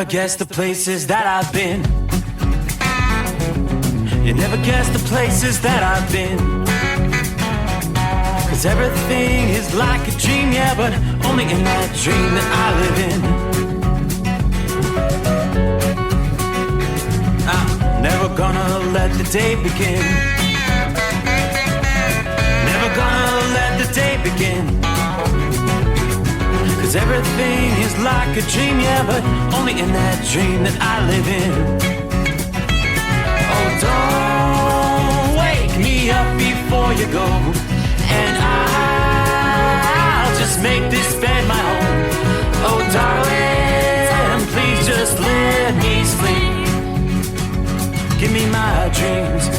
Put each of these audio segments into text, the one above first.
never guess the places that I've been. You never guess the places that I've been. 'Cause everything is like a dream, yeah, but only in that dream that I live in. I'm never gonna let the day begin. Never gonna let the day begin. 'Cause everything is like a dream, yeah, but only in that dream that I live in. Oh, don't wake me up before you go, and I'll just make this bed my home. Oh, darling, please just let me sleep. Give me my dreams.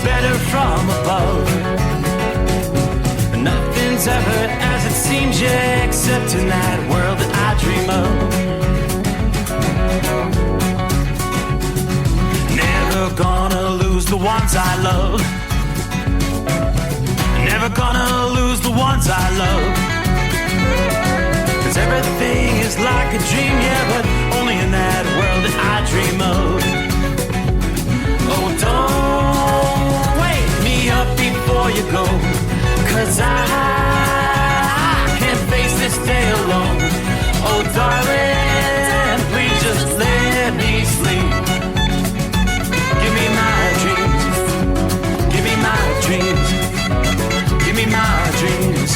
Better from above. Nothing's ever as it seems, yeah, except in that world that I dream of. Never gonna lose the ones I love. Never gonna lose the ones I love. 'Cause everything is like a dream, yeah, but only in that world that I dream of. Oh, don't wake me up before you go, 'cause I can't face this day alone. Oh, darling, please just let me sleep. Give me my dreams. Give me my dreams. Give me my dreams.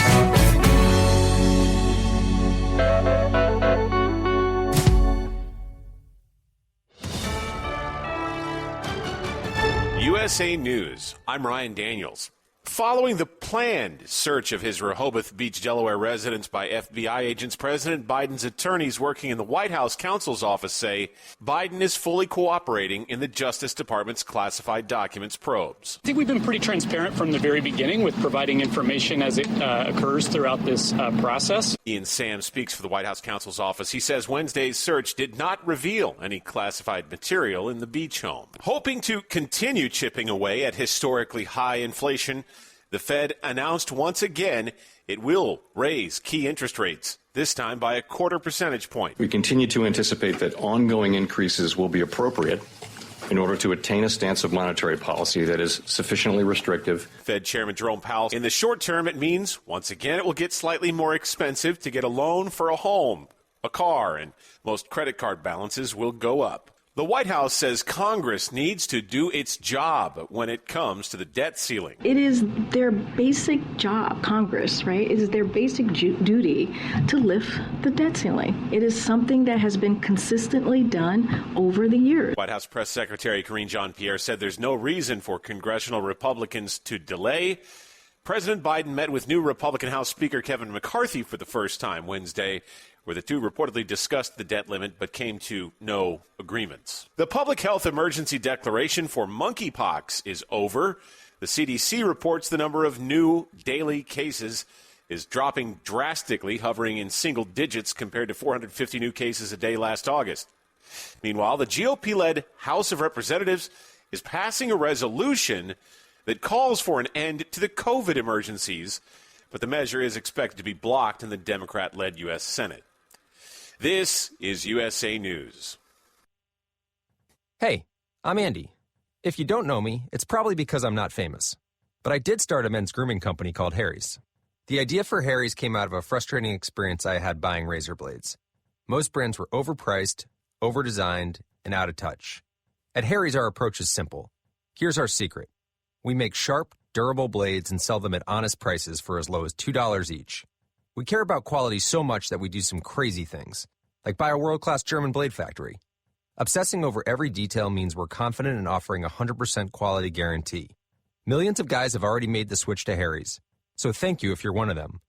USA News, I'm Ryan Daniels. Following the planned search of his Rehoboth Beach, Delaware residence by FBI agents, President Biden's attorneys working in the White House counsel's office say Biden is fully cooperating in the Justice Department's classified documents probes. I think we've been pretty transparent from the very beginning with providing information as it occurs throughout this process. Ian Sam speaks for the White House counsel's office. He says Wednesday's search did not reveal any classified material in the beach home. Hoping to continue chipping away at historically high inflation, the Fed announced once again it will raise key interest rates, this time by 1/4 percentage point. We continue to anticipate that ongoing increases will be appropriate in order to attain a stance of monetary policy that is sufficiently restrictive. Fed Chairman Jerome Powell, in the short term, it means once again it will get slightly more expensive to get a loan for a home, a car, and most credit card balances will go up. The White House says Congress needs to do its job when it comes to the debt ceiling. It is their basic job, Congress, right? It is their basic duty to lift the debt ceiling. It is something that has been consistently done over the years. White House Press Secretary Karine Jean-Pierre said there's no reason for congressional Republicans to delay. President Biden met with new Republican House Speaker Kevin McCarthy for the first time Wednesday, where the two reportedly discussed the debt limit but came to no agreements. The public health emergency declaration for monkeypox is over. The CDC reports the number of new daily cases is dropping drastically, hovering in single digits compared to 450 new cases a day last August. Meanwhile, the GOP-led House of Representatives is passing a resolution that calls for an end to the COVID emergencies, but the measure is expected to be blocked in the Democrat-led U.S. Senate. This is USA News. Hey, I'm Andy. If you don't know me, it's probably because I'm not famous. But I did start a men's grooming company called Harry's. The idea for Harry's came out of a frustrating experience I had buying razor blades. Most brands were overpriced, overdesigned, and out of touch. At Harry's, our approach is simple. Here's our secret. We make sharp, durable blades and sell them at honest prices for as low as $2 each. We care about quality so much that we do some crazy things, like buy a world-class German blade factory. Obsessing over every detail means we're confident in offering a 100% quality guarantee. Millions of guys have already made the switch to Harry's, so thank you if you're one of them.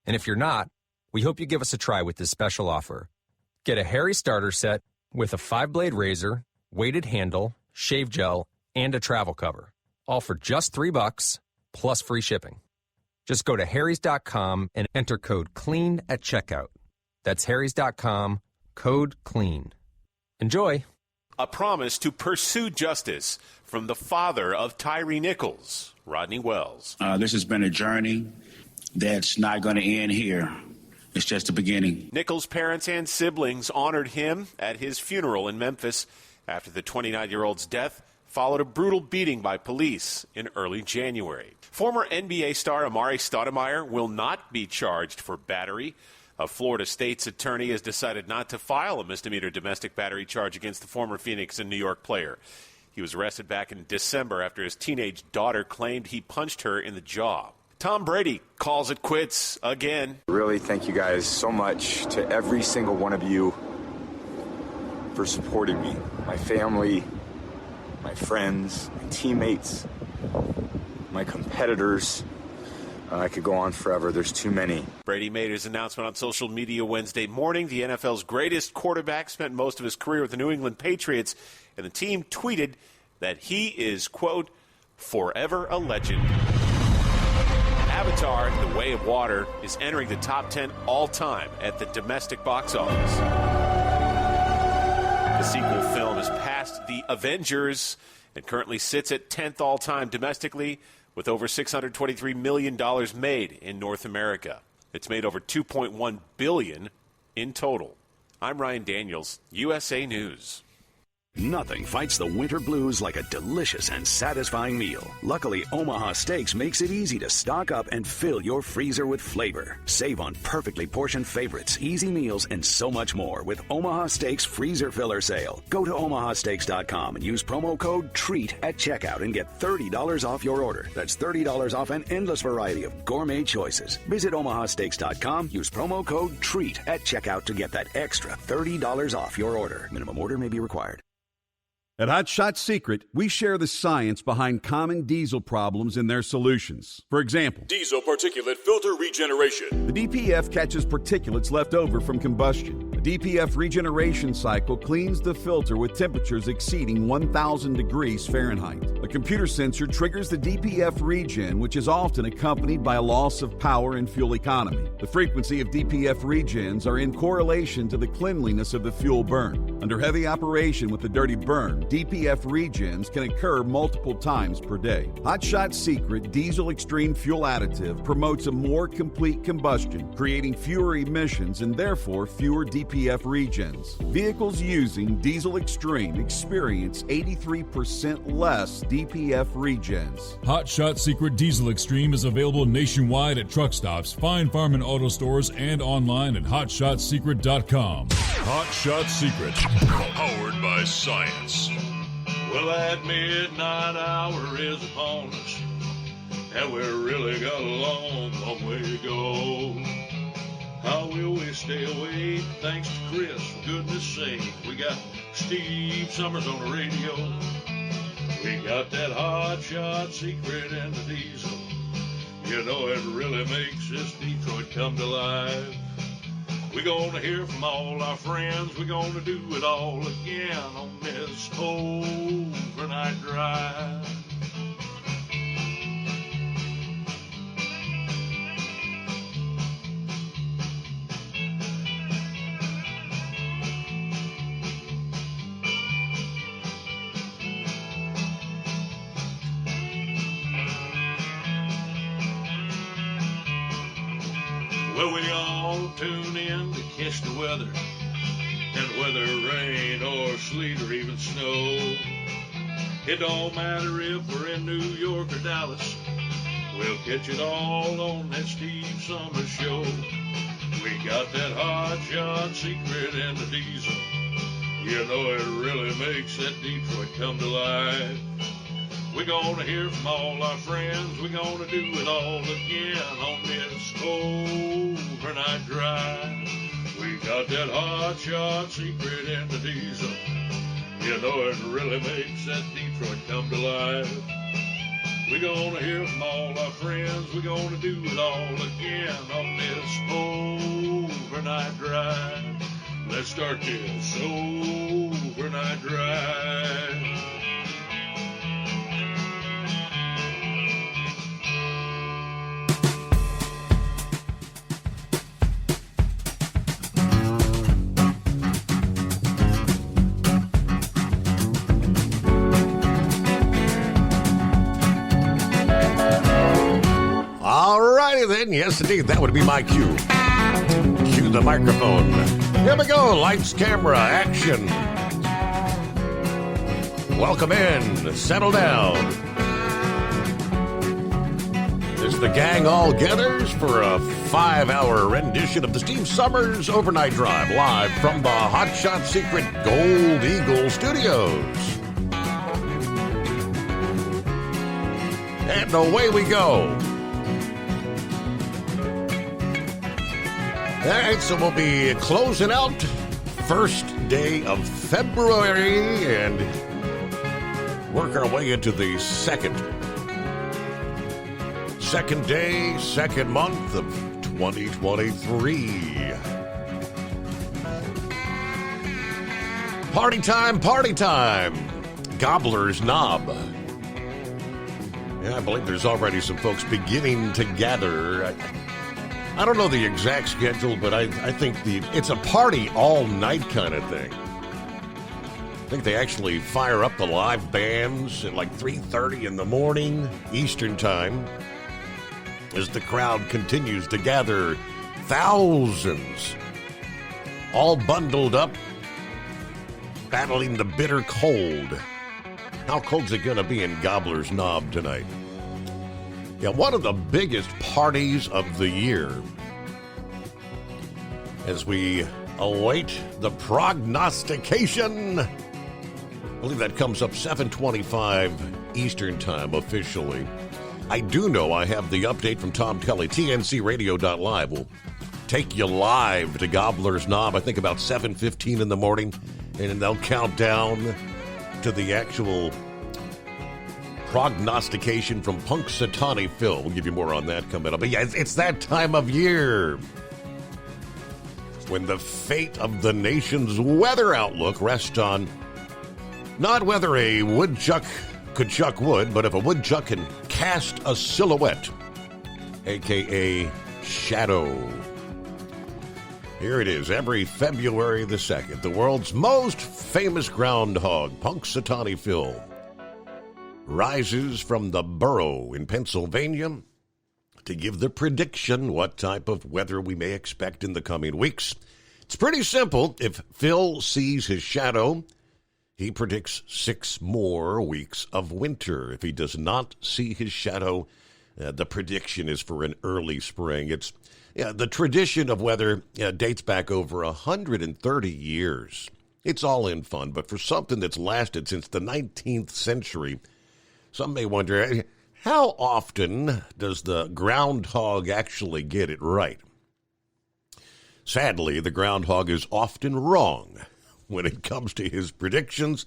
And if you're not, we hope you give us a try with this special offer. Get a Harry starter set with a 5-blade razor, weighted handle, shave gel, and a travel cover. All for just $3 plus free shipping. Just go to harrys.com and enter code CLEAN at checkout. That's harrys.com, code CLEAN. Enjoy. A promise to pursue justice from the father of Tyree Nichols, Rodney Wells. This has been a journey that's not going to end here. It's just the beginning. Nichols' parents and siblings honored him at his funeral in Memphis after the 29-year-old's death followed a brutal beating by police in early January. Former NBA star Amari Stoudemire will not be charged for battery. A Florida State's attorney has decided not to file a misdemeanor domestic battery charge against the former Phoenix and New York player. He was arrested back in December after his teenage daughter claimed he punched her in the jaw. Tom Brady calls it quits again. Really, thank you guys so much to every single one of you for supporting me, my family, my friends, my teammates, my competitors. I could go on forever. There's too many. Brady made his announcement on social media Wednesday morning. The NFL's greatest quarterback spent most of his career with the New England Patriots, and the team tweeted that he is, quote, forever a legend. Avatar, The Way of Water, is entering the top 10 all-time at the domestic box office. The sequel film has passed The Avengers and currently sits at 10th all-time domestically, with over $623 million made in North America. It's made over $2.1 billion in total. I'm Ryan Daniels, USA News. Nothing fights the winter blues like a delicious and satisfying meal. Luckily, Omaha Steaks makes it easy to stock up and fill your freezer with flavor. Save on perfectly portioned favorites, easy meals, and so much more with Omaha Steaks Freezer Filler Sale. Go to omahasteaks.com and use promo code TREAT at checkout and get $30 off your order. That's $30 off an endless variety of gourmet choices. Visit omahasteaks.com, use promo code TREAT at checkout to get that extra $30 off your order. Minimum order may be required. At Hot Shot Secret, we share the science behind common diesel problems and their solutions. For example, diesel particulate filter regeneration. The DPF catches particulates left over from combustion. The DPF regeneration cycle cleans the filter with temperatures exceeding 1,000 degrees Fahrenheit. A computer sensor triggers the DPF regen, which is often accompanied by a loss of power and fuel economy. The frequency of DPF regens are in correlation to the cleanliness of the fuel burn. Under heavy operation with the dirty burn, DPF regens can occur multiple times per day. Hot Shot Secret Diesel Extreme Fuel Additive promotes a more complete combustion, creating fewer emissions and therefore fewer DPF regens. Vehicles using Diesel Extreme experience 83% less DPF regens. Hot Shot Secret Diesel Extreme is available nationwide at truck stops, Fine Farm and auto stores, and online at hotshotsecret.com. Hot Shot Secret, powered by science. Well, that midnight hour is upon us, and we've really got a long, long way to go. How will we stay awake? Thanks to Chris, for goodness sake. We got Steve Summers on the radio. We got that Hot Shot Secret and the diesel. You know it really makes this Detroit come to life. We're gonna hear from all our friends. We're gonna do it all again on this overnight drive. Well, we all tune in to catch the weather, and whether rain or sleet or even snow, it don't matter if we're in New York or Dallas, we'll catch it all on that Steve Summers Show. We got that Hot Shot Secret and the diesel. You know it really makes that Detroit come to life. We're gonna hear from all our friends. We're gonna do it all again on this overnight drive. We got that Hot Shot Secret and the diesel. You know it really makes that Detroit come to life. We're gonna hear from all our friends. We're gonna do it all again on this overnight drive. Let's start this overnight drive. Alrighty then, yes indeed, that would be my cue. Cue the microphone. Here we go, lights, camera, action. Welcome in, settle down. Is the gang all gathers for a 5-hour rendition of the Steve Summers Overnight Drive, live from the Hot Shot Secret Gold Eagle Studios. And away we go. All right, so we'll be closing out first day of February and work our way into the second day, second month of 2023. Party time. Gobbler's Knob. Yeah, I believe there's already some folks beginning to gather. I don't know the exact schedule, but I think it's a party all night kind of thing. I think they actually fire up the live bands at like 3:30 in the morning Eastern time as the crowd continues to gather, thousands, all bundled up, battling the bitter cold. How cold's it going to be in Gobbler's Knob tonight? Yeah, one of the biggest parties of the year as we await the prognostication. I believe that comes up 7:25 Eastern time officially. I do know I have the update from Tom Kelly, tncradio.live. We'll take you live to Gobbler's Knob, I think about 7:15 in the morning, and they'll count down to the actual prognostication from Punxsutawney Phil. We'll give you more on that coming up. But yeah, it's that time of year when the fate of the nation's weather outlook rests on not whether a woodchuck could chuck wood, but if a woodchuck can cast a silhouette, a.k.a. shadow. Here it is, every February the 2nd, the world's most famous groundhog, Punxsutawney Phil, rises from the burrow in Pennsylvania to give the prediction what type of weather we may expect in the coming weeks. It's pretty simple. If Phil sees his shadow, he predicts 6 more weeks of winter. If he does not see his shadow, the prediction is for an early spring. The tradition of weather dates back over 130 years. It's all in fun, but for something that's lasted since the 19th century, some may wonder, how often does the groundhog actually get it right? Sadly, the groundhog is often wrong when it comes to his predictions.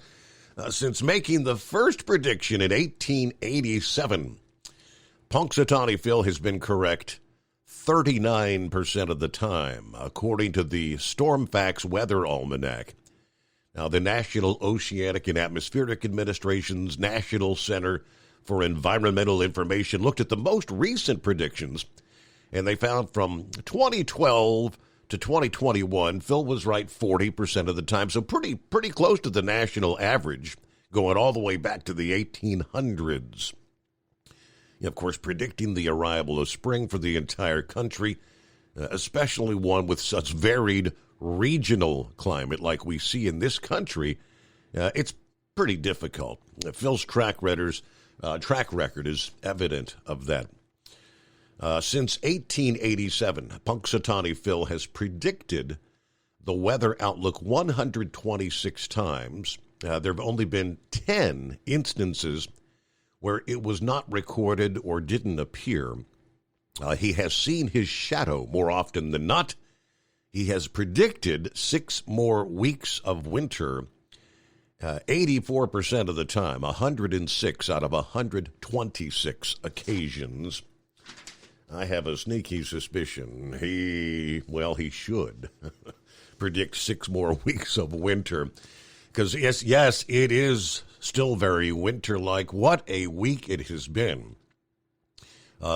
Since making the first prediction in 1887, Punxsutawney Phil has been correct 39% of the time, according to the Stormfax Weather Almanac. Now, the National Oceanic and Atmospheric Administration's National Center for Environmental Information looked at the most recent predictions, and they found from 2012 to 2021, Phil was right 40% of the time, so pretty close to the national average, going all the way back to the 1800s. Of course, predicting the arrival of spring for the entire country, especially one with such varied regional climate like we see in this country, it's pretty difficult. Phil's track record is evident of that. Since 1887, Punxsutawney Phil has predicted the weather outlook 126 times. There have only been 10 instances where it was not recorded or didn't appear. He has seen his shadow more often than not. He has predicted 6 more weeks of winter, 84% of the time, 106 out of 126 occasions. I have a sneaky suspicion he should predict 6 more weeks of winter. Because, yes, it is still very winter-like. What a week it has been.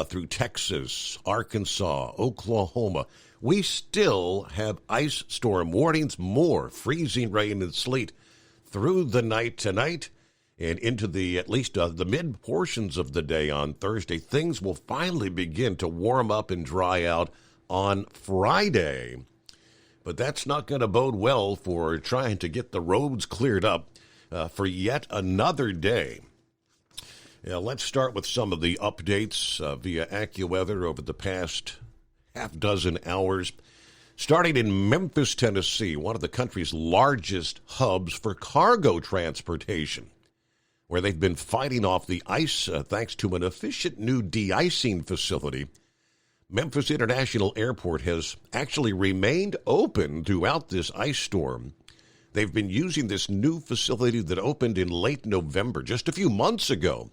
Through Texas, Arkansas, Oklahoma. We still have ice storm warnings, more freezing rain and sleet through the night tonight and into at least the mid portions of the day on Thursday. Things will finally begin to warm up and dry out on Friday. But that's not going to bode well for trying to get the roads cleared up for yet another day. Let's start with some of the updates via AccuWeather over the past half dozen hours. Starting in Memphis, Tennessee, one of the country's largest hubs for cargo transportation, where they've been fighting off the ice thanks to an efficient new de-icing facility. Memphis International Airport has actually remained open throughout this ice storm. They've been using this new facility that opened in late November, just a few months ago,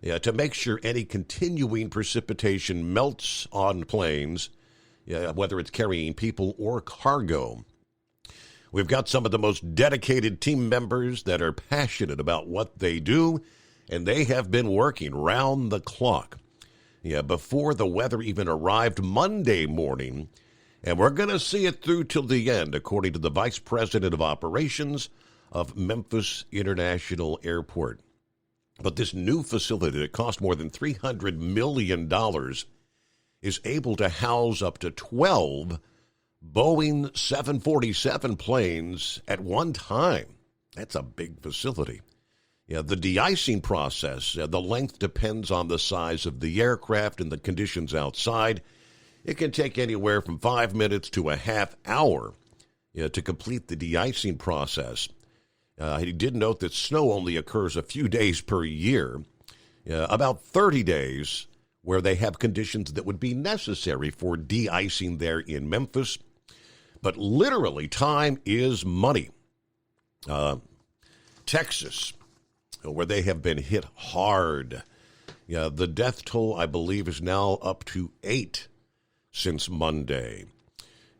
to make sure any continuing precipitation melts on planes, whether it's carrying people or cargo. We've got some of the most dedicated team members that are passionate about what they do, and they have been working round the clock. Before the weather even arrived Monday morning, and we're going to see it through till the end, according to the Vice President of Operations of Memphis International Airport. But this new facility that cost more than $300 million is able to house up to 12 Boeing 747 planes at one time. That's a big facility. The de-icing process, the length depends on the size of the aircraft and the conditions outside. It can take anywhere from 5 minutes to a half hour to complete the de-icing process. He did note that snow only occurs a few days per year, about 30 days where they have conditions that would be necessary for de-icing there in Memphis. But literally, time is money. Texas, where they have been hit hard. The death toll, I believe, is now up to 8 since Monday.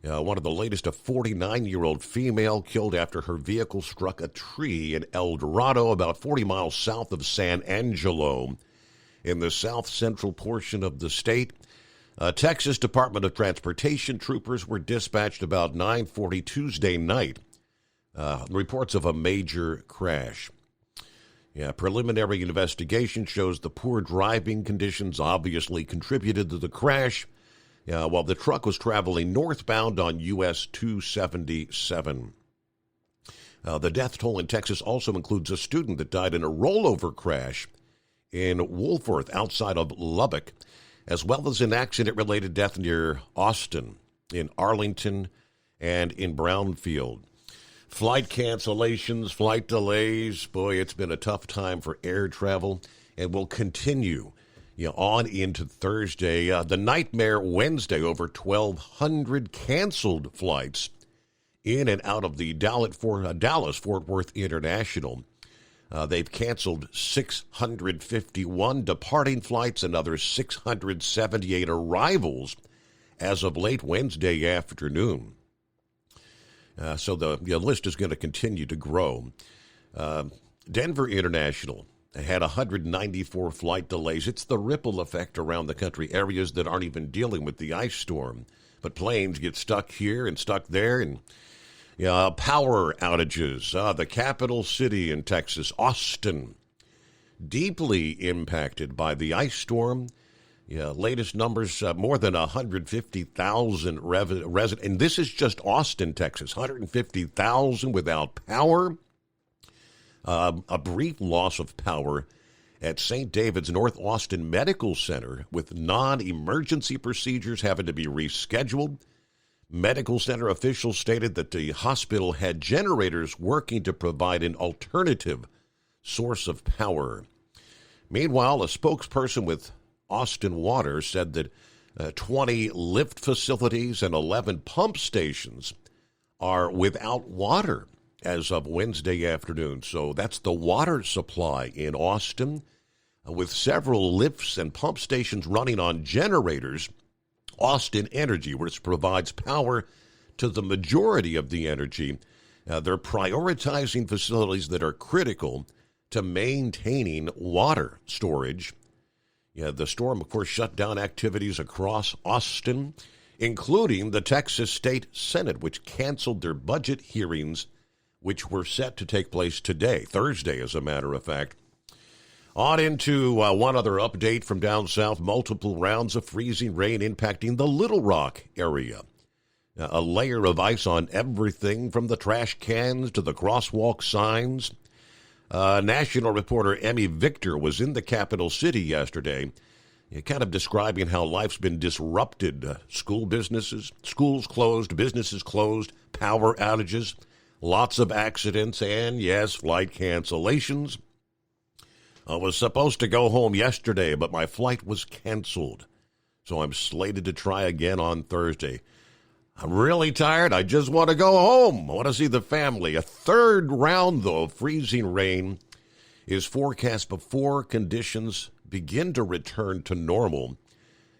One of the latest, a 49-year-old female killed after her vehicle struck a tree in El Dorado, about 40 miles south of San Angelo, in the south-central portion of the state. Texas Department of Transportation troopers were dispatched about 9:40 Tuesday night. Reports of a major crash. Preliminary investigation shows the poor driving conditions obviously contributed to the crash while the truck was traveling northbound on US 277. The death toll in Texas also includes a student that died in a rollover crash in Wolforth outside of Lubbock, as well as an accident-related death near Austin, in Arlington, and in Brownfield. Flight cancellations, flight delays, boy, it's been a tough time for air travel and will continue on into Thursday. The nightmare Wednesday, over 1,200 canceled flights in and out of the Dallas-Fort Worth International. They've canceled 651 departing flights, another 678 arrivals as of late Wednesday afternoon. So the list is going to continue to grow. Denver International had 194 flight delays. It's the ripple effect around the country, areas that aren't even dealing with the ice storm. But planes get stuck here and stuck there, and power outages. The capital city in Texas, Austin, deeply impacted by the ice storm. Latest numbers, more than 150,000 residents. And this is just Austin, Texas, 150,000 without power. A brief loss of power at St. David's North Austin Medical Center, with non-emergency procedures having to be rescheduled. Medical center officials stated that the hospital had generators working to provide an alternative source of power. Meanwhile, a spokesperson with Austin Water said that 20 lift facilities and 11 pump stations are without water as of Wednesday afternoon. So that's the water supply in Austin, with several lifts and pump stations running on generators. Austin Energy, which provides power to the majority of the energy, they're prioritizing facilities that are critical to maintaining water storage. The storm, of course, shut down activities across Austin, including the Texas State Senate, which canceled their budget hearings, which were set to take place today, Thursday, as a matter of fact. On into one other update from down south, multiple rounds of freezing rain impacting the Little Rock area. A layer of ice on everything from the trash cans to the crosswalk signs. National reporter Emmy Victor was in the capital city yesterday, kind of describing how life's been disrupted. Schools closed, businesses closed, power outages, lots of accidents, and yes, flight cancellations. I was supposed to go home yesterday, but my flight was canceled, so I'm slated to try again on Thursday. I'm really tired. I just want to go home. I want to see the family. A third round, though, of freezing rain is forecast before conditions begin to return to normal.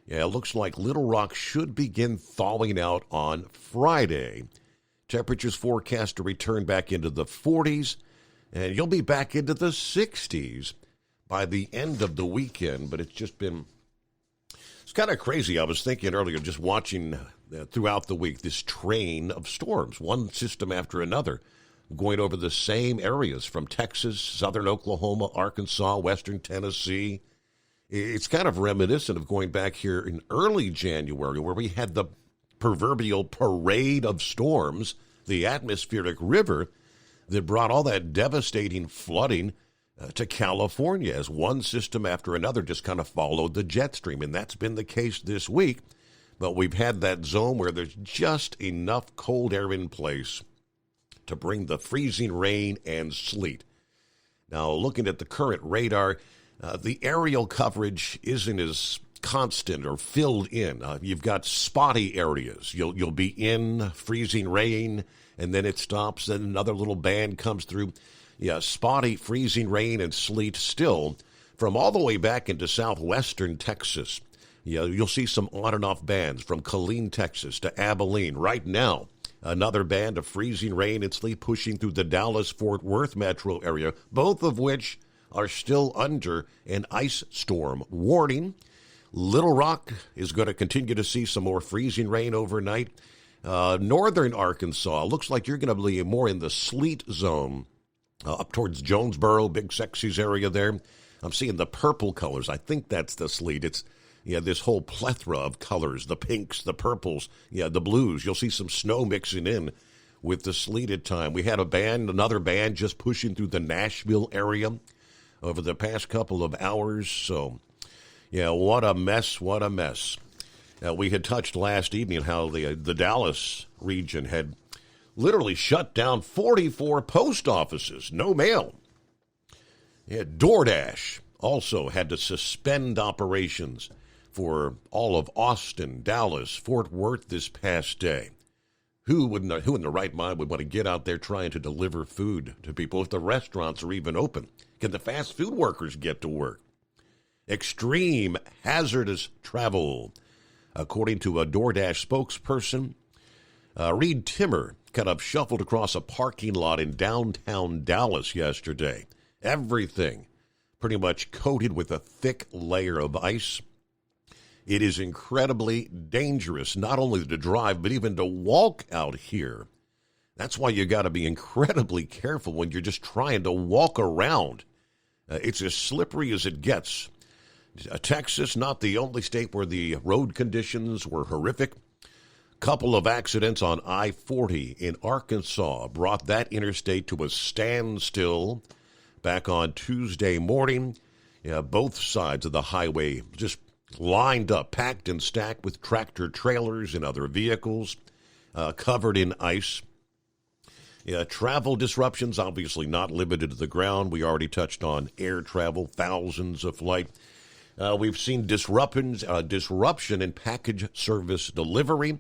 It looks like Little Rock should begin thawing out on Friday. Temperatures forecast to return back into the 40s, and you'll be back into the 60s by the end of the weekend. But it's kind of crazy. I was thinking earlier, just watching throughout the week, this train of storms, one system after another, going over the same areas from Texas, southern Oklahoma, Arkansas, western Tennessee. It's kind of reminiscent of going back here in early January, where we had the proverbial parade of storms, the atmospheric river that brought all that devastating flooding to California, as one system after another just kind of followed the jet stream. And that's been the case this week. But we've had that zone where there's just enough cold air in place to bring the freezing rain and sleet. Now, looking at the current radar, the aerial coverage isn't as constant or filled in. You've got spotty areas. You'll be in freezing rain, and then it stops, then another little band comes through. Yeah, spotty freezing rain and sleet still from all the way back into southwestern Texas. Yeah, you'll see some on and off bands from Killeen, Texas to Abilene. Right now, another band of freezing rain and sleet pushing through the Dallas-Fort Worth metro area, both of which are still under an ice storm warning. Little Rock is going to continue to see some more freezing rain overnight. Northern Arkansas looks like you're going to be more in the sleet zone up towards Jonesboro, Big Sexy's area there. I'm seeing the purple colors. I think that's the sleet. It's this whole plethora of colors, the pinks, the purples, the blues. You'll see some snow mixing in with the sleet at time. We had another band just pushing through the Nashville area over the past couple of hours. So, what a mess, what a mess. We had touched last evening how the Dallas region had literally shut down 44 post offices, no mail. DoorDash also had to suspend operations for all of Austin, Dallas, Fort Worth this past day. Who in the right mind would want to get out there trying to deliver food to people if the restaurants are even open? Can the fast food workers get to work? Extreme hazardous travel. According to a DoorDash spokesperson, Reed Timmer kind of shuffled across a parking lot in downtown Dallas yesterday. Everything pretty much coated with a thick layer of ice. It is incredibly dangerous, not only to drive, but even to walk out here. That's why you got to be incredibly careful when you're just trying to walk around. It's as slippery as it gets. Texas, not the only state where the road conditions were horrific. Couple of accidents on I-40 in Arkansas brought that interstate to a standstill back on Tuesday morning. Both sides of the highway just lined up, packed and stacked with tractor trailers and other vehicles, covered in ice. Travel disruptions, obviously not limited to the ground. We already touched on air travel, thousands of flights. We've seen disruption in package service delivery.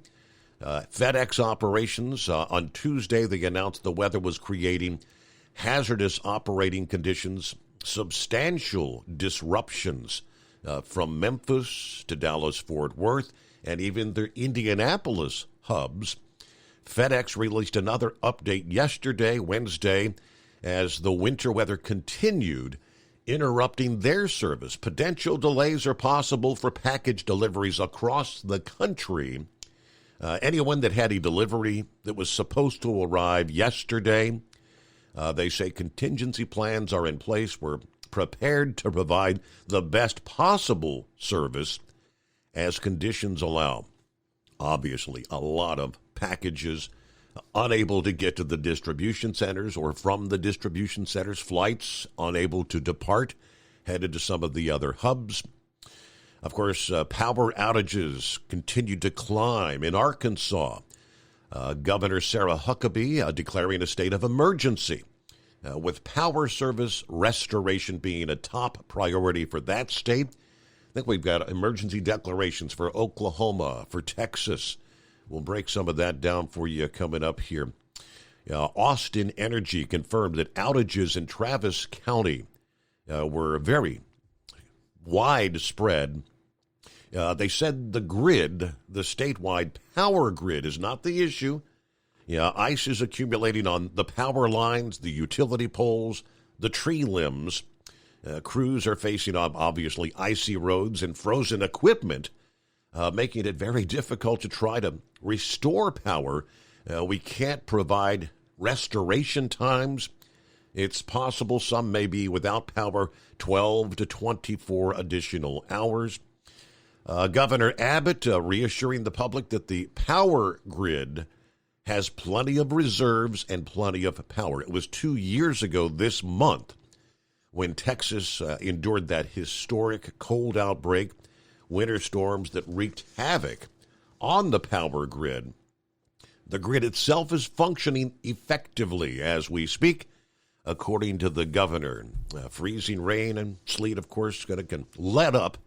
FedEx operations. On Tuesday, they announced the weather was creating hazardous operating conditions, substantial disruptions from Memphis to Dallas-Fort Worth, and even their Indianapolis hubs. FedEx released another update yesterday, Wednesday, as the winter weather continued, interrupting their service. Potential delays are possible for package deliveries across the country. Anyone that had a delivery that was supposed to arrive yesterday, they say contingency plans are in place. We're prepared to provide the best possible service as conditions allow. Obviously, a lot of packages unable to get to the distribution centers, or from the distribution centers, flights unable to depart, headed to some of the other hubs. Of course, power outages continue to climb in Arkansas. Governor Sarah Huckabee declaring a state of emergency, with power service restoration being a top priority for that state. I think we've got emergency declarations for Oklahoma, for Texas. We'll break some of that down for you coming up here. Austin Energy confirmed that outages in Travis County were very widespread. They said the grid, the statewide power grid, is not the issue. Ice is accumulating on the power lines, the utility poles, the tree limbs. Crews are facing, obviously, icy roads and frozen equipment, making it very difficult to try to restore power. We can't provide restoration times. It's possible some may be without power 12 to 24 additional hours. Governor Abbott reassuring the public that the power grid has plenty of reserves and plenty of power. It was 2 years ago this month when Texas endured that historic cold outbreak, winter storms that wreaked havoc on the power grid. The grid itself is functioning effectively as we speak, according to the governor. Freezing rain and sleet, of course, going to let up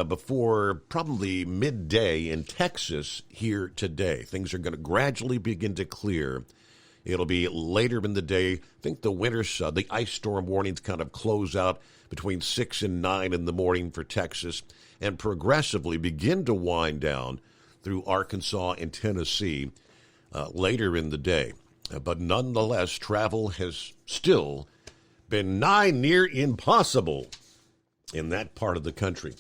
before probably midday in Texas here today. Things are going to gradually begin to clear. It'll be later in the day. I think the ice storm warnings kind of close out between 6 and 9 in the morning for Texas and progressively begin to wind down through Arkansas and Tennessee later in the day. But nonetheless, travel has still been nigh near impossible in that part of the country.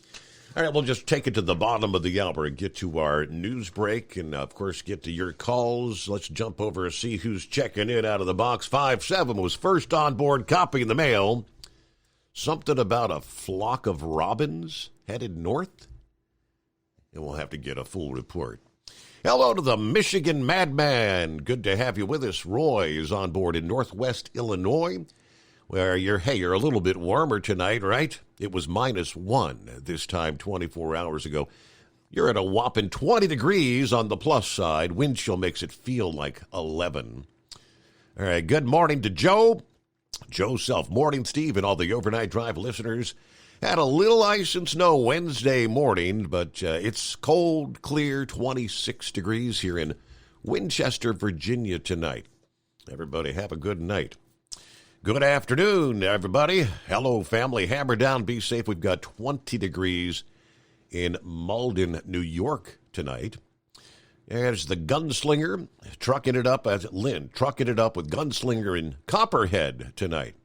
All right, we'll just take it to the bottom of the hour and get to our news break and, of course, get to your calls. Let's jump over and see who's checking in out of the box. 5-7 was first on board, copy in the mail. Something about a flock of robins headed north? And we'll have to get a full report. Hello to the Michigan Madman. Good to have you with us. Roy is on board in Northwest Illinois, where you're a little bit warmer tonight, right? It was -1 this time 24 hours ago. You're at a whopping 20 degrees on the plus side. Wind chill makes it feel like 11. All right, good morning to Joe. Joe Self. Morning, Steve, and all the Overnight Drive listeners. Had a little ice and snow Wednesday morning, but it's cold, clear, 26 degrees here in Winchester, Virginia tonight. Everybody have a good night. Good afternoon, everybody. Hello, family. Hammer down, be safe. We've got 20 degrees in Malden, New York tonight. There's the Gunslinger, trucking it up with Gunslinger in Copperhead tonight.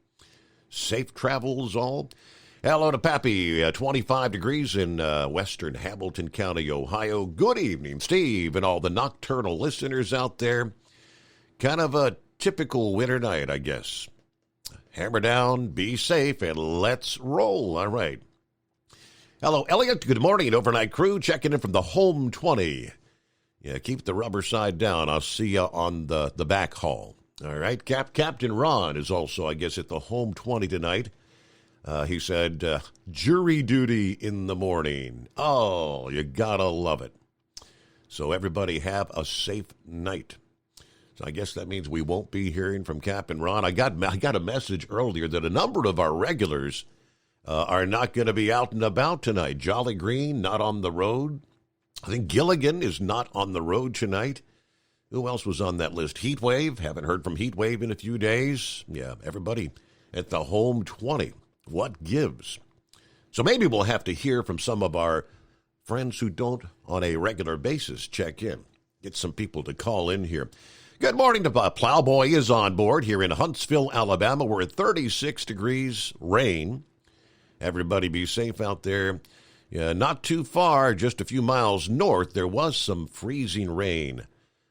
Safe travels all. Hello to Pappy, 25 degrees in western Hamilton County, Ohio. Good evening, Steve, and all the nocturnal listeners out there. Kind of a typical winter night, I guess. Hammer down, be safe, and let's roll. All right. Hello, Elliot. Good morning, Overnight Crew. Checking in from the home 20. Yeah, keep the rubber side down. I'll see you on the back haul. All right. Captain Ron is also, I guess, at the home 20 tonight. He said, jury duty in the morning. Oh, you gotta love it. So everybody have a safe night. So I guess that means we won't be hearing from Captain Ron. I got a message earlier that a number of our regulars are not going to be out and about tonight. Jolly Green, not on the road. I think Gilligan is not on the road tonight. Who else was on that list? Heatwave. Haven't heard from Heatwave in a few days. Yeah, everybody at the home 20. What gives? So maybe we'll have to hear from some of our friends who don't on a regular basis check in. Get some people to call in here. Good morning to Plowboy is on board here in Huntsville, Alabama. We're at 36 degrees, rain. Everybody be safe out there. Not too far, just a few miles north, there was some freezing rain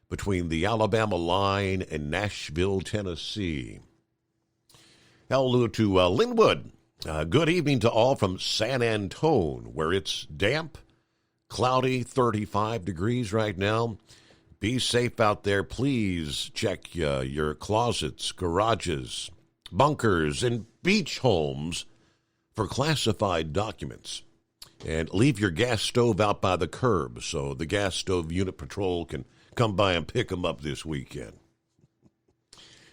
between the Alabama line and Nashville, Tennessee. Hello to Linwood. Good evening to all from San Antone, where it's damp, cloudy, 35 degrees right now. Be safe out there. Please check your closets, garages, bunkers, and beach homes for classified documents. And leave your gas stove out by the curb so the gas stove unit patrol can come by and pick them up this weekend.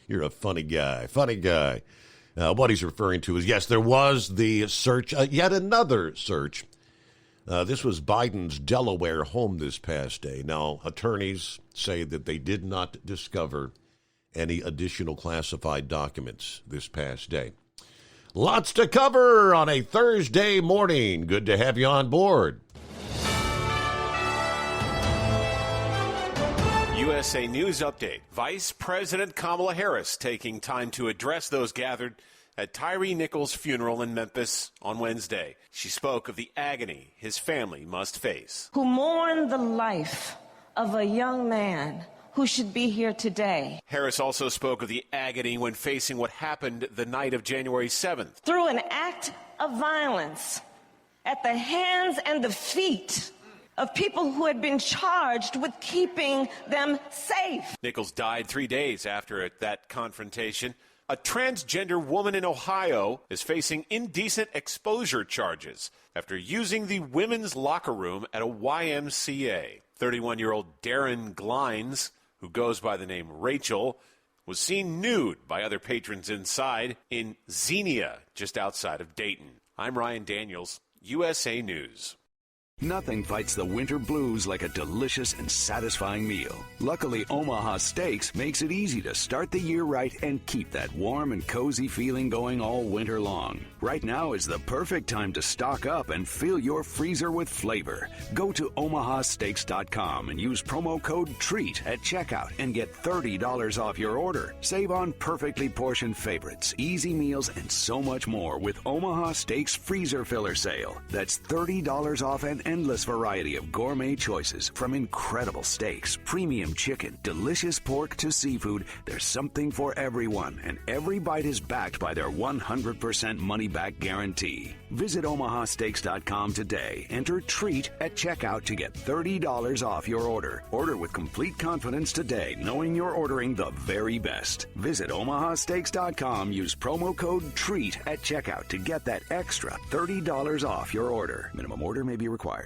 You're a funny guy. What he's referring to is, yes, there was the search, yet another search. This was Biden's Delaware home this past day. Now, attorneys say that they did not discover any additional classified documents this past day. Lots to cover on a Thursday morning. Good to have you on board. USA News Update. Vice President Kamala Harris taking time to address those gathered at Tyree Nichols' funeral in Memphis on Wednesday. She spoke of the agony his family must face. Who mourn the life of a young man who should be here today. Harris also spoke of the agony when facing what happened the night of January 7th. Through an act of violence at the hands and the feet of people who had been charged with keeping them safe. Nichols died 3 days after that confrontation. A transgender woman in Ohio is facing indecent exposure charges after using the women's locker room at a YMCA. 31-year-old Darren Glines, who goes by the name Rachel, was seen nude by other patrons inside in Xenia, just outside of Dayton. I'm Ryan Daniels, USA News. Nothing fights the winter blues like a delicious and satisfying meal. Luckily, Omaha Steaks makes it easy to start the year right and keep that warm and cozy feeling going all winter long. Right now is the perfect time to stock up and fill your freezer with flavor. Go to omahasteaks.com and use promo code TREAT at checkout and get $30 off your order. Save on perfectly portioned favorites, easy meals, and so much more with Omaha Steaks Freezer Filler Sale. That's $30 off an endless variety of gourmet choices, from incredible steaks, premium chicken, delicious pork to seafood. There's something for everyone, and every bite is backed by their 100% money-back guarantee. Visit omahasteaks.com today. Enter TREAT at checkout to get $30 off your order. Order with complete confidence today, knowing you're ordering the very best. Visit omahasteaks.com. Use promo code TREAT at checkout to get that extra $30 off your order. Minimum order may be required.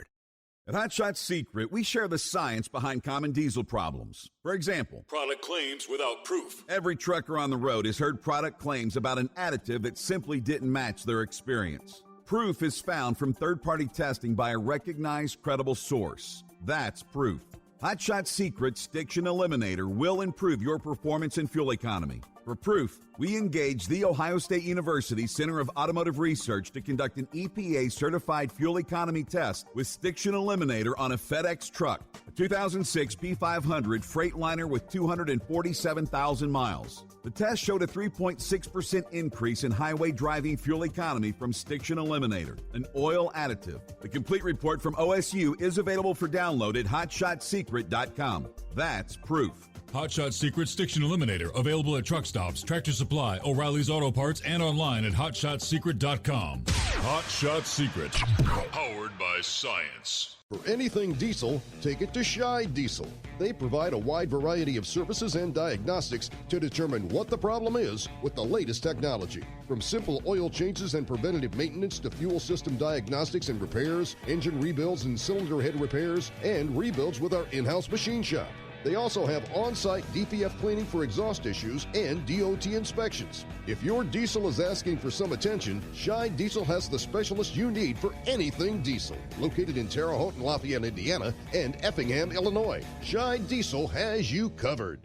At Hot Shot Secret, we share the science behind common diesel problems. For example, product claims without proof. Every trucker on the road has heard product claims about an additive that simply didn't match their experience. Proof is found from third-party testing by a recognized, credible source. That's proof. Hot Shot Secret's Stiction Eliminator will improve your performance and fuel economy. For proof, we engaged the Ohio State University Center of Automotive Research to conduct an EPA-certified fuel economy test with Stiction Eliminator on a FedEx truck, a 2006 P500 Freightliner with 247,000 miles. The test showed a 3.6% increase in highway driving fuel economy from Stiction Eliminator, an oil additive. The complete report from OSU is available for download at hotshotsecret.com. That's proof. Hot Shot Secret Stiction Eliminator, available at truck stops, Tractor Supply, O'Reilly's Auto Parts, and online at hotshotsecret.com. Hot Shot Secret, powered by science. For anything diesel, take it to Shy Diesel. They provide a wide variety of services and diagnostics to determine what the problem is with the latest technology. From simple oil changes and preventative maintenance to fuel system diagnostics and repairs, engine rebuilds and cylinder head repairs, and rebuilds with our in-house machine shop. They also have on-site DPF cleaning for exhaust issues and DOT inspections. If your diesel is asking for some attention, Scheid Diesel has the specialist you need for anything diesel. Located in Terre Haute and Lafayette, Indiana, and Effingham, Illinois, Scheid Diesel has you covered.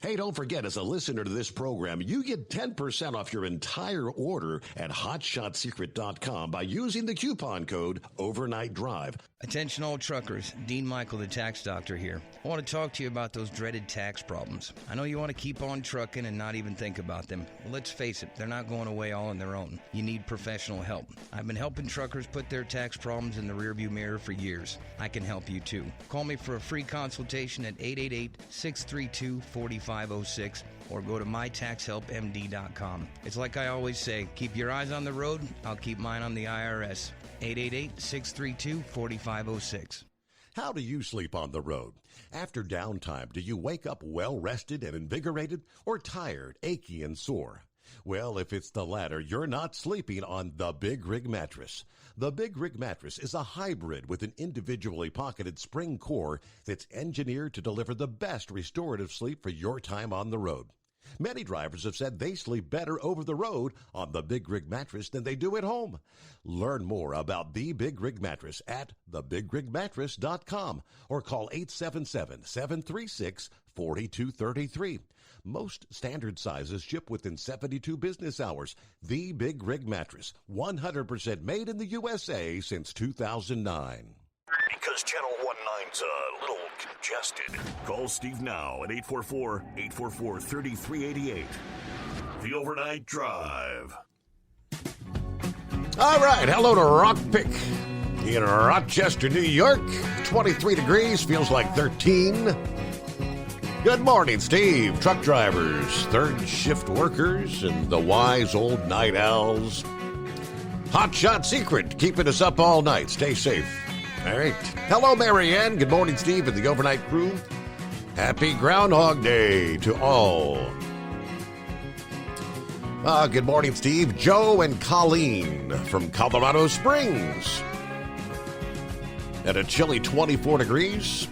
Hey, don't forget, as a listener to this program, you get 10% off your entire order at HotShotSecret.com by using the coupon code Overnight Drive. Attention all truckers, Dean Michael, the tax doctor here. I want to talk to you about those dreaded tax problems. I know you want to keep on trucking and not even think about them. Well, let's face it, they're not going away all on their own. You need professional help. I've been helping truckers put their tax problems in the rearview mirror for years. I can help you too. Call me for a free consultation at 888-632-4506 or go to mytaxhelpmd.com. It's like I always say, keep your eyes on the road, I'll keep mine on the IRS. 888-632-4506. How do you sleep on the road? After downtime, do you wake up well-rested and invigorated or tired, achy, and sore? Well, if it's the latter, you're not sleeping on the Big Rig Mattress. The Big Rig Mattress is a hybrid with an individually pocketed spring core that's engineered to deliver the best restorative sleep for your time on the road. Many drivers have said they sleep better over the road on the Big Rig Mattress than they do at home. Learn more about the Big Rig Mattress at thebigrigmattress.com or call 877-736-4233. Most standard sizes ship within 72 business hours. The Big Rig Mattress, 100% made in the USA since 2009. Because Channel 19's a little congested. Call Steve now at 844-844-3388. The Overnight Drive. All right, hello to Rockpick in Rochester, New York. 23 degrees, feels like 13. Good morning, Steve. Truck drivers, third shift workers, and the wise old night owls. Hot Shot Secret, keeping us up all night. Stay safe. All right. Hello, Marianne. Good morning, Steve, and the overnight crew. Happy Groundhog Day to all. Good morning, Steve. Joe and Colleen from Colorado Springs. At a chilly 24 degrees.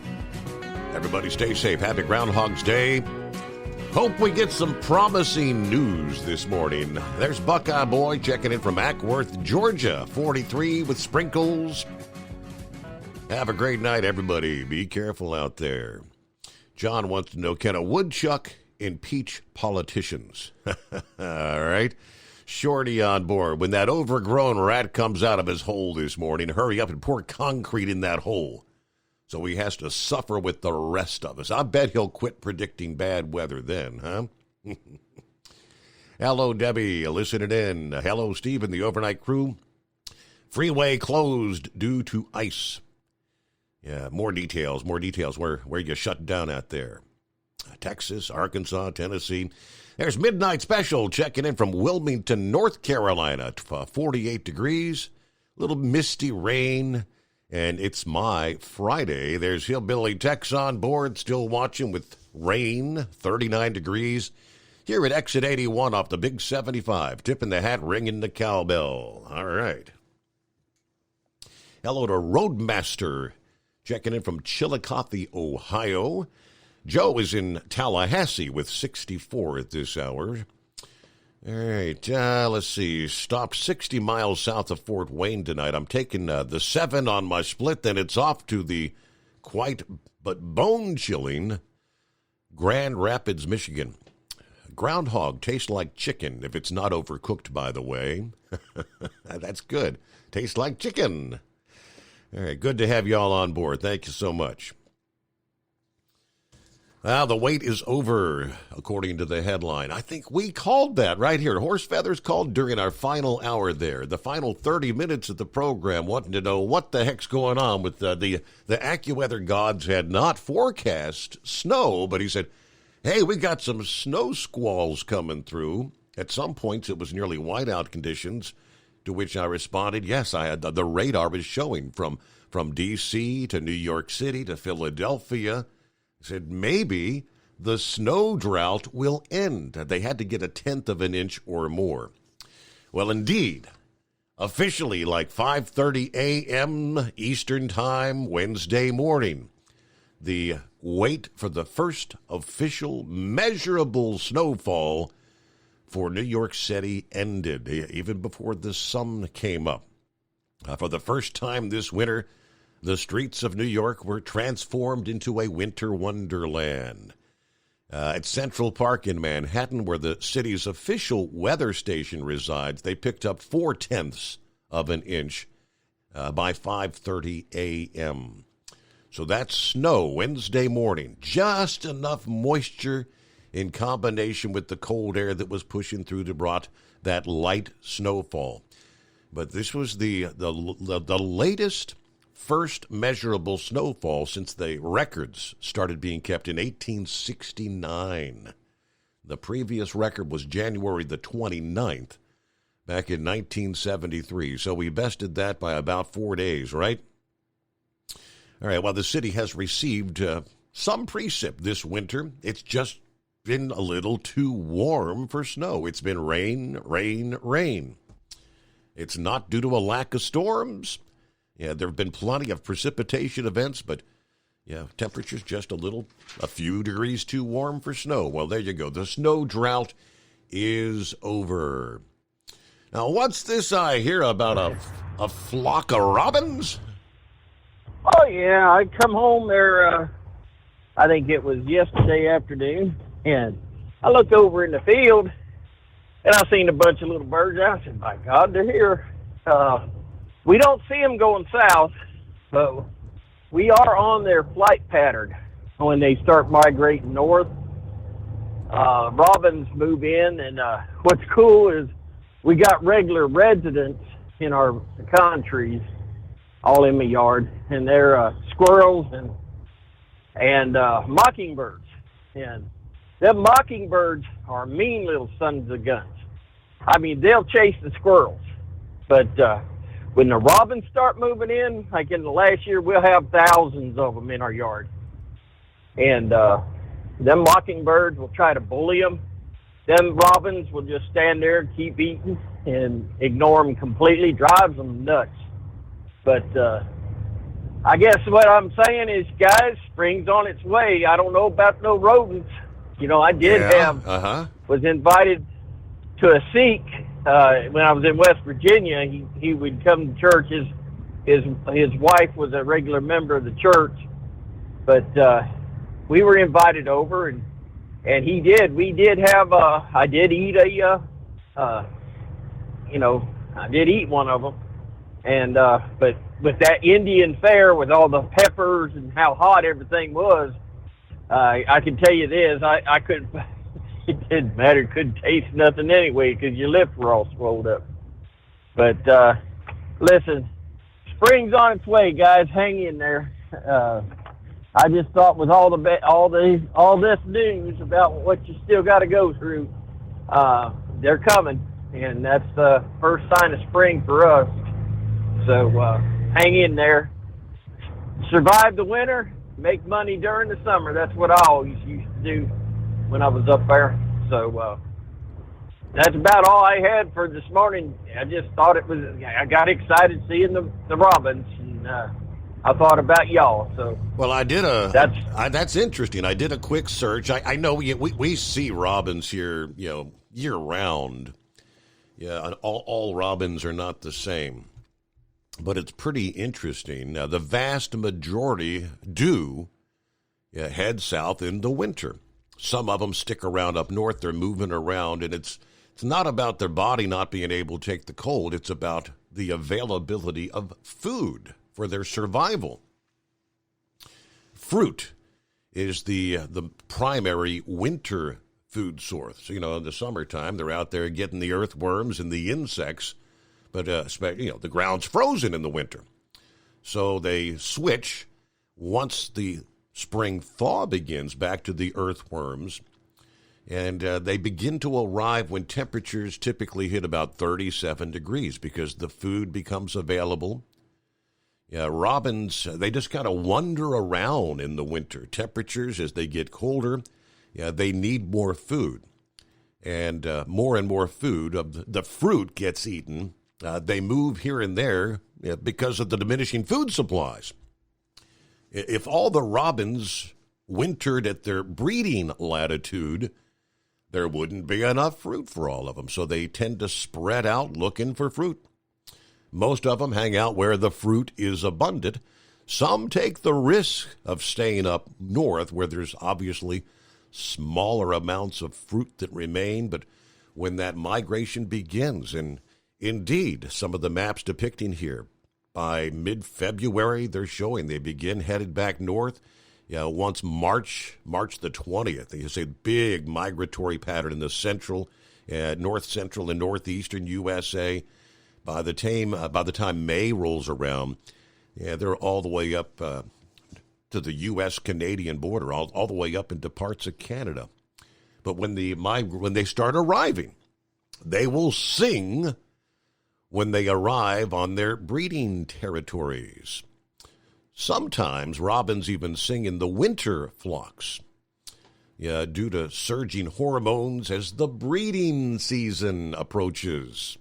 Everybody stay safe. Happy Groundhog's Day. Hope we get some promising news this morning. There's Buckeye Boy checking in from Ackworth, Georgia. 43 with sprinkles. Have a great night, everybody. Be careful out there. John wants to know, can a woodchuck impeach politicians? All right. Shorty on board. When that overgrown rat comes out of his hole this morning, hurry up and pour concrete in that hole so he has to suffer with the rest of us. I bet he'll quit predicting bad weather then, huh? Hello, Debbie, listening in. Hello, Steve and the overnight crew. Freeway closed due to ice. Yeah, more details. Where you shut down out there. Texas, Arkansas, Tennessee. There's Midnight Special checking in from Wilmington, North Carolina. 48 degrees, little misty rain, and it's my Friday. There's Hillbilly Tex on board, still watching with rain, 39 degrees. Here at Exit 81 off the Big 75, tipping the hat, ringing the cowbell. All right. Hello to Roadmaster, checking in from Chillicothe, Ohio. Joe is in Tallahassee with 64 at this hour. All right, let's see. Stopped 60 miles south of Fort Wayne tonight. I'm taking the 7 on my split, then it's off to the quite but bone-chilling Grand Rapids, Michigan. Groundhog tastes like chicken if it's not overcooked, by the way. That's good. Tastes like chicken. All right, good to have you all on board. Thank you so much. Well, the wait is over, according to the headline. I think we called that right here. Horse Feathers called during our final hour there, the final 30 minutes of the program, wanting to know what the heck's going on with the AccuWeather gods had not forecast snow, but he said, hey, we got some snow squalls coming through. At some points, it was nearly whiteout conditions, to which I responded, yes, I had the radar was showing from D.C. to New York City to Philadelphia. Said maybe the snow drought will end. They had to get 1/10 of an inch or more. Well, indeed, officially like 5:30 a.m. Eastern Time Wednesday morning, the wait for the first official measurable snowfall for New York City ended, even before the sun came up. For the first time this winter, the streets of New York were transformed into a winter wonderland. At Central Park in Manhattan, where the city's official weather station resides, they picked up 0.4 of an inch by 5:30 a.m. So that's snow Wednesday morning. Just enough moisture in combination with the cold air that was pushing through to brought that light snowfall. But this was the latest first measurable snowfall since the records started being kept in 1869. The previous record was January the 29th, back in 1973. So we bested that by about 4 days, right? All right, well, the city has received some precip this winter. It's just been a little too warm for snow. It's been rain, rain, rain. It's not due to a lack of storms. Yeah, there have been plenty of precipitation events, but yeah, temperatures just a few degrees too warm for snow. Well, there you go. The snow drought is over. Now, what's this I hear about a flock of robins? Oh, yeah, I come home there, I think it was yesterday afternoon, and I looked over in the field, and I seen a bunch of little birds. I said, my God, they're here. We don't see them going south, but we are on their flight pattern when they start migrating north. Robins move in, and what's cool is we got regular residents in our pecan trees all in my yard, and they're squirrels and mockingbirds. And them mockingbirds are mean little sons of guns. I mean, they'll chase the squirrels, but when the robins start moving in, like in the last year, we'll have thousands of them in our yard. And them mockingbirds will try to bully them. Them robins will just stand there and keep eating and ignore them completely. Drives them nuts. But I guess what I'm saying is, guys, spring's on its way. I don't know about no rodents. You know, I did was invited to a Sikh when I was in West Virginia. He would come to church. His wife was a regular member of the church, but we were invited over, and he did. We did have. I did eat I did eat one of them, and but with that Indian fare with all the peppers and how hot everything was, I can tell you this: I couldn't. It didn't matter. Couldn't taste nothing anyway because your lips were all swelled up. But listen, spring's on its way, guys. Hang in there. I just thought with all this news about what you still got to go through, they're coming, and that's the first sign of spring for us. So hang in there. Survive the winter. Make money during the summer. That's what I always used to do when I was up there. So that's about all I had for this morning. I just thought I got excited seeing the robins, and I thought about y'all. So well, I did that's interesting. I did a quick search. I know we see robins here, year round. Yeah, all robins are not the same, but it's pretty interesting. Now, the vast majority do head south in the winter. Some of them stick around up north. They're moving around, and it's not about their body not being able to take the cold. It's about the availability of food for their survival. Fruit is the primary winter food source. So, in the summertime, they're out there getting the earthworms and the insects, but the ground's frozen in the winter. So they switch once the spring thaw begins back to the earthworms, and they begin to arrive when temperatures typically hit about 37 degrees because the food becomes available. Robins, they just kind of wander around in the winter. Temperatures, as they get colder, they need more food. And more food of the fruit gets eaten. They move here and there because of the diminishing food supplies. If all the robins wintered at their breeding latitude, there wouldn't be enough fruit for all of them. So they tend to spread out looking for fruit. Most of them hang out where the fruit is abundant. Some take the risk of staying up north where there's obviously smaller amounts of fruit that remain. But when that migration begins, and indeed some of the maps depicting here, by mid-February, they're showing they begin headed back north. Once March the 20th, they say big migratory pattern in the central, north central and northeastern USA. By the time May rolls around, they're all the way up to the U.S.-Canadian border, all the way up into parts of Canada. But when they start arriving, they will sing when they arrive on their breeding territories. Sometimes robins even sing in the winter flocks, due to surging hormones as the breeding season approaches.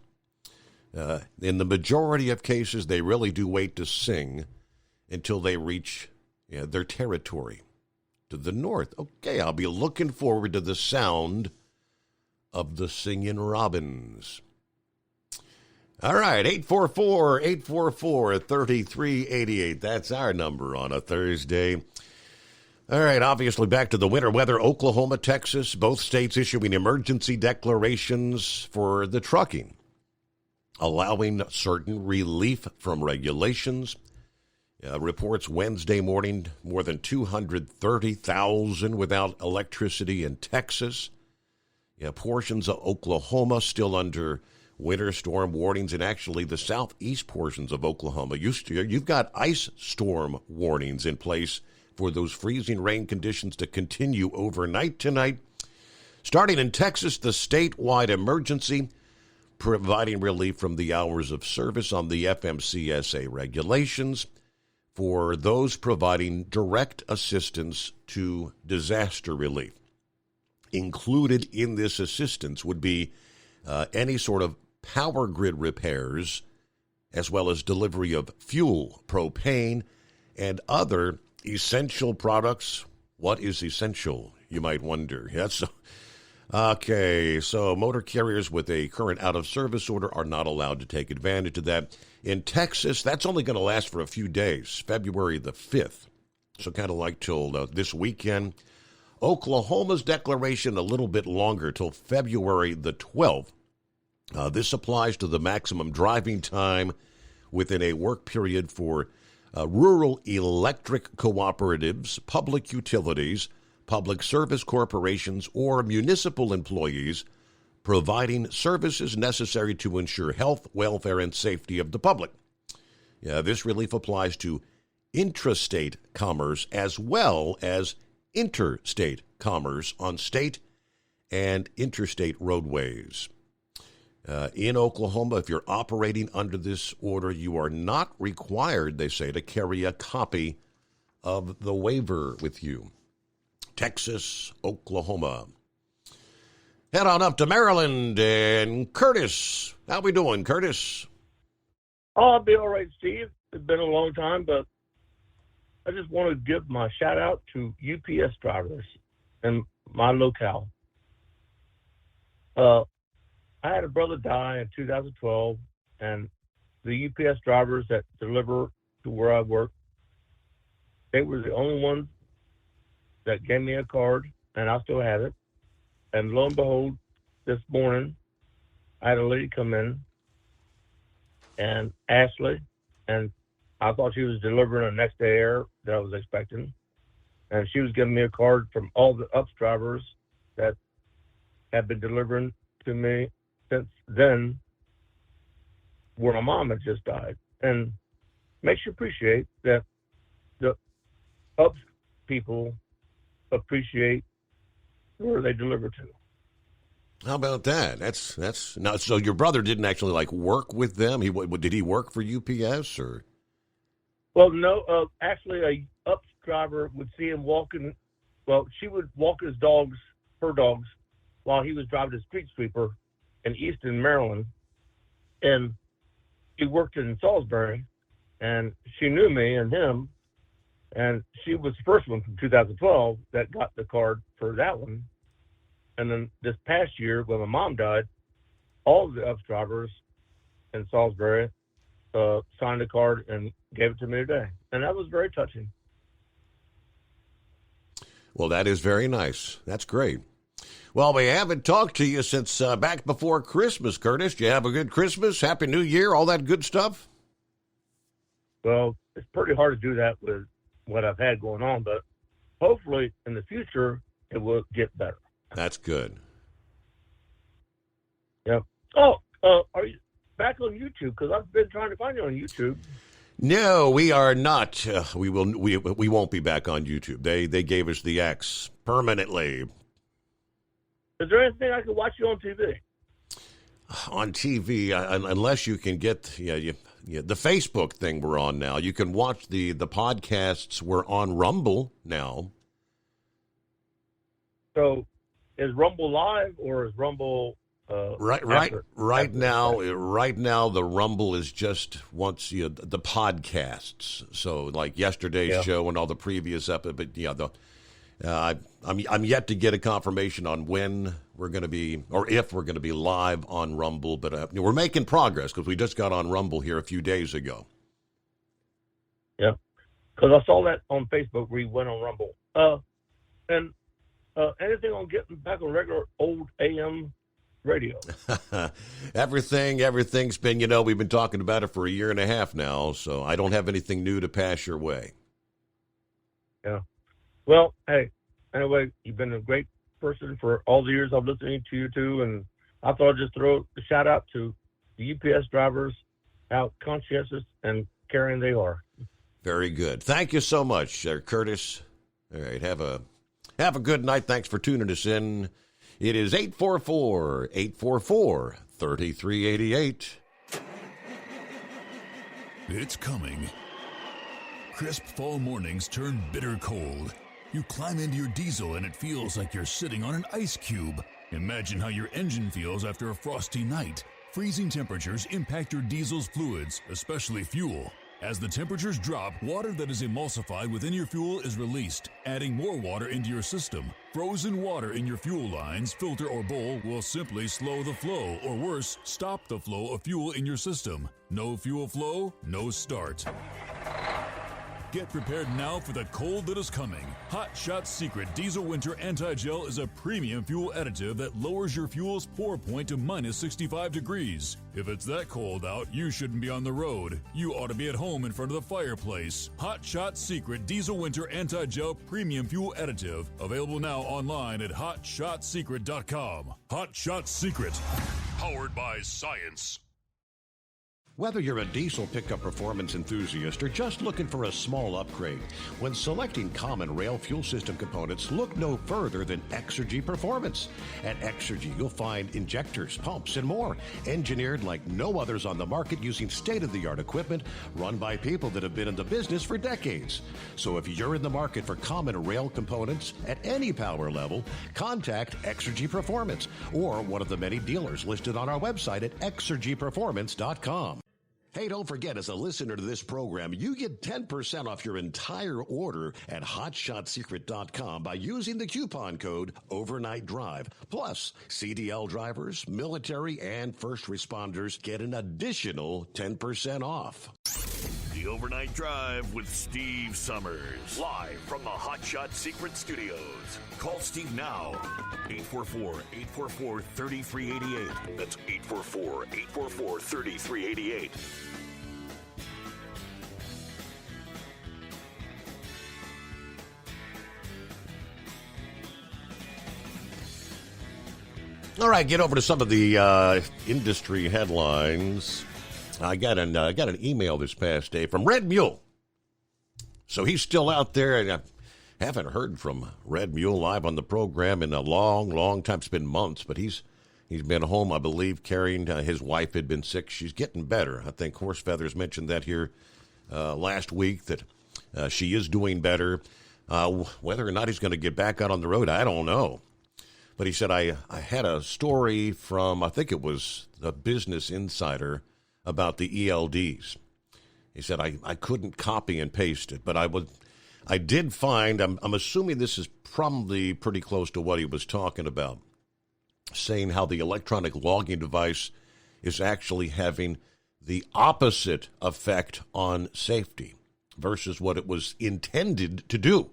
In the majority of cases, they really do wait to sing until they reach their territory to the north. Okay, I'll be looking forward to the sound of the singing robins. All right, 844-844-3388. That's our number on a Thursday. All right, obviously back to the winter weather. Oklahoma, Texas, both states issuing emergency declarations for the trucking, allowing certain relief from regulations. Reports Wednesday morning, more than 230,000 without electricity in Texas. Portions of Oklahoma still under winter storm warnings, and actually the southeast portions of Oklahoma. You've got ice storm warnings in place for those freezing rain conditions to continue overnight tonight. Starting in Texas, the statewide emergency providing relief from the hours of service on the FMCSA regulations for those providing direct assistance to disaster relief. Included in this assistance would be any sort of power grid repairs, as well as delivery of fuel, propane, and other essential products. What is essential, you might wonder? Yes. Okay, so motor carriers with a current out-of-service order are not allowed to take advantage of that. In Texas, that's only going to last for a few days, February the 5th, so kind of like till this weekend. Oklahoma's declaration a little bit longer, till February the 12th. This applies to the maximum driving time within a work period for rural electric cooperatives, public utilities, public service corporations, or municipal employees providing services necessary to ensure health, welfare, and safety of the public. This relief applies to intrastate commerce as well as interstate commerce on state and interstate roadways. In Oklahoma, if you're operating under this order, you are not required, they say, to carry a copy of the waiver with you. Texas, Oklahoma. Head on up to Maryland and Curtis. How we doing, Curtis? Oh, I'll be all right, Steve. It's been a long time, but I just want to give my shout out to UPS drivers in my locale. I had a brother die in 2012, and the UPS drivers that deliver to where I work, they were the only ones that gave me a card, and I still have it. And lo and behold, this morning, I had a lady come in, and Ashley, and I thought she was delivering a next day air that I was expecting. And she was giving me a card from all the UPS drivers that had been delivering to me since then, where my mom had just died. And makes you appreciate that the UPS people appreciate where they deliver to. How about that? That's now. So your brother didn't actually work with them. Did he work for UPS or? Well, no. Actually, a UPS driver would see him walking. Well, she would walk her dogs, while he was driving a street sweeper in Easton, Maryland, and he worked in Salisbury, and she knew me and him, And she was the first one from 2012 that got the card for that one. And then this past year, when my mom died, all of the UPS drivers in Salisbury signed a card and gave it to me today. And that was very touching. Well, that is very nice. That's great. Well, we haven't talked to you since back before Christmas, Curtis. Did you have a good Christmas? Happy New Year? All that good stuff? Well, it's pretty hard to do that with what I've had going on, but hopefully in the future it will get better. That's good. Yep. Oh, are you back on YouTube? Because I've been trying to find you on YouTube. No, we are not. We won't be back on YouTube. They gave us the X permanently. Is there anything I can watch you on TV? On TV, unless you can get the Facebook thing we're on now. You can watch the podcasts. We're on Rumble now. So, is Rumble live or is Rumble Right now, the Rumble is just once the podcasts. So like yesterday's show and all the previous episodes. But I'm yet to get a confirmation on when we're going to be or if we're going to be live on Rumble. But we're making progress because we just got on Rumble here a few days ago. Yeah, because I saw that on Facebook where you went on Rumble. And anything on getting back on regular old AM radio? Everything's been, we've been talking about it for a year and a half now, so I don't have anything new to pass your way. Yeah. Well, hey, anyway, you've been a great person for all the years I've listened to you too, and I thought I'd just throw a shout out to the UPS drivers, how conscientious and caring they are. Very good. Thank you so much, Curtis. All right, have a good night. Thanks for tuning us in. It is 844-844-3388. It's coming. Crisp fall mornings turn bitter cold. You climb into your diesel and it feels like you're sitting on an ice cube. Imagine how your engine feels after a frosty night. Freezing temperatures impact your diesel's fluids, especially fuel. As the temperatures drop, water that is emulsified within your fuel is released, adding more water into your system. Frozen water in your fuel lines, filter, or bowl will simply slow the flow, or worse, stop the flow of fuel in your system. No fuel flow, no start. Get prepared now for the cold that is coming. Hot Shot Secret Diesel Winter Anti-Gel is a premium fuel additive that lowers your fuel's pour point to minus 65 degrees. If it's that cold out, you shouldn't be on the road. You ought to be at home in front of the fireplace. Hot Shot Secret Diesel Winter Anti-Gel Premium Fuel Additive. Available now online at HotShotSecret.com. Hot Shot Secret. Powered by science. Whether you're a diesel pickup performance enthusiast or just looking for a small upgrade, when selecting common rail fuel system components, look no further than Exergy Performance. At Exergy, you'll find injectors, pumps, and more, engineered like no others on the market using state-of-the-art equipment run by people that have been in the business for decades. So if you're in the market for common rail components at any power level, contact Exergy Performance or one of the many dealers listed on our website at exergyperformance.com. Hey, don't forget, as a listener to this program, you get 10% off your entire order at HotShotSecret.com by using the coupon code Overnight Drive. Plus, CDL drivers, military, and first responders get an additional 10% off. The Overnight Drive with Steve Summers. Live from the Hot Shot Secret Studios. Call Steve now. 844-844-3388. That's 844-844-3388. All right, get over to some of the industry headlines. I got an email this past day from Red Mule. So he's still out there, and I haven't heard from Red Mule live on the program in a long, long time. It's been months, but he's been home, I believe, carrying his wife had been sick. She's getting better. I think Horse Feathers mentioned that here last week, that she is doing better. Whether or not he's going to get back out on the road, I don't know. But he said, I had a story from, I think it was the Business Insider, about the ELDs. He said, I couldn't copy and paste it, but I I did find, I'm assuming this is probably pretty close to what he was talking about, saying how the electronic logging device is actually having the opposite effect on safety versus what it was intended to do.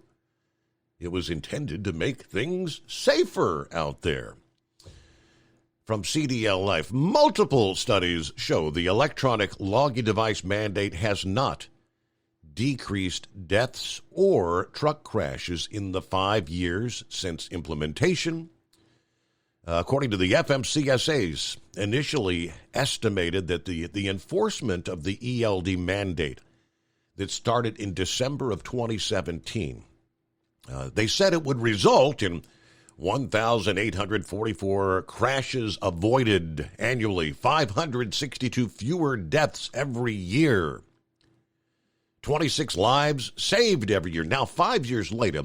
It was intended to make things safer out there. From CDL Life, multiple studies show the electronic logging device mandate has not decreased deaths or truck crashes in the 5 years since implementation. According to the FMCSA's initially estimated that the enforcement of the ELD mandate that started in December of 2017, they said it would result in 1,844 crashes avoided annually, 562 fewer deaths every year, 26 lives saved every year. Now, 5 years later,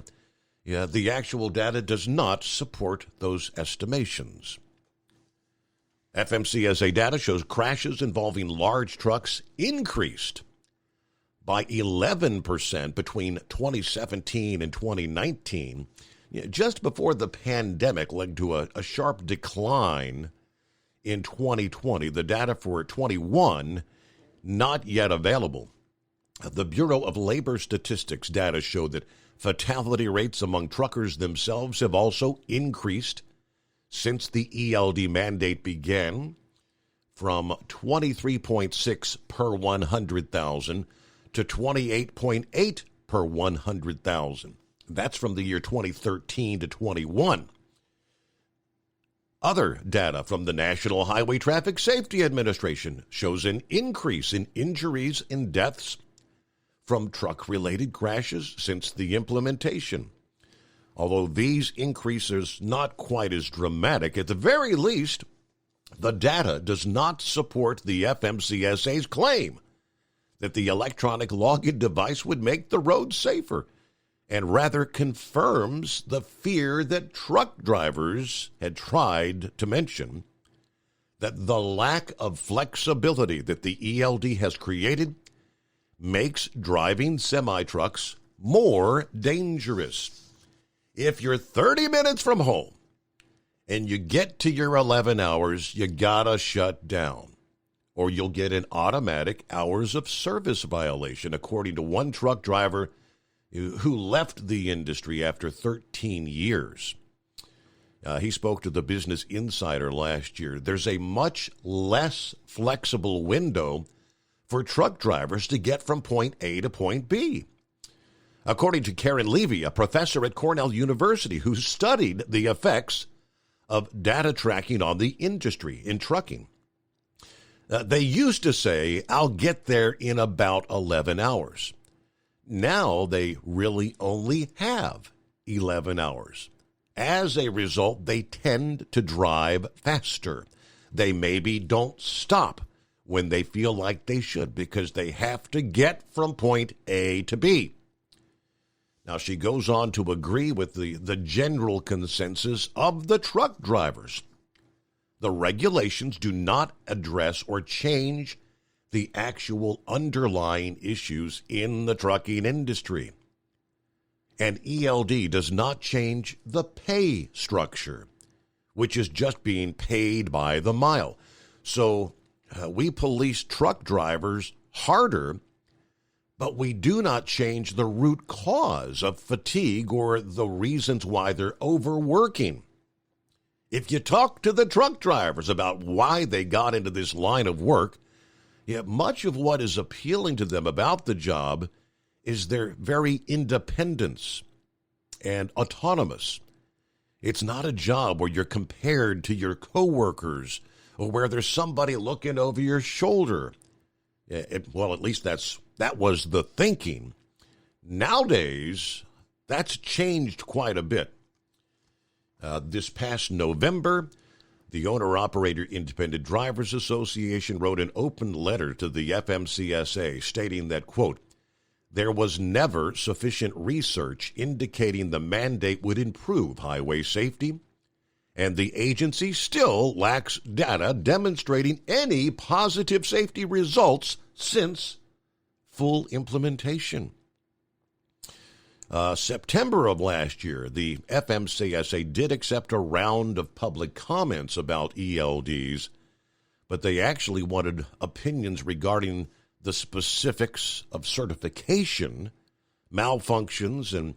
the actual data does not support those estimations. FMCSA data shows crashes involving large trucks increased by 11% between 2017 and 2019, just before the pandemic led to a sharp decline in 2020. The data for 21 not yet available. The Bureau of Labor Statistics data showed that fatality rates among truckers themselves have also increased since the ELD mandate began, from 23.6 per 100,000 to 28.8 per 100,000. That's from the year 2013 to 21. Other data from the National Highway Traffic Safety Administration shows an increase in injuries and deaths from truck-related crashes since the implementation. Although these increases not quite as dramatic, at the very least, the data does not support the FMCSA's claim that the electronic logging device would make the roads safer, and rather confirms the fear that truck drivers had tried to mention, that the lack of flexibility that the ELD has created makes driving semi-trucks more dangerous. If you're 30 minutes from home and you get to your 11 hours, you gotta shut down, or you'll get an automatic hours of service violation, according to one truck driver who left the industry after 13 years. He spoke to the Business Insider last year. There's a much less flexible window for truck drivers to get from point A to point B. According to Karen Levy, a professor at Cornell University who studied the effects of data tracking on the industry in trucking, they used to say, I'll get there in about 11 hours. Now they really only have 11 hours. As a result, they tend to drive faster. They maybe don't stop when they feel like they should because they have to get from point A to B. Now, she goes on to agree with the general consensus of the truck drivers. The regulations do not address or change the actual underlying issues in the trucking industry. And ELD does not change the pay structure, which is just being paid by the mile. So we police truck drivers harder, but we do not change the root cause of fatigue or the reasons why they're overworking. If you talk to the truck drivers about why they got into this line of work, much of what is appealing to them about the job is their very independence and autonomous. It's not a job where you're compared to your coworkers or where there's somebody looking over your shoulder. Well, at least that was the thinking. Nowadays, that's changed quite a bit. This past November, the Owner-Operator Independent Drivers Association wrote an open letter to the FMCSA stating that, quote, there was never sufficient research indicating the mandate would improve highway safety, and the agency still lacks data demonstrating any positive safety results since full implementation. September of last year, the FMCSA did accept a round of public comments about ELDs, but they actually wanted opinions regarding the specifics of certification, malfunctions, and,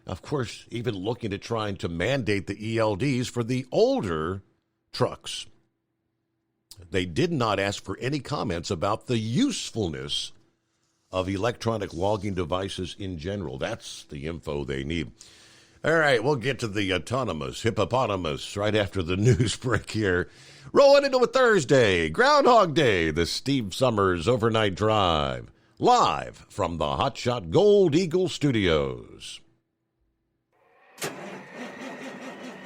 of course, even looking at trying to mandate the ELDs for the older trucks. They did not ask for any comments about the usefulness of electronic logging devices in general. That's the info they need. All right, we'll get to the autonomous hippopotamus right after the news break here. Rolling into a Thursday, Groundhog Day, the Steve Summers Overnight Drive, live from the Hotshot Gold Eagle Studios.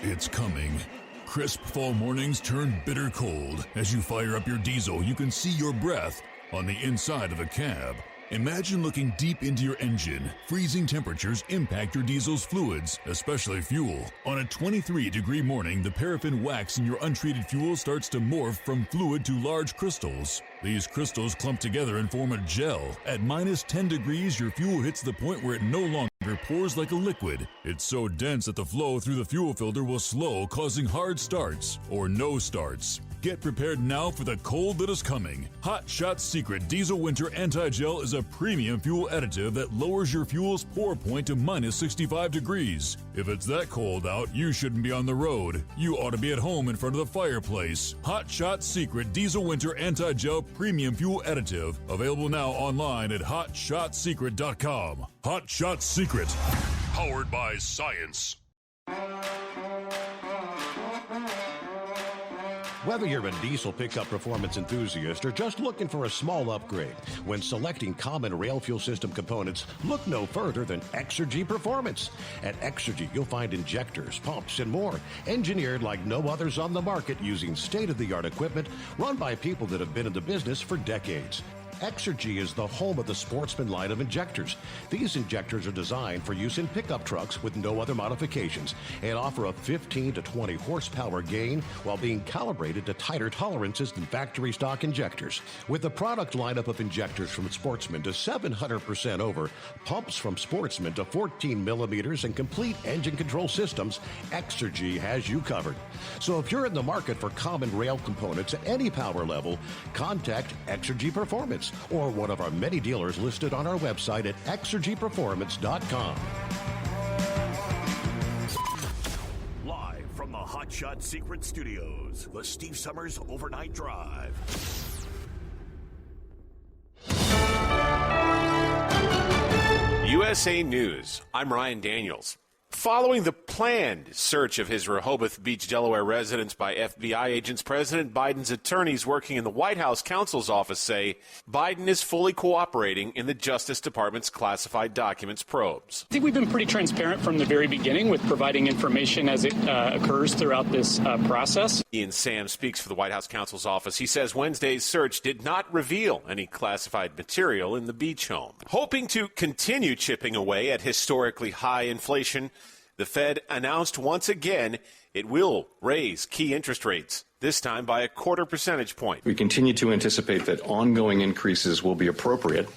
It's coming. Crisp fall mornings turn bitter cold. As you fire up your diesel, you can see your breath on the inside of the cab. Imagine looking deep into your engine. Freezing temperatures impact your diesel's fluids, especially fuel. On a 23-degree morning, the paraffin wax in your untreated fuel starts to morph from fluid to large crystals. These crystals clump together and form a gel. At minus 10 degrees, your fuel hits the point where it no longer pours like a liquid. It's so dense that the flow through the fuel filter will slow, causing hard starts or no starts. Get prepared now for the cold that is coming. Hot Shot Secret Diesel Winter Anti-Gel is a premium fuel additive that lowers your fuel's pour point to minus 65 degrees. If it's that cold out, you shouldn't be on the road. You ought to be at home in front of the fireplace. Hot Shot Secret Diesel Winter Anti-Gel Premium Fuel Additive. Available now online at HotShotSecret.com. Hot Shot Secret. Powered by science. Whether you're a diesel pickup performance enthusiast or just looking for a small upgrade, when selecting common rail fuel system components, look no further than Exergy Performance. At Exergy, you'll find injectors, pumps, and more, engineered like no others on the market using state-of-the-art equipment run by people that have been in the business for decades. Exergy is the home of the Sportsman line of injectors. These injectors are designed for use in pickup trucks with no other modifications and offer a 15 to 20 horsepower gain while being calibrated to tighter tolerances than factory stock injectors. With the product lineup of injectors from Sportsman to 700% over, pumps from Sportsman to 14 millimeters, and complete engine control systems, Exergy has you covered. So if you're in the market for common rail components at any power level, contact Exergy Performance or one of our many dealers listed on our website at exergyperformance.com. Live from the Hot Shot Secret Studios, the Steve Summers Overnight Drive. USA News. I'm Ryan Daniels. Following the planned search of his Rehoboth Beach, Delaware residence by FBI agents, President Biden's attorneys working in the White House counsel's office say Biden is fully cooperating in the Justice Department's classified documents probes. I think we've been pretty transparent from the very beginning with providing information as it occurs throughout this process. Ian Sam speaks for the White House counsel's office. He says Wednesday's search did not reveal any classified material in the beach home. Hoping to continue chipping away at historically high inflation, the Fed announced once again it will raise key interest rates, this time by a 0.25 percentage point. We continue to anticipate that ongoing increases will be appropriate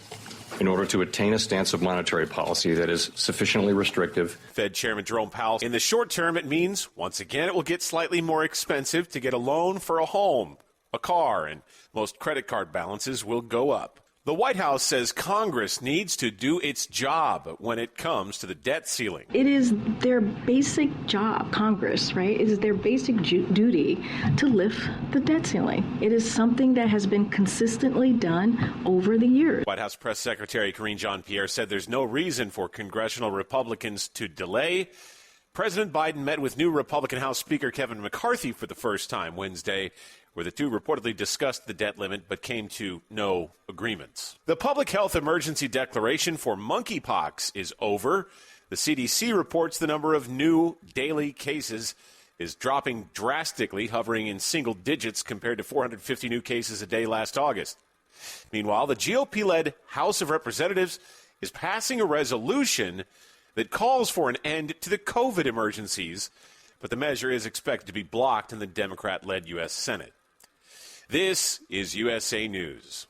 in order to attain a stance of monetary policy that is sufficiently restrictive. Fed Chairman Jerome Powell, in the short term, it means, once again, it will get slightly more expensive to get a loan for a home, a car, and most credit card balances will go up. The White House says Congress needs to do its job when it comes to the debt ceiling. It is their basic job, Congress, right? It is their basic duty to lift the debt ceiling. It is something that has been consistently done over the years. White House Press Secretary Karine Jean-Pierre said there's no reason for congressional Republicans to delay. President Biden met with new Republican House Speaker Kevin McCarthy for the first time Wednesday, where the two reportedly discussed the debt limit but came to no agreements. The public health emergency declaration for monkeypox is over. The CDC reports the number of new daily cases is dropping drastically, hovering in single digits compared to 450 new cases a day last August. Meanwhile, the GOP-led House of Representatives is passing a resolution that calls for an end to the COVID emergencies, but the measure is expected to be blocked in the Democrat-led U.S. Senate. This is USA News.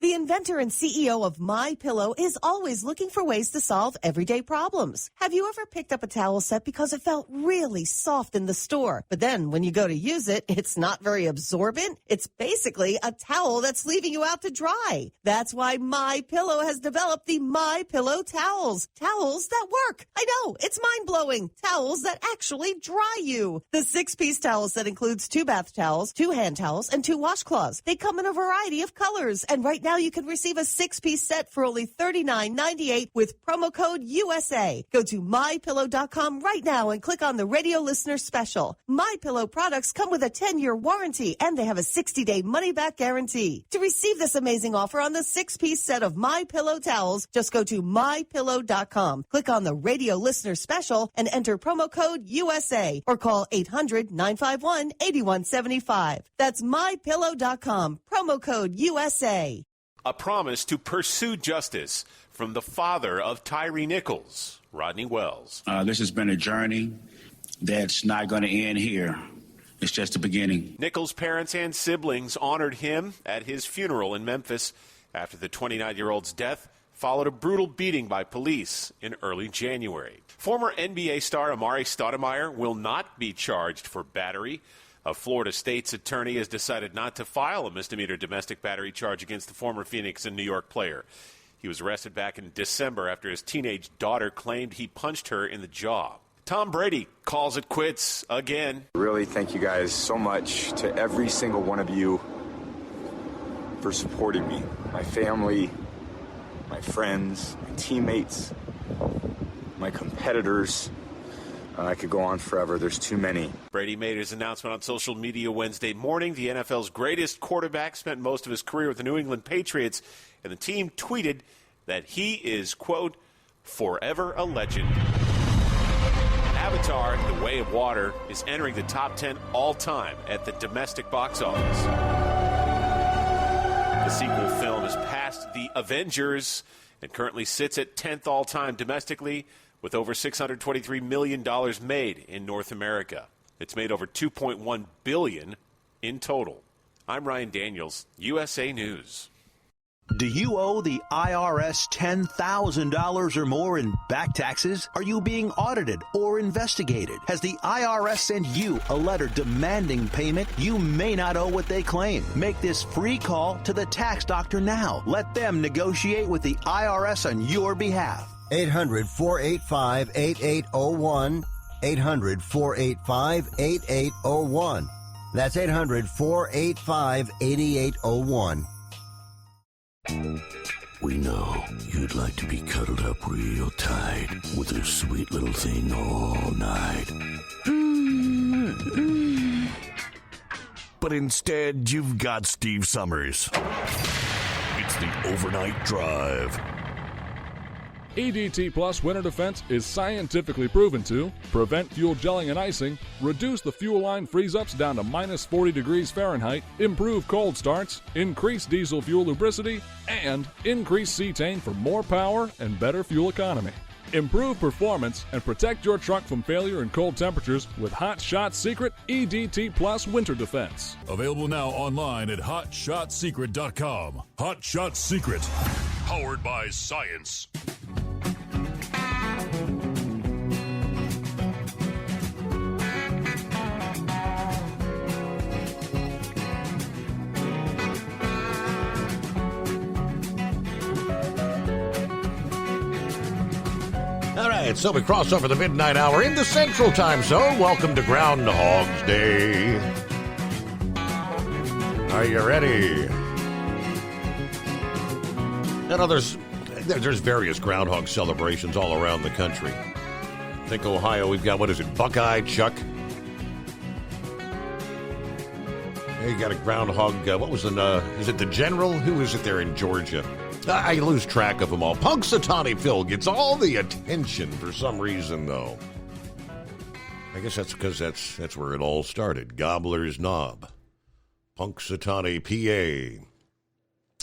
The inventor and CEO of MyPillow is always looking for ways to solve everyday problems. Have you ever picked up a towel set because it felt really soft in the store, but then when you go to use it, it's not very absorbent? It's basically a towel that's leaving you out to dry. That's why MyPillow has developed the MyPillow towels. Towels that work. I know, it's mind-blowing. Towels that actually dry you. The 6-piece towel set includes 2 bath towels, 2 hand towels, and 2 washcloths. They come in a variety of colors, and right now you can receive a 6-piece set for only $39.98 with promo code USA. Go to MyPillow.com right now and click on the radio listener special. MyPillow products come with a 10-year warranty, and they have a 60-day money-back guarantee. To receive this amazing offer on the 6-piece set of MyPillow towels, just go to MyPillow.com. Click on the radio listener special and enter promo code USA or call 800-951-8175. That's MyPillow.com. Promo code USA. A promise to pursue justice from the father of Tyree Nichols, Rodney Wells. This has been a journey that's not going to end here. It's just the beginning. Nichols' parents and siblings honored him at his funeral in Memphis after the 29-year-old's death followed a brutal beating by police in early January. Former NBA star Amari Stoudemire will not be charged for battery. A Florida State's attorney has decided not to file a misdemeanor domestic battery charge against the former Phoenix and New York player. He was arrested back in December after his teenage daughter claimed he punched her in the jaw. Tom Brady calls it quits again. Really, thank you guys so much to every single one of you for supporting me. My family, my friends, my teammates, my competitors. I could go on forever. There's too many. Brady made his announcement on social media Wednesday morning. The NFL's greatest quarterback spent most of his career with the New England Patriots, and the team tweeted that he is, quote, forever a legend. Avatar, The Way of Water, is entering the top 10 all-time at the domestic box office. The sequel film has passed The Avengers and currently sits at 10th all-time domestically, with over $623 million made in North America. It's made over $2.1 billion in total. I'm Ryan Daniels, USA News. Do you owe the IRS $10,000 or more in back taxes? Are you being audited or investigated? Has the IRS sent you a letter demanding payment? You may not owe what they claim. Make this free call to the tax doctor now. Let them negotiate with the IRS on your behalf. 800-485-8801. 800-485-8801. That's 800-485-8801. We know you'd like to be cuddled up real tight with a sweet little thing all night. But instead, you've got Steve Summers. It's the Overnight Drive. EDT Plus Winter Defense is scientifically proven to prevent fuel gelling and icing, reduce the fuel line freeze-ups down to minus 40 degrees Fahrenheit, improve cold starts, increase diesel fuel lubricity, and increase cetane for more power and better fuel economy. Improve performance and protect your truck from failure in cold temperatures with Hot Shot Secret EDT Plus Winter Defense. Available now online at HotShotSecret.com. Hot Shot Secret, powered by science. All right, so we cross over the midnight hour in the Central Time Zone. Welcome to Groundhog's Day. Are you ready? You know, there's various groundhog celebrations all around the country. I think Ohio, we've got, what is it, Buckeye Chuck? You got a groundhog, what was is it the General? Who is it there in Georgia? I lose track of them all. Punxsutawney Phil gets all the attention for some reason, though. I guess that's because that's where it all started. Gobbler's Knob, Punxsutawney, PA,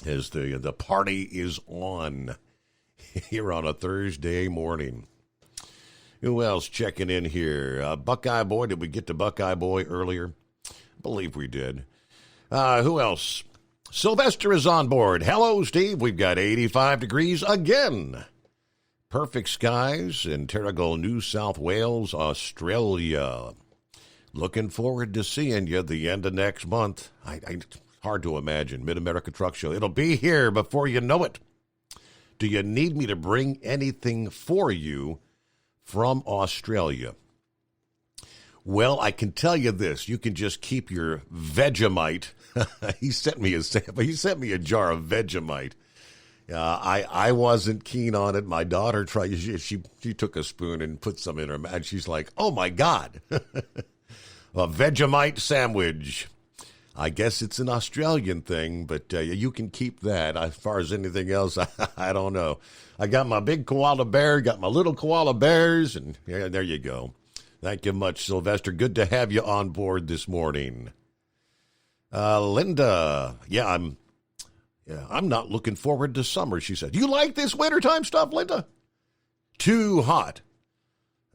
as the party is on here on a Thursday morning. Who else checking in here? Buckeye Boy. Did we get to Buckeye Boy earlier? I believe we did. Who else Sylvester is on board. Hello, Steve. We've got 85 degrees again. Perfect skies in Terrigal, New South Wales, Australia. Looking forward to seeing you the end of next month. Hard to imagine. Mid-America Truck Show. It'll be here before you know it. Do you need me to bring anything for you from Australia? Well, I can tell you this. You can just keep your Vegemite. He sent me a sample. He sent me a jar of Vegemite. I wasn't keen on it. My daughter tried. She took a spoon and put some in her mouth. She's like, "Oh my God, a Vegemite sandwich." I guess it's an Australian thing, but you can keep that. As far as anything else, I don't know. I got my big koala bear, got my little koala bears, and yeah, there you go. Thank you much, Sylvester. Good to have you on board this morning. Linda, I'm not looking forward to summer, she said. You like this wintertime stuff, Linda? Too hot.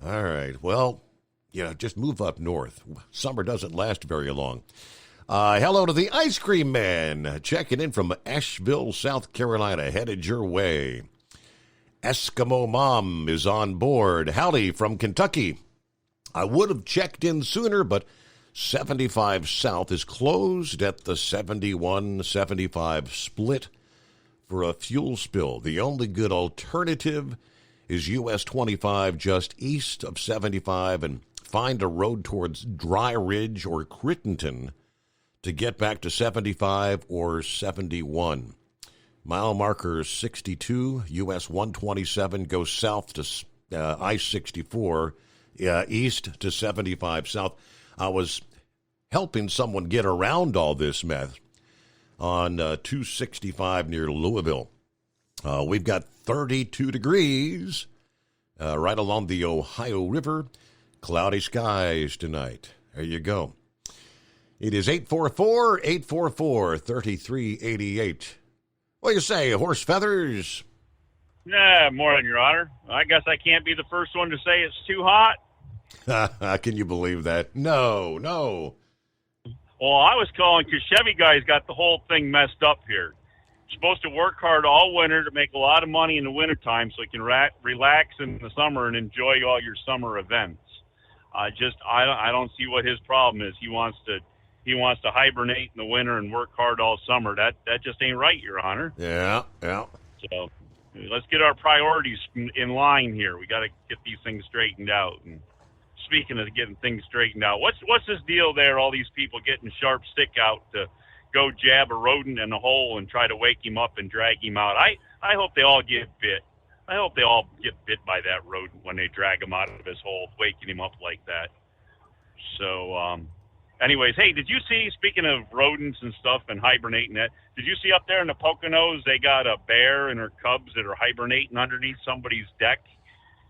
All right, well, just move up north. Summer doesn't last very long. Hello to the Ice Cream Man, checking in from Asheville, South Carolina, headed your way. Eskimo Mom is on board. Howdy from Kentucky. I would have checked in sooner, but 75 South is closed at the 71-75 split for a fuel spill. The only good alternative is US 25 just east of 75 and find a road towards Dry Ridge or Crittenton to get back to 75 or 71. Mile marker 62, US 127 goes south to I-64, east to 75 south. I was helping someone get around all this mess on 265 near Louisville. We've got 32 degrees right along the Ohio River. Cloudy skies tonight. There you go. It is 844-3388. What do you say, Horse Feathers? Yeah, morning, Your Honor. I guess I can't be the first one to say it's too hot. Can you believe that? No. Well, I was calling because Chevy guys got the whole thing messed up here. You're supposed to work hard all winter to make a lot of money in the wintertime so you can relax in the summer and enjoy all your summer events. I don't see what his problem is. He wants to hibernate in the winter and work hard all summer. That just ain't right, Your Honor. Yeah. So let's get our priorities in line here. We got to get these things straightened out. And speaking of getting things straightened out, what's this deal there? All these people getting sharp stick out to go jab a rodent in a hole and try to wake him up and drag him out. I hope they all get bit. I hope they all get bit by that rodent when they drag him out of his hole, waking him up like that. So, anyways, hey, did you see, speaking of rodents and stuff and hibernating, did you see up there in the Poconos, they got a bear and her cubs that are hibernating underneath somebody's deck?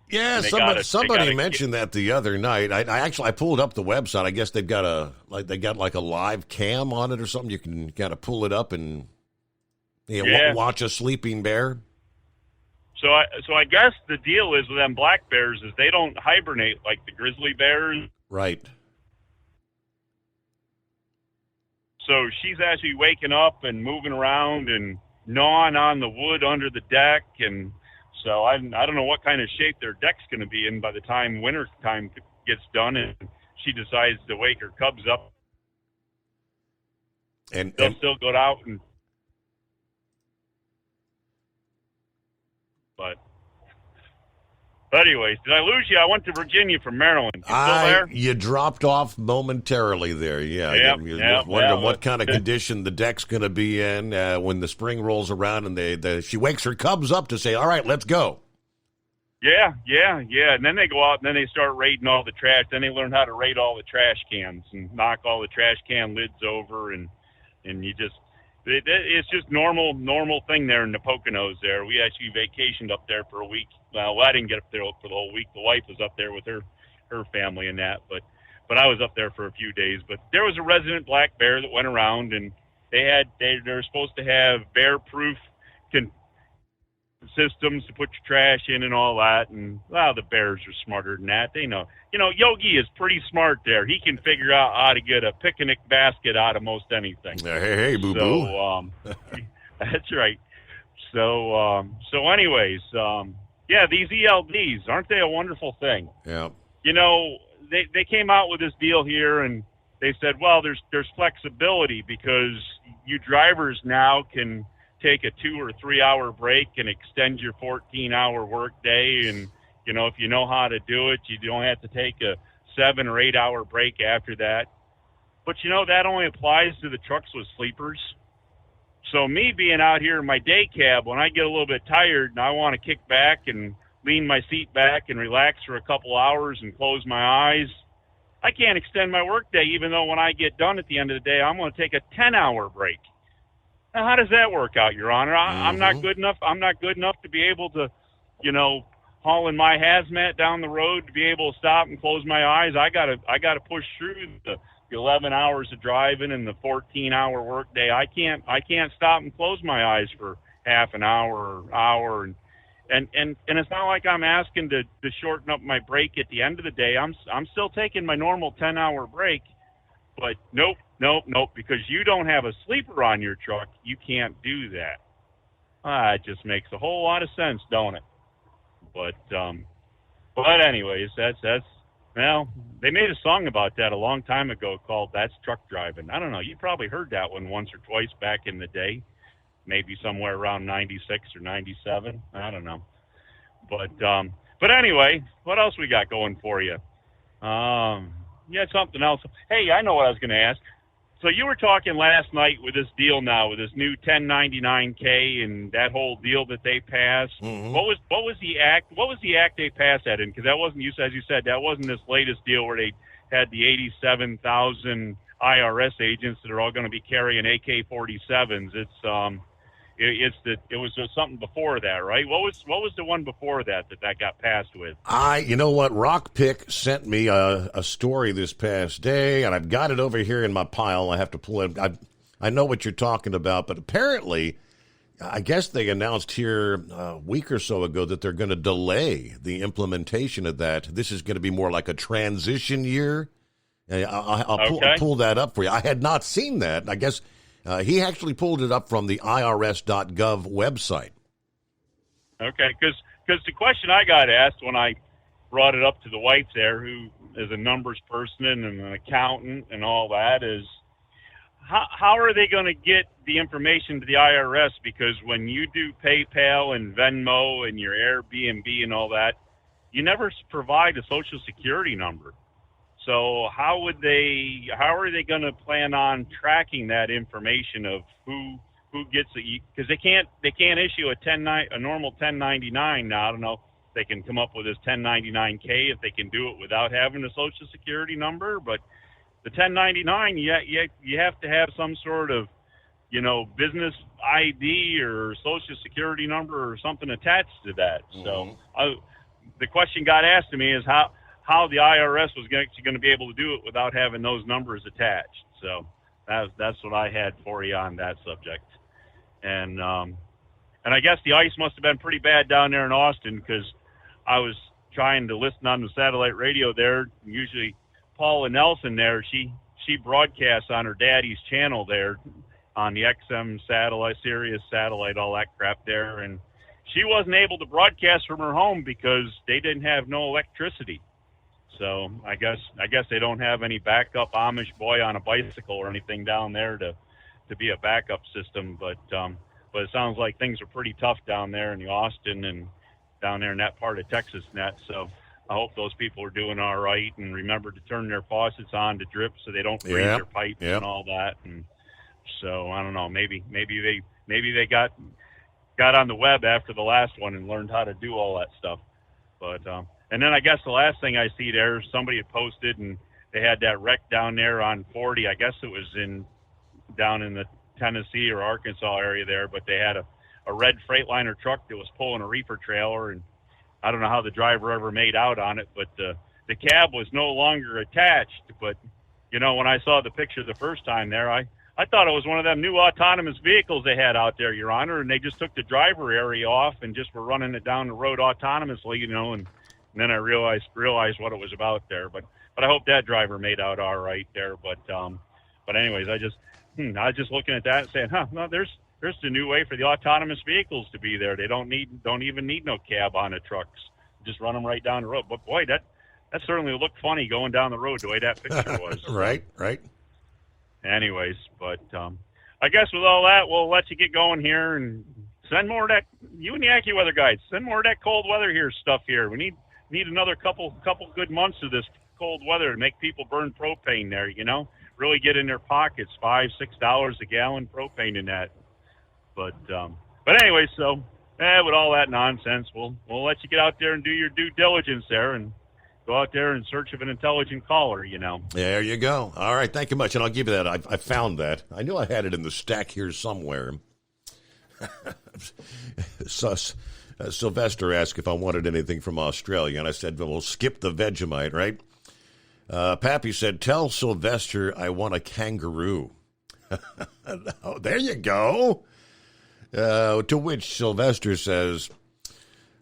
Yeah, somebody mentioned that the other night. I pulled up the website. I guess they've got a live cam on it or something. You can kind of pull it up and watch a sleeping bear. So I guess the deal is with them black bears is they don't hibernate like the grizzly bears. Right. So she's actually waking up and moving around and gnawing on the wood under the deck. And so I don't know what kind of shape their deck's going to be in by the time winter time gets done and she decides to wake her cubs up. And they'll still go out and... But anyways, did I lose you? I went to Virginia from Maryland. You still there? You dropped off momentarily there. Yeah. Yep, wondering what kind of condition the deck's going to be in when the spring rolls around and she wakes her cubs up to say, all right, let's go. Yeah. And then they go out and then they start raiding all the trash. Then they learn how to raid all the trash cans and knock all the trash can lids over and you just... It's just normal thing there in the Poconos there. We actually vacationed up there for a week. Well, I didn't get up there for the whole week. The wife was up there with her family and that, but I was up there for a few days. But there was a resident black bear that went around and they're supposed to have bear-proof systems to put your trash in and all that. And, well, the bears are smarter than that. They know. You know, Yogi is pretty smart there. He can figure out how to get a picnic basket out of most anything. Hey, boo-boo. So, that's right. So anyways, yeah, these ELDs, aren't they a wonderful thing? Yeah. You know, they came out with this deal here, and they said, well, there's flexibility because you drivers now can take a 2 or 3 hour break and extend your 14-hour work day. And, you know, if you know how to do it, you don't have to take a 7 or 8 hour break after that. But, you know, that only applies to the trucks with sleepers. So me being out here in my day cab, when I get a little bit tired and I want to kick back and lean my seat back and relax for a couple hours and close my eyes, I can't extend my work day, even though when I get done at the end of the day, I'm going to take a 10-hour break. Now, how does that work out, Your Honor? I'm not good enough. I'm not good enough to be able to, you know, haul in my hazmat down the road to be able to stop and close my eyes. I gotta push through the 11 hours of driving and the 14-hour work day. I can't stop and close my eyes for half an hour or hour. And it's not like I'm asking to shorten up my break at the end of the day. I'm still taking my normal 10-hour break, but nope, because you don't have a sleeper on your truck, you can't do that. It just makes a whole lot of sense, don't it? But anyways, that's well, they made a song about that a long time ago called "That's Truck Driving." I don't know. You probably heard that one once or twice back in the day. Maybe somewhere around 96 or 97. I don't know. But anyway, what else we got going for you? Yeah, something else. Hey, I know what I was going to ask. So you were talking last night with this deal now, with this new 1099K and that whole deal that they passed. Mm-hmm. What was the act? What was the act they passed that in? Because that wasn't, as you said, that wasn't this latest deal where they had the 87,000 IRS agents that are all going to be carrying AK-47s. It was something before that, right? What was the one before that got passed with? You know what? Rockpick sent me a story this past day, and I've got it over here in my pile. I have to pull it. I know what you're talking about, but apparently, I guess they announced here a week or so ago that they're going to delay the implementation of that. This is going to be more like a transition year. I'll pull that up for you. I had not seen that. I guess he actually pulled it up from the IRS.gov website. Okay, because the question I got asked when I brought it up to the wife there, who is a numbers person and an accountant and all that, is how are they going to get the information to the IRS? Because when you do PayPal and Venmo and your Airbnb and all that, you never provide a Social Security number. So how are they going to plan on tracking that information of who gets it? Because they can't issue a normal 1099 now. I don't know if they can come up with this 1099K if they can do it without having a Social Security number. But the 1099, you have to have some sort of, business ID or Social Security number or something attached to that. Mm-hmm. So the question got asked to me is how the IRS was going to be able to do it without having those numbers attached. So that's what I had for you on that subject. And I guess the ice must have been pretty bad down there in Austin, because I was trying to listen on the satellite radio there. Usually Paula Nelson there, she broadcasts on her daddy's channel there on the XM satellite, Sirius satellite, all that crap there. And she wasn't able to broadcast from her home because they didn't have no electricity. So I guess they don't have any backup Amish boy on a bicycle or anything down there to be a backup system. But it sounds like things are pretty tough down there in the Austin and down there in that part of Texas net. So I hope those people are doing all right and remember to turn their faucets on to drip so they don't freeze their pipes and all that. And so I don't know, maybe they got on the web after the last one and learned how to do all that stuff. But and then I guess the last thing I see there, somebody had posted, and they had that wreck down there on 40. I guess it was down in the Tennessee or Arkansas area there, but they had a red Freightliner truck that was pulling a reefer trailer, and I don't know how the driver ever made out on it, but the cab was no longer attached. But, when I saw the picture the first time there, I thought it was one of them new autonomous vehicles they had out there, Your Honor, and they just took the driver area off and just were running it down the road autonomously, you know, and then I realized what it was about there. But I hope that driver made out all right there. But anyways, I was just looking at that and saying, no, there's the new way for the autonomous vehicles to be there. They don't even need no cab on the trucks. Just run them right down the road. But boy, that certainly looked funny going down the road the way that picture was. Right. Anyways, but I guess with all that, we'll let you get going here and send more of that. You and the AccuWeather guys, send more of that cold weather here stuff here. We need another couple good months of this cold weather to make people burn propane there. You know, really get in their pockets, $5-6 a gallon propane in that. But anyway, so with all that nonsense, we'll let you get out there and do your due diligence there and go out there in search of an intelligent caller, you know. There you go. All right, thank you much, and I'll give you that. I found that. I knew I had it in the stack here somewhere. Sylvester asked if I wanted anything from Australia, and I said, well, we'll skip the Vegemite, right? Pappy said, tell Sylvester I want a kangaroo. Oh, there you go. To which Sylvester says,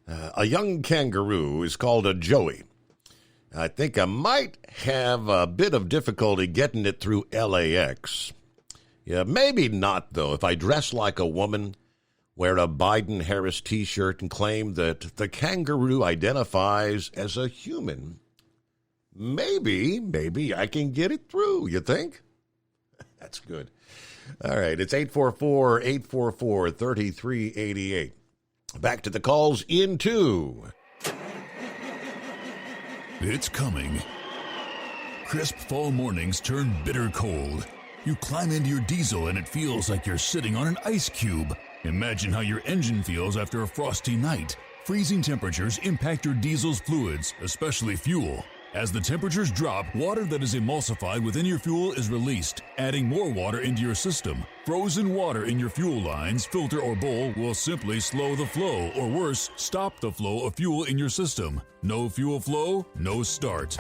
a young kangaroo is called a joey. I think I might have a bit of difficulty getting it through LAX. Yeah, maybe not, though. If I dress like a woman, wear a Biden-Harris T-shirt, and claim that the kangaroo identifies as a human, maybe I can get it through, you think? That's good. All right, it's 844-844-3388. Back to the calls in 2. It's coming. Crisp fall mornings turn bitter cold. You climb into your diesel and it feels like you're sitting on an ice cube. Imagine how your engine feels after a frosty night. Freezing temperatures impact your diesel's fluids, especially fuel. As the temperatures drop, water that is emulsified within your fuel is released, adding more water into your system. Frozen water in your fuel lines, filter, or bowl will simply slow the flow, or worse, stop the flow of fuel in your system. No fuel flow, no start.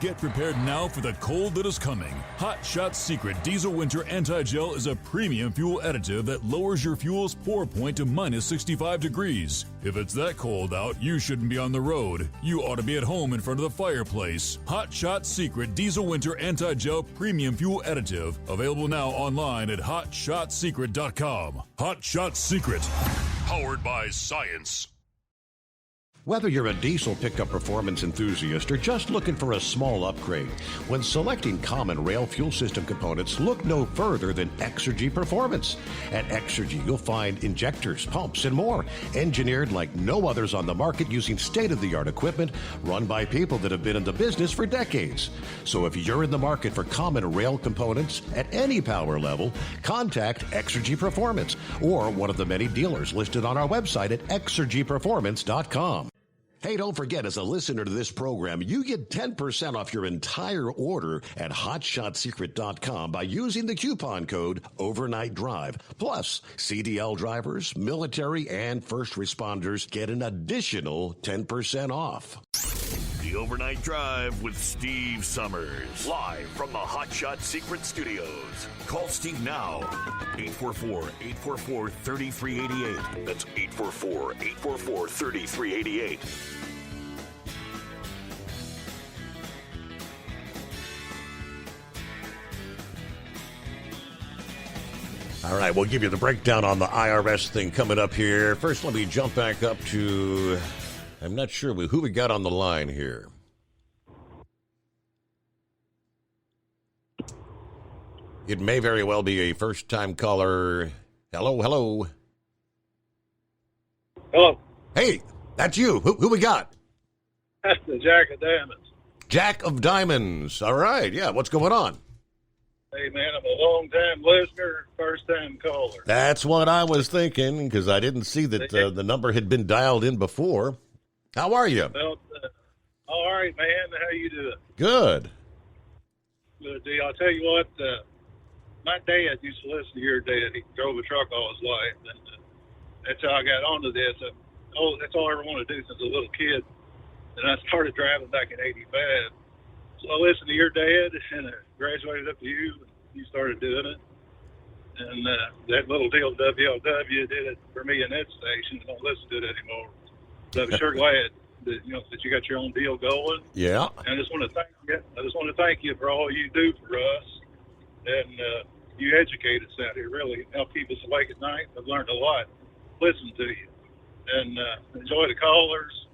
Get prepared now for the cold that is coming. Hot Shot Secret Diesel Winter Anti-Gel is a premium fuel additive that lowers your fuel's pour point to minus 65 degrees. If it's that cold out, you shouldn't be on the road. You ought to be at home in front of the fireplace. Hot Shot Secret Diesel Winter Anti-Gel Premium Fuel Additive. Available now online at hotshotsecret.com. Hot Shot Secret. Powered by science. Whether you're a diesel pickup performance enthusiast or just looking for a small upgrade, when selecting common rail fuel system components, look no further than Exergy Performance. At Exergy, you'll find injectors, pumps, and more, engineered like no others on the market using state-of-the-art equipment run by people that have been in the business for decades. So if you're in the market for common rail components at any power level, contact Exergy Performance or one of the many dealers listed on our website at exergyperformance.com. Hey, don't forget, as a listener to this program, you get 10% off your entire order at hotshotsecret.com by using the coupon code Overnight Drive. Plus, CDL drivers, military, and first responders get an additional 10% off. The Overnight Drive with Steve Summers. Live from the Hot Shot Secret Studios. Call Steve now. 844-844-3388. That's 844-844-3388. All right, we'll give you the breakdown on the IRS thing coming up here. First, let me jump back up to, I'm not sure who we got on the line here. It may very well be a first-time caller. Hello. Hello. Hey, that's you. Who we got? That's the Jack of Diamonds. Jack of Diamonds. All right, yeah, what's going on? Hey, man, I'm a long-time listener, first-time caller. That's what I was thinking, because I didn't see that the number had been dialed in before. How are you? Well, all right, man. How you doing? Good. Good deal. I'll tell you what, my dad used to listen to your dad. He drove a truck all his life, and that's how I got onto this. That's all I ever wanted to do since a little kid, and I started driving back in '85. So I listened to your dad, and I graduated up to you. you started doing it. And that little deal WLW did it for me in that station. I don't listen to it anymore. So I'm sure glad that you got your own deal going. Yeah. And I just want to thank you. I just want to thank you for all you do for us, and you educate us out here. Really help keep us awake at night. I've learned a lot. Listen to you, and enjoy the callers.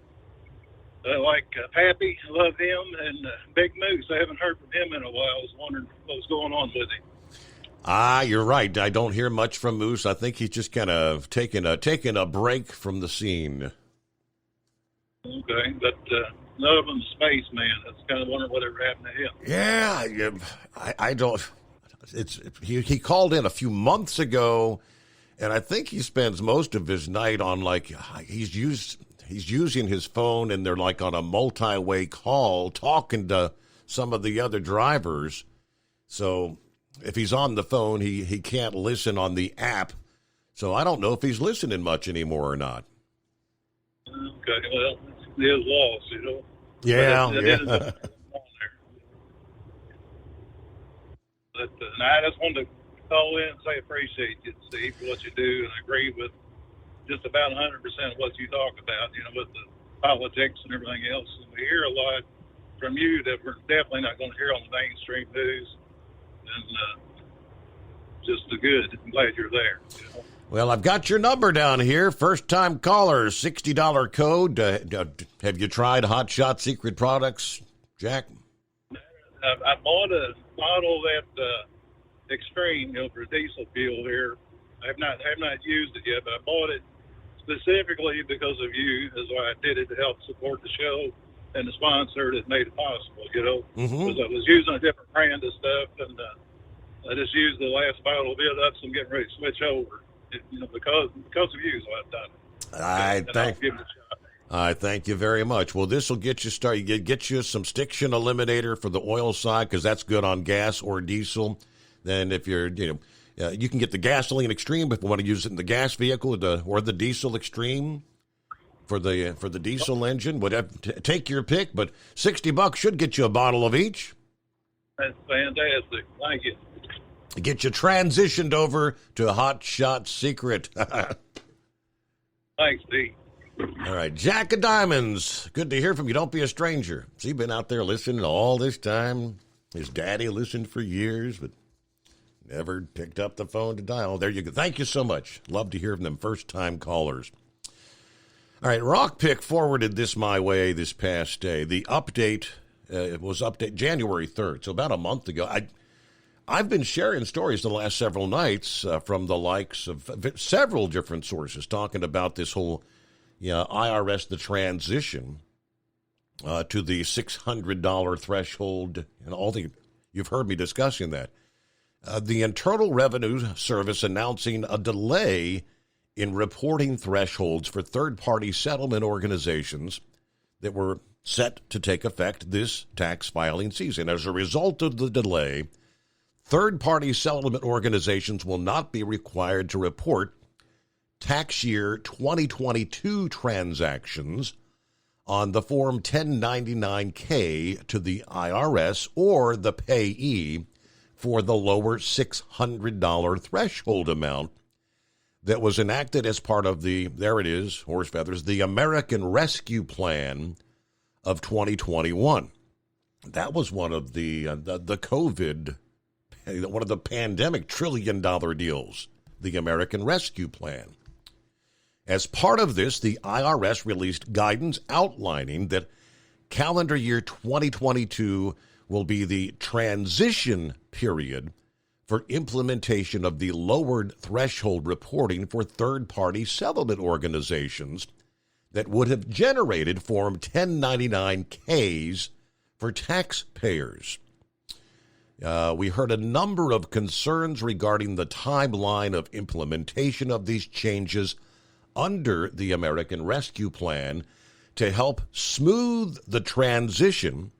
Like Pappy, I love him, and Big Moose. I haven't heard from him in a while. I was wondering what was going on with him. You're right. I don't hear much from Moose. I think he's just kind of taking a break from the scene. Okay, but none of them's spaceman. I was kind of wondering whatever happened to him. Yeah, I don't. He called in a few months ago, and I think he spends most of his night on he's using his phone, and they're like on a multi-way call talking to some of the other drivers. So if he's on the phone, he can't listen on the app. So I don't know if he's listening much anymore or not. Okay, well, it's his loss, Yeah, But I just wanted to call in and say appreciate you, Steve, for what you do, and I agree with just about 100% of what you talk about, with the politics and everything else. And we hear a lot from you that we're definitely not going to hear on the mainstream news. And just the good. I'm glad you're there. Well, I've got your number down here. First-time caller, $60 code. Have you tried Hot Shot Secret products, Jack? I bought a bottle that Extreme, for diesel fuel here. I have not used it yet, but I bought it specifically because of you. Is why I did it, to help support the show and the sponsor that made it possible. Because I was using a different brand of stuff, and I just used the last bottle, build up, so I'm getting ready to switch over. Because of you, is why I've done it. I thank you very much. Well, this will get you started. Get you some Stiction Eliminator for the oil side, because that's good on gas or diesel. Then if you're, you can get the Gasoline Extreme if you want to use it in the gas vehicle, or the Diesel Extreme for the diesel engine. Whatever, take your pick. But $60 should get you a bottle of each. That's fantastic. Thank you. Get you transitioned over to Hot Shot Secret. Thanks, Steve. All right, Jack of Diamonds. Good to hear from you. Don't be a stranger. He's been out there listening all this time. His daddy listened for years, but never picked up the phone to dial. There you go. Thank you so much. Love to hear from them first-time callers. All right, Rock Pick forwarded this my way this past day. The update was update January 3rd, so about a month ago. I've been sharing stories the last several nights from the likes of several different sources talking about this whole IRS, the transition to the $600 threshold, and you've heard me discussing that. The Internal Revenue Service announcing a delay in reporting thresholds for third-party settlement organizations that were set to take effect this tax filing season. As a result of the delay, third-party settlement organizations will not be required to report tax year 2022 transactions on the Form 1099-K to the IRS or the payee for the lower $600 threshold amount that was enacted as part of the American Rescue Plan of 2021. That was one of the COVID, one of the pandemic $1 trillion deals, the American Rescue Plan. As part of this, the IRS released guidance outlining that calendar year 2022 will be the transition period for implementation of the lowered threshold reporting for third-party settlement organizations that would have generated Form 1099-Ks for taxpayers. We heard a number of concerns regarding the timeline of implementation of these changes under the American Rescue Plan to help smooth the transition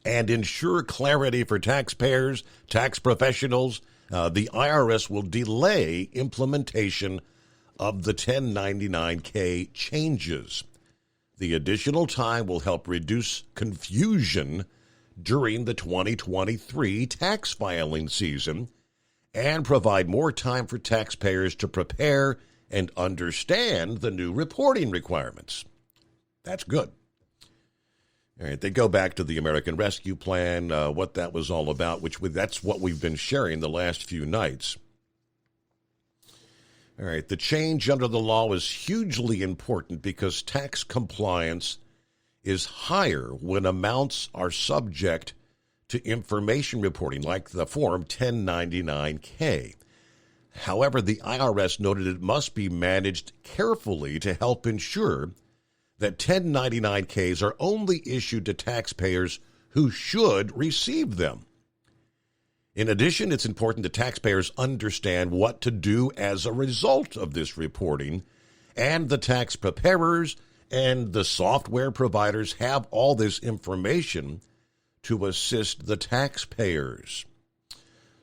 and ensure clarity for taxpayers, tax professionals. The IRS will delay implementation of the 1099-K changes. The additional time will help reduce confusion during the 2023 tax filing season and provide more time for taxpayers to prepare and understand the new reporting requirements. That's good. All right, they go back to the American Rescue Plan, what that was all about, that's what we've been sharing the last few nights. All right, the change under the law is hugely important because tax compliance is higher when amounts are subject to information reporting, like the Form 1099-K. However, the IRS noted it must be managed carefully to help ensure that 1099-Ks are only issued to taxpayers who should receive them. In addition, it's important that taxpayers understand what to do as a result of this reporting, and the tax preparers and the software providers have all this information to assist the taxpayers.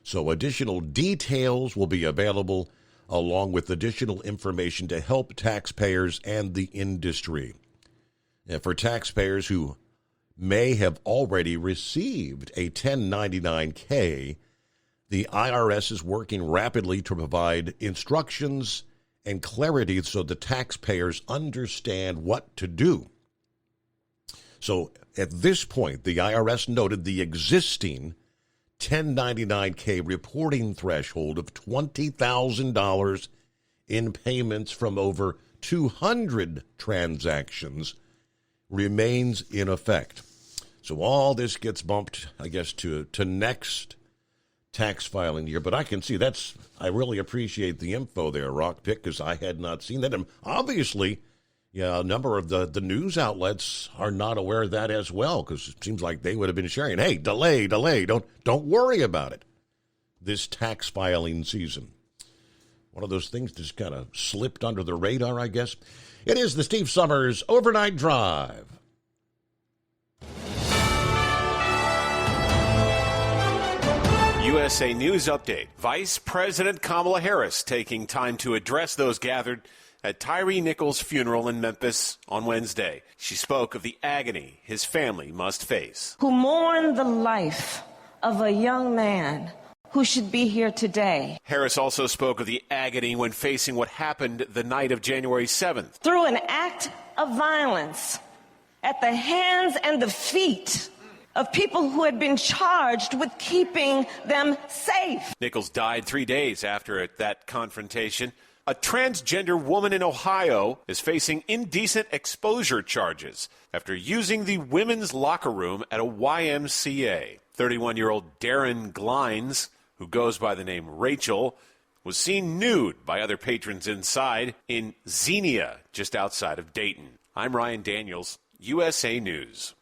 So additional details will be available along with additional information to help taxpayers and the industry. And for taxpayers who may have already received a 1099-K, the IRS is working rapidly to provide instructions and clarity so the taxpayers understand what to do. So at this point, the IRS noted the existing 1099-K reporting threshold of $20,000 in payments from over 200 transactions remains in effect. So all this gets bumped, I guess, to next tax filing year. But I can see I really appreciate the info there, Rockpick, because I had not seen that. And obviously, a number of the news outlets are not aware of that as well, because it seems like they would have been sharing, hey, delay, don't worry about it this tax filing season. One of those things just kind of slipped under the radar, I guess. It is the Steve Summers Overnight Drive. USA News Update. Vice President Kamala Harris taking time to address those gathered at Tyree Nichols' funeral in Memphis on Wednesday. She spoke of the agony his family must face. Who mourned the life of a young man who should be here today. Harris also spoke of the agony when facing what happened the night of January 7th. Through an act of violence at the hands and the feet of people who had been charged with keeping them safe. Nichols died 3 days after that confrontation. A transgender woman in Ohio is facing indecent exposure charges after using the women's locker room at a YMCA. 31-year-old Darren Glines, who goes by the name Rachel, was seen nude by other patrons inside in Xenia, just outside of Dayton. I'm Ryan Daniels, USA News.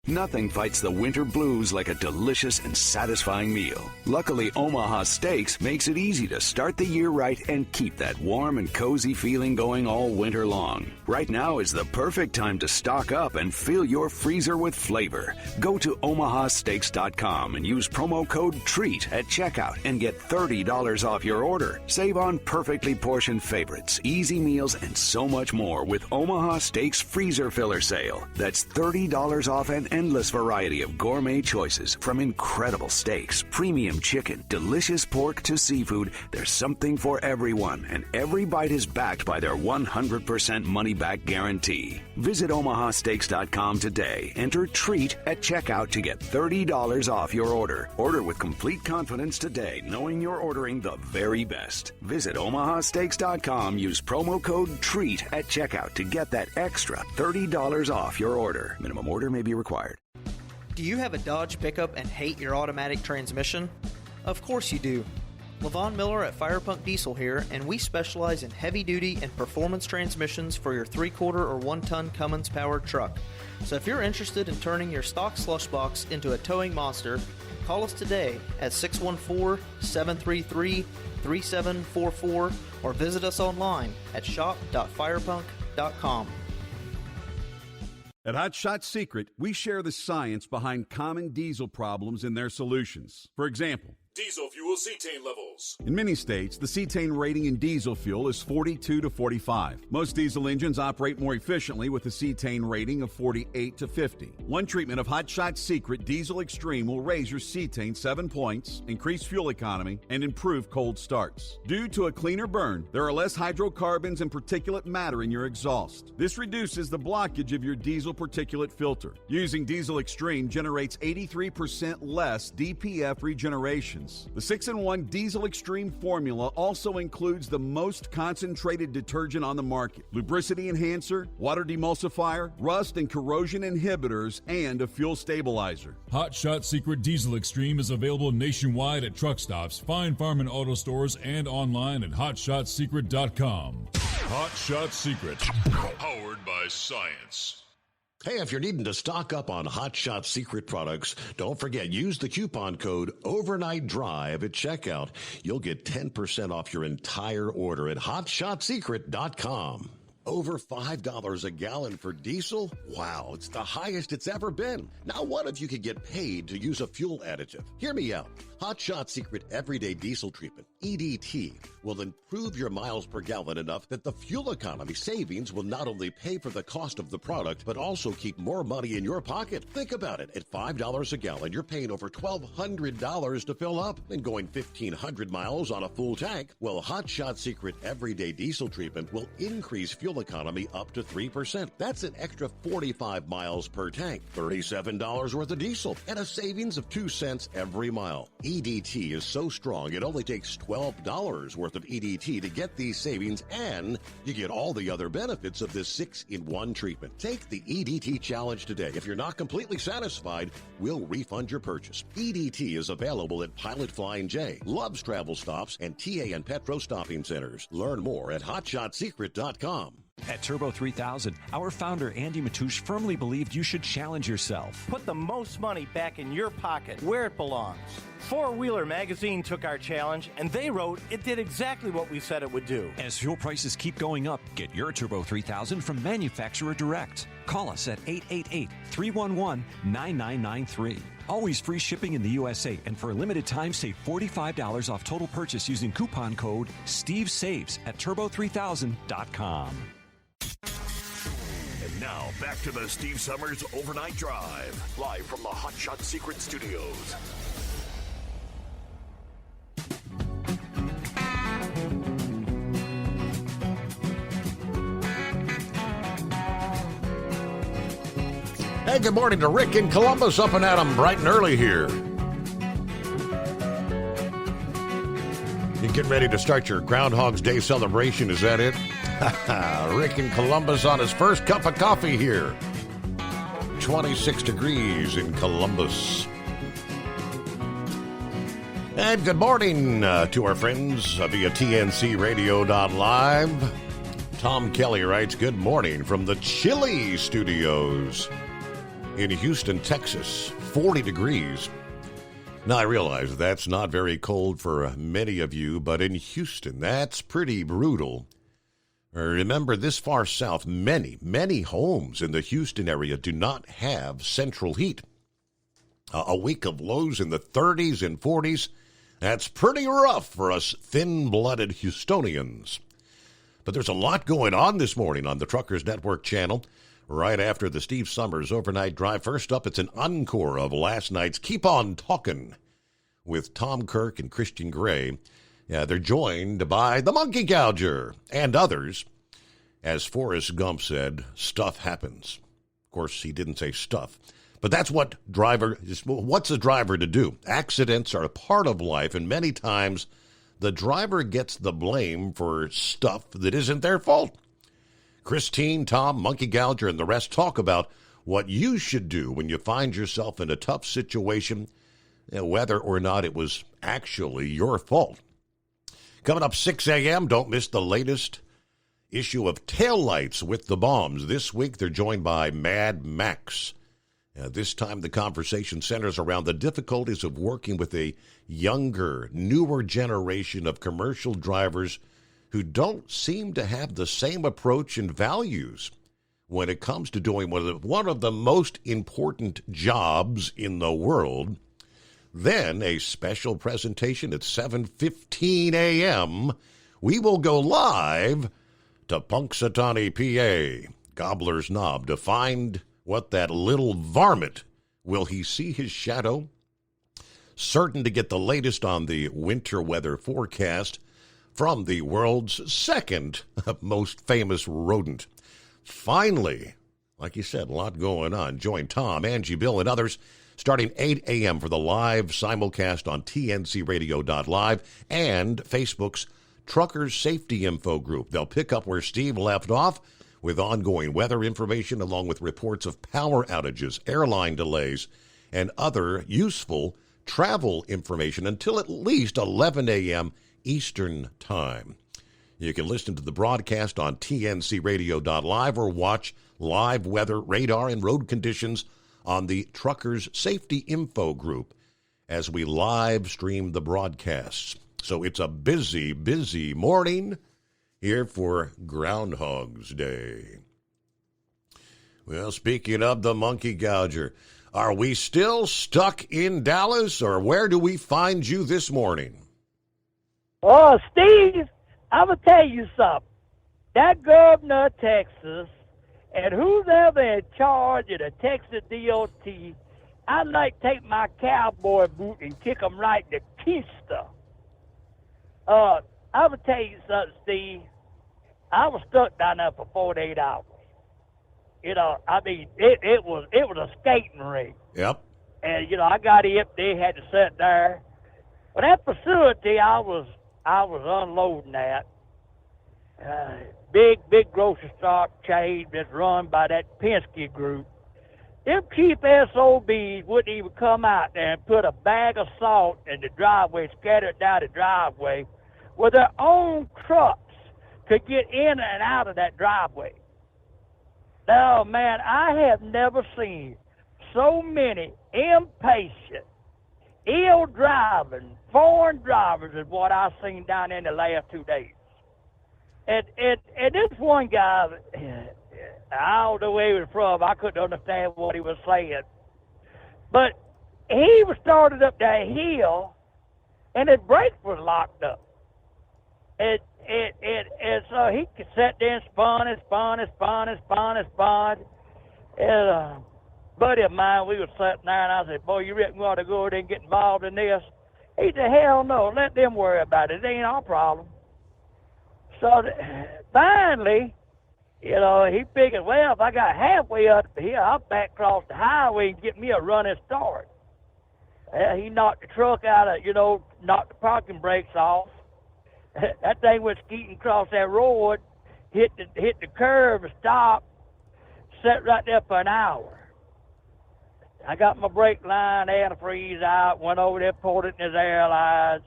Nothing fights the winter blues like a delicious and satisfying meal. Luckily, Omaha Steaks makes it easy to start the year right and keep that warm and cozy feeling going all winter long. Right now is the perfect time to stock up and fill your freezer with flavor. Go to omahasteaks.com and use promo code TREAT at checkout and get $30 off your order. Save on perfectly portioned favorites, easy meals, and so much more with Omaha Steaks Freezer Filler Sale. That's $30 off an endless variety of gourmet choices, from incredible steaks, premium chicken, delicious pork to seafood. There's something for everyone, and every bite is backed by their 100% money-back guarantee. Visit omahasteaks.com today. Enter TREAT at checkout to get $30 off your order. Order with complete confidence today, knowing you're ordering the very best. Visit omahasteaks.com. Use promo code TREAT at checkout to get that extra $30 off your order. Minimum order may be required. Do you have a Dodge pickup and hate your automatic transmission? Of course you do. LaVon Miller at Firepunk Diesel here, and we specialize in heavy-duty and performance transmissions for your 3/4 or 1-ton Cummins-powered truck. So if you're interested in turning your stock slush box into a towing monster, call us today at 614-733-3744 or visit us online at shop.firepunk.com. At Hot Shot Secret, we share the science behind common diesel problems and their solutions. For example, Diesel fuel cetane levels. In many states, the cetane rating in diesel fuel is 42 to 45. Most diesel engines operate more efficiently with a cetane rating of 48 to 50. One treatment of Hot Shot Secret Diesel Extreme will raise your cetane 7 points, increase fuel economy, and improve cold starts. Due to a cleaner burn, there are less hydrocarbons and particulate matter in your exhaust. This reduces the blockage of your diesel particulate filter. Using Diesel Extreme generates 83% less DPF regeneration. The 6-in-1 Diesel Extreme formula also includes the most concentrated detergent on the market, lubricity enhancer, water demulsifier, rust and corrosion inhibitors, and a fuel stabilizer. Hot Shot Secret Diesel Extreme is available nationwide at truck stops, Fine Farm and auto stores, and online at hotshotsecret.com. Hot Shot Secret, powered by science. Hey, if you're needing to stock up on Hot Shot Secret products, don't forget, use the coupon code Overnight Drive at checkout. You'll get 10% off your entire order at hotshotsecret.com. Over $5 a gallon for diesel? Wow, it's the highest it's ever been. Now, what if you could get paid to use a fuel additive? Hear me out. Hot Shot Secret Everyday Diesel Treatment, EDT, will improve your miles per gallon enough that the fuel economy savings will not only pay for the cost of the product, but also keep more money in your pocket. Think about it. At $5 a gallon, you're paying over $1,200 to fill up and going 1,500 miles on a full tank. Well, Hot Shot Secret Everyday Diesel Treatment will increase fuel economy up to 3%. That's an extra 45 miles per tank, $37 worth of diesel, and a savings of 2 cents every mile. EDT is so strong, it only takes $12 worth of EDT to get these savings, and you get all the other benefits of this 6-in-1 treatment. Take the EDT challenge today. If you're not completely satisfied, we'll refund your purchase. EDT is available at Pilot Flying J, Love's Travel Stops, and TA and Petro Stopping Centers. Learn more at hotshotsecret.com. At Turbo 3000, our founder Andy Matouche firmly believed you should challenge yourself. Put the most money back in your pocket, where it belongs. Four Wheeler magazine took our challenge, and they wrote it did exactly what we said it would do. As fuel prices keep going up, get your Turbo 3000 from manufacturer direct. Call us at 888-311-9993. Always free shipping in the USA, and for a limited time, save $45 off total purchase using coupon code SteveSaves at turbo3000.com. And now, back to the Steve Summers Overnight Drive, live from the Hot Shot Secret Studios. Hey, good morning to Rick in Columbus, up and at 'em bright and early here. You getting ready to start your Groundhog's Day celebration, is that it? Rick in Columbus on his first cup of coffee here. 26 degrees in Columbus. And good morning to our friends via TNCRadio.live. Tom Kelly writes, good morning from the chilly studios in Houston, Texas, 40 degrees. Now, I realize that's not very cold for many of you, but in Houston, that's pretty brutal. Remember, this far south, many homes in the Houston area do not have central heat. A week of lows in the 30s and 40s, that's pretty rough for us thin-blooded Houstonians. But there's a lot going on this morning on the Truckers Network channel. Right after the Steve Summers Overnight Drive. First up, it's an encore of last night's Keep On Talkin' with Tom Kirk and Christian Gray. They're joined by the Monkey Gouger and others. As Forrest Gump said, stuff happens. Of course, he didn't say stuff. But that's what's a driver to do? Accidents are a part of life, and many times the driver gets the blame for stuff that isn't their fault. Christine, Tom, Monkey Gouger, and the rest talk about what you should do when you find yourself in a tough situation, whether or not it was actually your fault. Coming up 6 a.m., don't miss the latest issue of Taillights with the Bombs. This week, they're joined by Mad Max. This time, the conversation centers around the difficulties of working with a younger, newer generation of commercial drivers who don't seem to have the same approach and values when it comes to doing one of the most important jobs in the world, Then a special presentation at 7:15 a.m. We will go live to Punxsutawney, PA, Gobbler's Knob, to find what that little varmint, will he see his shadow? Certain to get the latest on the winter weather forecast from the world's second most famous rodent. Finally, like you said, a lot going on. Join Tom, Angie, Bill, and others starting 8 a.m. for the live simulcast on tncradio.live and Facebook's Truckers Safety Info Group. They'll pick up where Steve left off with ongoing weather information along with reports of power outages, airline delays, and other useful travel information until at least 11 a.m. Eastern Time. You can listen to the broadcast on tncradio.live or watch live weather, radar, and road conditions on the Truckers Safety Info Group as we live stream the broadcasts. So it's a busy, busy morning here for Groundhog's Day. Well, speaking of the monkey gouger, are we still stuck in Dallas, or where do we find you this morning? Oh, Steve, I'm going to tell you something. That governor of Texas and who's ever in charge of the Texas DOT, I'd like to take my cowboy boot and kick them right in the keister. I'm going to tell you something, Steve. I was stuck down there for 48 hours. You know, I mean, it was a skating rink. Yep. And, you know, I got up there, had to sit there. But that facility I was unloading at, big grocery store chain that's run by that Penske group. Them cheap SOBs wouldn't even come out there and put a bag of salt in the driveway, scatter it down the driveway, where their own trucks could get in and out of that driveway. Now, man, I have never seen so many impatient, ill-driving, foreign drivers as what I've seen down in the last 2 days. And this one guy, I don't know where he was from. I couldn't understand what he was saying. But he was started up that hill, and his brakes was locked up. And so he could sit there and spun. And a buddy of mine, we were sitting there, and I said, boy, you reckon we ought to go over there and get involved in this? He said, hell no, let them worry about it. It ain't our problem. So finally, you know, he figured, well, if I got halfway up here, I'll back across the highway and get me a running start. He knocked the truck out of, you know, knocked the parking brakes off. That thing went skeeting across that road, hit the curb and stopped, sat right there for an hour. I got my brake line, antifreeze out, went over there, poured it in his air lines,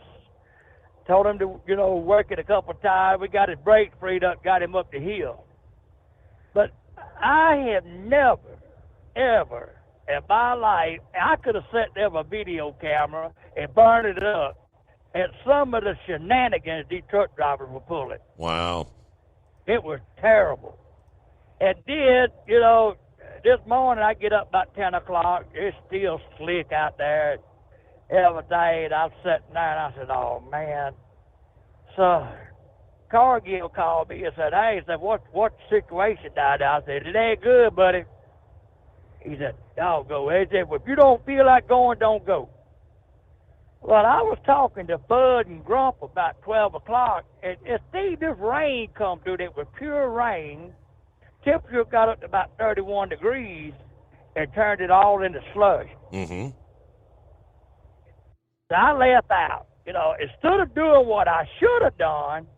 told him to, you know, work it a couple of times. We got his brakes freed up, got him up the hill. But I have never, ever in my life, I could have sat there with a video camera and burned it up at some of the shenanigans these truck drivers were pulling. Wow. It was terrible. And then, you know, this morning I get up about 10 o'clock. It's still slick out there. Everything. I'm sitting there and I said, oh, man. So Cargill called me and said, hey, he said, what's the situation down there? I said, it ain't good, buddy. He said, I'll go. He said, well, if you don't feel like going, don't go. Well, I was talking to Bud and Grump about 12 o'clock, and Steve, this rain come through. It was pure rain. Temperature got up to about 31 degrees and turned it all into slush. Mm-hmm. So I left out. You know, instead of doing what I should have done,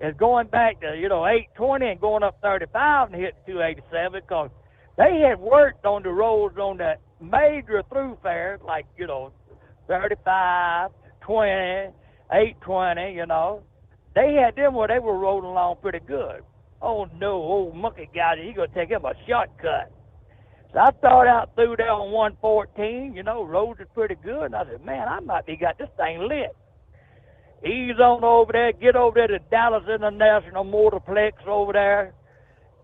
is going back to, you know, 820 and going up 35 and hit 287, because they had worked on the roads on the major thoroughfares, like, you know, 35, 20, 820, you know. They had them where they were rolling along pretty good. Oh, no, old monkey guy, he's going to take him a shortcut. So I started out through there on 114, you know, roads are pretty good. And I said, man, I might be got this thing lit. Ease on over there, get over there to Dallas International Motorplex over there.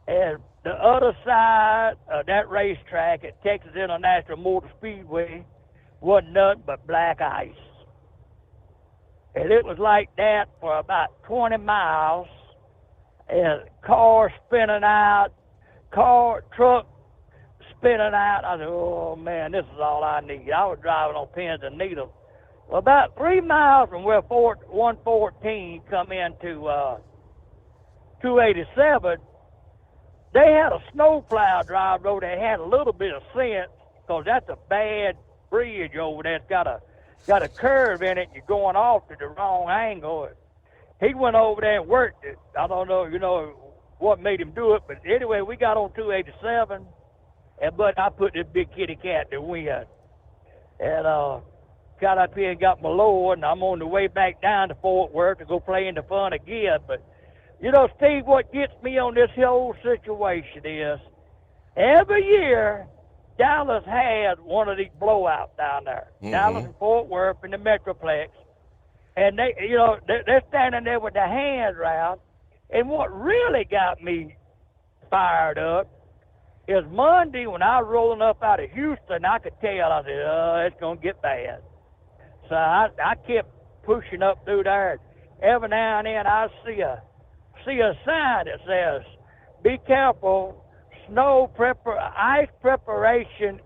And the other side of that racetrack at Texas International Motor Speedway, wasn't nothing but black ice. And it was like that for about 20 miles, and cars spinning out, truck spinning out. I said, oh, man, this is all I need. I was driving on pins and needles. Well, about 3 miles from where 114 come into 287, they had a snowplow drive road that had a little bit of sense, because that's a bad bridge over there. It's got a curve in it. You're going off to the wrong angle. He went over there and worked it. I don't know, what made him do it, but anyway, we got on 287, but I put this big kitty cat to win. And got up here and got my load, and I'm on the way back down to Fort Worth to go play in the fun again. But, Steve, what gets me on this whole situation is every year Dallas had one of these blowouts down there. Mm-hmm. Dallas and Fort Worth in the Metroplex. And they're standing there with their hands out. And what really got me fired up is Monday when I was rolling up out of Houston, I could tell, I said, it's going to get bad. So I kept pushing up through there. Every now and then I see a sign that says, be careful, ice preparation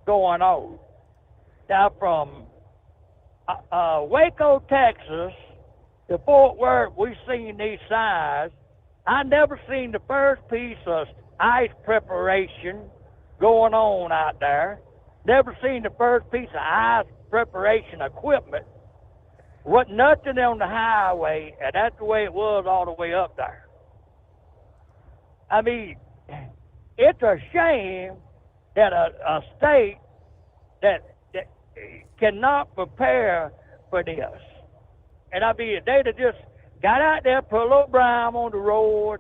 going on. Now from Waco, Texas to Fort Worth, we've seen these signs. I never seen the first piece of ice preparation going on out there. Never seen the first piece of ice preparation equipment. Wasn't nothing on the highway, and that's the way it was all the way up there. I mean, it's a shame that a state that cannot prepare for this. And I mean, they'd have just got out there, put a little brine on the road,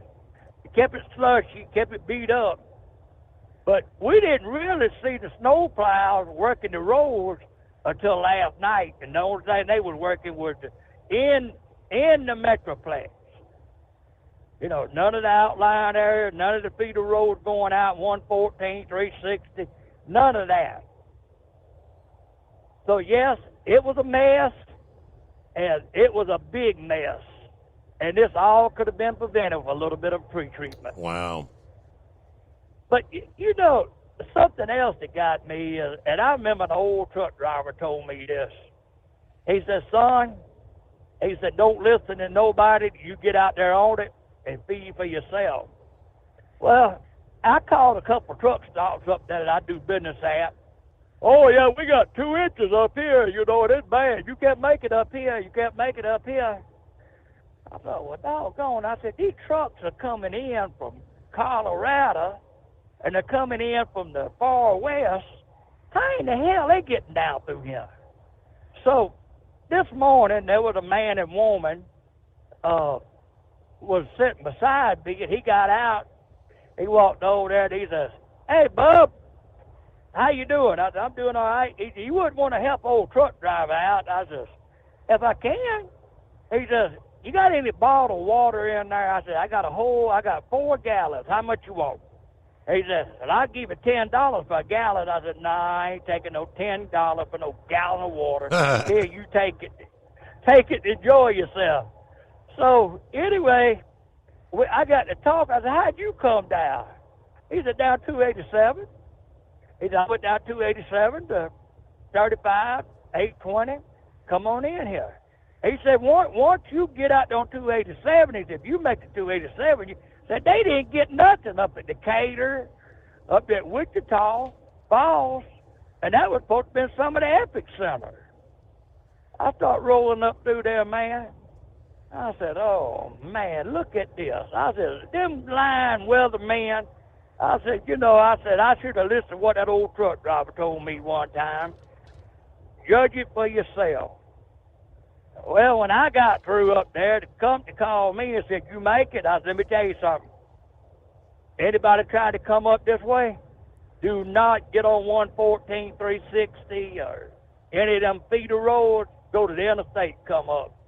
kept it slushy, kept it beat up. But we didn't really see the snow plows working the roads until last night, and the only thing they was working was in the Metroplex. None of the outlying areas, none of the feeder roads going out 114, 360, none of that. So yes, it was a mess, and it was a big mess. And this all could have been prevented with a little bit of pre-treatment. Wow. But, something else that got me is, and I remember the old truck driver told me this. He said, son, don't listen to nobody. You get out there on it and feed for yourself. Well, I called a couple truck stops up there that I do business at. Oh, yeah, we got 2 inches up here. It is bad. You can't make it up here. You can't make it up here. I thought, well, doggone. I said, these trucks are coming in from Colorado, and they're coming in from the far west. How in the hell they getting down through here? So this morning there was a man and woman was sitting beside me, and he got out. He walked over there, and he says, hey, bub, how you doing? I said, I'm doing all right. He said, you wouldn't want to help old truck driver out? I says, if I can. He says, you got any bottled water in there? I said, I got 4 gallons. How much you want? He said, well, I'll give you $10 for a gallon. I said, nah, I ain't taking no $10 for no gallon of water. Here, you take it. Take it, enjoy yourself. So, anyway, I got to talk. I said, how'd you come down? He said, down 287. He said, I went down 287 to 35, 820. Come on in here. He said, once you get out on 287, he said, if you make it 287, you said they didn't get nothing up at Decatur, up at Wichita Falls, and that was supposed to be some of the Epic Center. I start rolling up through there, man. I said, oh, man, look at this. I said, them lying weathermen. I said, I should have listened to what that old truck driver told me one time. Judge it for yourself. Well, when I got through up there, the company called me and said, you make it? I said, let me tell you something. Anybody try to come up this way, do not get on 114, 360, or any of them feeder roads. Go to the interstate, come up.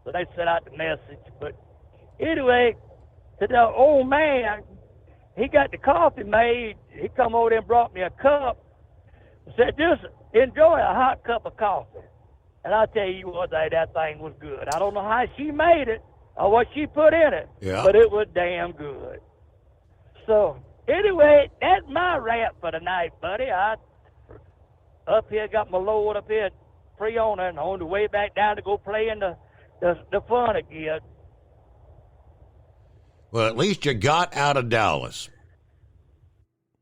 So they sent out the message. But anyway, to the old man, he got the coffee made. He come over there and brought me a cup. Said, enjoy a hot cup of coffee. And I tell you what, that thing was good. I don't know how she made it or what she put in it, but it was damn good. So, anyway, that's my rant for tonight, buddy. I up here got my load up here at Freona and on the way back down to go play in the fun again. Well, at least you got out of Dallas.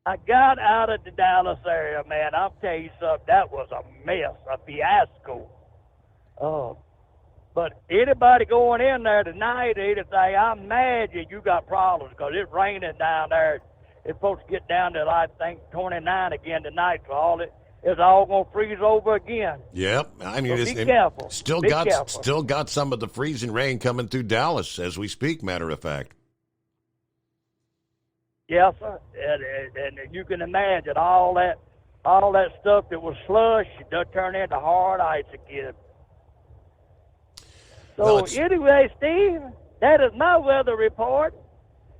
I got out of the Dallas area, man. I'll tell you something. That was a mess, a fiasco. But anybody going in there tonight or anything, I imagine you got problems because it's raining down there. It's supposed to get down to, I think, 29 again tonight. So it's all going to freeze over again. Yep. I mean, so be careful. Still got some of the freezing rain coming through Dallas as we speak, matter of fact. Yes, sir. And you can imagine all that stuff that was slush does turn into hard ice again. So anyway, Steve, that is my weather report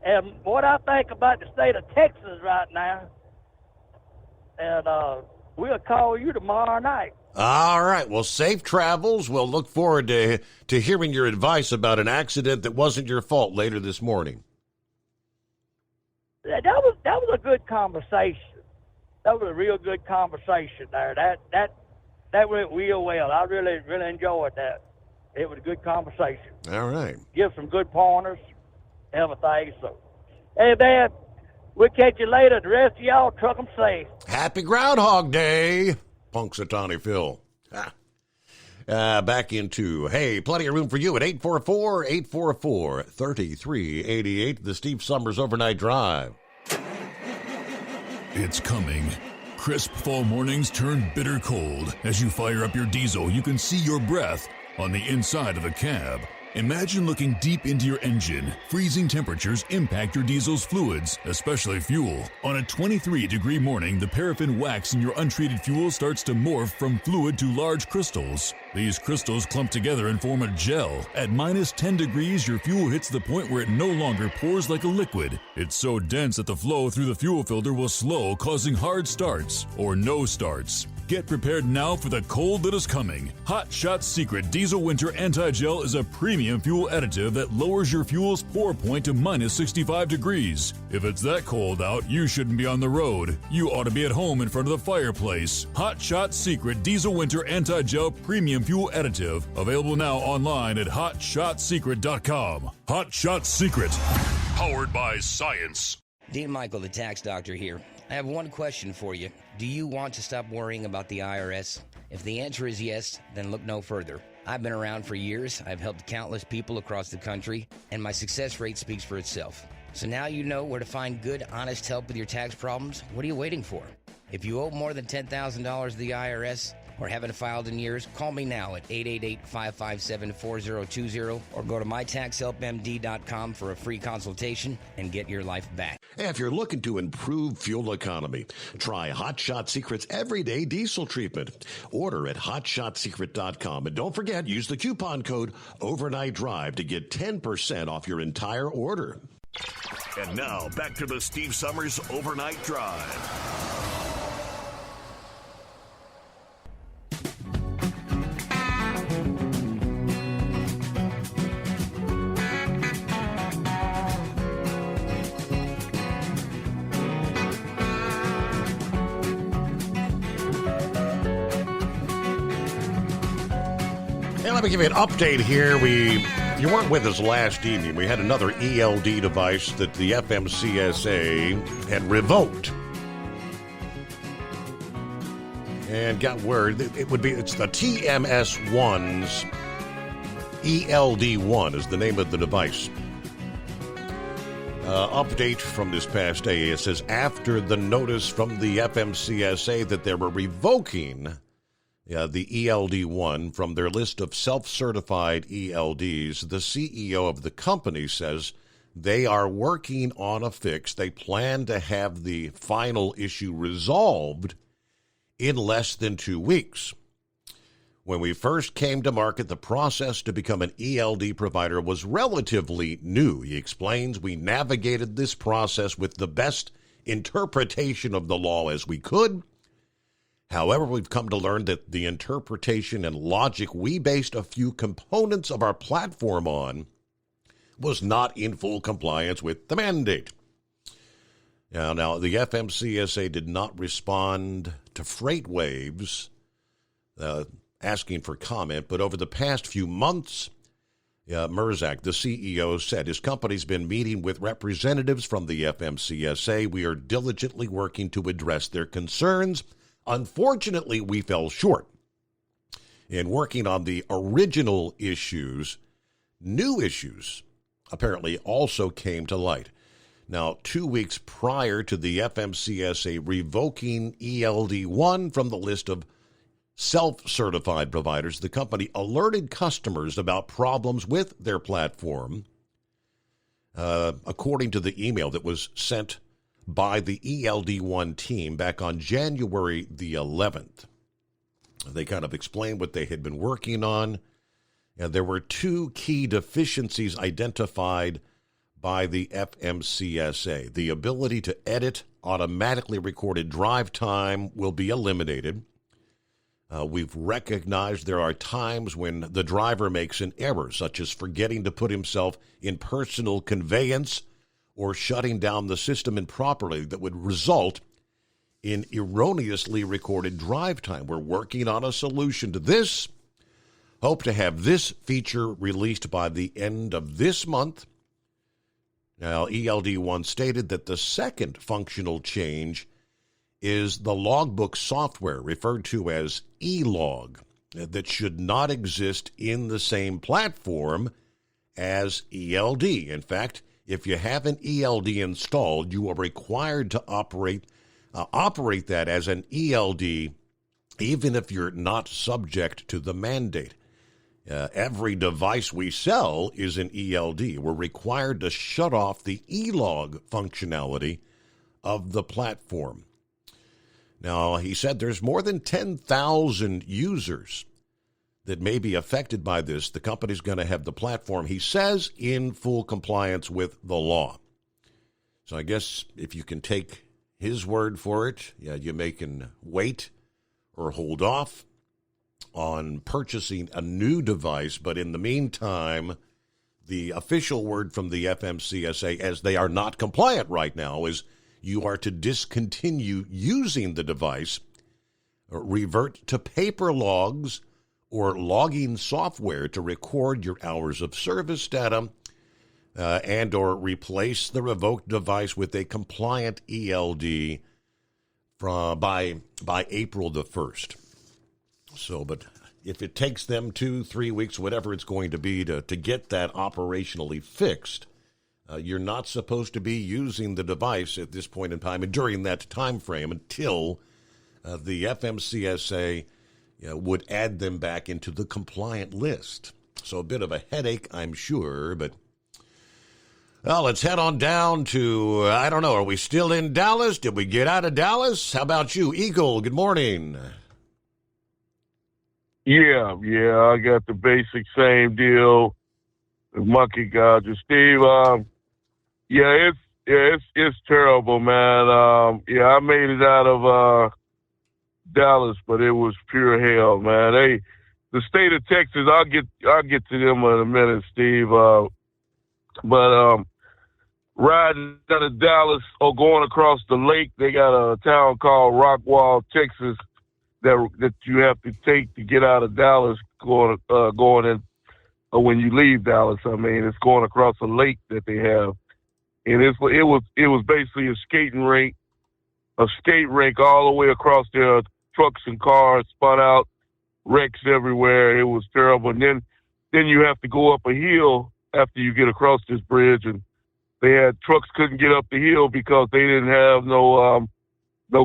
and what I think about the state of Texas right now. And we'll call you tomorrow night. All right. Well, safe travels. We'll look forward to hearing your advice about an accident that wasn't your fault later this morning. That was a good conversation. That was a real good conversation there. That went real well. I really enjoyed that. It was a good conversation. All right. Give some good pointers, everything. So, hey, man, we'll catch you later. The rest of y'all, truck them safe. Happy Groundhog Day, Punxsutawney Phil. Back into, hey, plenty of room for you at 844-844-3388, the Steve Summers Overnight Drive. It's coming. Crisp fall mornings turn bitter cold. As you fire up your diesel, you can see your breath on the inside of the cab. Imagine looking deep into your engine. Freezing temperatures impact your diesel's fluids, especially fuel. On a 23-degree morning, the paraffin wax in your untreated fuel starts to morph from fluid to large crystals. These crystals clump together and form a gel. At minus 10 degrees, your fuel hits the point where it no longer pours like a liquid. It's so dense that the flow through the fuel filter will slow, causing hard starts or no starts. Get prepared now for the cold that is coming. Hot Shot Secret Diesel Winter Anti-Gel is a premium fuel additive that lowers your fuel's pour point to minus 65 degrees. If it's that cold out, you shouldn't be on the road. You ought to be at home in front of the fireplace. Hot Shot Secret Diesel Winter Anti-Gel Premium Fuel Additive. Available now online at hotshotsecret.com. Hot Shot Secret. Powered by science. Dean Michael, the tax doctor here. I have one question for you. Do you want to stop worrying about the IRS? If the answer is yes, then look no further. I've been around for years. I've helped countless people across the country, and my success rate speaks for itself. So now you know where to find good, honest help with your tax problems. What are you waiting for? If you owe more than $10,000 to the IRS or haven't filed in years, call me now at 888-557-4020 or go to mytaxhelpmd.com for a free consultation and get your life back. If you're looking to improve fuel economy, try Hot Shot Secret's Everyday Diesel Treatment. Order at hotshotsecret.com. And don't forget, use the coupon code Overnight Drive to get 10% off your entire order. And now, back to the Steve Summers Overnight Drive. Let me give you an update here. You weren't with us last evening. We had another ELD device that the FMCSA had revoked. And got word that it's the TMS1's ELD1 is the name of the device. Update from this past day. It says after the notice from the FMCSA that they were revoking the ELD1 from their list of self-certified ELDs, the CEO of the company says they are working on a fix. They plan to have the final issue resolved in less than 2 weeks. When we first came to market, the process to become an ELD provider was relatively new. He explains, we navigated this process with the best interpretation of the law as we could, However, we've come to learn that the interpretation and logic we based a few components of our platform on was not in full compliance with the mandate. Now, the FMCSA did not respond to FreightWaves asking for comment, but over the past few months, Merzak, the CEO, said his company's been meeting with representatives from the FMCSA. We are diligently working to address their concerns. Unfortunately, we fell short in working on the original issues. New issues apparently also came to light. Now, 2 weeks prior to the FMCSA revoking ELD1 from the list of self-certified providers, the company alerted customers about problems with their platform, according to the email that was sent by the ELD1 team back on January the 11th. They kind of explained what they had been working on, and there were 2 key deficiencies identified by the FMCSA. The ability to edit automatically recorded drive time will be eliminated. We've recognized there are times when the driver makes an error, such as forgetting to put himself in personal conveyance or shutting down the system improperly that would result in erroneously recorded drive time. We're working on a solution to this. Hope to have this feature released by the end of this month. Now, ELD1 stated that the second functional change is the logbook software, referred to as eLog, that should not exist in the same platform as ELD. In fact, if you have an ELD installed, you are required to operate that as an ELD, even if you're not subject to the mandate. Every device we sell is an ELD. We're required to shut off the eLog functionality of the platform. Now, he said there's more than 10,000 users that may be affected by this. The company's going to have the platform, he says, in full compliance with the law. So I guess if you can take his word for it, you may can wait or hold off on purchasing a new device. But in the meantime, the official word from the FMCSA, as they are not compliant right now, is you are to discontinue using the device, revert to paper logs or logging software to record your hours of service data, and or replace the revoked device with a compliant ELD by April the 1st. So, but if it takes them 2-3 weeks, whatever it's going to be to get that operationally fixed, you're not supposed to be using the device at this point in time and during that time frame until the FMCSA would add them back into the compliant list. So a bit of a headache, I'm sure, but well, let's head on down to, I don't know, are we still in Dallas? Did we get out of Dallas? How about you, Eagle? Good morning. Yeah, I got the basic same deal. The monkey gouger, Steve. It's terrible, man. I made it out of Dallas, but it was pure hell, man. The state of Texas, I'll get to them in a minute, Steve. But riding out of Dallas or going across the lake, they got a town called Rockwall, Texas, that you have to take to get out of Dallas, going in when you leave Dallas. I mean, it's going across a lake that they have, and it was basically a skate rink all the way across there. Trucks and cars spun out, wrecks everywhere. It was terrible. And then you have to go up a hill after you get across this bridge, and they had trucks couldn't get up the hill because they didn't have no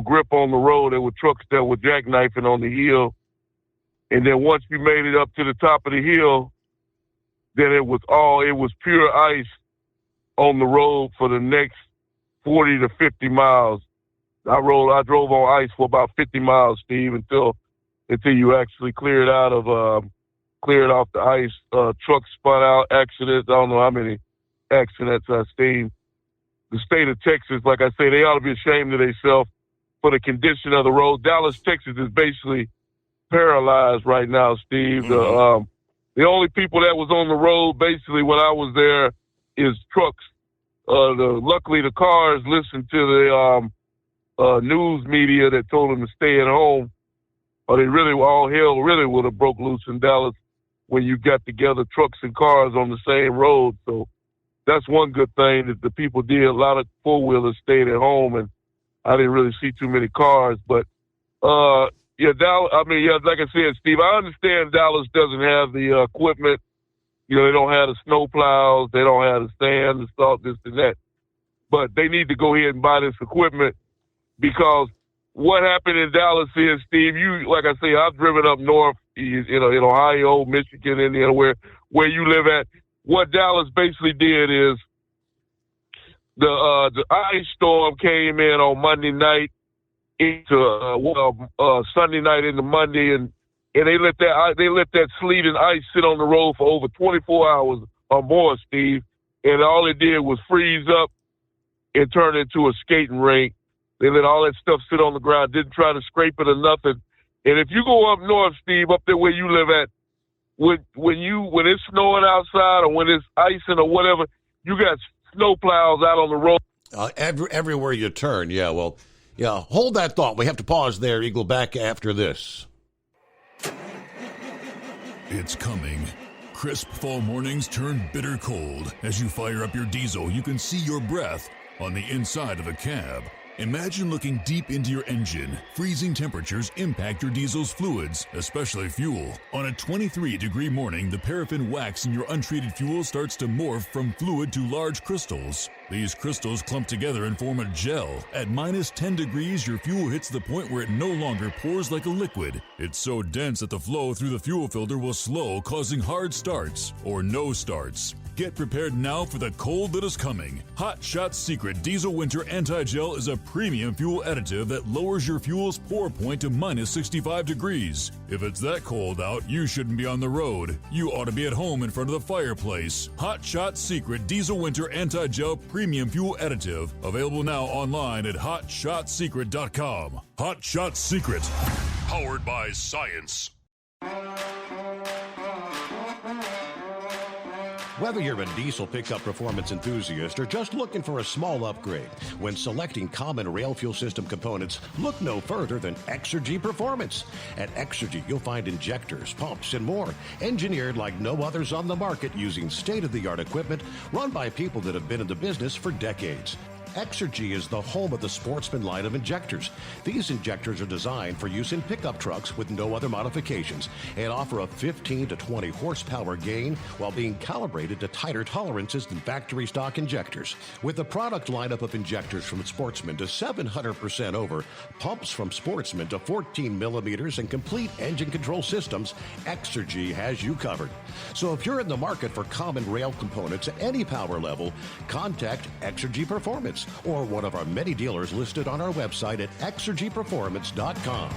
grip on the road. There were trucks that were jackknifing on the hill. And then once you made it up to the top of the hill, then it was pure ice on the road for the next 40 to 50 miles. I drove on ice for about 50 miles, Steve, until you actually cleared off the ice. Trucks spun out, accidents. I don't know how many accidents I've seen. The state of Texas, like I say, they ought to be ashamed of themselves for the condition of the road. Dallas, Texas is basically paralyzed right now, Steve. Mm-hmm. The only people that was on the road basically when I was there is trucks. Luckily, the cars listened to the news media that told them to stay at home, or all hell really would have broke loose in Dallas when you got together trucks and cars on the same road. So that's one good thing that the people did. A lot of four-wheelers stayed at home, and I didn't really see too many cars. But, Dallas, like I said, Steve, I understand Dallas doesn't have the equipment. They don't have the snow plows. They don't have the sand, the salt, this and that. But they need to go ahead and buy this equipment because what happened in Dallas is, Steve, like I say, I've driven up north, in Ohio, Michigan, Indiana, where you live at. What Dallas basically did is the ice storm came in on Monday night into Sunday night into Monday, and they let that sleet and ice sit on the road for over 24 hours or more, Steve. And all it did was freeze up and turn into a skating rink. They let all that stuff sit on the ground, didn't try to scrape it or nothing. And if you go up north, Steve, up there where you live at, when it's snowing outside or when it's icing or whatever, you got snow plows out on the road. Everywhere you turn, yeah. Well, yeah, hold that thought. We have to pause there, Eagle. Back after this. It's coming. Crisp fall mornings turn bitter cold. As you fire up your diesel, you can see your breath on the inside of a cab. Imagine looking deep into your engine. Freezing temperatures impact your diesel's fluids, especially fuel. On a 23-degree morning, the paraffin wax in your untreated fuel starts to morph from fluid to large crystals. These crystals clump together and form a gel. At minus 10 degrees, your fuel hits the point where it no longer pours like a liquid. It's so dense that the flow through the fuel filter will slow, causing hard starts or no starts. Get prepared now for the cold that is coming. Hot Shot's Secret Diesel Winter Anti-Gel is a premium fuel additive that lowers your fuel's pour point to minus 65 degrees. If it's that cold out, you shouldn't be on the road. You ought to be at home in front of the fireplace. Hot Shot's Secret Diesel Winter Anti-Gel Premium Fuel Additive. Available now online at HotShotSecret.com. Hot Shot Secret. Powered by science. Whether you're a diesel pickup performance enthusiast or just looking for a small upgrade, when selecting common rail fuel system components, look no further than Exergy Performance. At Exergy, you'll find injectors, pumps, and more, engineered like no others on the market using state-of-the-art equipment run by people that have been in the business for decades. Exergy is the home of the Sportsman line of injectors. These injectors are designed for use in pickup trucks with no other modifications and offer a 15 to 20 horsepower gain while being calibrated to tighter tolerances than factory stock injectors. With a product lineup of injectors from Sportsman to 700% over, pumps from Sportsman to 14 millimeters, and complete engine control systems, Exergy has you covered. So if you're in the market for common rail components at any power level, contact Exergy Performance or one of our many dealers listed on our website at exergyperformance.com.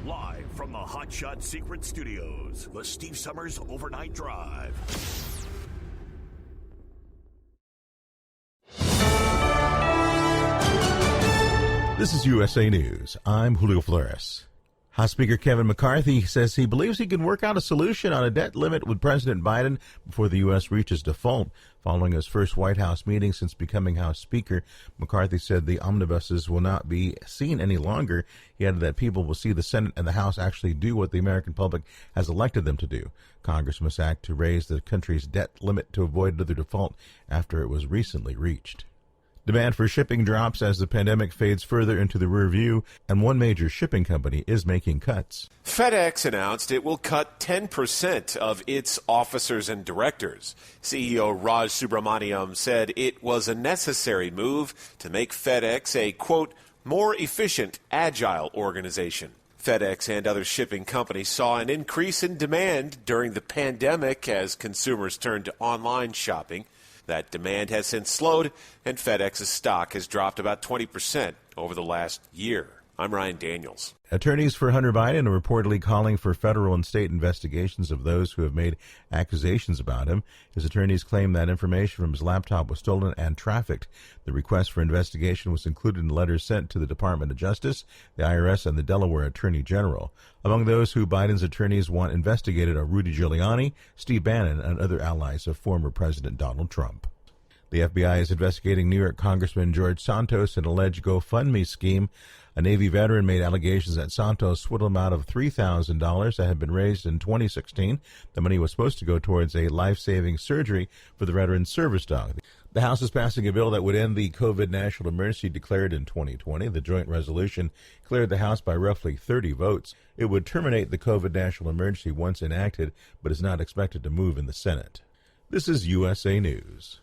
Live from the Hot Shot Secret Studios, the Steve Summers Overnight Drive. This is USA News. I'm Julio Flores. House Speaker Kevin McCarthy says he believes he can work out a solution on a debt limit with President Biden before the U.S. reaches default. Following his first White House meeting since becoming House Speaker, McCarthy said the omnibuses will not be seen any longer. He added that people will see the Senate and the House actually do what the American public has elected them to do. Congress must act to raise the country's debt limit to avoid another default after it was recently reached. Demand for shipping drops as the pandemic fades further into the rear view, and one major shipping company is making cuts. FedEx announced it will cut 10% of its officers and directors. CEO Raj Subramaniam said it was a necessary move to make FedEx a, quote, more efficient, agile organization. FedEx and other shipping companies saw an increase in demand during the pandemic as consumers turned to online shopping. That demand has since slowed, and FedEx's stock has dropped about 20% over the last year. I'm Ryan Daniels. Attorneys for Hunter Biden are reportedly calling for federal and state investigations of those who have made accusations about him. His attorneys claim that information from his laptop was stolen and trafficked. The request for investigation was included in letters sent to the Department of Justice, the IRS, and the Delaware Attorney General. Among those who Biden's attorneys want investigated are Rudy Giuliani, Steve Bannon, and other allies of former President Donald Trump. The FBI is investigating New York Congressman George Santos, an alleged GoFundMe scheme. A Navy veteran made allegations that Santos swindled him out of $3,000 that had been raised in 2016. The money was supposed to go towards a life-saving surgery for the veteran's service dog. The House is passing a bill that would end the COVID national emergency declared in 2020. The joint resolution cleared the House by roughly 30 votes. It would terminate the COVID national emergency once enacted, but is not expected to move in the Senate. This is USA News.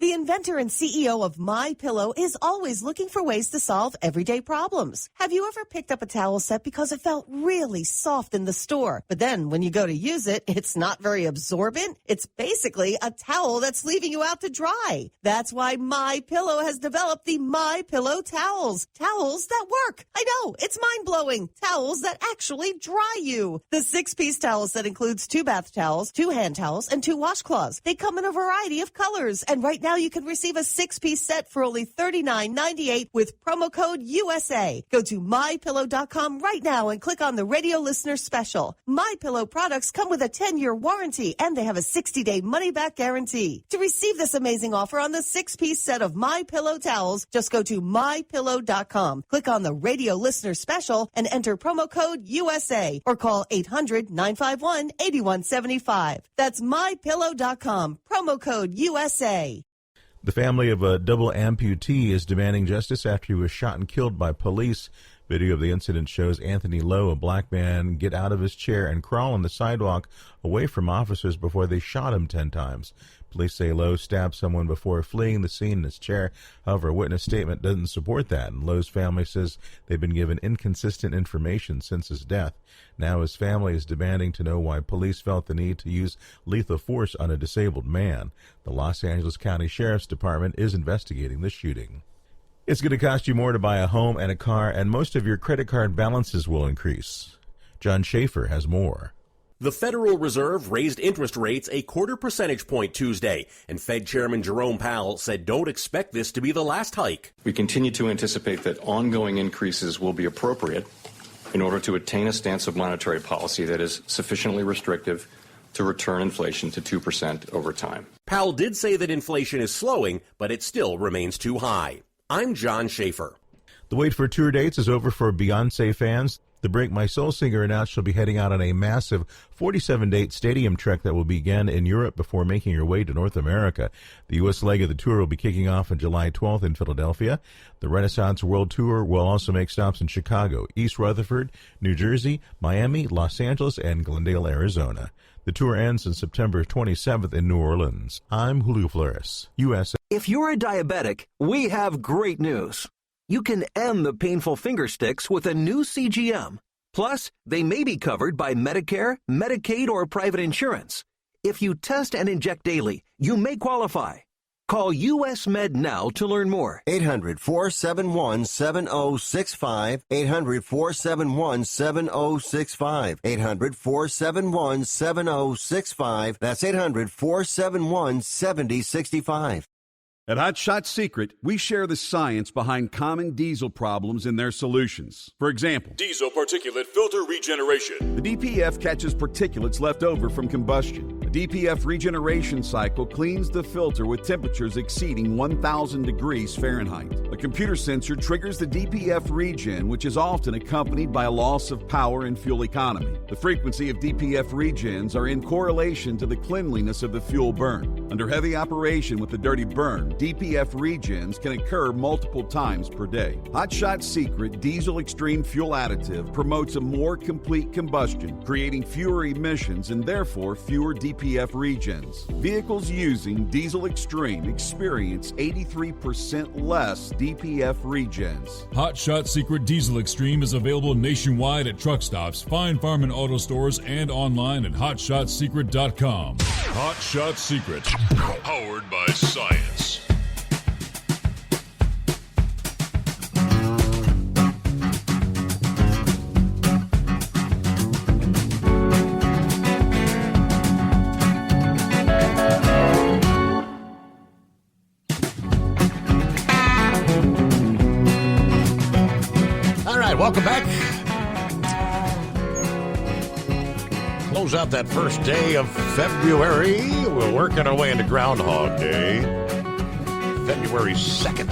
The inventor and CEO of MyPillow is always looking for ways to solve everyday problems. Have you ever picked up a towel set because it felt really soft in the store, but then when you go to use it, it's not very absorbent? It's basically a towel that's leaving you out to dry. That's why MyPillow has developed the MyPillow towels. Towels that work. I know, it's mind-blowing. Towels that actually dry you. The 6-piece towel set includes 2 bath towels, 2 hand towels, and 2 washcloths. They come in a variety of colors, and right now you can receive a 6-piece set for only $39.98 with promo code USA. Go to MyPillow.com right now and click on the radio listener special. MyPillow products come with a 10-year warranty and they have a 60-day money-back guarantee. To receive this amazing offer on the 6-piece set of MyPillow towels, just go to MyPillow.com. Click on the radio listener special and enter promo code USA or call 800-951-8175. That's MyPillow.com. Promo code USA. The family of a double amputee is demanding justice after he was shot and killed by police. Video of the incident shows Anthony Lowe, a black man, get out of his chair and crawl on the sidewalk away from officers before they shot him 10 times. Police say Lowe stabbed someone before fleeing the scene in his chair. However, a witness statement doesn't support that, and Lowe's family says they've been given inconsistent information since his death. Now his family is demanding to know why police felt the need to use lethal force on a disabled man. The Los Angeles County Sheriff's Department is investigating the shooting. It's going to cost you more to buy a home and a car, and most of your credit card balances will increase. John Schaefer has more. The Federal Reserve raised interest rates a 0.25 percentage point Tuesday, and Fed Chairman Jerome Powell said don't expect this to be the last hike. We continue to anticipate that ongoing increases will be appropriate in order to attain a stance of monetary policy that is sufficiently restrictive to return inflation to 2% over time. Powell did say that inflation is slowing, but it still remains too high. I'm John Schaefer. The wait for tour dates is over for Beyoncé fans. The Break My Soul singer announced she'll be heading out on a massive 47-date stadium trek that will begin in Europe before making her way to North America. The U.S. leg of the tour will be kicking off on July 12th in Philadelphia. The Renaissance World Tour will also make stops in Chicago, East Rutherford, New Jersey, Miami, Los Angeles, and Glendale, Arizona. The tour ends on September 27th in New Orleans. I'm Julio Flores, USA. If you're a diabetic, we have great news. You can end the painful finger sticks with a new CGM. Plus, they may be covered by Medicare, Medicaid, or private insurance. If you test and inject daily, you may qualify. Call US Med now to learn more. 800-471-7065. 800-471-7065. 800-471-7065. That's 800-471-7065. At Hot Shot Secret, we share the science behind common diesel problems and their solutions. For example, diesel particulate filter regeneration. The DPF catches particulates left over from combustion. The DPF regeneration cycle cleans the filter with temperatures exceeding 1,000 degrees Fahrenheit. A computer sensor triggers the DPF regen, which is often accompanied by a loss of power and fuel economy. The frequency of DPF regens are in correlation to the cleanliness of the fuel burn. Under heavy operation with the dirty burn, DPF regens can occur multiple times per day. Hot Shot Secret Diesel Extreme Fuel Additive promotes a more complete combustion, creating fewer emissions and therefore fewer DPF regens. Vehicles using Diesel Extreme experience 83% less DPF regens. Hot Shot Secret Diesel Extreme is available nationwide at truck stops, Fine Farm and auto stores, and online at hotshotsecret.com. Hot Shot Secret, powered by science. right, welcome back. Close out that first day of February. We're working our way into Groundhog Day, February 2nd.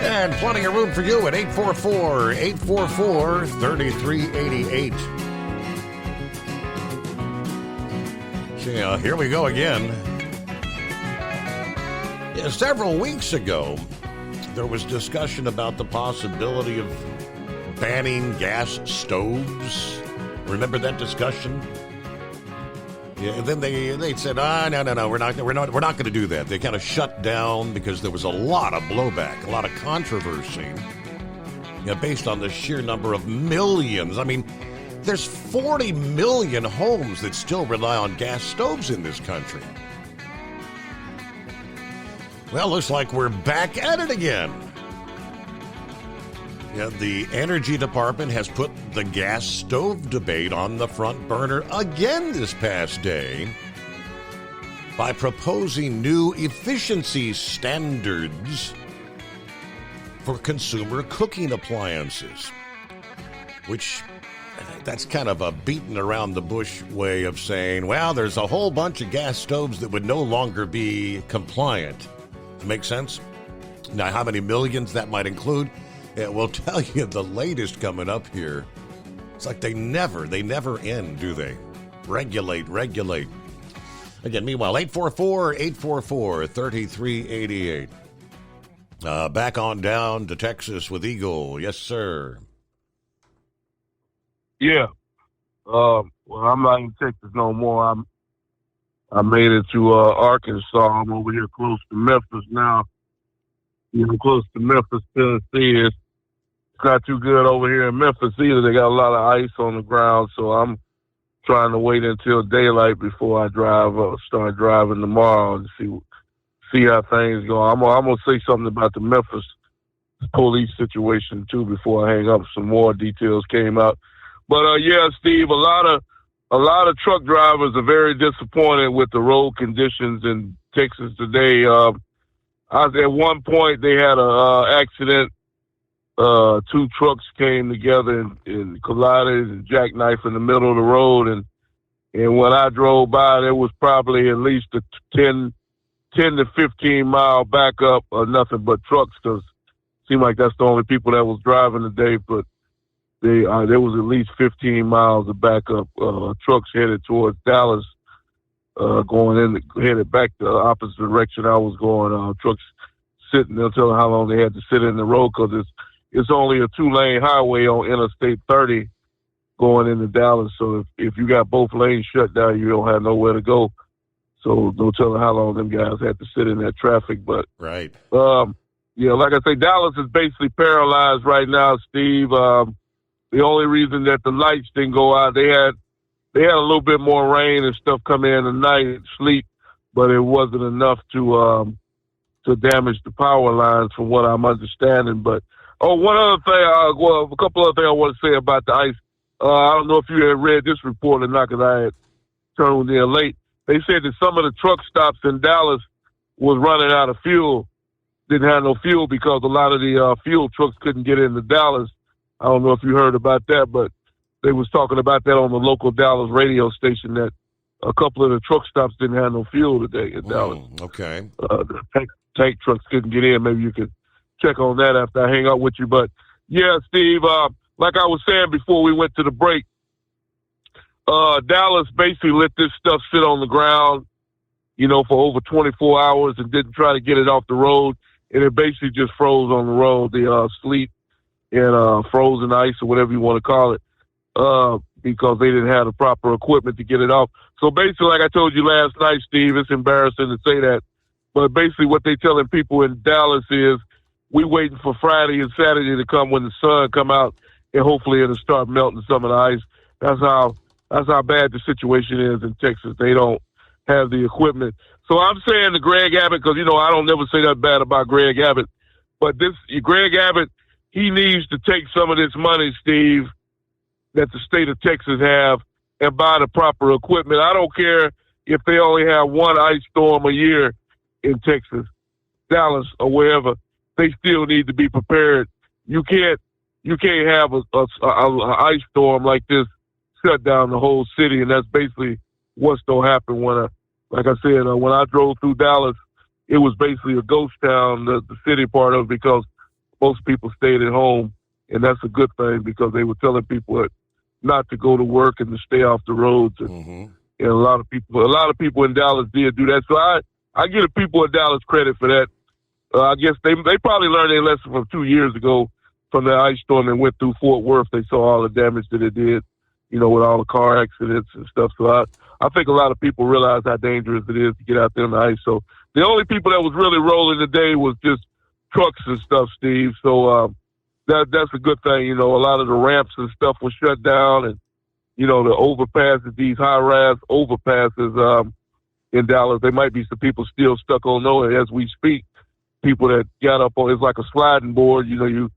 And plenty of room for you at 844-844-3388. So, here we go again. Yeah, several weeks ago, there was discussion about the possibility of banning gas stoves. Remember that discussion? Yeah, and then they said, no, we're not going to do that. They kind of shut down because there was a lot of blowback, a lot of controversy, based on the sheer number of millions. I mean, there's 40 million homes that still rely on gas stoves in this country. Well, looks like we're back at it again. Yeah, the Energy Department has put the gas stove debate on the front burner again this past day by proposing new efficiency standards for consumer cooking appliances, which that's kind of a beaten around the bush way of saying, well, there's a whole bunch of gas stoves that would no longer be compliant. Make sense? Now, how many millions that might include? Yeah, we'll tell you the latest coming up here. It's like they never end, do they? Regulate. Again, meanwhile, 844-844-3388. Back on down to Texas with Eagle. Yes, sir. Yeah. Well, I'm not in Texas no more. I made it to Arkansas. I'm over here close to Memphis now. Close to Memphis, Tennessee. It's not too good over here in Memphis either. They got a lot of ice on the ground, so I'm trying to wait until daylight before I start driving tomorrow and see how things go. I'm going to say something about the Memphis police situation, too, before I hang up. Some more details came out. But, yeah, Steve, a lot of truck drivers are very disappointed with the road conditions in Texas today. At one point, they had an accident. Two trucks came together and collided and jackknifed in the middle of the road. And when I drove by, there was probably at least a 10 to 15 mile backup of nothing but trucks, because it seemed like that's the only people that was driving today. But there was at least 15 miles of backup trucks headed towards Dallas, headed back the opposite direction I was going. Trucks sitting there, telling how long they had to sit in the road, because it's only a 2-lane highway on Interstate 30 going into Dallas. So if you got both lanes shut down, you don't have nowhere to go. So no telling how long them guys had to sit in that traffic. But right, like I say, Dallas is basically paralyzed right now, Steve. The only reason that the lights didn't go out, they had a little bit more rain and stuff come in tonight and sleet, but it wasn't enough to damage the power lines from what I'm understanding. But one other thing, a couple other things I want to say about the ice. I don't know if you had read this report or not, because I had turned in late. They said that some of the truck stops in Dallas was running out of fuel, didn't have no fuel because a lot of the fuel trucks couldn't get into Dallas. I don't know if you heard about that, but they was talking about that on the local Dallas radio station, that a couple of the truck stops didn't have no fuel today in Dallas. Okay. The tank trucks couldn't get in. Maybe you could check on that after I hang up with you. But, yeah, Steve, like I was saying before we went to the break, Dallas basically let this stuff sit on the ground, for over 24 hours and didn't try to get it off the road. And it basically just froze on the road, the sleet and frozen ice or whatever you want to call it, because they didn't have the proper equipment to get it off. So basically, like I told you last night, Steve, it's embarrassing to say that, but basically what they telling people in Dallas is we waiting for Friday and Saturday to come when the sun come out, and hopefully it'll start melting some of the ice. That's how bad the situation is in Texas. They don't have the equipment. So I'm saying to Greg Abbott, because, I don't never say that bad about Greg Abbott, but Greg Abbott, he needs to take some of this money, Steve, that the state of Texas have and buy the proper equipment. I don't care if they only have one ice storm a year in Texas, Dallas, or wherever. they still need to be prepared. You can't have a ice storm like this shut down the whole city, and that's basically what's going to happen when, like I said, when I drove through Dallas, it was basically a ghost town, the city part of it, because most people stayed at home, and that's a good thing because they were telling people not to go to work and to stay off the roads. And a lot of people in Dallas did do that. So I give the people in Dallas credit for that. I guess they probably learned their lesson from 2 years ago from the ice storm and went through Fort Worth. They saw all the damage that it did, with all the car accidents and stuff. So I think a lot of people realize how dangerous it is to get out there on the ice. So the only people that was really rolling today was just trucks and stuff, Steve. So that's a good thing. A lot of the ramps and stuff was shut down, and the overpasses, these high-rise overpasses in Dallas. There might be some people still stuck on those as we speak. People that got up on, it's like a sliding board. You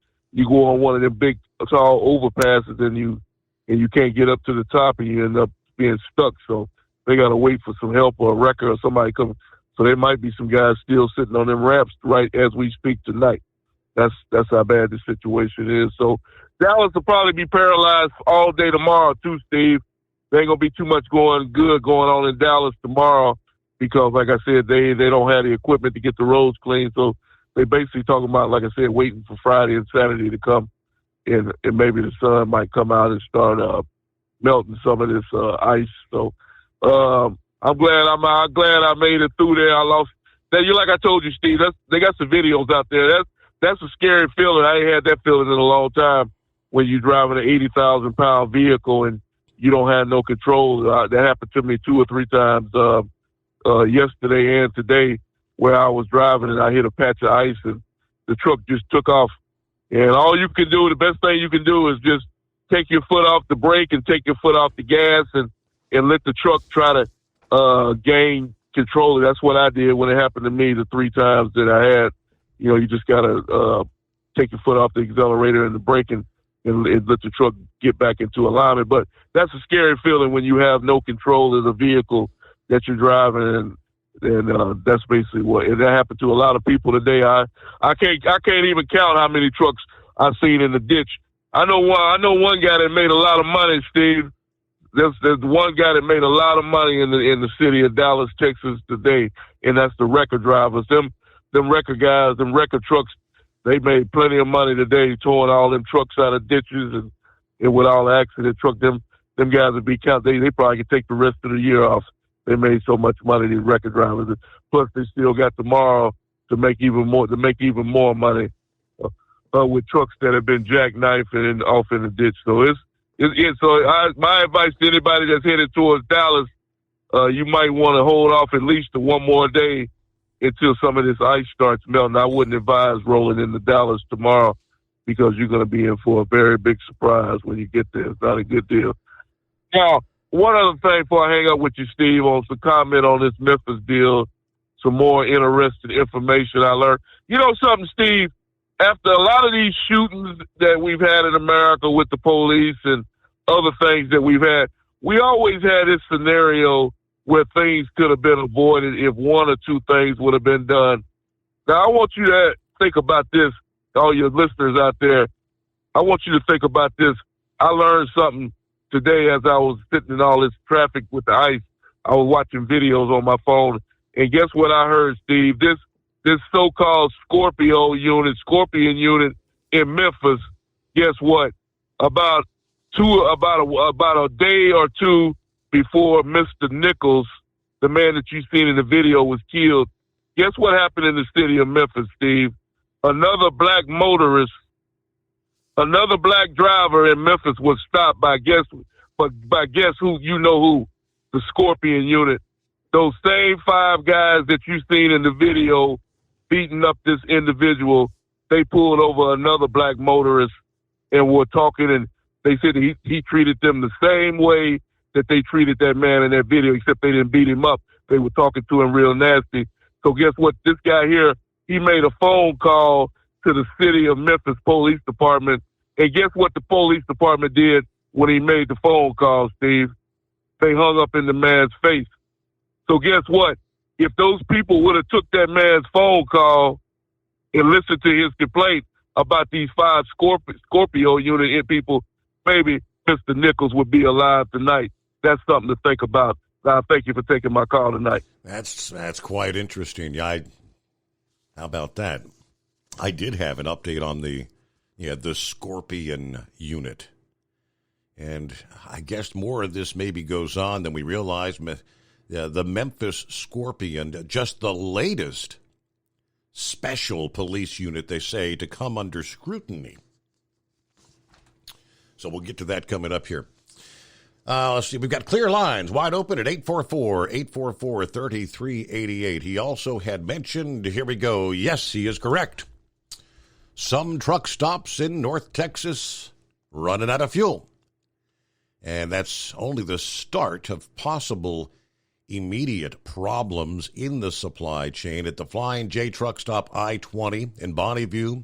go on one of them big tall overpasses and you can't get up to the top and you end up being stuck. So they got to wait for some help or a wrecker or somebody coming. So there might be some guys still sitting on them ramps right as we speak tonight. That's how bad the situation is. So Dallas will probably be paralyzed all day tomorrow too, Steve. There ain't gonna be too much going on in Dallas tomorrow because, like I said, they don't have the equipment to get the roads clean. So they basically talking about, like I said, waiting for Friday and Saturday to come, and maybe the sun might come out and start melting some of this ice. So I'm glad I made it through there. I lost that. Like I told you, Steve. They got some videos out there. That's a scary feeling. I ain't had that feeling in a long time when you're driving an 80,000-pound vehicle and you don't have no control. That happened to me 2 or 3 times yesterday and today, where I was driving and I hit a patch of ice and the truck just took off. And all you can do, the best thing you can do is just take your foot off the brake and take your foot off the gas and let the truck try to gain control. That's what I did when it happened to me the 3 times that I had. You just got to take your foot off the accelerator and the brake and let the truck get back into alignment. But that's a scary feeling when you have no control of the vehicle that you're driving, and that's basically and that happened to a lot of people today. I can't even count how many trucks I've seen in the ditch. I know one guy that made a lot of money, Steve. There's one guy that made a lot of money in the city of Dallas, Texas today, and that's the wrecker drivers. Them wrecker guys, them wrecker trucks, they made plenty of money today, towing all them trucks out of ditches and with all the accident truck. Them guys would be counted. They probably could take the rest of the year off. They made so much money, these wrecker drivers. Plus, they still got tomorrow to make even more money with trucks that have been jackknifed and off in the ditch. So my advice to anybody that's headed towards Dallas, you might want to hold off at least to one more day until some of this ice starts melting. I wouldn't advise rolling into Dallas tomorrow because you're going to be in for a very big surprise when you get there. It's not a good deal. Now, one other thing before I hang up with you, Steve, on some comment on this Memphis deal, some more interesting information I learned. You know something, Steve? After a lot of these shootings that we've had in America with the police and other things that we've had, we always had this scenario where things could have been avoided if 1 or 2 things would have been done. Now, I want you to think about this, all your listeners out there. I want you to think about this. I learned something today as I was sitting in all this traffic with the ice. I was watching videos on my phone, and guess what I heard, Steve? This so-called Scorpion unit in Memphis, guess what? About a day or 2 before Mr. Nichols, the man that you've seen in the video, was killed, guess what happened in the city of Memphis, Steve? Another black motorist, another black driver in Memphis was stopped by guess who? You know who? The Scorpion unit. Those same 5 guys that you've seen in the video beating up this individual, they pulled over another black motorist and were talking, and they said he treated them the same way that they treated that man in that video, except they didn't beat him up. They were talking to him real nasty. So guess what? This guy here, he made a phone call to the city of Memphis Police Department, and guess what the police department did when he made the phone call, Steve? They hung up in the man's face. So guess what? If those people would have took that man's phone call and listen to his complaint about these 5 Scorpio unit people, maybe Mr. Nichols would be alive tonight. That's something to think about. Thank you for taking my call tonight. That's quite interesting. Yeah, how about that? I did have an update on the Scorpion unit. And I guess more of this maybe goes on than we realize. The Memphis Scorpion, just the latest special police unit, they say, to come under scrutiny. So we'll get to that coming up here. Let's see. We've got clear lines wide open at 844-844-3388. He also had mentioned, here we go, yes, he is correct, some truck stops in North Texas running out of fuel. And that's only the start of possible immediate problems in the supply chain. At the Flying J truck stop I-20 in Bonneview,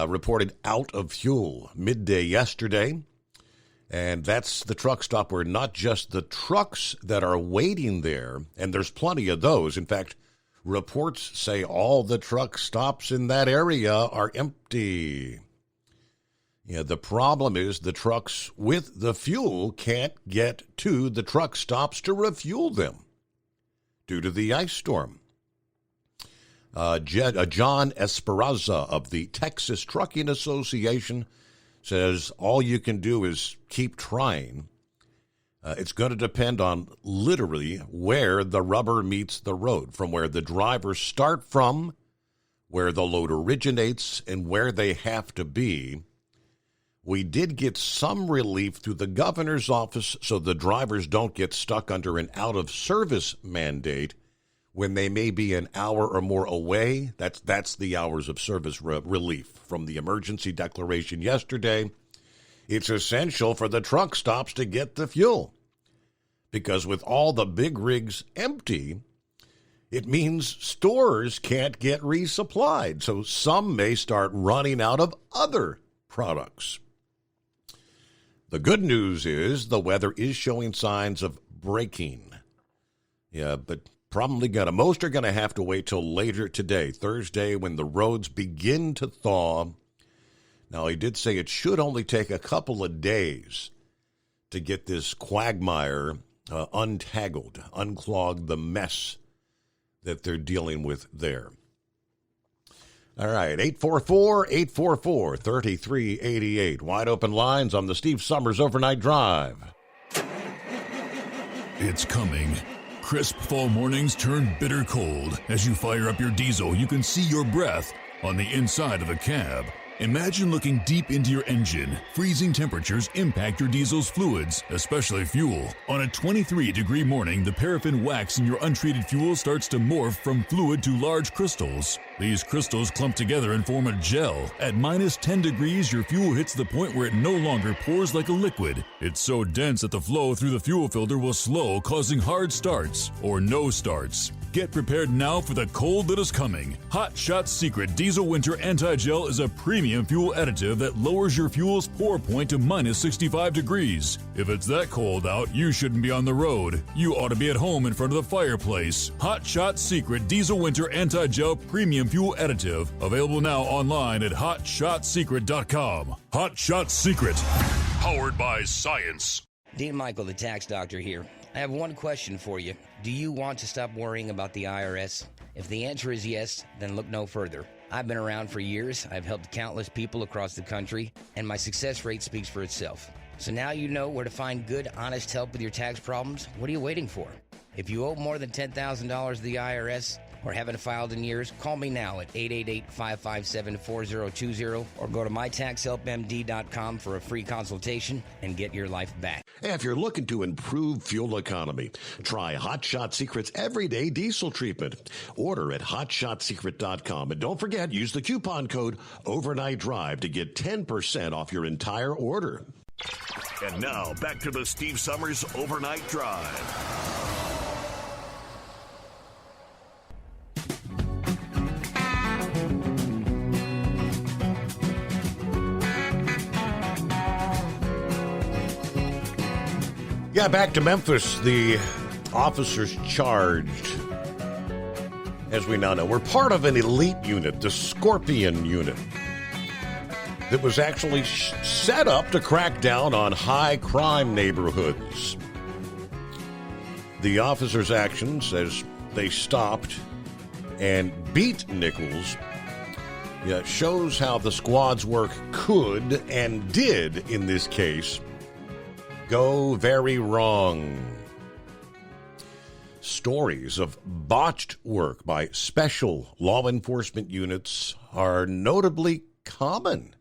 reported out of fuel midday yesterday. And that's the truck stop where not just the trucks that are waiting there, and there's plenty of those. In fact, reports say all the truck stops in that area are empty. Yeah, the problem is the trucks with the fuel can't get to the truck stops to refuel them due to the ice storm. John Esperanza of the Texas Trucking Association says all you can do is keep trying. It's going to depend on literally where the rubber meets the road, from where the drivers start from, where the load originates, and where they have to be. We did get some relief through the governor's office so the drivers don't get stuck under an out-of-service mandate when they may be an hour or more away. That's the hours of service relief from the emergency declaration yesterday. It's essential for the truck stops to get the fuel, because with all the big rigs empty, it means stores can't get resupplied. So some may start running out of other products. The good news is the weather is showing signs of breaking. Yeah, but most are going to have to wait till later today, Thursday, when the roads begin to thaw. Now, he did say it should only take a couple of days to get this quagmire unclogged the mess that they're dealing with there. All right, 844-844-3388. Wide open lines on the Steve Summers Overnight Drive. It's coming. Crisp fall mornings turn bitter cold. As you fire up your diesel, you can see your breath on the inside of the cab. Imagine looking deep into your engine. Freezing temperatures impact your diesel's fluids, especially fuel. On a 23-degree morning, the paraffin wax in your untreated fuel starts to morph from fluid to large crystals. These crystals clump together and form a gel. At minus 10 degrees, your fuel hits the point where it no longer pours like a liquid. It's so dense that the flow through the fuel filter will slow, causing hard starts or no starts. Get prepared now for the cold that is coming. Hot Shot Secret Diesel Winter Anti-Gel is a premium fuel additive that lowers your fuel's pour point to minus 65 degrees. If it's that cold out, you shouldn't be on the road. You ought to be at home in front of the fireplace. Hot Shot Secret Diesel Winter Anti-Gel Premium Fuel Additive. Available now online at HotShotSecret.com. Hot Shot Secret. Powered by science. Dean Michael, the tax doctor here. I have one question for you. Do you want to stop worrying about the IRS? If the answer is yes, then look no further. I've been around for years. I've helped countless people across the country, and my success rate speaks for itself. So now you know where to find good, honest help with your tax problems. What are you waiting for? If you owe more than $10,000 to the IRS or haven't filed in years, call me now at 888-557-4020 or go to mytaxhelpmd.com for a free consultation and get your life back. If you're looking to improve fuel economy, try Hot Shot Secret's Everyday Diesel Treatment. Order at hotshotsecret.com. And don't forget, use the coupon code Overnight Drive to get 10% off your entire order. And now, back to the Steve Summers Overnight Drive. Yeah, back to Memphis. The officers charged as we now know. We're part of an elite unit, the Scorpion Unit, that was actually set up to crack down on high crime neighborhoods. The officers' actions as they stopped and beat Nichols shows how the squad's work could and did, in this case, go very wrong. Stories of botched work by special law enforcement units are notably common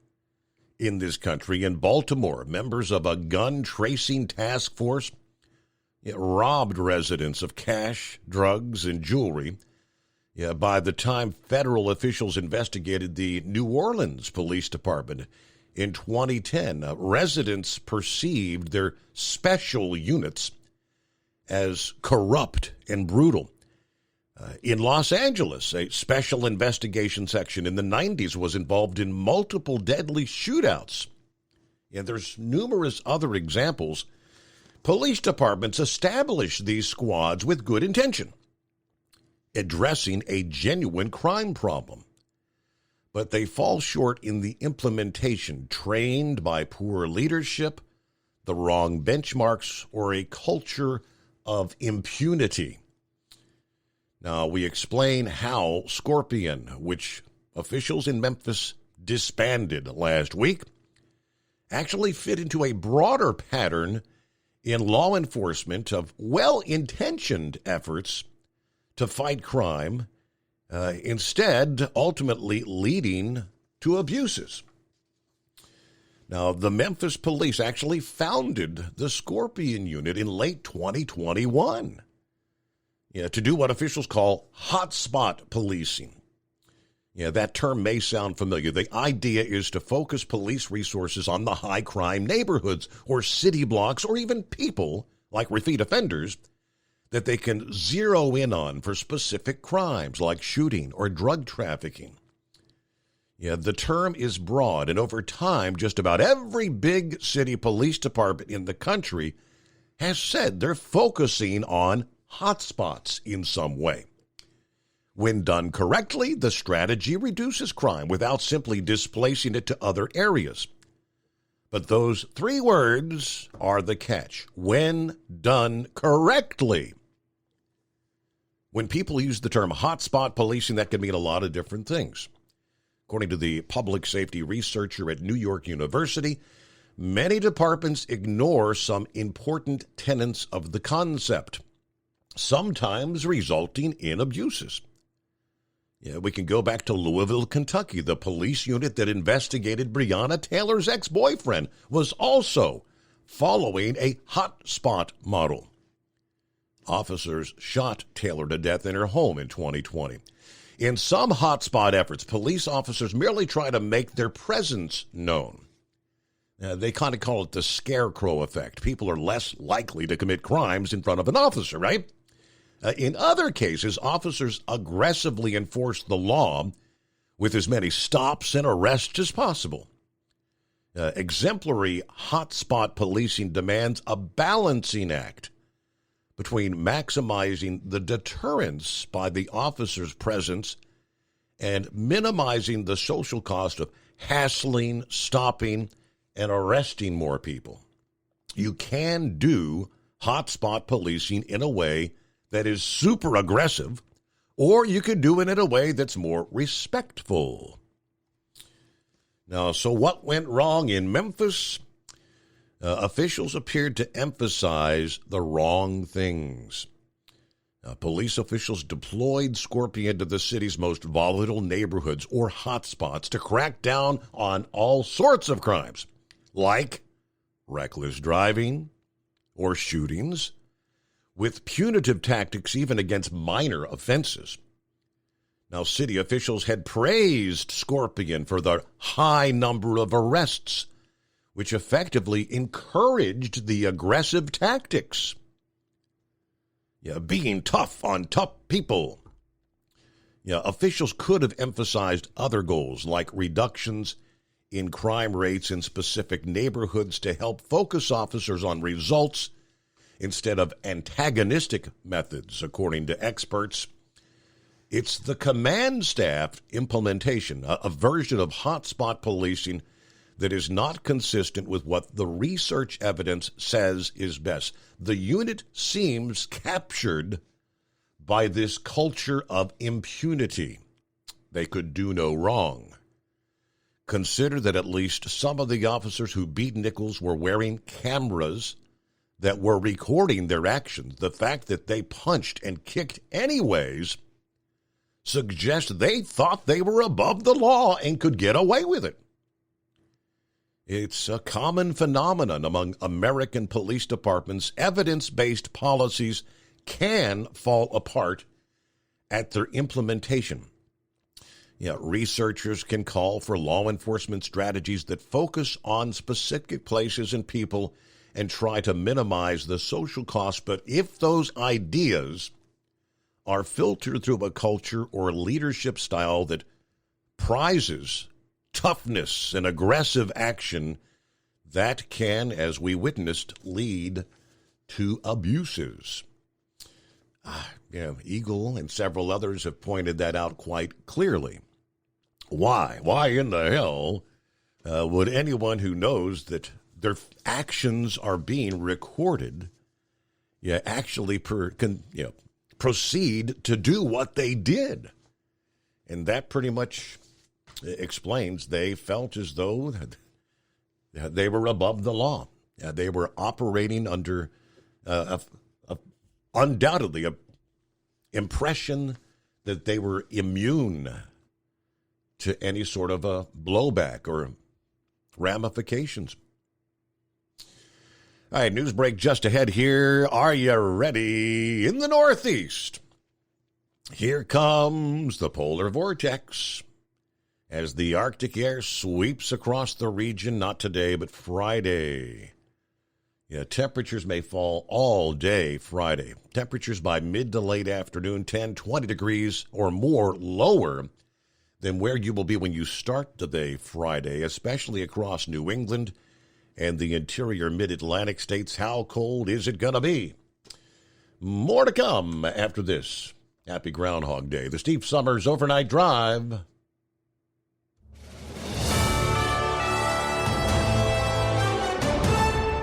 in this country. In Baltimore, members of a gun tracing task force robbed residents of cash, drugs, and jewelry. By the time federal officials investigated the New Orleans Police Department in 2010, residents perceived their special units as corrupt and brutal. In Los Angeles, a special investigation section in the 90s was involved in multiple deadly shootouts. And there's numerous other examples. Police departments establish these squads with good intention, addressing a genuine crime problem. But they fall short in the implementation, trained by poor leadership, the wrong benchmarks, or a culture of impunity. Now, we explain how Scorpion, which officials in Memphis disbanded last week, actually fit into a broader pattern in law enforcement of well-intentioned efforts to fight crime, instead ultimately leading to abuses. Now, the Memphis police actually founded the Scorpion Unit in late 2021 to do what officials call hotspot policing. That term may sound familiar. The idea is to focus police resources on the high crime neighborhoods or city blocks or even people, like repeat offenders, that they can zero in on for specific crimes like shooting or drug trafficking. The term is broad, and over time, just about every big city police department in the country has said they're focusing on hotspots in some way. When done correctly, the strategy reduces crime without simply displacing it to other areas. But those three words are the catch: when done correctly. When people use the term hotspot policing, that can mean a lot of different things. According to the public safety researcher at New York University, many departments ignore some important tenets of the concept, sometimes resulting in abuses. We can go back to Louisville, Kentucky. The police unit that investigated Breonna Taylor's ex-boyfriend was also following a hotspot model. Officers shot Taylor to death in her home in 2020. In some hotspot efforts, police officers merely try to make their presence known. They kind of call it the scarecrow effect. People are less likely to commit crimes in front of an officer, right? In other cases, officers aggressively enforce the law with as many stops and arrests as possible. Exemplary hotspot policing demands a balancing act between maximizing the deterrence by the officer's presence and minimizing the social cost of hassling, stopping, and arresting more people. You can do hotspot policing in a way that is super aggressive, or you could do it in a way that's more respectful. Now, so what went wrong in Memphis? Officials appeared to emphasize the wrong things. Police officials deployed Scorpion to the city's most volatile neighborhoods or hotspots to crack down on all sorts of crimes, like reckless driving or shootings, with punitive tactics even against minor offenses. Now, city officials had praised Scorpion for the high number of arrests, which effectively encouraged the aggressive tactics. Being tough on tough people. Officials could have emphasized other goals like reductions in crime rates in specific neighborhoods to help focus officers on results instead of antagonistic methods, according to experts. It's the command staff implementation, a version of hotspot policing that is not consistent with what the research evidence says is best. The unit seems captured by this culture of impunity. They could do no wrong. Consider that at least some of the officers who beat Nichols were wearing cameras that were recording their actions. The fact that they punched and kicked anyways suggests they thought they were above the law and could get away with it. It's a common phenomenon among American police departments. Evidence-based policies can fall apart at their implementation. Researchers can call for law enforcement strategies that focus on specific places and people and try to minimize the social cost. But if those ideas are filtered through a culture or leadership style that prizes toughness and aggressive action, that can, as we witnessed, lead to abuses. Eagle and several others have pointed that out quite clearly. Why? Why in the hell would anyone who knows that their actions are being recorded actually proceed to do what they did? And that pretty much explains they felt as though they were above the law. They were operating under undoubtedly an impression that they were immune to any sort of a blowback or ramifications. All right, news break just ahead here. Are you ready? In the Northeast, here comes the polar vortex as the Arctic air sweeps across the region, not today, but Friday. Temperatures may fall all day Friday. Temperatures by mid to late afternoon, 10, 20 degrees or more lower than where you will be when you start the day Friday, especially across New England and the interior mid-Atlantic states. How cold is it going to be? More to come after this. Happy Groundhog Day. The Steve Summers Overnight Drive.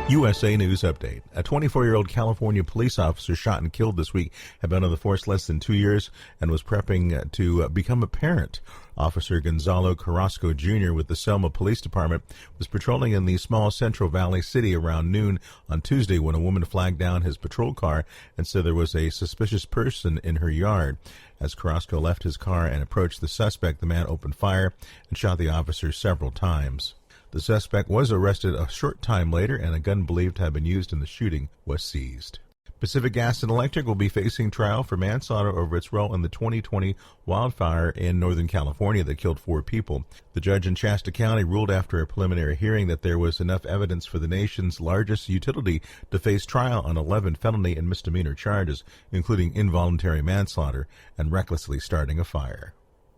USA News Update. A 24-year-old California police officer shot and killed this week had been on the force less than 2 years and was prepping to become a parent. Officer Gonzalo Carrasco Jr. with the Selma Police Department was patrolling in the small Central Valley city around noon on Tuesday when a woman flagged down his patrol car and said there was a suspicious person in her yard. As Carrasco left his car and approached the suspect, the man opened fire and shot the officer several times. The suspect was arrested a short time later, and a gun believed to have been used in the shooting was seized. Pacific Gas and Electric will be facing trial for manslaughter over its role in the 2020 wildfire in Northern California that killed 4 people. The judge in Shasta County ruled after a preliminary hearing that there was enough evidence for the nation's largest utility to face trial on 11 felony and misdemeanor charges, including involuntary manslaughter and recklessly starting a fire.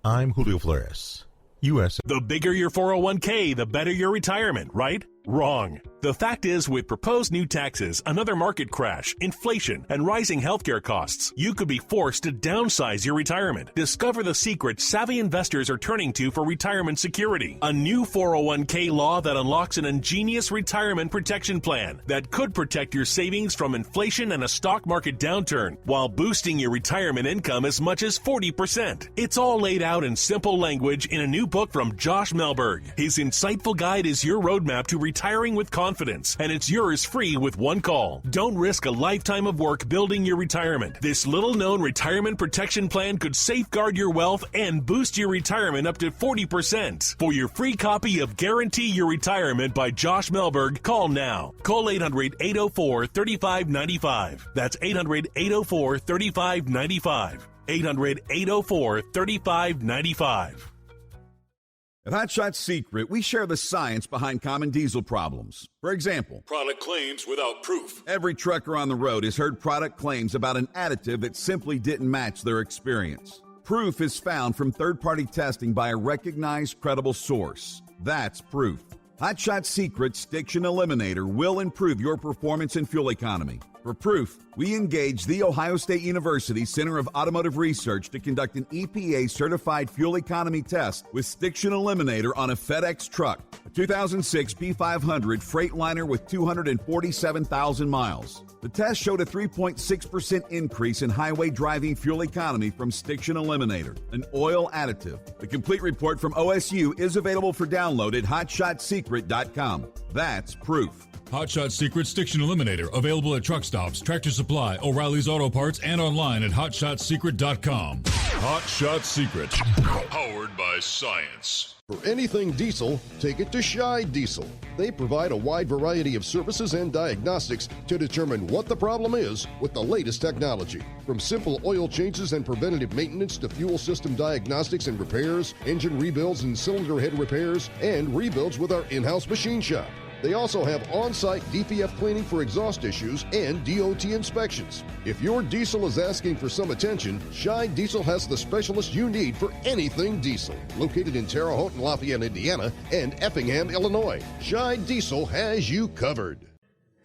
I'm Julio Flores. USA. The bigger your 401k, the better your retirement, right? Wrong. The fact is, with proposed new taxes, another market crash, inflation, and rising healthcare costs, you could be forced to downsize your retirement. Discover the secret savvy investors are turning to for retirement security. A new 401k law that unlocks an ingenious retirement protection plan that could protect your savings from inflation and a stock market downturn while boosting your retirement income as much as 40%. It's all laid out in simple language in a new book from Josh Melberg. His insightful guide is your roadmap to retiring with confidence, and it's yours free with one call. Don't risk a lifetime of work building your retirement. This little-known retirement protection plan could safeguard your wealth and boost your retirement up to 40%. For your free copy of Guarantee Your Retirement by Josh Melberg, call now. Call 800-804-3595. That's 800-804-3595. 800-804-3595. At Hot Shot Secret, we share the science behind common diesel problems. For example, product claims without proof. Every trucker on the road has heard product claims about an additive that simply didn't match their experience. Proof is found from third-party testing by a recognized, credible source. That's proof. Hot Shot Secret's Stiction Eliminator will improve your performance and fuel economy. For proof, we engaged The Ohio State University Center of Automotive Research to conduct an EPA-certified fuel economy test with Stiction Eliminator on a FedEx truck, a 2006 P500 Freightliner with 247,000 miles. The test showed a 3.6% increase in highway driving fuel economy from Stiction Eliminator, an oil additive. The complete report from OSU is available for download at HotShotSecret.com. That's proof. Hotshot Secret Stiction Eliminator, available at truck stops, Tractor Supply, O'Reilly's Auto Parts, and online at HotShotSecret.com. Hot Shot Secret, powered by science. For anything diesel, take it to Scheid Diesel. They provide a wide variety of services and diagnostics to determine what the problem is with the latest technology. From simple oil changes and preventative maintenance to fuel system diagnostics and repairs, engine rebuilds and cylinder head repairs, and rebuilds with our in-house machine shop. They also have on-site DPF cleaning for exhaust issues and DOT inspections. If your diesel is asking for some attention, Scheid Diesel has the specialist you need for anything diesel. Located in Terre Haute and Lafayette, Indiana, and Effingham, Illinois, Scheid Diesel has you covered.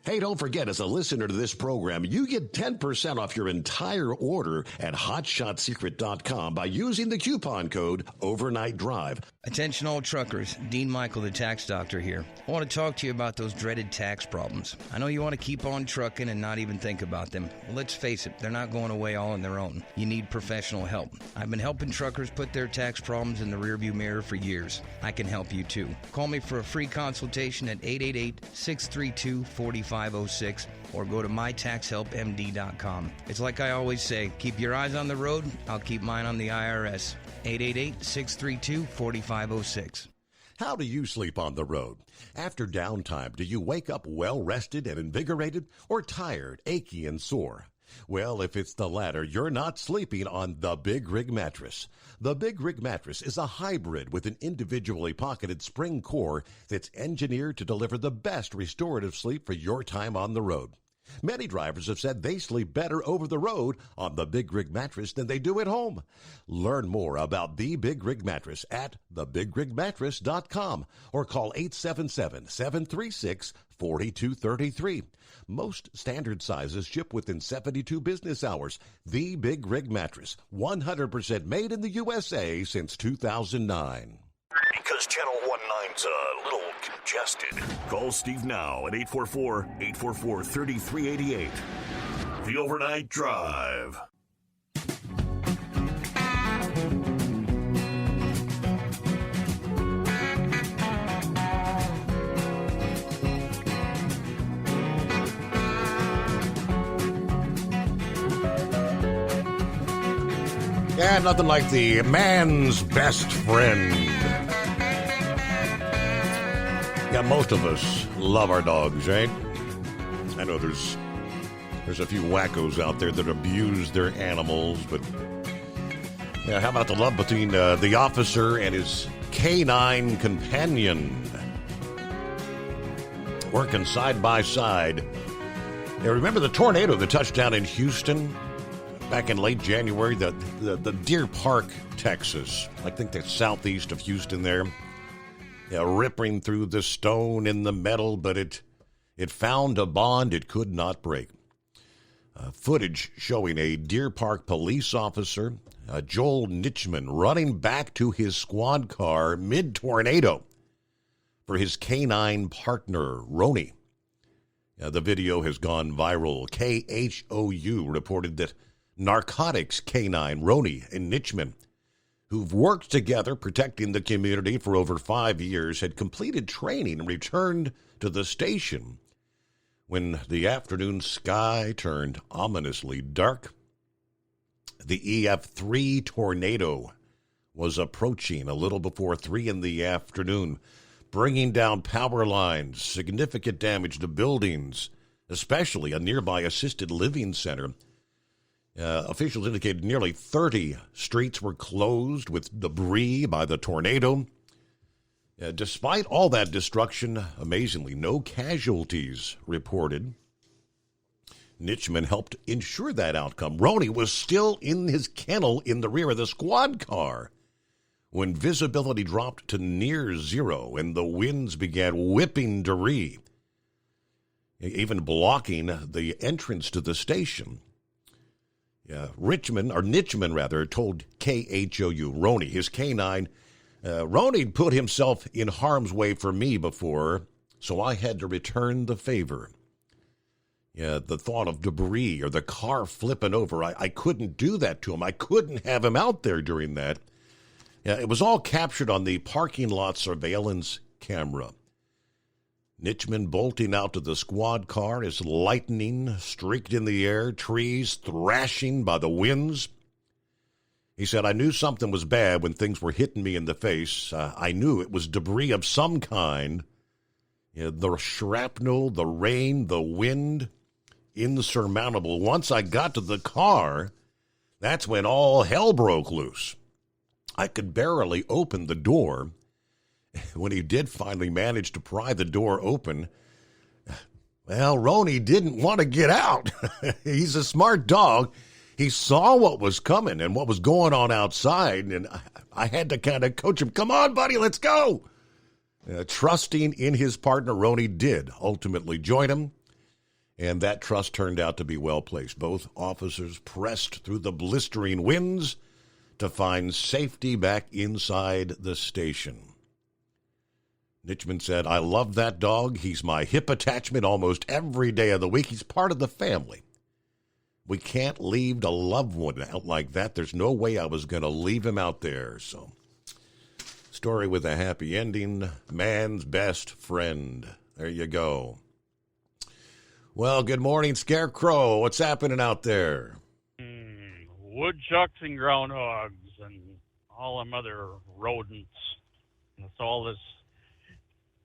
Hey, don't forget, as a listener to this program, you get 10% off your entire order at HotShotSecret.com by using the coupon code Overnight Drive. Attention all truckers, Dean Michael, the tax doctor here. I want to talk to you about those dreaded tax problems. I know you want to keep on trucking and not even think about them. Well, let's face it, they're not going away all on their own. You need professional help. I've been helping truckers put their tax problems in the rearview mirror for years. I can help you too. Call me for a free consultation at 888-632-4506 or go to mytaxhelpmd.com. It's like I always say, keep your eyes on the road, I'll keep mine on the IRS. 888-632-4506. How do you sleep on the road? After downtime, do you wake up well-rested and invigorated or tired, achy, and sore? Well, if it's the latter, you're not sleeping on the Big Rig Mattress. The Big Rig Mattress is a hybrid with an individually pocketed spring core that's engineered to deliver the best restorative sleep for your time on the road. Many drivers have said they sleep better over the road on the Big Rig Mattress than they do at home. Learn more about the Big Rig Mattress at thebigrigmattress.com or call 877-736-4233. Most standard sizes ship within 72 business hours. The Big Rig Mattress, 100% made in the USA since 2009. Because Channel 19's a little congested. Call Steve now at 844-844-3388. The Overnight Drive. Yeah, nothing like the man's best friend. Yeah, most of us love our dogs, right? I know there's a few wackos out there that abuse their animals, but yeah, how about the love between the officer and his canine companion? Working side by side. Yeah, remember the tornado that touched down in Houston back in late January? The Deer Park, Texas. I think that's southeast of Houston there. Yeah, ripping through the stone in the metal, but it found a bond it could not break. Footage showing a Deer Park police officer, Joel Nitchman, running back to his squad car mid-tornado for his canine partner, Roni. The video has gone viral. KHOU reported that narcotics canine Roni and Nitchman, who've worked together protecting the community for over 5 years, had completed training and returned to the station when the afternoon sky turned ominously dark. The EF3 tornado was approaching a little before 3 in the afternoon, bringing down power lines, significant damage to buildings, especially a nearby assisted living center. Officials indicated nearly 30 streets were closed with debris by the tornado. Despite all that destruction, amazingly, no casualties reported. Nitchman helped ensure that outcome. Roni was still in his kennel in the rear of the squad car when visibility dropped to near zero and the winds began whipping debris. even blocking the entrance to the station. Yeah, Nitchman rather, told KHOU, Roney, his canine, Roney put himself in harm's way for me before, so I had to return the favor. Yeah, the thought of debris or the car flipping over, I couldn't do that to him. I couldn't have him out there during that. Yeah, it was all captured on the parking lot surveillance camera. Nitchman bolting out to the squad car as lightning streaked in the air, trees thrashing by the winds. He said, I knew something was bad when things were hitting me in the face. I knew it was debris of some kind. Yeah, the shrapnel, the rain, the wind, insurmountable. Once I got to the car, that's when all hell broke loose. I could barely open the door. When he did finally manage to pry the door open, well, Roney didn't want to get out. He's a smart dog. He saw what was coming and what was going on outside, and I had to kind of coach him. Come on, buddy, let's go. Trusting in his partner, Roney did ultimately join him, and that trust turned out to be well placed. Both officers pressed through the blistering winds to find safety back inside the station. Nitchman said, I love that dog. He's my hip attachment almost every day of the week. He's part of the family. We can't leave a loved one out like that. There's no way I was going to leave him out there. So, story with a happy ending. Man's best friend. There you go. Well, good morning, Scarecrow. What's happening out there? Woodchucks and groundhogs and all them other rodents. That's all this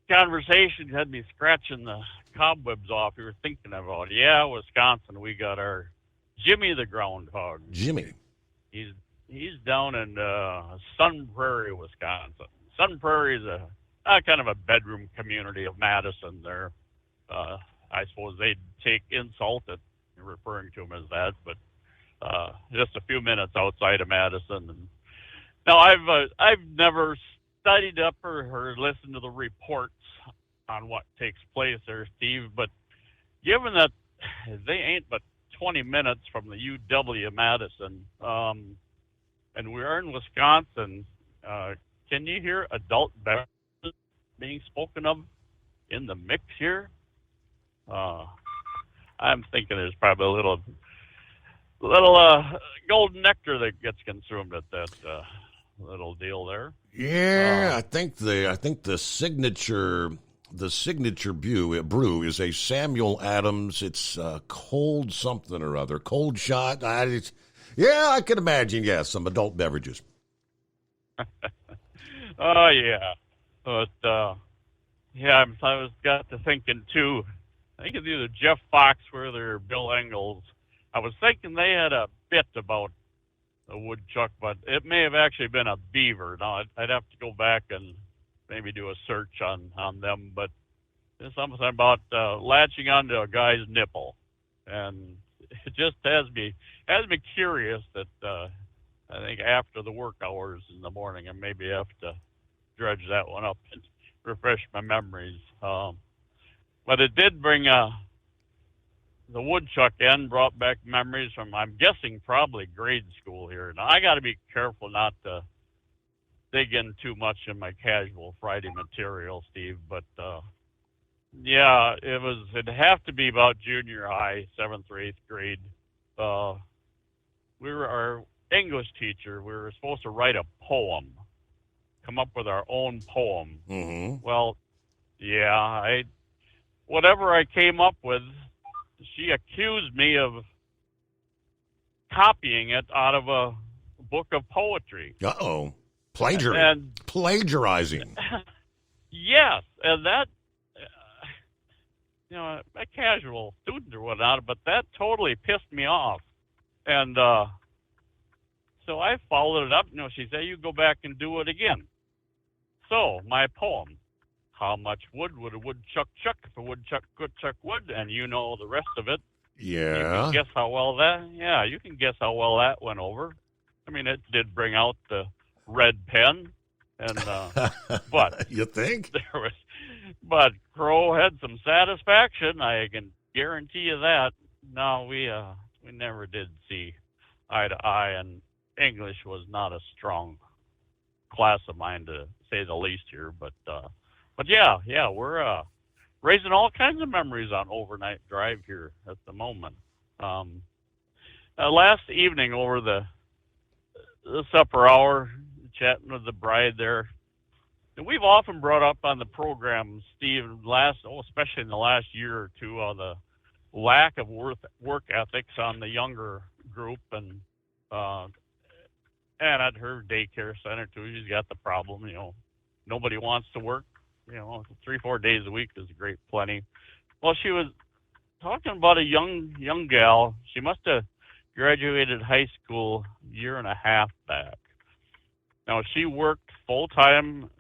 conversation had me scratching the cobwebs off. We were thinking about, Wisconsin, we got our Jimmy the groundhog. Jimmy. He's down in Sun Prairie, Wisconsin. Sun Prairie is a kind of a bedroom community of Madison there. I suppose they'd take insult at referring to him as that, but just a few minutes outside of Madison. And now I've never studied up or listened to the reports on what takes place there, Steve, but given that they ain't but 20 minutes from the UW Madison, and we are in Wisconsin, can you hear adult beverages being spoken of in the mix here? I'm thinking there's probably a little golden nectar that gets consumed at that little deal there. Yeah, I think the signature brew is a Samuel Adams. It's cold something or other, cold shot. I can imagine. Yeah, some adult beverages. Oh yeah, but I got to thinking too. I think it's either Jeff Foxworthy or Bill Engels. I was thinking they had a bit about a woodchuck, but it may have actually been a beaver. Now, I'd have to go back and maybe do a search on them, but there's something about latching onto a guy's nipple, and it just has me curious that I think after the work hours in the morning, I maybe have to dredge that one up and refresh my memories. But it did bring the woodchuck in, brought back memories from, I'm guessing, probably grade school here. Now, I got to be careful not to dig in too much in my casual Friday material, Steve, but it'd have to be about junior high, 7th or 8th grade. Our English teacher, we were supposed to write a poem, come up with our own poem. Mm-hmm. Well, whatever I came up with, she accused me of copying it out of a book of poetry. Uh-oh. Plagiarizing. Yes, and that, a casual student or whatnot, but that totally pissed me off. And so I followed it up. She said, you go back and do it again. So, my poem. How much wood would a woodchuck chuck if a woodchuck could chuck wood? And you know the rest of it. Yeah. You can guess how well that went over. I mean, it did bring out the red pen, and but you think But Crow had some satisfaction. I can guarantee you that. No, we never did see eye to eye, and English was not a strong class of mine, to say the least here. But yeah, we're raising all kinds of memories on overnight drive here at the moment. Last evening over the supper hour, chatting with the bride there, and we've often brought up on the program, Steve, especially in the last year or two, the lack of work ethics on the younger group, and at her daycare center too, she's got the problem. Nobody wants to work. 3-4 days a week is a great plenty. Well, she was talking about a young gal. She must have graduated high school a year and a half back. Now, she worked full time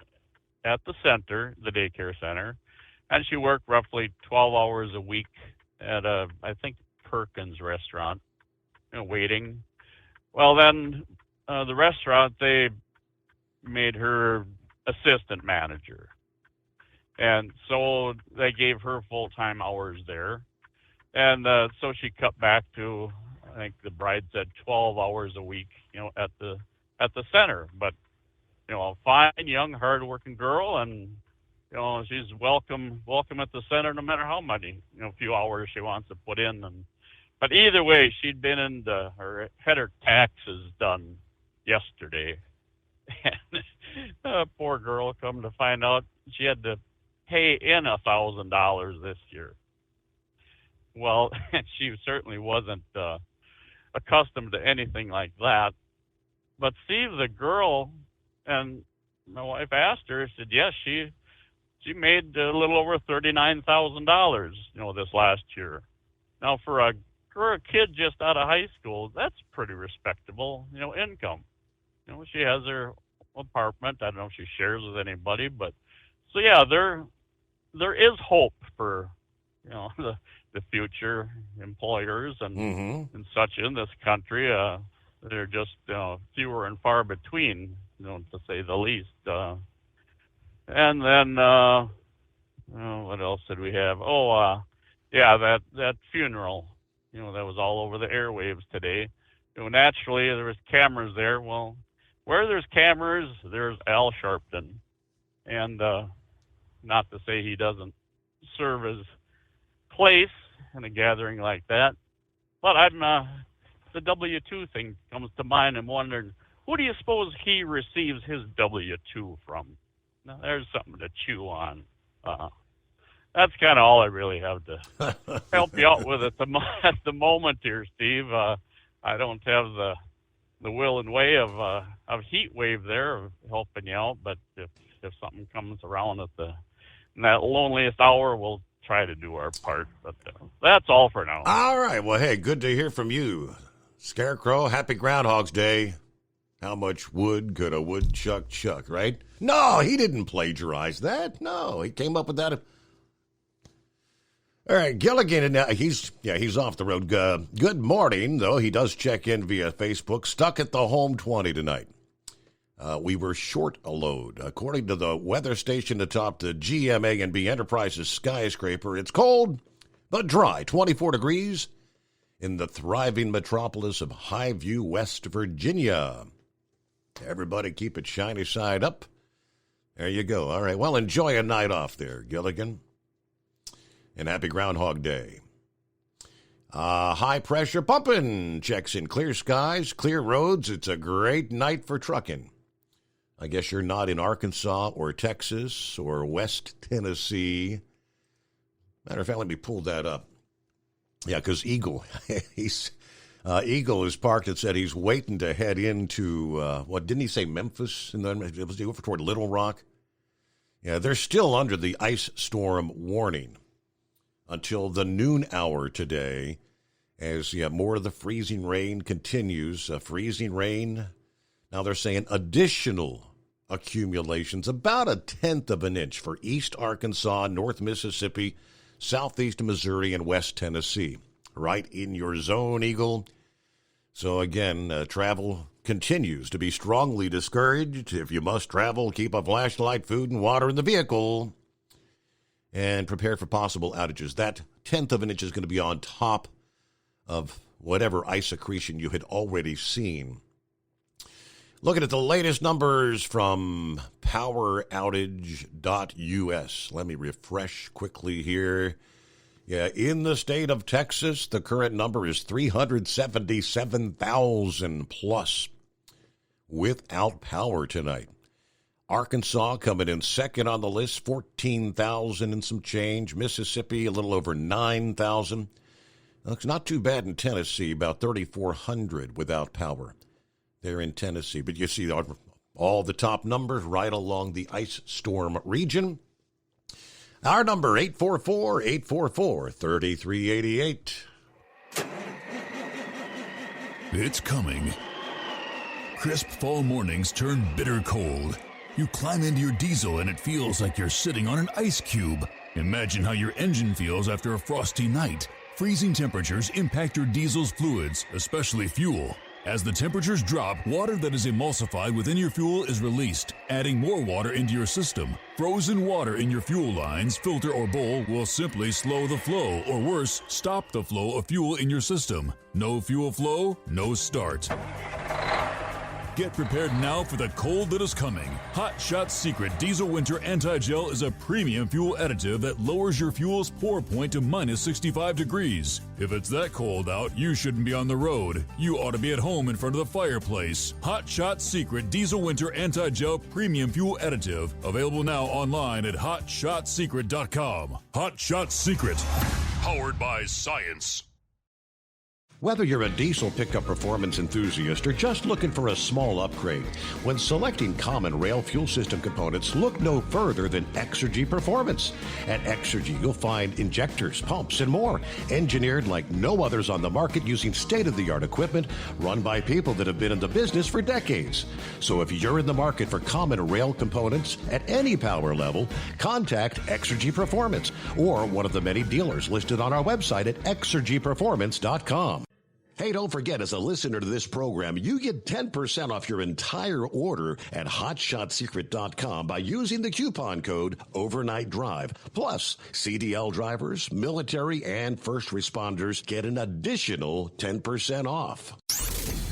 at the center, the daycare center, and she worked roughly 12 hours a week at I think Perkins restaurant, waiting. Well, then the restaurant, they made her assistant manager. And so they gave her full-time hours there. And so she cut back to, I think the bride said 12 hours a week, at the center. But, a fine, young, hard-working girl, and, she's welcome at the center no matter how many, few hours she wants to put in. But either way, she'd been had her taxes done yesterday. And poor girl, come to find out, she had to pay in $1,000 this year. Well, she certainly wasn't accustomed to anything like that. But Steve, the girl, and my wife asked her, said, yes, she made a little over $39,000, this last year. Now, for a kid just out of high school, that's pretty respectable, income. She has her apartment. I don't know if she shares with anybody, but so yeah, there is hope for the future employers and such in this country. They're just fewer and far between, to say the least. And then what else did we have? That funeral, that was all over the airwaves today. Naturally there was cameras there. Well, where there's cameras, there's Al Sharpton. And not to say he doesn't serve his place in a gathering like that, but the W-2 thing comes to mind. I'm wondering, who do you suppose he receives his W-2 from? Now, there's something to chew on. That's kind of all I really have to help you out with at the moment here, Steve. I don't have the will and way of heat wave there of helping you out, but if something comes around in that loneliest hour, we'll try to do our part. But that's all for now. All right. Well, hey, good to hear from you, Scarecrow. Happy Groundhog's Day. How much wood could a woodchuck chuck, right? No, he didn't plagiarize that. No, he came up with that. All right, Gilligan, he's off the road. Good morning, though. He does check in via Facebook. Stuck at the home 20 tonight. We were short a load. According to the weather station atop the GMA&B Enterprises skyscraper, it's cold but dry, 24 degrees in the thriving metropolis of Highview, West Virginia. Everybody keep it shiny side up. There you go. All right, well, enjoy a night off there, Gilligan. And happy Groundhog Day. High pressure pumping checks in. Clear skies, clear roads. It's a great night for trucking. I guess you're not in Arkansas or Texas or West Tennessee. Matter of fact, let me pull that up. Yeah, because Eagle, Eagle is parked and said he's waiting to head into, didn't he say Memphis? And then it was over toward Little Rock. Yeah, they're still under the ice storm warning until the noon hour today, as more of the freezing rain continues. Freezing rain, now they're saying additional accumulations, about 1/10 of an inch for East Arkansas, North Mississippi, Southeast Missouri, and West Tennessee. Right in your zone, Eagle. So again, travel continues to be strongly discouraged. If you must travel, keep a flashlight, food, and water in the vehicle. and prepare for possible outages. That 1/10 of an inch is going to be on top of whatever ice accretion you had already seen. Looking at the latest numbers from poweroutage.us. Let me refresh quickly here. Yeah, in the state of Texas, the current number is 377,000 plus without power tonight. Arkansas coming in second on the list, 14,000 and some change. Mississippi, a little over 9,000. Looks not too bad in Tennessee, about 3,400 without power there in Tennessee. But you see all the top numbers right along the ice storm region. Our number, 844-844-3388. It's coming. Crisp fall mornings turn bitter cold. You climb into your diesel and it feels like you're sitting on an ice cube. Imagine how your engine feels after a frosty night. Freezing temperatures impact your diesel's fluids, especially fuel. As the temperatures drop, water that is emulsified within your fuel is released, adding more water into your system. Frozen water in your fuel lines, filter, or bowl will simply slow the flow, or worse, stop the flow of fuel in your system. No fuel flow, no start. Get prepared now for the cold that is coming. Hot Shot Secret Diesel Winter Anti-Gel is a premium fuel additive that lowers your fuel's pour point to minus 65 degrees. If it's that cold out, you shouldn't be on the road. You ought to be at home in front of the fireplace. Hot Shot Secret Diesel Winter Anti-Gel Premium Fuel Additive. Available now online at hotshotsecret.com. Hot Shot Secret. Powered by science. Whether you're a diesel pickup performance enthusiast or just looking for a small upgrade, when selecting common rail fuel system components, look no further than Exergy Performance. At Exergy, you'll find injectors, pumps, and more, engineered like no others on the market using state-of-the-art equipment run by people that have been in the business for decades. So if you're in the market for common rail components at any power level, contact Exergy Performance or one of the many dealers listed on our website at exergyperformance.com. Hey, don't forget, as a listener to this program, you get 10% off your entire order at hotshotsecret.com by using the coupon code Overnight Drive. Plus, CDL drivers, military, and first responders get an additional 10% off.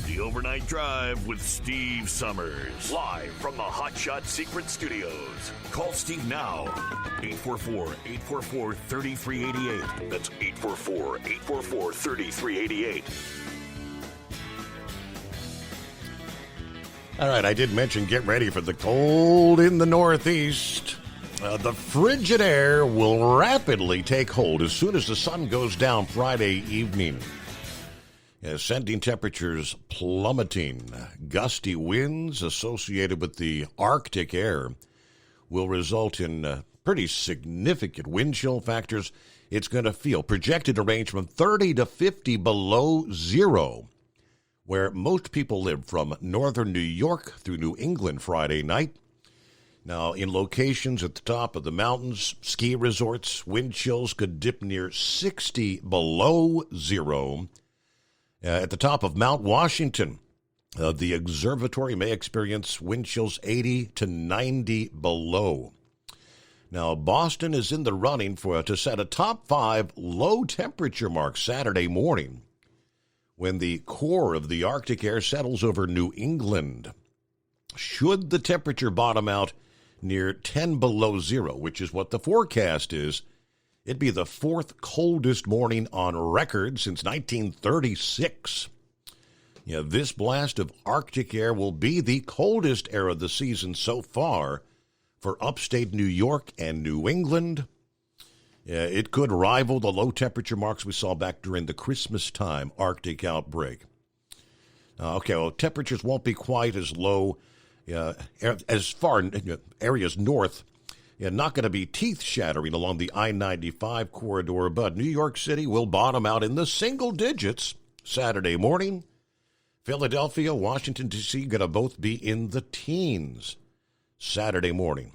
The Overnight Drive with Steve Summers. Live from the Hot Shot Secret Studios. Call Steve now. 844-844-3388. That's 844-844-3388. All right, I did mention get ready for the cold in the Northeast. The frigid air will rapidly take hold as soon as the sun goes down Friday evening. Sending temperatures plummeting. Gusty winds associated with the Arctic air will result in pretty significant wind chill factors. It's going to feel projected to range from 30 to 50 below zero, where most people live from northern New York through New England Friday night. Now, in locations at the top of the mountains, ski resorts, wind chills could dip near 60 below zero. At the top of Mount Washington, the observatory may experience wind chills 80 to 90 below. Now, Boston is in the running to set a top 5 low temperature mark Saturday morning when the core of the Arctic air settles over New England. Should the temperature bottom out near 10 below zero, which is what the forecast is, it'd be the 4th coldest morning on record since 1936. This blast of Arctic air will be the coldest air of the season so far for upstate New York and New England. It could rival the low temperature marks we saw back during the Christmas time Arctic outbreak. Temperatures won't be quite as low as far areas north. Not going to be teeth-shattering along the I-95 corridor, but New York City will bottom out in the single digits Saturday morning. Philadelphia, Washington, D.C. going to both be in the teens Saturday morning.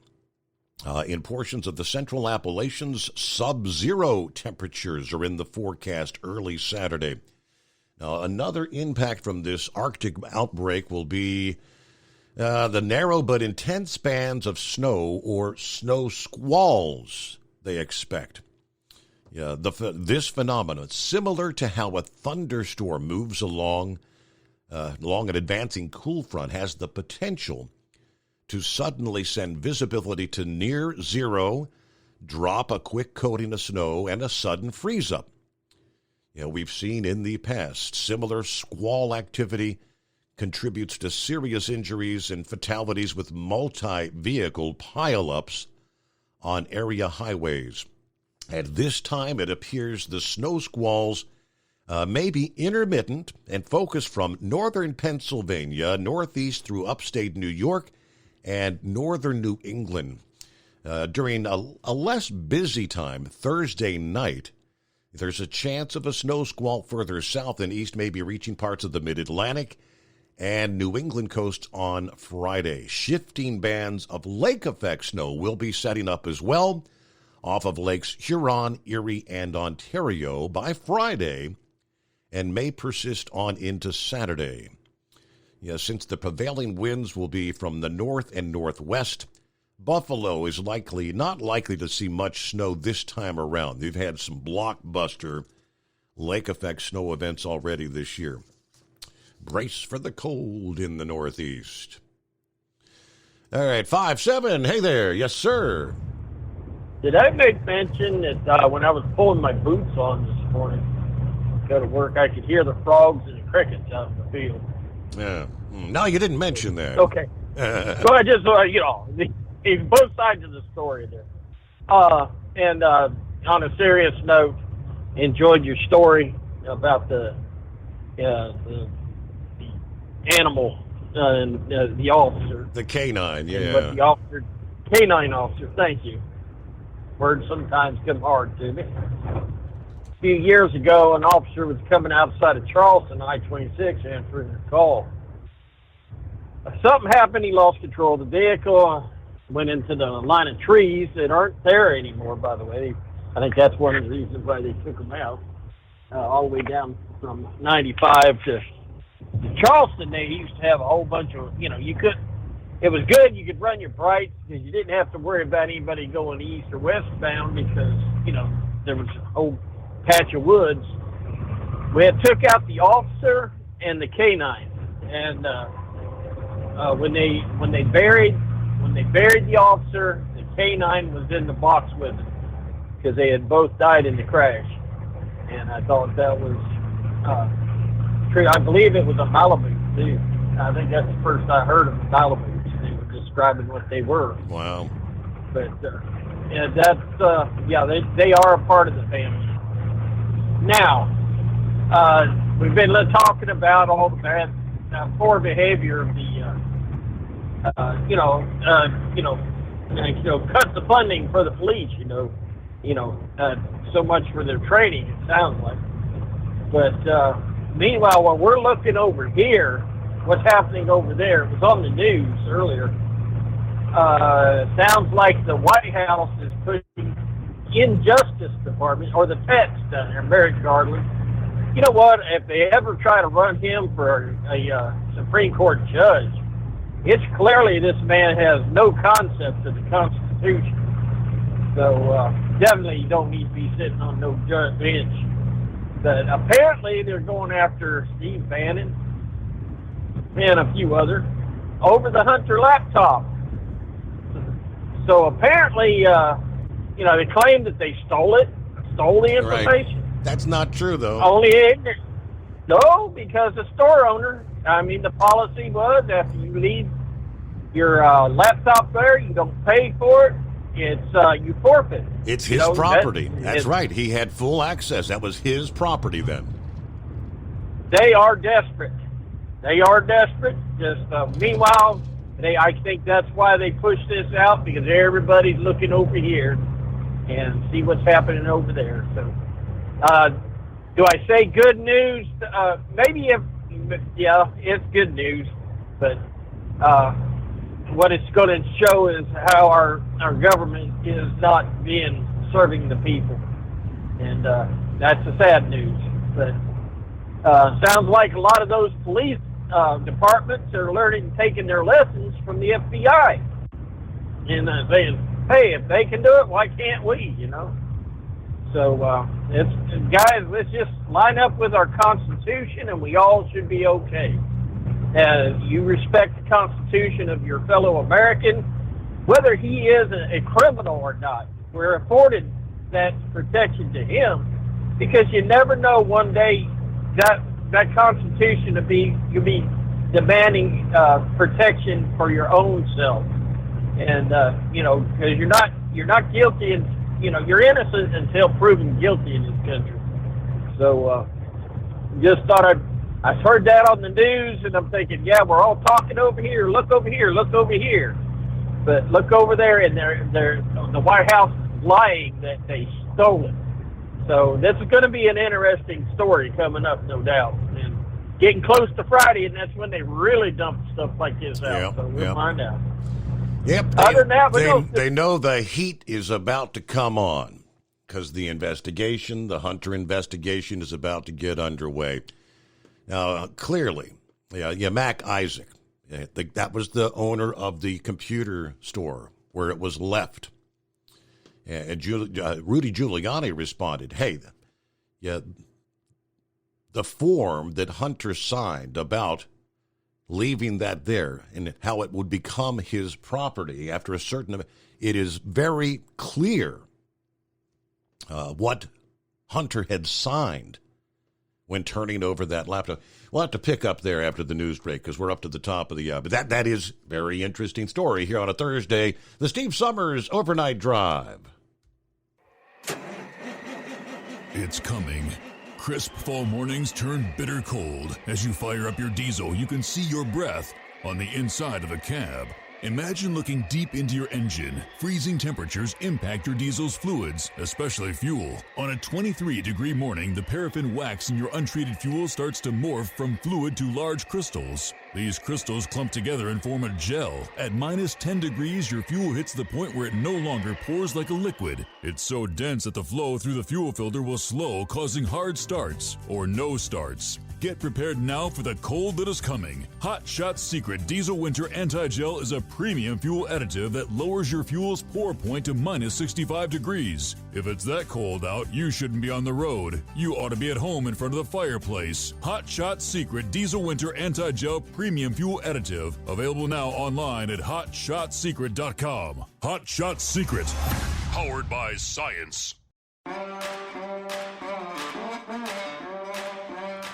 In portions of the central Appalachians, sub-zero temperatures are in the forecast early Saturday. Now, another impact from this Arctic outbreak will be the narrow but intense bands of snow or snow squalls they expect. Yeah, this phenomenon, similar to how a thunderstorm moves along an advancing cool front, has the potential to suddenly send visibility to near zero, drop a quick coating of snow, and a sudden freeze-up. We've seen in the past similar squall activity contributes to serious injuries and fatalities with multi-vehicle pileups on area highways. At this time, it appears the snow squalls may be intermittent and focused from northern Pennsylvania, northeast through upstate New York, and northern New England. During a less busy time, Thursday night, there's a chance of a snow squall further south and east, maybe reaching parts of the mid-Atlantic and New England coast on Friday. Shifting bands of lake-effect snow will be setting up as well off of lakes Huron, Erie, and Ontario by Friday and may persist on into Saturday. Since the prevailing winds will be from the north and northwest, Buffalo is not likely to see much snow this time around. They've had some blockbuster lake-effect snow events already this year. Brace for the cold in the Northeast. All right, 5-7. Hey there. Yes, sir. Did I make mention that when I was pulling my boots on this morning to go to work, I could hear the frogs and the crickets out in the field? Yeah. No, you didn't mention that. Okay. So I just, both sides of the story there. And on a serious note, enjoyed your story about the animal and the officer. The canine, yeah. But the canine officer, thank you. Words sometimes come hard to me. A few years ago, an officer was coming outside of Charleston, I-26, answering a call. Something happened. He lost control of the vehicle, went into the line of trees that aren't there anymore, by the way. I think that's one of the reasons why they took him out, all the way down from 95 to Charleston. They used to have a whole bunch of, it was good. You could run your brights because you didn't have to worry about anybody going east or westbound because, there was a whole patch of woods. We had took out the officer and the canine. And when they buried the officer, the canine was in the box with him because they had both died in the crash. And I thought that was true. I believe it was a Malibu, too. I think that's the first I heard of the Malibus. They were describing what they were. Wow. But, they are a part of the family. Now, we've been talking about all the bad, poor behavior of the, cut the funding for the police, so much for their training, it sounds like. But, meanwhile, while we're looking over here, what's happening over there, it was on the news earlier. Sounds like the White House is pushing Justice Department, or the pets down there, Merrick Garland. You know what? If they ever try to run him for a Supreme Court judge, it's clearly this man has no concept of the Constitution. So definitely you don't need to be sitting on no judge bench. But apparently they're going after Steve Bannon and a few others over the Hunter laptop. So apparently, they claim that they stole the information. Right. That's not true, though. Only ignorant. No, because the store owner, the policy was after you leave your laptop there, you don't pay for it. It's you forfeit. It's his property. That's right. He had full access. That was his property then. They are desperate. Just meanwhile, I think that's why they push this out, because everybody's looking over here and see what's happening over there. So, do I say good news? Maybe it's good news, but what it's going to show is how our government is not serving the people, and that's the sad news. But sounds like a lot of those police departments are taking their lessons from the FBI, and hey, if they can do it, why can't we, you know? So, guys, let's just line up with our Constitution, and we all should be okay. You respect the Constitution of your fellow American, whether he is a criminal or not. We're afforded that protection to him, because you never know one day that Constitution you'll be demanding protection for your own self, and because you're not guilty, and you're innocent until proven guilty in this country. So just thought I heard that on the news, and I'm thinking, yeah, we're all talking over here. Look over here. Look over here. But look over there, and the White House is lying that they stole it. So this is going to be an interesting story coming up, no doubt. And getting close to Friday, and that's when they really dump stuff like this out. So we'll find out. Yep. Other than that, they know the heat is about to come on because the Hunter investigation, is about to get underway. Now, clearly, Mac Isaac, that was the owner of the computer store where it was left. And Rudy Giuliani responded, hey, the form that Hunter signed about leaving that there and how it would become his property after a certain, it is very clear what Hunter had signed when turning over that laptop. We'll have to pick up there after the news break because we're up to the top of the but that is very interesting story here on a Thursday. The Steve Summers Overnight Drive. It's coming. Crisp fall mornings turn bitter cold. As you fire up your diesel, you can see your breath on the inside of the cab. Imagine looking deep into your engine. Freezing temperatures impact your diesel's fluids, especially fuel. On a 23-degree morning, the paraffin wax in your untreated fuel starts to morph from fluid to large crystals. These crystals clump together and form a gel. At minus 10 degrees, your fuel hits the point where it no longer pours like a liquid. It's so dense that the flow through the fuel filter will slow, causing hard starts or no starts. Get prepared now for the cold that is coming. Hot Shot Secret Diesel Winter Anti-Gel is a premium fuel additive that lowers your fuel's pour point to minus 65 degrees. If it's that cold out, you shouldn't be on the road. You ought to be at home in front of the fireplace. Hot Shot Secret Diesel Winter Anti-Gel Premium Fuel Additive. Available now online at HotShotSecret.com. Hot Shot Secret. Powered by science.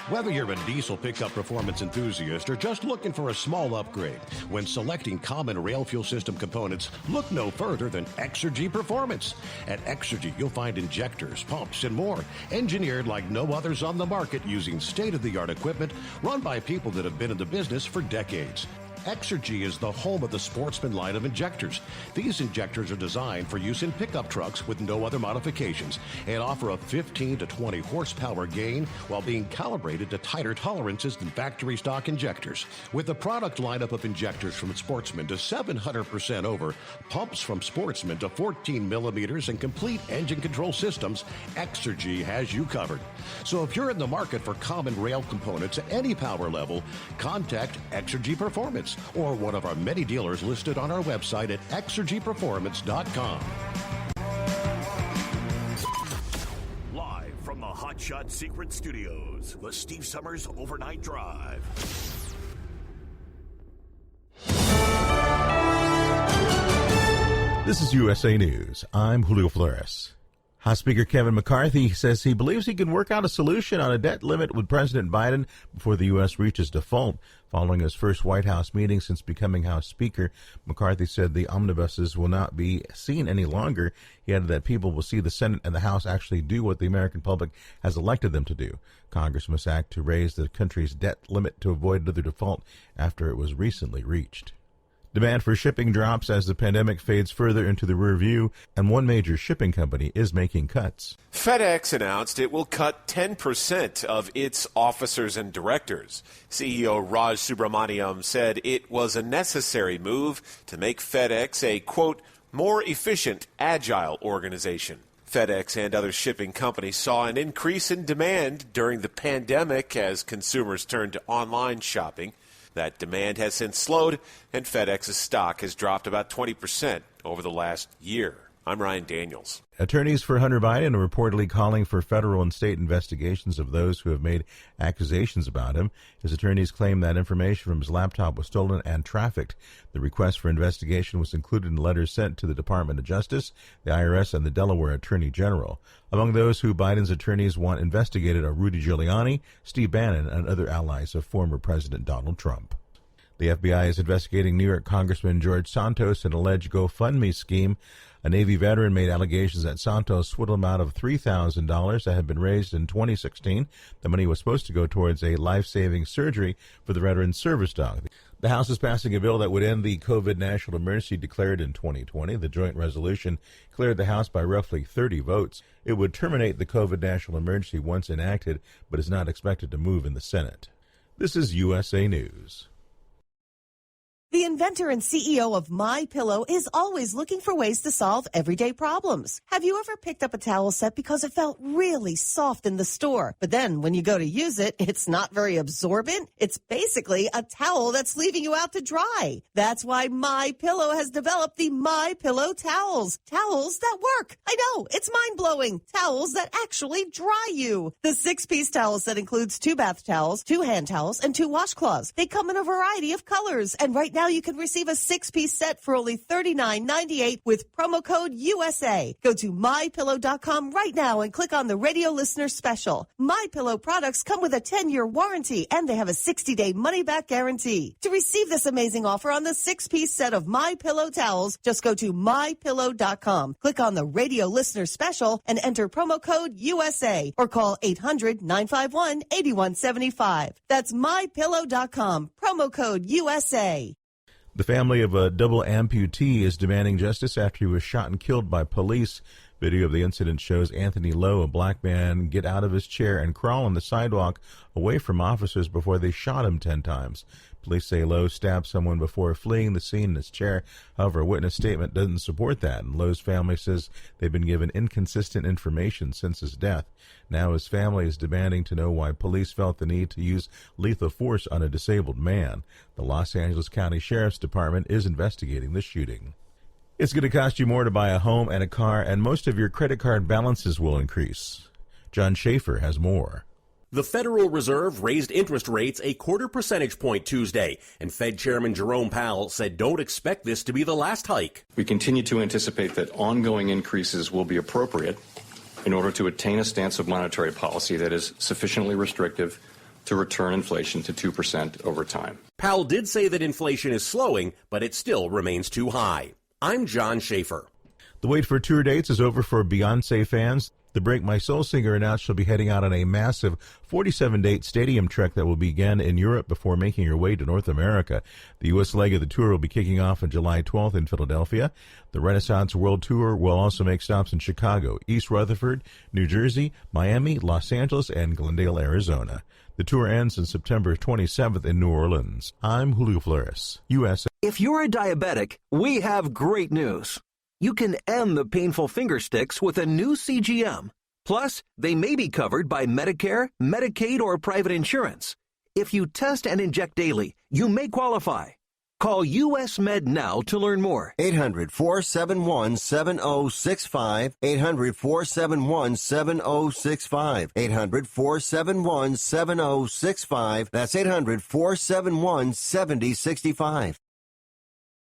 Whether you're a diesel pickup performance enthusiast or just looking for a small upgrade, when selecting common rail fuel system components, look no further than Exergy Performance. At Exergy, you'll find injectors, pumps, and more, engineered like no others on the market using state-of-the-art equipment run by people that have been in the business for decades. Exergy is the home of the Sportsman line of injectors. These injectors are designed for use in pickup trucks with no other modifications and offer a 15 to 20 horsepower gain while being calibrated to tighter tolerances than factory stock injectors. With a product lineup of injectors from Sportsman to 700% over, pumps from Sportsman to 14 millimeters, and complete engine control systems, Exergy has you covered. So if you're in the market for common rail components at any power level, contact Exergy Performance or one of our many dealers listed on our website at exergyperformance.com. Live from the Hot Shot Secret Studios, the Steve Summers Overnight Drive. This is USA News. I'm Julio Flores. House Speaker Kevin McCarthy says he believes he can work out a solution on a debt limit with President Biden before the U.S. reaches default. Following his first White House meeting since becoming House Speaker, McCarthy said the omnibuses will not be seen any longer. He added that people will see the Senate and the House actually do what the American public has elected them to do. Congress must act to raise the country's debt limit to avoid another default after it was recently reached. Demand for shipping drops as the pandemic fades further into the rear view, and one major shipping company is making cuts. FedEx announced it will cut 10% of its officers and directors. CEO Raj Subramaniam said it was a necessary move to make FedEx a, quote, more efficient, agile organization. FedEx and other shipping companies saw an increase in demand during the pandemic as consumers turned to online shopping. That demand has since slowed, and FedEx's stock has dropped about 20%. over the last year. I'm Ryan Daniels. Attorneys for Hunter Biden are reportedly calling for federal and state investigations of those who have made accusations about him. His attorneys claim that information from his laptop was stolen and trafficked. The request for investigation was included in letters sent to the Department of Justice, the IRS, and the Delaware Attorney General. Among those who Biden's attorneys want investigated are Rudy Giuliani, Steve Bannon, and other allies of former President Donald Trump. The FBI is investigating New York Congressman George Santos, an alleged GoFundMe scheme. A Navy veteran made allegations that Santos swindled him out of $3,000 that had been raised in 2016. The money was supposed to go towards a life-saving surgery for the veteran's service dog. The House is passing a bill that would end the COVID national emergency declared in 2020. The joint resolution cleared the House by roughly 30 votes. It would terminate the COVID national emergency once enacted, but is not expected to move in the Senate. This is USA News. The inventor and CEO of MyPillow is always looking for ways to solve everyday problems. Have you ever picked up a towel set because it felt really soft in the store, but then when you go to use it, it's not very absorbent? It's basically a towel that's leaving you out to dry. That's why MyPillow has developed the MyPillow towels. Towels that work. I know, it's mind-blowing. Towels that actually dry you. The 6-piece towel set includes 2 bath towels, 2 hand towels, and 2 washcloths. They come in a variety of colors, and right now you can receive a 6-piece set for only $39.98 with promo code USA. Go to MyPillow.com right now and click on the radio listener special. MyPillow products come with a 10-year warranty and they have a 60-day money-back guarantee. To receive this amazing offer on the 6-piece set of MyPillow towels, just go to MyPillow.com. Click on the radio listener special and enter promo code USA or call 800-951-8175. That's MyPillow.com. Promo code USA. The family of a double amputee is demanding justice after he was shot and killed by police. Video of the incident shows Anthony Lowe, a black man, get out of his chair and crawl on the sidewalk away from officers before they shot him 10 times. Police say Lowe stabbed someone before fleeing the scene in his chair. However, a witness statement doesn't support that, and Lowe's family says they've been given inconsistent information since his death. Now his family is demanding to know why police felt the need to use lethal force on a disabled man. The Los Angeles County Sheriff's Department is investigating the shooting. It's going to cost you more to buy a home and a car, and most of your credit card balances will increase. John Schaefer has more. The Federal Reserve raised interest rates a 0.25 percentage point Tuesday, and Fed Chairman Jerome Powell said don't expect this to be the last hike. We continue to anticipate that ongoing increases will be appropriate in order to attain a stance of monetary policy that is sufficiently restrictive to return inflation to 2% over time. Powell did say that inflation is slowing, but it still remains too high. I'm John Schaefer. The wait for tour dates is over for Beyoncé fans. The Break My Soul singer announced she'll be heading out on a massive 47-date stadium trek that will begin in Europe before making her way to North America. The U.S. leg of the tour will be kicking off on July 12th in Philadelphia. The Renaissance World Tour will also make stops in Chicago, East Rutherford, New Jersey, Miami, Los Angeles, and Glendale, Arizona. The tour ends on September 27th in New Orleans. I'm Julio Flores, USA. If you're a diabetic, we have great news. You can end the painful finger sticks with a new CGM. Plus, they may be covered by Medicare, Medicaid, or private insurance. If you test and inject daily, you may qualify. Call US Med now to learn more. 800-471-7065. 800-471-7065. 800-471-7065. That's 800-471-7065.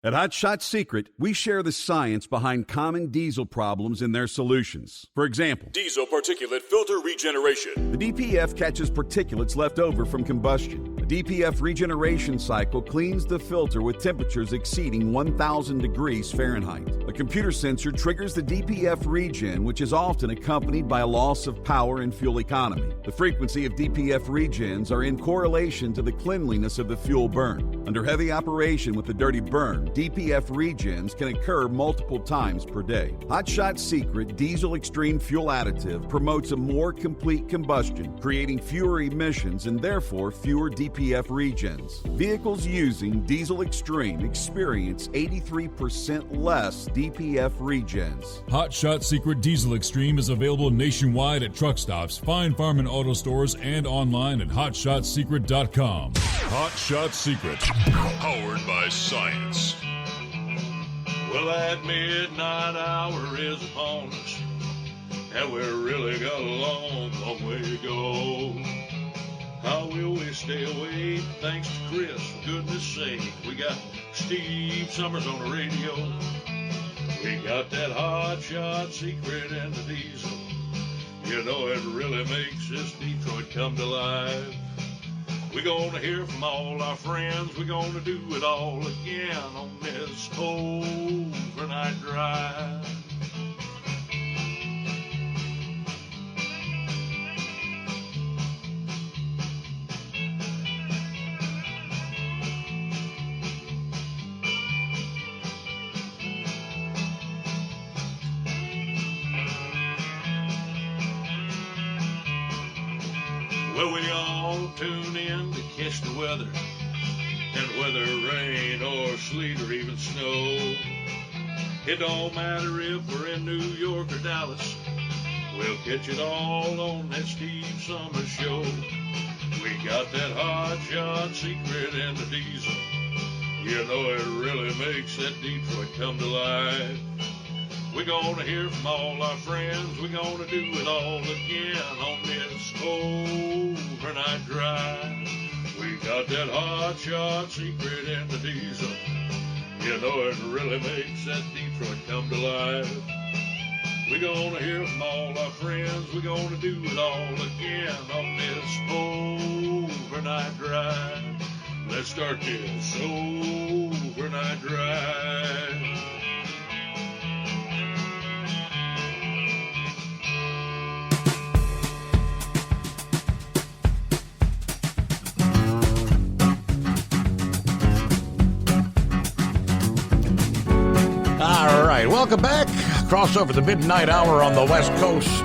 At Hot Shot Secret, we share the science behind common diesel problems and their solutions. For example, diesel particulate filter regeneration. The DPF catches particulates left over from combustion. The DPF regeneration cycle cleans the filter with temperatures exceeding 1,000 degrees Fahrenheit. A computer sensor triggers the DPF regen, which is often accompanied by a loss of power and fuel economy. The frequency of DPF regens are in correlation to the cleanliness of the fuel burn. Under heavy operation with a dirty burn, DPF regens can occur multiple times per day. Hot Shot Secret Diesel Extreme Fuel Additive promotes a more complete combustion, creating fewer emissions and therefore fewer DPF regens. Vehicles using Diesel Extreme experience 83% less DPF regens. Hot Shot Secret Diesel Extreme is available nationwide at truck stops, Fine Farm and auto stores, and online at hotshotsecret.com. Hot Shot Secret, powered by science. Well, that midnight hour is upon us, and we've really got a long, long way to go. How will we stay awake? Thanks to Chris, for goodness sake. We got Steve Summers on the radio. We got that hot shot secret and the diesel. You know it really makes this Detroit come to life. We're gonna hear from all our friends. We're gonna do it all again on this overnight drive. Well, we all tune in to catch the weather, and whether rain or sleet or even snow, it don't matter if we're in New York or Dallas, we'll catch it all on that Steve Summers Show. We got that hot shot secret and the diesel. You know it really makes that Detroit come to life. We're gonna hear from all our friends. We're gonna do it all again on this overnight drive. We got that hot shot secret in the diesel. You know it really makes that Detroit come to life. We're gonna hear from all our friends. We're gonna do it all again on this overnight drive. Let's start this overnight drive. All right, welcome back. Crossover the midnight hour on the West Coast.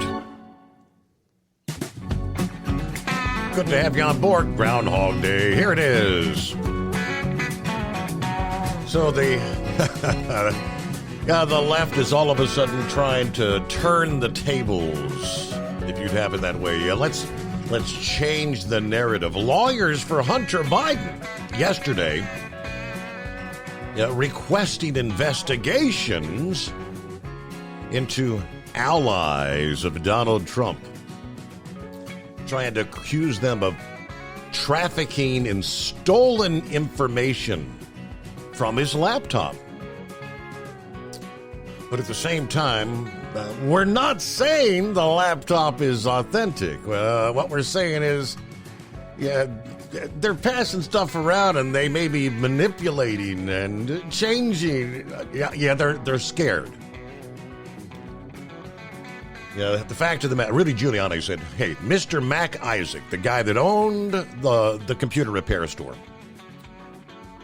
Good to have you on board. Groundhog Day. Here it is. So the left is all of a sudden trying to turn the tables, if you'd have it that way. Let's change the narrative. Lawyers for Hunter Biden yesterday requesting investigations into allies of Donald Trump, trying to accuse them of trafficking in stolen information from his laptop. But at the same time, we're not saying the laptop is authentic. What we're saying is, they're passing stuff around and they may be manipulating and changing. They're scared. The fact of the matter, Rudy Giuliani said, hey, Mr. Mac Isaac, the guy that owned the computer repair store,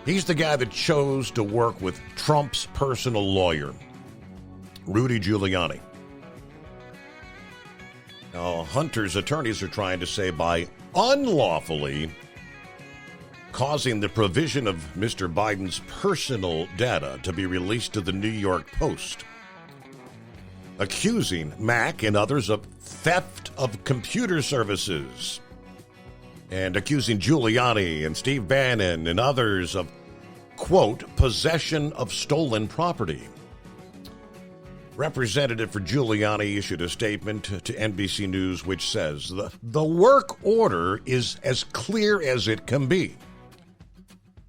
he's the guy that chose to work with Trump's personal lawyer, Rudy Giuliani. Now, Hunter's attorneys are trying to say by unlawfully causing the provision of Mr. Biden's personal data to be released to the New York Post, accusing Mac and others of theft of computer services, and accusing Giuliani and Steve Bannon and others of, quote, possession of stolen property. Representative for Giuliani issued a statement to NBC News which says the work order is as clear as it can be.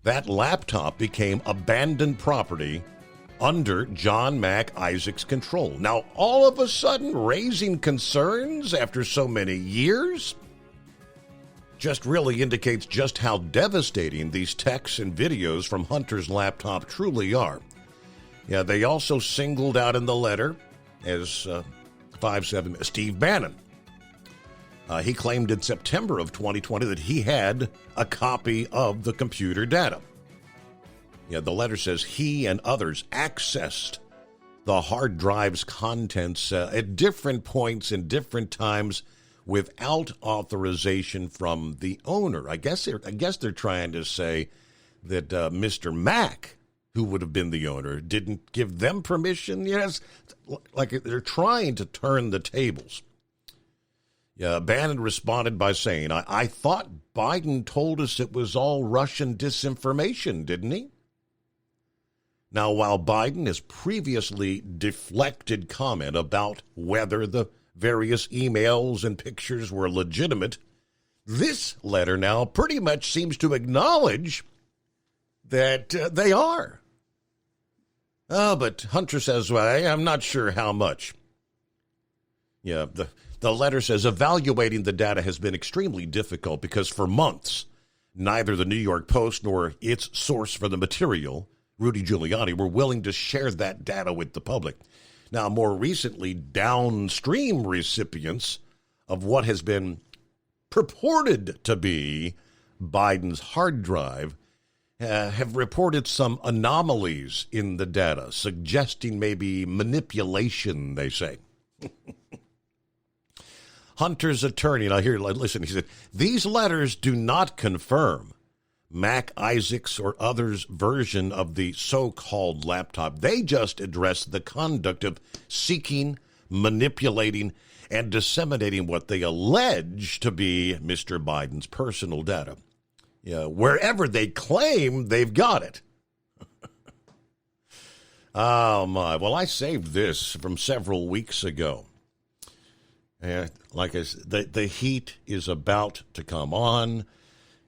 That laptop became abandoned property under John Mac Isaac's control. Now, all of a sudden, raising concerns after so many years just really indicates just how devastating these texts and videos from Hunter's laptop truly are. They also singled out in the letter as 5-7 Steve Bannon. He claimed in September of 2020 that he had a copy of the computer data. The letter says he and others accessed the hard drive's contents at different points in different times without authorization from the owner. I guess they're trying to say that Mr. Mac, who would have been the owner, didn't give them permission. Yes, like they're trying to turn the tables. Bannon responded by saying, I thought Biden told us it was all Russian disinformation, didn't he? Now, while Biden has previously deflected comment about whether the various emails and pictures were legitimate, this letter now pretty much seems to acknowledge that they are. But Hunter says, well, I'm not sure how much. Yeah, the letter says evaluating the data has been extremely difficult because for months, neither the New York Post nor its source for the material, Rudy Giuliani, were willing to share that data with the public. Now, more recently, downstream recipients of what has been purported to be Biden's hard drive have reported some anomalies in the data, suggesting maybe manipulation, they say. Hunter's attorney, now here, listen, he said, these letters do not confirm Mac Isaac's or others' version of the so-called laptop. They just address the conduct of seeking, manipulating, and disseminating what they allege to be Mr. Biden's personal data. Yeah, wherever they claim they've got it. Oh, my. Well, I saved this from several weeks ago. Like I said, the heat is about to come on.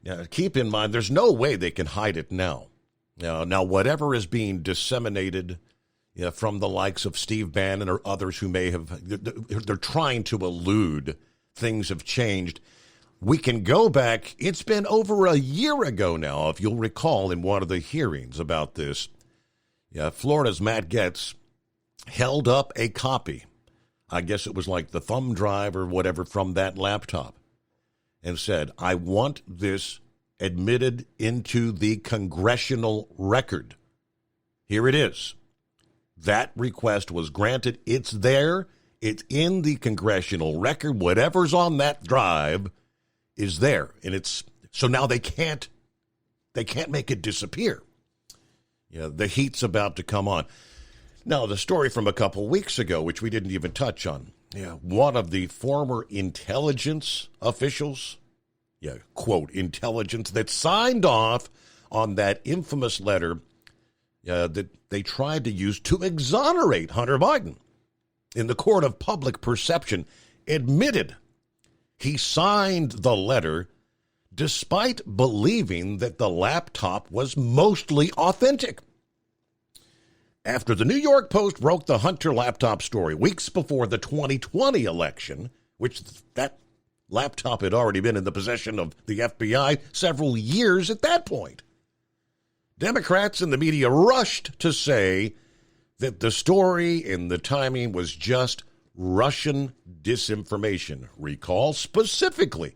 Now, keep in mind, there's no way they can hide it now. Now, whatever is being disseminated from the likes of Steve Bannon or others who may have, they're trying to elude things have changed. We can go back. It's been over a year ago now, if you'll recall, in one of the hearings about this. Florida's Matt Gaetz held up a copy. I guess it was like the thumb drive or whatever from that laptop, and said, I want this admitted into the congressional record. Here it is. That request was granted. It's there. It's in the congressional record. Whatever's on that drive is there. And it's so now they can't make it disappear. The heat's about to come on. Now, the story from a couple weeks ago, which we didn't even touch on. One of the former intelligence officials, quote, intelligence, that signed off on that infamous letter that they tried to use to exonerate Hunter Biden in the court of public perception, admitted he signed the letter despite believing that the laptop was mostly authentic. After the New York Post broke the Hunter laptop story weeks before the 2020 election, which that laptop had already been in the possession of the FBI several years at that point, Democrats and the media rushed to say that the story and the timing was just Russian disinformation. Recall specifically,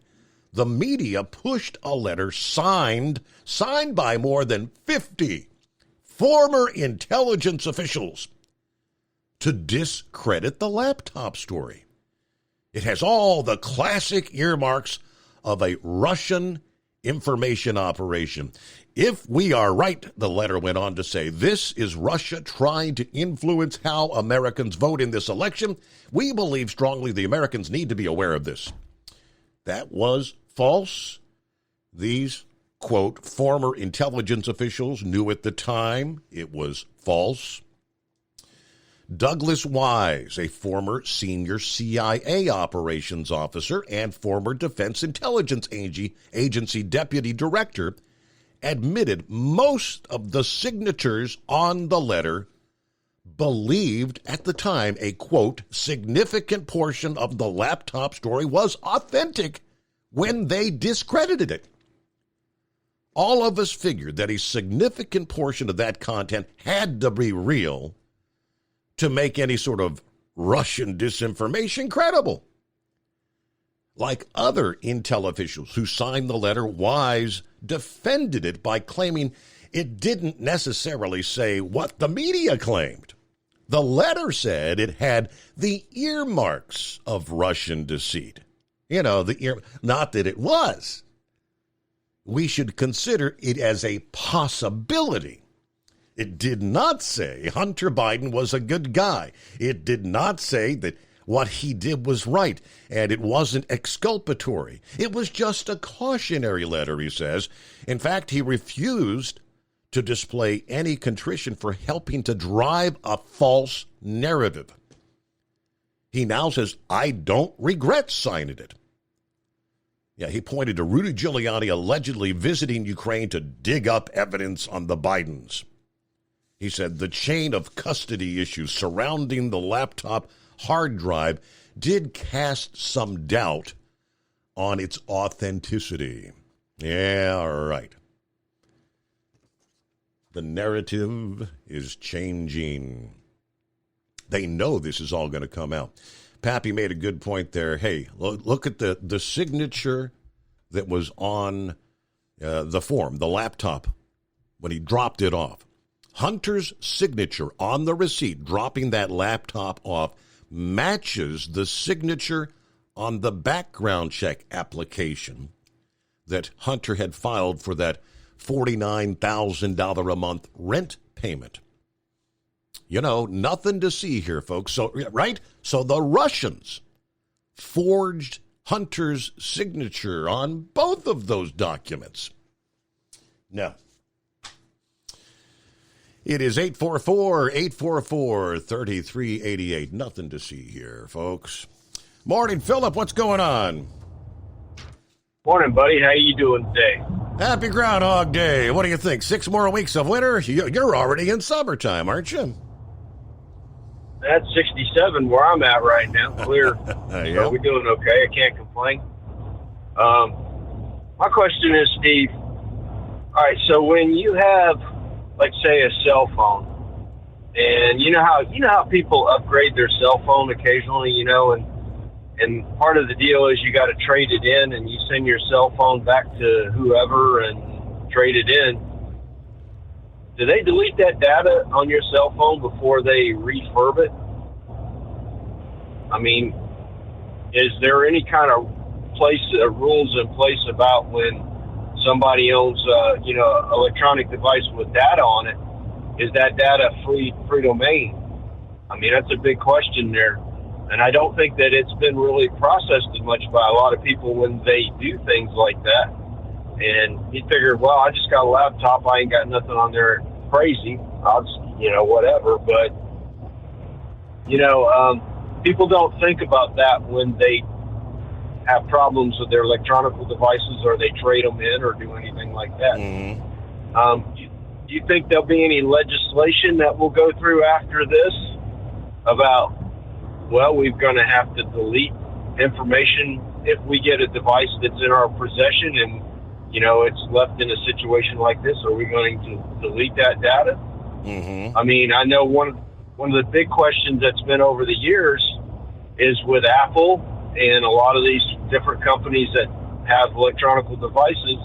the media pushed a letter signed by more than 50 former intelligence officials to discredit the laptop story. It has all the classic earmarks of a Russian information operation. If we are right, the letter went on to say, this is Russia trying to influence how Americans vote in this election. We believe strongly the Americans need to be aware of this. That was false. These, quote, former intelligence officials knew at the time it was false. Douglas Wise, a former senior CIA operations officer and former Defense Intelligence Agency deputy director, admitted most of the signatures on the letter believed at the time a, quote, significant portion of the laptop story was authentic when they discredited it. All of us figured that a significant portion of that content had to be real to make any sort of Russian disinformation credible. Like other intel officials who signed the letter, Wise defended it by claiming it didn't necessarily say what the media claimed. The letter said it had the earmarks of Russian deceit. Not that it was. We should consider it as a possibility. It did not say Hunter Biden was a good guy. It did not say that what he did was right, and it wasn't exculpatory. It was just a cautionary letter, he says. In fact, he refused to display any contrition for helping to drive a false narrative. He now says, I don't regret signing it. Yeah, he pointed to Rudy Giuliani allegedly visiting Ukraine to dig up evidence on the Bidens. He said the chain of custody issues surrounding the laptop hard drive did cast some doubt on its authenticity. Yeah, right. The narrative is changing. They know this is all going to come out. Pappy made a good point there. Hey, look at the signature that was on the form, the laptop, when he dropped it off. Hunter's signature on the receipt, dropping that laptop off, matches the signature on the background check application that Hunter had filed for that $49,000 a month rent payment. You know, nothing to see here, folks. So, right? So the Russians forged Hunter's signature on both of those documents. Now, it is 844-844-3388. Nothing to see here, folks. Morning, Philip. What's going on? Morning, buddy. How you doing today? Happy Groundhog Day. What do you think? 6 more weeks of winter? You're already in summertime, aren't you? That's 67 where I'm at right now. Clear. Yep. So we're doing okay. I can't complain. My question is, Steve, all right, so when you have, like, say, a cell phone, and you know how people upgrade their cell phone occasionally, you know, and part of the deal is you got to trade it in, and you send your cell phone back to whoever and trade it in. Do they delete that data on your cell phone before they refurb it? I mean, is there any kind of rules in place about when somebody owns, electronic device with data on it? Is that data free domain? I mean, that's a big question there. And I don't think that it's been really processed as much by a lot of people when they do things like that. And he figured, well, I just got a laptop. I ain't got nothing on there crazy. I'll just, whatever. But, people don't think about that when they have problems with their electronic devices or they trade them in or do anything like that. Mm-hmm. Do you think there'll be any legislation that will go through after this about, well, we're going to have to delete information if we get a device that's in our possession and, it's left in a situation like this? Are we going to delete that data? Mm-hmm. I mean, I know one of the big questions that's been over the years is with Apple and a lot of these different companies that have electronic devices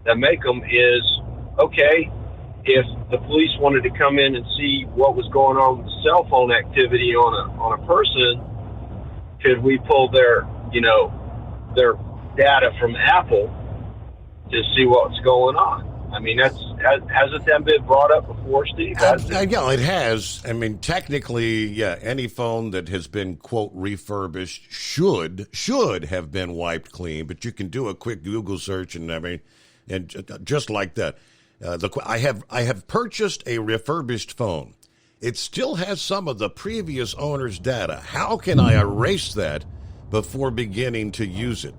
that make them is, okay, if the police wanted to come in and see what was going on with cell phone activity on a person, could we pull their their data from Apple to see what's going on? I mean, hasn't that been brought up before, Steve? Yeah, it has. I mean, technically, yeah, any phone that has been, quote, refurbished should have been wiped clean, but you can do a quick Google search and just like that. I have purchased a refurbished phone. It still has some of the previous owner's data. How can I erase that before beginning to use it?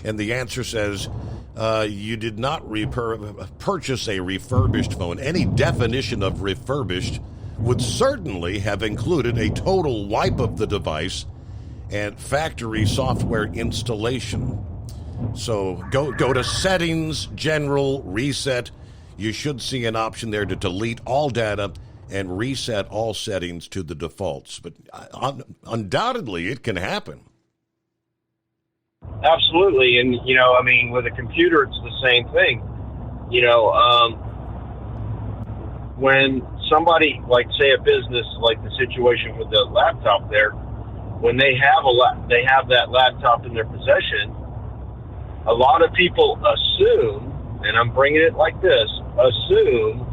And the answer says you did not purchase a refurbished phone. Any definition of refurbished would certainly have included a total wipe of the device and factory software installation. So go to Settings, General, Reset. You should see an option there to delete all data and reset all settings to the defaults. But undoubtedly, it can happen. Absolutely. And, with a computer, it's the same thing. When somebody, like, say, a business, like the situation with the laptop there, when they have that laptop in their possession, a lot of people assume, and I'm bringing it like this, assume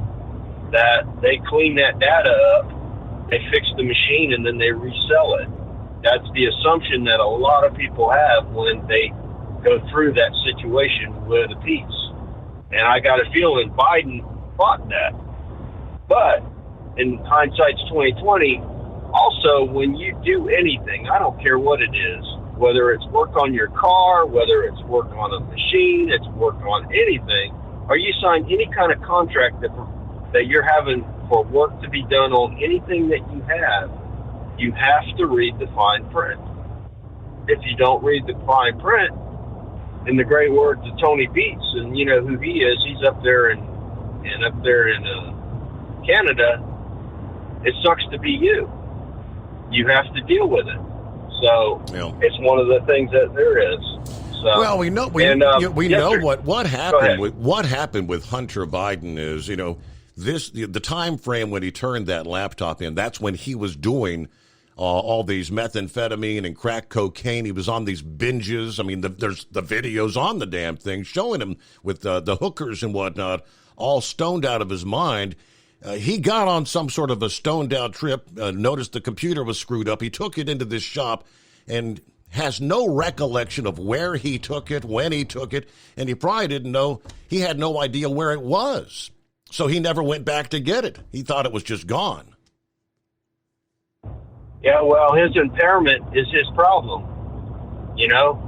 that they clean that data up, they fix the machine, and then they resell it. That's the assumption that a lot of people have when they go through that situation with a piece. And I got a feeling Biden spot that. But in hindsight's 2020, also when you do anything, I don't care what it is, whether it's work on your car, whether it's work on a machine, it's work on anything, or you sign any kind of contract that you're having for work to be done on anything that you have to read the fine print. If you don't read the fine print, in the great words of Tony Beats, and you know who he is, he's up there in Canada, it sucks to be you. You have to deal with it. So it's one of the things that there is. So, well, we know what happened. What happened with Hunter Biden is, the time frame when he turned that laptop in. That's when he was doing all these methamphetamine and crack cocaine. He was on these binges. I mean, there's the videos on the damn thing showing him with the hookers and whatnot, all stoned out of his mind. He got on some sort of a stoned out trip, noticed the computer was screwed up. He took it into this shop and has no recollection of where he took it, when he took it, and he probably didn't know. He had no idea where it was. So he never went back to get it. He thought it was just gone. Yeah, well, his impairment is his problem.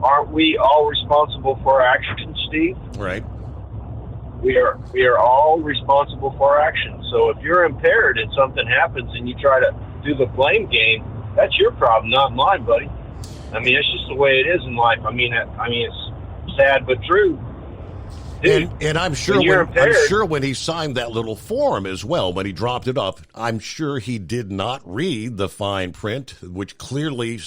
Aren't we all responsible for our actions, Steve? Right. We are all responsible for our actions. So if you're impaired and something happens and you try to do the blame game, that's your problem, not mine, buddy. I mean, it's just the way it is in life. I mean, it's sad but true. Dude, and I'm sure when he signed that little form as well, when he dropped it off, I'm sure he did not read the fine print, which clearly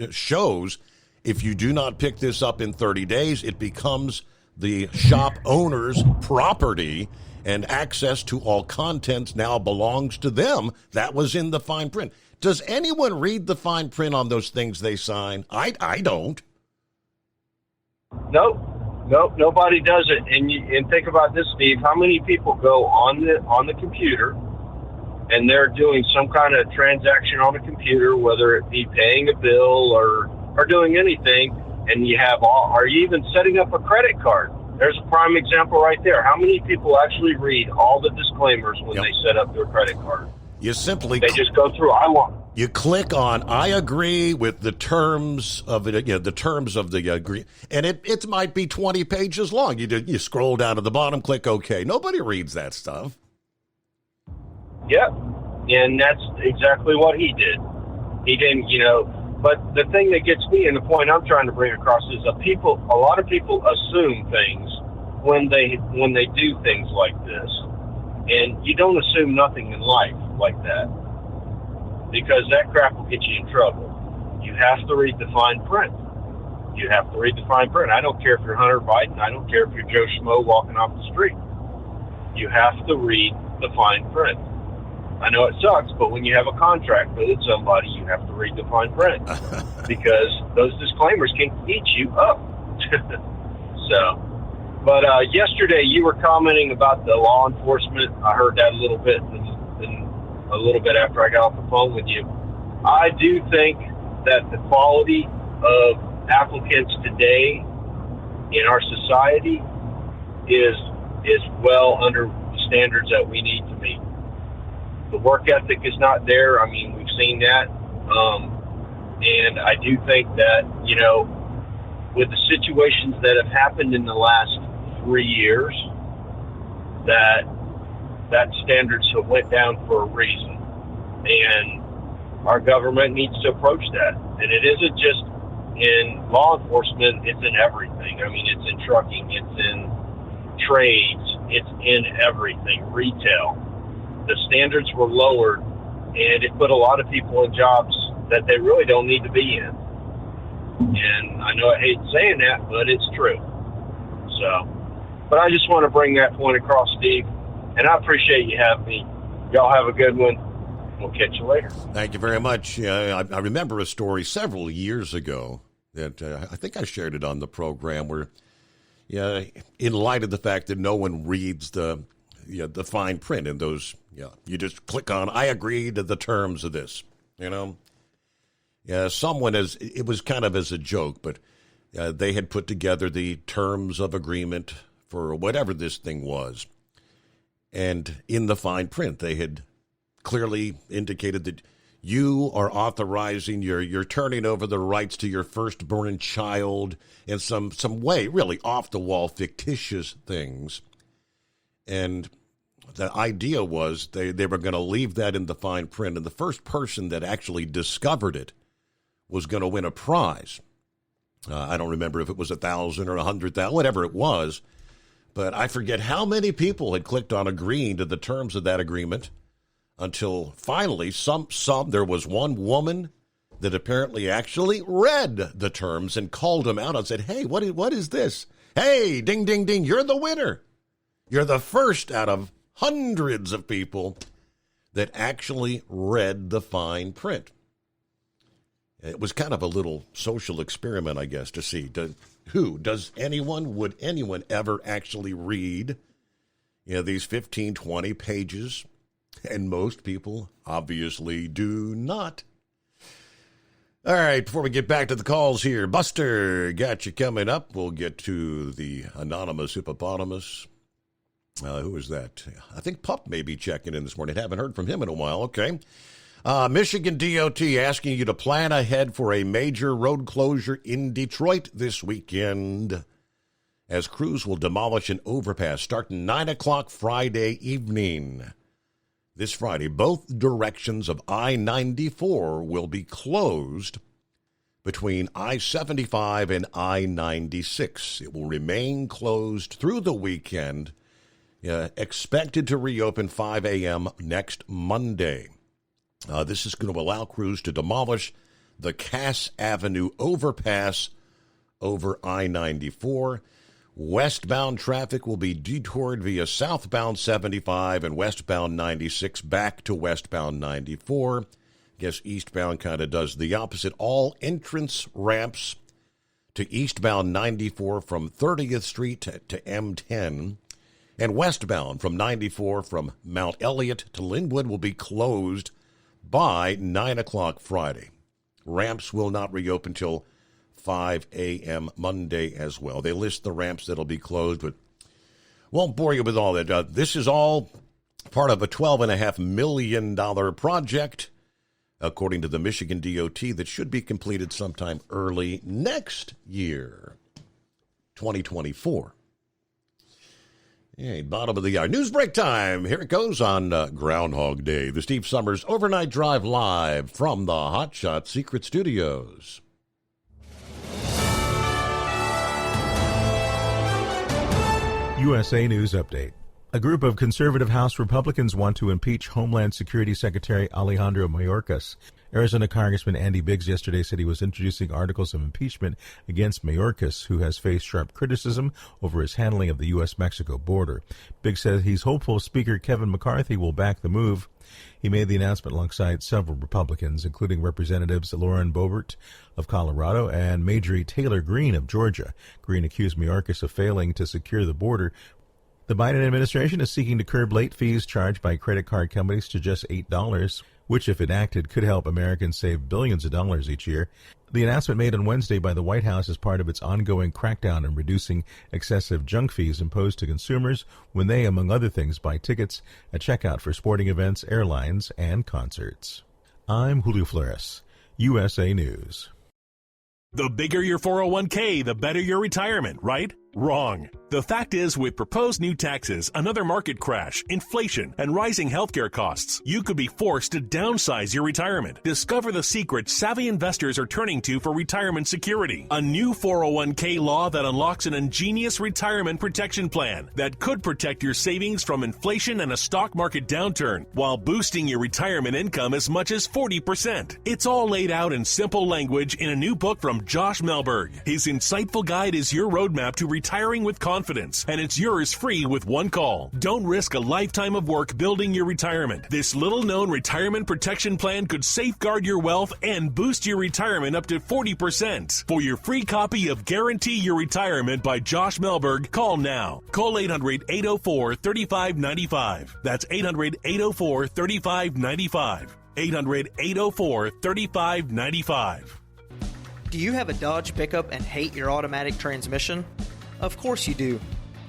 shows if you do not pick this up in 30 days, it becomes the shop owner's property, and access to all contents now belongs to them. That was in the fine print. Does anyone read the fine print on those things they sign? I don't. Nope, nobody does it. And think about this, Steve. How many people go on the computer and they're doing some kind of transaction on the computer, whether it be paying a bill or doing anything, and are you even setting up a credit card? There's a prime example right there. How many people actually read all the disclaimers when they set up their credit card? They just go through. You click on I agree with the terms of it. The terms of the agree, and it might be 20 pages long. You scroll down to the bottom, click OK. Nobody reads that stuff. Yep, and that's exactly what he did. He didn't, But the thing that gets me, and the point I'm trying to bring across, is a lot of people assume things when they do things like this, and you don't assume nothing in life like that, because that crap will get you in trouble. You have to read the fine print. You have to read the fine print. I don't care if you're Hunter Biden. I don't care if you're Joe Schmo walking off the street. You have to read the fine print. I know it sucks, but when you have a contract with somebody, you have to read the fine print because those disclaimers can eat you up. But yesterday you were commenting about the law enforcement. I heard that a little bit after I got off the phone with you. I do think that the quality of applicants today in our society is well under the standards that we need to meet. The work ethic is not there. I mean, we've seen that. And I do think that, with the situations that have happened in the last 3 years, that standards have went down for a reason. And our government needs to approach that. And it isn't just in law enforcement, it's in everything. I mean, it's in trucking, it's in trades, it's in everything, retail. The standards were lowered, and it put a lot of people in jobs that they really don't need to be in. And I know I hate saying that, but it's true. But I just want to bring that point across, Steve, and I appreciate you having me. Y'all have a good one. We'll catch you later. Thank you very much. I remember a story several years ago that I think I shared it on the program where, in light of the fact that no one reads the fine print in those, you just click on, I agree to the terms of this, someone it was kind of as a joke, but they had put together the terms of agreement for whatever this thing was. And in the fine print, they had clearly indicated that you are authorizing, you're turning over the rights to your firstborn child in some way, really off-the-wall, fictitious things. And the idea was they were going to leave that in the fine print, and the first person that actually discovered it was going to win a prize. I don't remember if it was 1,000 or 100,000, whatever it was, but I forget how many people had clicked on agreeing to the terms of that agreement until finally there was one woman that apparently actually read the terms and called them out and said, hey, what is this? Hey, ding, ding, ding, you're the winner. You're the first out of hundreds of people that actually read the fine print. It was kind of a little social experiment, I guess, to see would anyone ever actually read, these 15, 20 pages? And most people obviously do not. All right, before we get back to the calls here, Buster got you coming up. We'll get to the anonymous hippopotamus. Who is that? I think Pup may be checking in this morning. Haven't heard from him in a while. Okay. Michigan DOT asking you to plan ahead for a major road closure in Detroit this weekend, as crews will demolish an overpass starting 9 o'clock Friday evening. This Friday, both directions of I-94 will be closed between I-75 and I-96. It will remain closed through the weekend, expected to reopen 5 a.m. next Monday. This is going to allow crews to demolish the Cass Avenue overpass over I-94. Westbound traffic will be detoured via southbound 75 and westbound 96 back to westbound 94. Guess eastbound kind of does the opposite. All entrance ramps to eastbound 94 from 30th Street to M10. And westbound from 94 from Mount Elliott to Linwood will be closed by 9 o'clock Friday. Ramps will not reopen till 5 a.m. Monday as well. They list the ramps that'll be closed, but won't bore you with all that. This is all part of a $12.5 million project, according to the Michigan DOT, that should be completed sometime early next year, 2024. Hey, bottom of the hour. News break time. Here it goes on Groundhog Day. The Steve Summers Overnight Drive live from the Hot Shot Secret Studios. USA News Update. A group of conservative House Republicans want to impeach Homeland Security Secretary Alejandro Mayorkas. Arizona Congressman Andy Biggs yesterday said he was introducing articles of impeachment against Mayorkas, who has faced sharp criticism over his handling of the U.S.-Mexico border. Biggs said he's hopeful Speaker Kevin McCarthy will back the move. He made the announcement alongside several Republicans, including Representatives Lauren Boebert of Colorado and Marjorie Taylor Greene of Georgia. Greene accused Mayorkas of failing to secure the border. The Biden administration is seeking to curb late fees charged by credit card companies to just $8, which, if enacted, could help Americans save billions of dollars each year. The announcement made on Wednesday by the White House is part of its ongoing crackdown on reducing excessive junk fees imposed to consumers when they, among other things, buy tickets at checkout for sporting events, airlines, and concerts. I'm Julio Flores, USA News. The bigger your 401k, the better your retirement, right? Wrong. The fact is, with proposed new taxes, another market crash, inflation, and rising healthcare costs, you could be forced to downsize your retirement. Discover the secret savvy investors are turning to for retirement security. A new 401k law that unlocks an ingenious retirement protection plan that could protect your savings from inflation and a stock market downturn while boosting your retirement income as much as 40%. It's all laid out in simple language in a new book from Josh Melberg. His insightful guide is your roadmap to retiring with confidence, and it's yours free with one call. Don't risk a lifetime of work building your retirement. This little-known retirement protection plan could safeguard your wealth and boost your retirement up to 40%. For your free copy of Guarantee Your Retirement by Josh Melberg, call now. Call 800-804-3595. That's 800-804-3595. 800-804-3595. Do you have a Dodge pickup and hate your automatic transmission? Of course you do.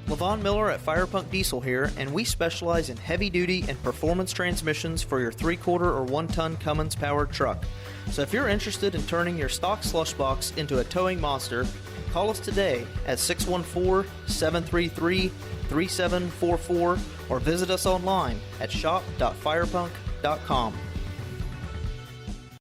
LaVon Miller at Firepunk Diesel here, and we specialize in heavy-duty and performance transmissions for your 3/4 or 1-ton Cummins-powered truck. So if you're interested in turning your stock slush box into a towing monster, call us today at 614-733-3744 or visit us online at shop.firepunk.com.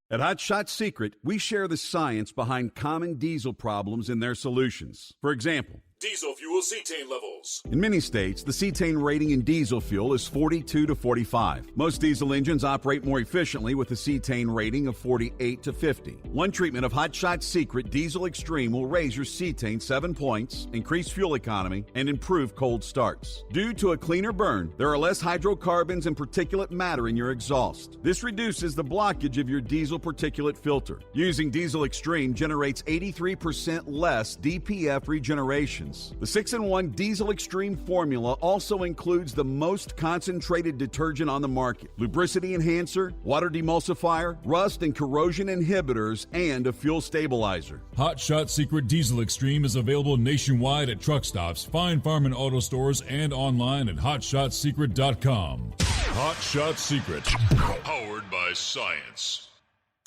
At Hot Shot Secret, we share the science behind common diesel problems and their solutions. For example, Diesel fuel cetane levels. in many states, the cetane rating in diesel fuel is 42 to 45. Most diesel engines operate more efficiently with a cetane rating of 48 to 50. One treatment of Hot Shot Secret Diesel Extreme will raise your cetane 7 points, increase fuel economy, and improve cold starts. Due to a cleaner burn, there are less hydrocarbons and particulate matter in your exhaust. This reduces the blockage of your diesel particulate filter. Using Diesel Extreme generates 83% less DPF regeneration. The 6-in-1 Diesel Extreme formula also includes the most concentrated detergent on the market, lubricity enhancer, water demulsifier, rust and corrosion inhibitors, and a fuel stabilizer. Hot Shot Secret Diesel Extreme is available nationwide at truck stops, Fine Farm and Auto Stores, and online at hotshotsecret.com. Hot Shot Secret, powered by science.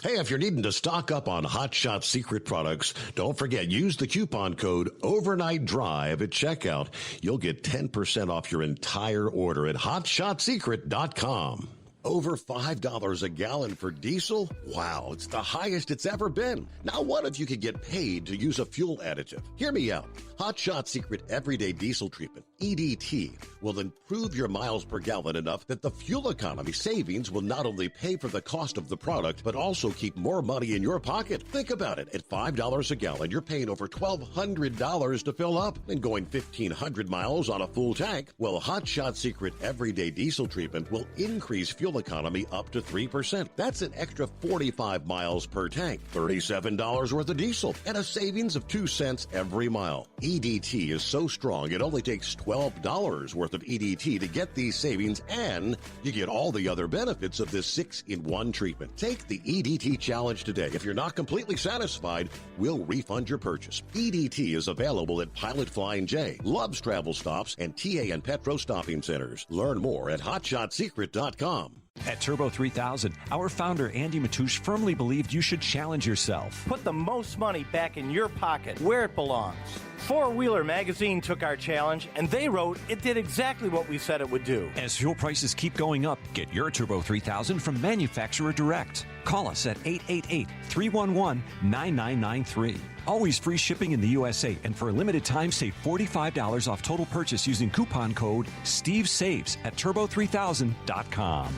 Hey, if you're needing to stock up on Hot Shot Secret products, don't forget, use the coupon code Overnight Drive at checkout. You'll get 10% off your entire order at hotshotsecret.com. Over $5 a gallon for diesel? Wow, it's the highest it's ever been. Now, what if you could get paid to use a fuel additive? Hear me out. Hot Shot Secret Everyday Diesel Treatment, EDT, will improve your miles per gallon enough that the fuel economy savings will not only pay for the cost of the product, but also keep more money in your pocket. Think about it. At $5 a gallon, you're paying over $1,200 to fill up and going 1,500 miles on a full tank. Well, Hot Shot Secret Everyday Diesel Treatment will increase fuel economy up to 3%. That's an extra 45 miles per tank, $37 worth of diesel, and a savings of 2 cents every mile. EDT is so strong, it only takes $12 worth of EDT to get these savings, and you get all the other benefits of this 6-in-1 treatment. Take the EDT challenge today. If you're not completely satisfied, we'll refund your purchase. EDT is available at Pilot Flying J, Love's Travel Stops, and TA and Petro Stopping Centers. Learn more at hotshotsecret.com. At Turbo 3000, our founder Andy Matouche firmly believed you should challenge yourself. Put the most money back in your pocket, where it belongs. Four Wheeler magazine took our challenge, and they wrote it did exactly what we said it would do. As fuel prices keep going up, get your Turbo 3000 from manufacturer direct. Call us at 888-311-9993. Always free shipping in the USA, and for a limited time, save $45 off total purchase using coupon code STEVESAVES at turbo3000.com.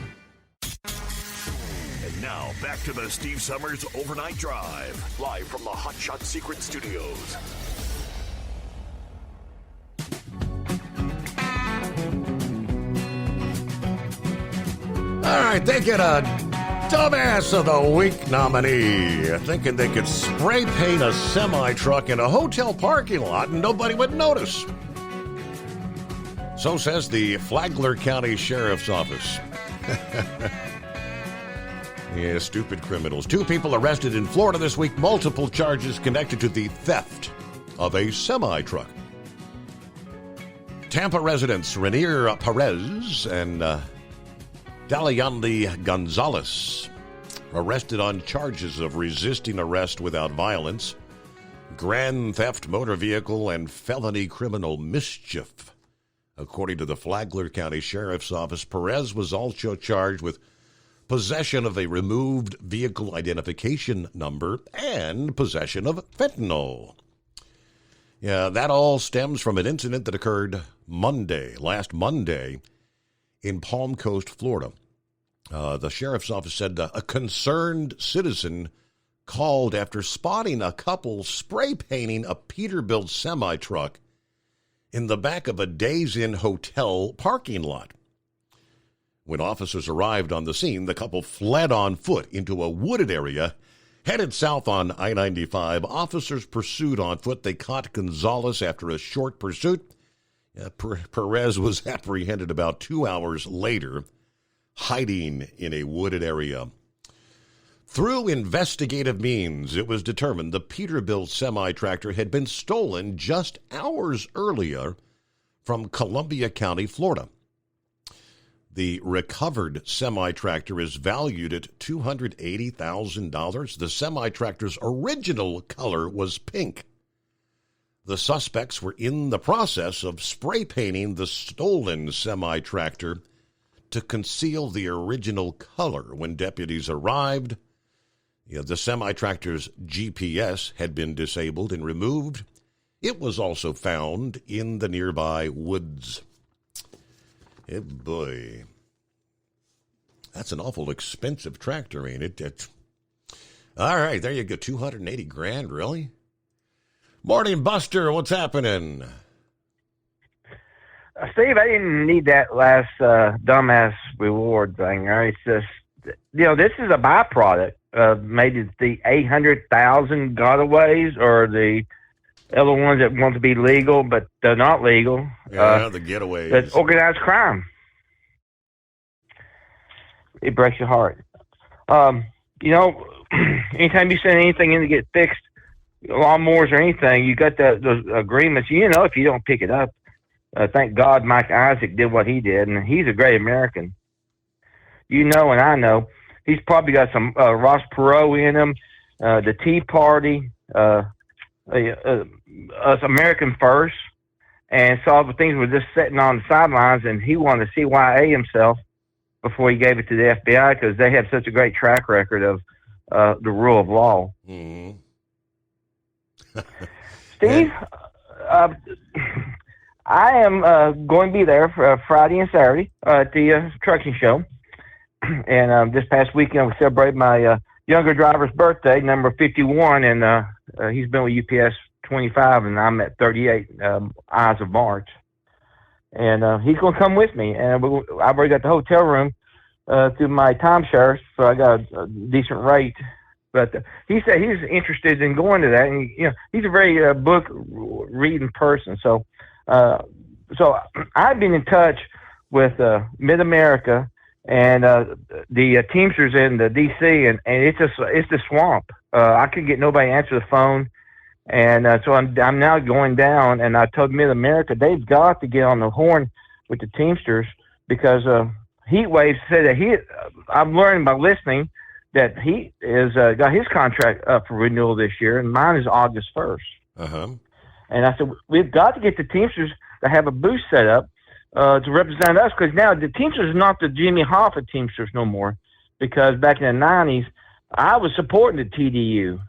And now, back to the Steve Summers Overnight Drive, live from the Hot Shot Secret Studios. All right, they get a Dumbass of the Week nominee, thinking they could spray paint a semi-truck in a hotel parking lot and nobody would notice. So says the Flagler County Sheriff's Office. Yeah, stupid criminals. 2 people arrested in Florida this week, multiple charges connected to the theft of a semi-truck. Tampa residents Renier Perez and Daliandi Gonzalez arrested on charges of resisting arrest without violence, grand theft motor vehicle, and felony criminal mischief. According to the Flagler County Sheriff's Office, Perez was also charged with possession of a removed vehicle identification number and possession of fentanyl. Yeah, that all stems from an incident that occurred last Monday, in Palm Coast, Florida. The sheriff's office said a concerned citizen called after spotting a couple spray painting a Peterbilt semi-truck in the back of a Days Inn hotel parking lot. When officers arrived on the scene, the couple fled on foot into a wooded area, headed south on I-95. Officers pursued on foot. They caught Gonzalez after a short pursuit. Perez was apprehended about 2 hours later, hiding in a wooded area. Through investigative means, it was determined the Peterbilt semi-tractor had been stolen just hours earlier from Columbia County, Florida. The recovered semi-tractor is valued at $280,000. The semi-tractor's original color was pink. The suspects were in the process of spray painting the stolen semi-tractor to conceal the original color. When deputies arrived, the semi-tractor's GPS had been disabled and removed. It was also found in the nearby woods. Hey, boy. That's an awful expensive tractor, ain't it? All right, there you go. $280,000, really? Morning, Buster. What's happening? Steve, I didn't need that last dumbass reward thing. It's just, this is a byproduct of maybe the 800,000 gotaways or the other ones that want to be legal, but they're not legal. Yeah, the getaways. That's organized crime. It breaks your heart. Anytime you send anything in to get fixed, lawnmowers or anything, you got those agreements. If you don't pick it up, thank God Mike Isaac did what he did, and he's a great American. And I know. He's probably got some Ross Perot in him, the Tea Party, us American First, and saw the things were just sitting on the sidelines, and he wanted to CYA himself before he gave it to the FBI because they have such a great track record of the rule of law. Mm-hmm. Steve, I am going to be there for Friday and Saturday at the trucking show. And this past weekend, we celebrated my younger driver's birthday, number 51, and he's been with UPS 25, and I'm at 38, Eyes of March. And he's going to come with me, and I've already got the hotel room through my timeshare, so I got a decent rate. But he said he's interested in going to that, and he's a very book reading person. So I've been in touch with Mid America and the Teamsters in the DC, and it's the swamp. I couldn't get nobody to answer the phone, and so I'm now going down, and I told Mid America they've got to get on the horn with the Teamsters because Heatwave said that I'm learning by listening that he is got his contract up for renewal this year, and mine is August 1st. Uh-huh. And I said, we've got to get the Teamsters to have a booth set up to represent us, because now the Teamsters is not the Jimmy Hoffa Teamsters no more, because back in the 90s, I was supporting the TDU,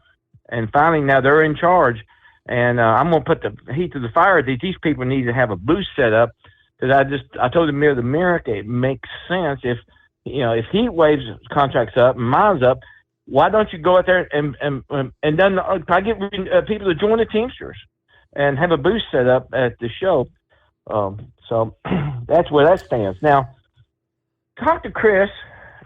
and finally now they're in charge, and I'm going to put the heat to the fire. These people need to have a booth set up, because I told the Mayor of America it makes sense if Heatwave's contract's up and mine's up, why don't you go out there and then I get people to join the Teamsters and have a booth set up at the show. So that's where that stands. Now, talk to Chris.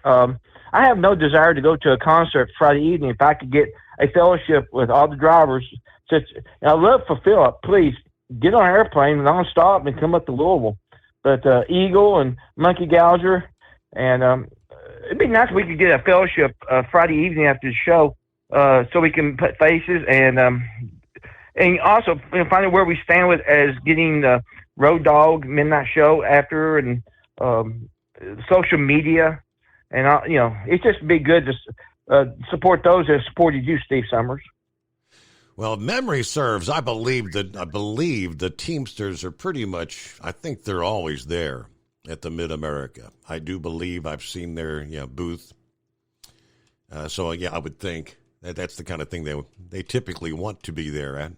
I have no desire to go to a concert Friday evening if I could get a fellowship with all the drivers. I love for Philip. Please get on an airplane nonstop and come up to Louisville. But Eagle and Monkey Gouger, and it'd be nice if we could get a fellowship Friday evening after the show, so we can put faces and also find out where we stand with as getting the Road Dog Midnight Show after, and social media, and it's just be good to support those that supported you, Steve Summers. Well, if memory serves, I believe the Teamsters are pretty much, I think they're always there at the Mid-America. I do believe I've seen their booth. So, I would think that's the kind of thing they typically want to be there at.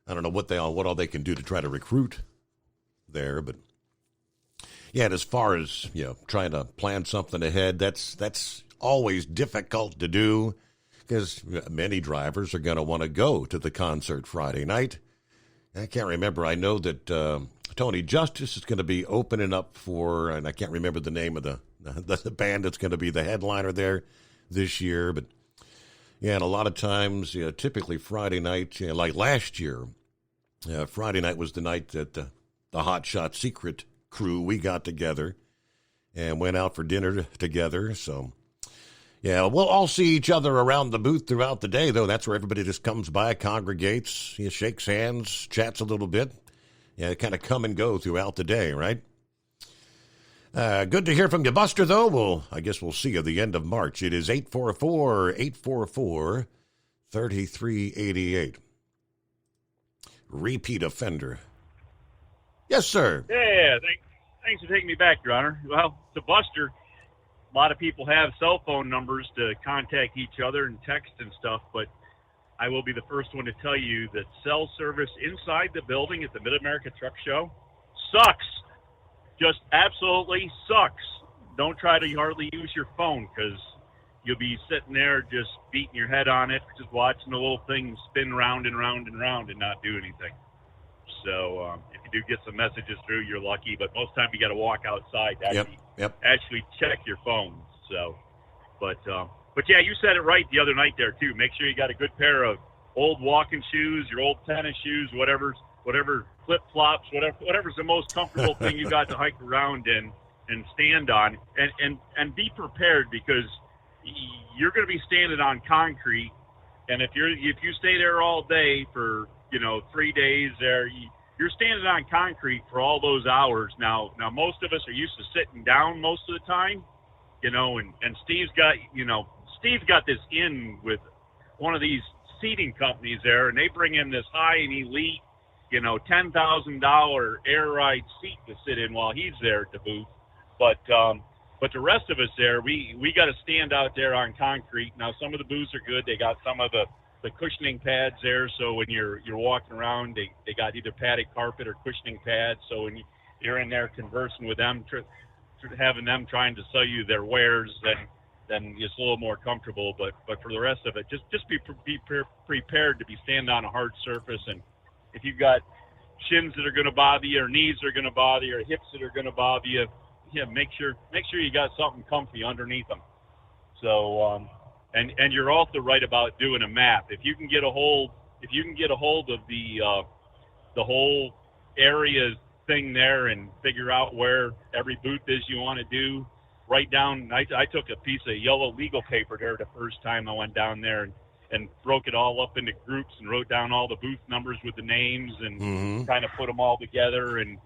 I don't know what all they can do to try to recruit there, but and as far as trying to plan something ahead, that's always difficult to do, because many drivers are going to want to go to the concert Friday night. I can't remember. I know that Tony Justice is going to be opening up for, and I can't remember the name of the band that's going to be the headliner there this year. But and a lot of times, typically Friday night, like last year, Friday night was the night that the Hot Shot Secret crew, we got together and went out for dinner together. So, we'll all see each other around the booth throughout the day, though. That's where everybody just comes by, congregates, shakes hands, chats a little bit, kind of come and go throughout the day, right? Good to hear from you, Buster, though. I guess we'll see you at the end of March. It is 844-844-3388. Repeat offender. Yes, sir. Yeah, thanks for taking me back, Your Honor. Well, to Buster, a lot of people have cell phone numbers to contact each other and text and stuff, but I will be the first one to tell you that cell service inside the building at the Mid-America Truck Show sucks. Just absolutely sucks. Don't try to hardly use your phone because you'll be sitting there just beating your head on it, just watching the little thing spin round and round and round and not do anything. So if you do get some messages through, you're lucky. But most of the time, you got to walk outside to actually check your phone. So, but yeah, you said it right the other night there too. Make sure you got a good pair of old walking shoes, your old tennis shoes, whatever flip flops, whatever's the most comfortable thing you got to hike around in and stand on, and be prepared because you're going to be standing on concrete, and if you stay there all day for 3 days there, you're standing on concrete for all those hours. Now most of us are used to sitting down most of the time, and Steve's got this in with one of these seating companies there, and they bring in this high and elite, $10,000 air ride seat to sit in while he's there at the booth. But the rest of us there, we got to stand out there on concrete. Now some of the booths are good. They got some of the cushioning pads there, so when you're walking around, they got either padded carpet or cushioning pads. So when you're in there conversing with them, having them trying to sell you their wares, then it's a little more comfortable. But for the rest of it, just be prepared to be standing on a hard surface. And if you've got shins that are going to bother you, or knees that are going to bother you, or hips that are going to bother you, make sure you got something comfy underneath them. So. And you're also right about doing a map. If you can get a hold of the whole area thing there and figure out where every booth is you want to do, write down. I took a piece of yellow legal paper there the first time I went down there and broke it all up into groups and wrote down all the booth numbers with the names and kind of put them all together and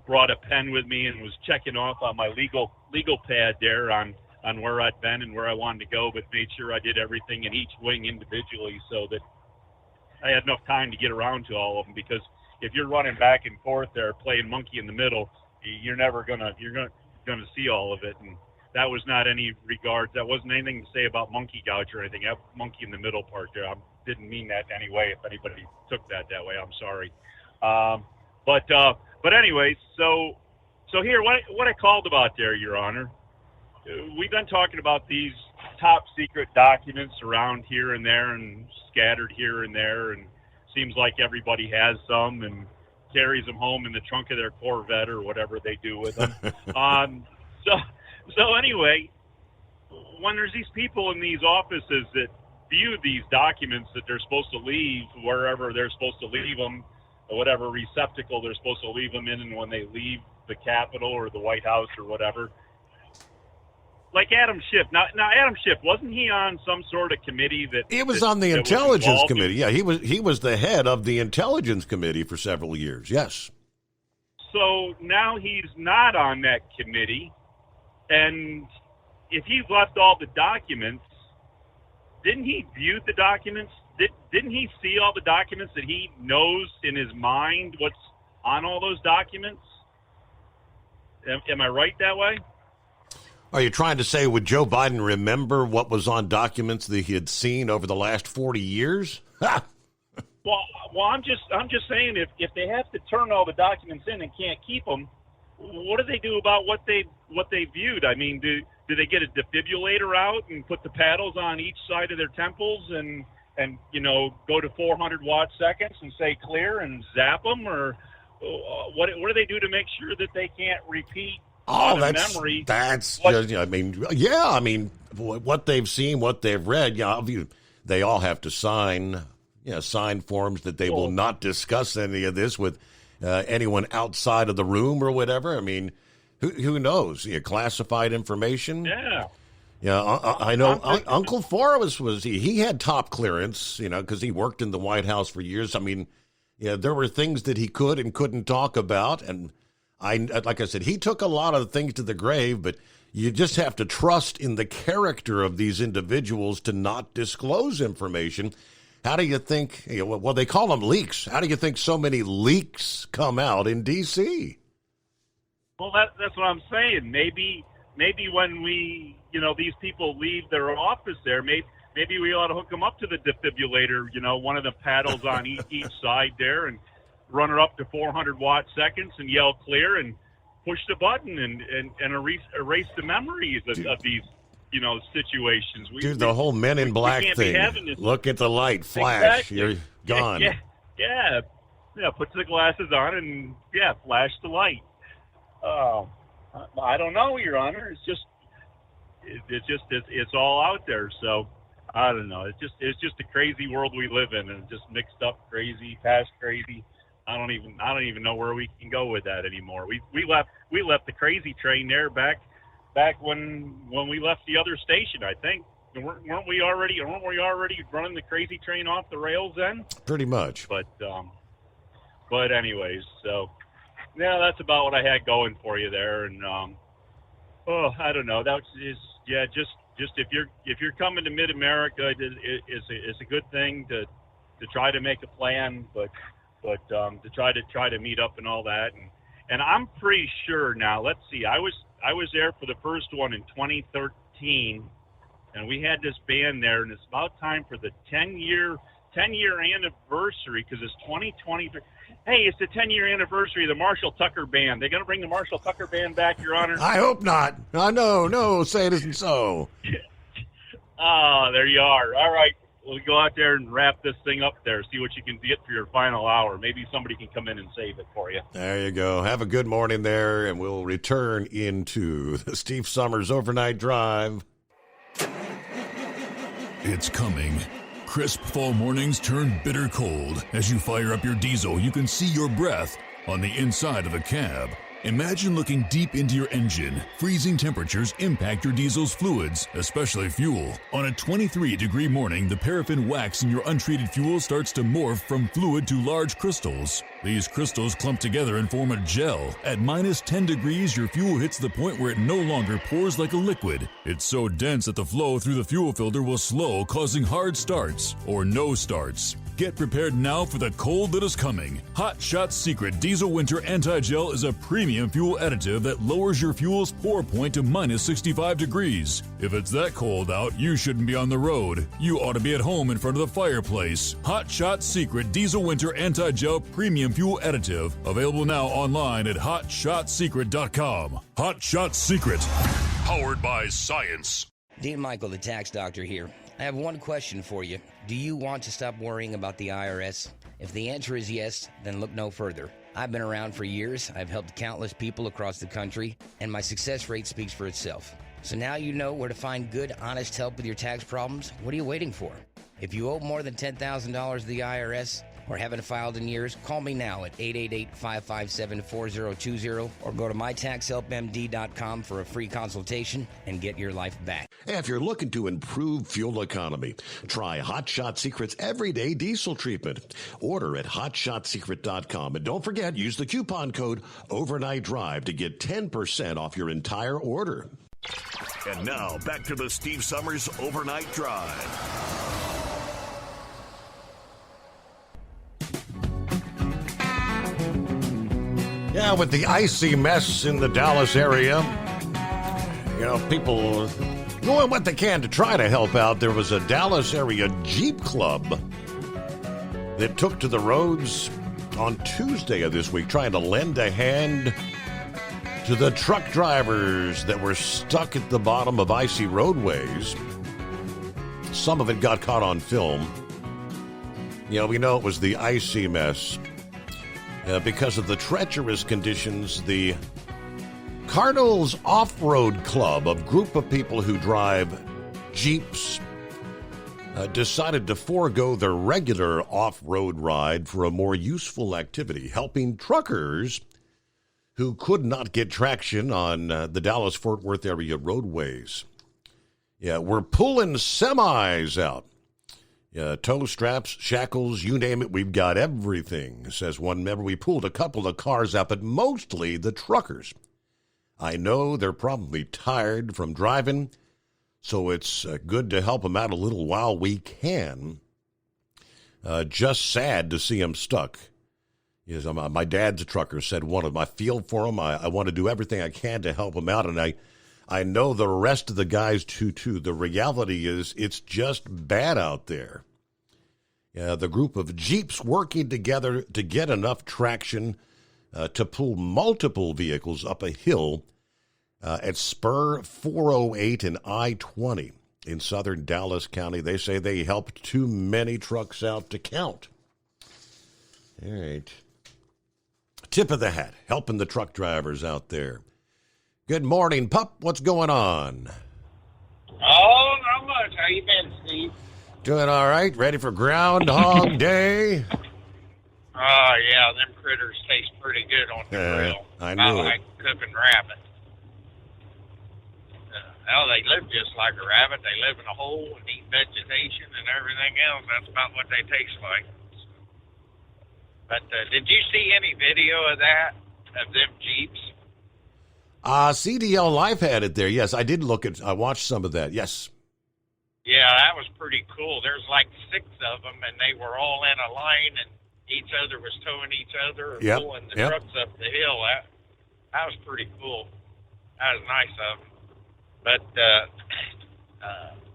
brought a pen with me and was checking off on my legal pad there on where I'd been and where I wanted to go, but made sure I did everything in each wing individually so that I had enough time to get around to all of them. Because if you're running back and forth there playing monkey in the middle, you're gonna see all of it. And that was not any regards. That wasn't anything to say about monkey gouge or anything. That monkey in the middle part there, I didn't mean that in any way. If anybody took that way, I'm sorry. But anyways, so here, what I called about there, Your Honor. We've been talking about these top secret documents around here and there and scattered here and there, and seems like everybody has some and carries them home in the trunk of their Corvette or whatever they do with them. So anyway, when there's these people in these offices that view these documents that they're supposed to leave wherever they're supposed to leave them, or whatever receptacle they're supposed to leave them in, and when they leave the Capitol or the White House or whatever, like Adam Schiff. Now Adam Schiff, wasn't he on some sort of committee that he was on the Intelligence Committee? Yeah, he was the head of the Intelligence Committee for several years. Yes. So now he's not on that committee, and if he left all the documents, didn't he view the documents? Didn't he see all the documents that he knows in his mind what's on all those documents? Am I right that way? Are you trying to say, would Joe Biden remember what was on documents that he had seen over the last 40 years? Well, I'm just saying if they have to turn all the documents in and can't keep them, what do they do about what they viewed? I mean, do they get a defibrillator out and put the paddles on each side of their temples and go to 400 watt seconds and say clear and zap them, or what do they do to make sure that they can't repeat? That's just, I mean, what they've seen, what they've read, they all have to sign forms that they will not discuss any of this with anyone outside of the room or whatever. I mean, who knows? Classified information. Yeah. Yeah, I know. Uncle Forrest he had top clearance, because he worked in the White House for years. I mean, Yeah, there were things that he could and couldn't talk about. And like I said, he took a lot of things to the grave, but you just have to trust in the character of these individuals to not disclose information. How do you think, well, they call them leaks. How do you think so many leaks come out in D.C.? Well, that's what I'm saying. Maybe when these people leave their office there, maybe we ought to hook them up to the defibrillator, one of the paddles on each side there, and run it up to 400 watt seconds and yell clear and push the button and erase the memories of these, situations. Dude, the whole Men in Black thing. Look at the light, flash, You're gone. Yeah. Put the glasses on and flash the light. I don't know, Your Honor. It's all out there. So I don't know. It's just a crazy world we live in, and just mixed up, crazy, past crazy. I don't even know where we can go with that anymore. We left the crazy train there back when we left the other station. I think weren't we already running the crazy train off the rails then? Pretty much. But anyways, so yeah, that's about what I had going for you there. And I don't know. Just if you're coming to Mid America, it's a good thing to try to make a plan, but to try to meet up and all that. And I'm pretty sure now. Let's see. I was there for the first one in 2013, and we had this band there, and it's about time for the 10-year anniversary, because it's 2020. Hey, it's the 10-year anniversary of the Marshall Tucker Band. They're going to bring the Marshall Tucker Band back, Your Honor? I hope not. No, say it isn't so. There you are. All right. We'll go out there and wrap this thing up there, see what you can get for your final hour. Maybe somebody can come in and save it for you. There you go. Have a good morning there, and we'll return into the Steve Summers Overnight Drive. It's coming. Crisp fall mornings turn bitter cold. As you fire up your diesel, you can see your breath on the inside of the cab. Imagine looking deep into your engine. Freezing temperatures impact your diesel's fluids, especially fuel. On a 23-degree morning, the paraffin wax in your untreated fuel starts to morph from fluid to large crystals. These crystals clump together and form a gel. At minus 10 degrees, your fuel hits the point where it no longer pours like a liquid. It's so dense that the flow through the fuel filter will slow, causing hard starts or no starts. Get prepared now for the cold that is coming. Hot Shot Secret Diesel Winter Anti-Gel is a premium fuel additive that lowers your fuel's pour point to minus 65 degrees. If it's that cold out, you shouldn't be on the road. You ought to be at home in front of the fireplace. Hot Shot Secret Diesel Winter Anti-Gel Premium Fuel Additive. Available now online at HotShotSecret.com. Hot Shot Secret. Powered by science. Dean Michael, the tax doctor here. I have one question for you. Do you want to stop worrying about the IRS? If the answer is yes, then look no further. I've been around for years. I've helped countless people across the country, and my success rate speaks for itself. So now you know where to find good, honest help with your tax problems. What are you waiting for? If you owe more than $10,000 to the IRS or haven't filed in years, call me now at 888-557-4020 or go to mytaxhelpmd.com for a free consultation and get your life back. If you're looking to improve fuel economy, try Hot Shot Secret's Everyday Diesel Treatment. Order at hotshotsecret.com. And don't forget, use the coupon code Overnight Drive to get 10% off your entire order. And now, back to the Steve Summers Overnight Drive. Yeah, with the icy mess in the Dallas area, people doing what they can to try to help out. There was a Dallas area Jeep club that took to the roads on Tuesday of this week, trying to lend a hand to the truck drivers that were stuck at the bottom of icy roadways. Some of it got caught on film. We know it was the icy mess. Because of the treacherous conditions, the Cardinals Off-Road Club, a group of people who drive Jeeps, decided to forego their regular off-road ride for a more useful activity, helping truckers who could not get traction on the Dallas-Fort Worth area roadways. Yeah, we're pulling semis out. Tow straps, shackles, you name it, we've got everything, says one member. We pulled a couple of cars out, but mostly the truckers. I know they're probably tired from driving, so it's good to help them out a little while we can. Just sad to see them stuck. Yes, my dad's a trucker, said one of them. I feel for him. I want to do everything I can to help him out, and I know the rest of the guys too. The reality is it's just bad out there. The group of Jeeps working together to get enough traction to pull multiple vehicles up a hill at Spur 408 and I-20 in southern Dallas County. They say they helped too many trucks out to count. All right. Tip of the hat, helping the truck drivers out there. Good morning, Pup. What's going on? Oh, not much. How you been, Steve? Doing all right. Ready for Groundhog Day? Oh, yeah. Them critters taste pretty good on the grill. I knew it. like cooking rabbit. Well, they live just like a rabbit. They live in a hole and eat vegetation and everything else. That's about what they taste like. But did you see any video of that, of them Jeeps? CDL Life had it there. Yes, I did I watched some of that. Yes. Yeah, that was pretty cool. There's like 6 of them, and they were all in a line, and each other was towing each other or pulling the trucks up the hill. That was pretty cool. That was nice of them. But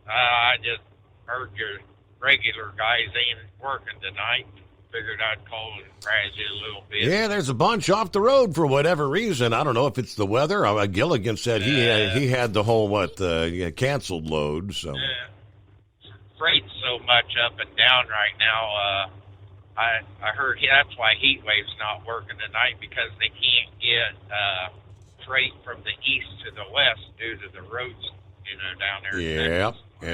I just heard your regular guys ain't working tonight. Figured I'd call and razz you a little bit. Yeah, there's a bunch off the road for whatever reason. I don't know if it's the weather. Gilligan said he had the whole canceled load. So freight's so much up and down right now. I heard that's why Heatwave's not working tonight, because they can't get freight from the east to the west due to the roads, down there. Yeah. But,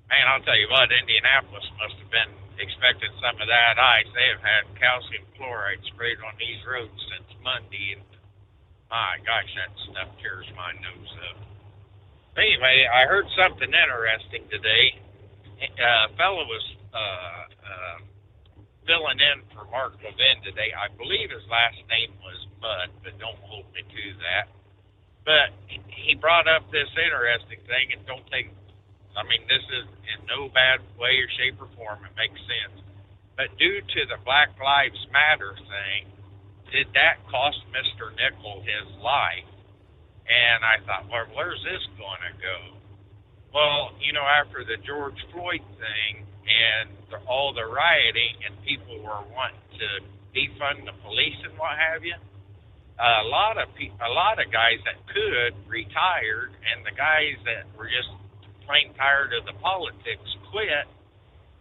man, I'll tell you what, Indianapolis must have been expecting some of that ice. They have had calcium chloride sprayed on these roads since Monday, and my gosh, that stuff tears my nose up. But anyway, I heard something interesting today. A fellow was filling in for Mark Levin today. I believe his last name was Mudd, but don't hold me to that. But he brought up this interesting thing, and this is in no bad way or shape or form. It makes sense. But due to the Black Lives Matter thing, did that cost Mr. Nickel his life? And I thought, well, where's this going to go? Well, after the George Floyd thing and all the rioting and people were wanting to defund the police and what have you, a lot of guys that could retired, and the guys that were just plain tired of the politics quit,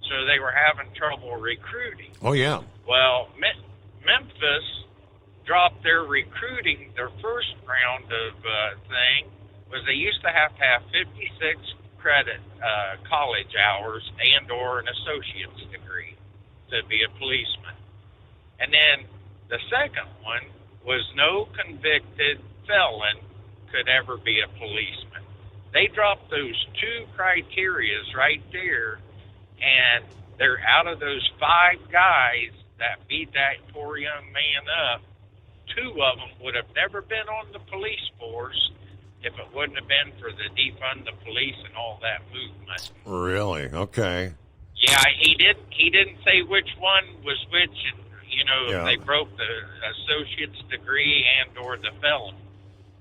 so they were having trouble recruiting. Oh, yeah. Well, Memphis dropped their recruiting. Their first round of thing was they used to have 56 credit college hours and or an associate's degree to be a policeman. And then the second one was no convicted felon could ever be a policeman. They dropped those 2 criterias right there, and they're out of those 5 guys that beat that poor young man up. 2 of them would have never been on the police force if it wouldn't have been for the defund the police and all that movement. Really? Okay. Yeah, he didn't say which one was which, and if they broke the associate's degree and or the felon.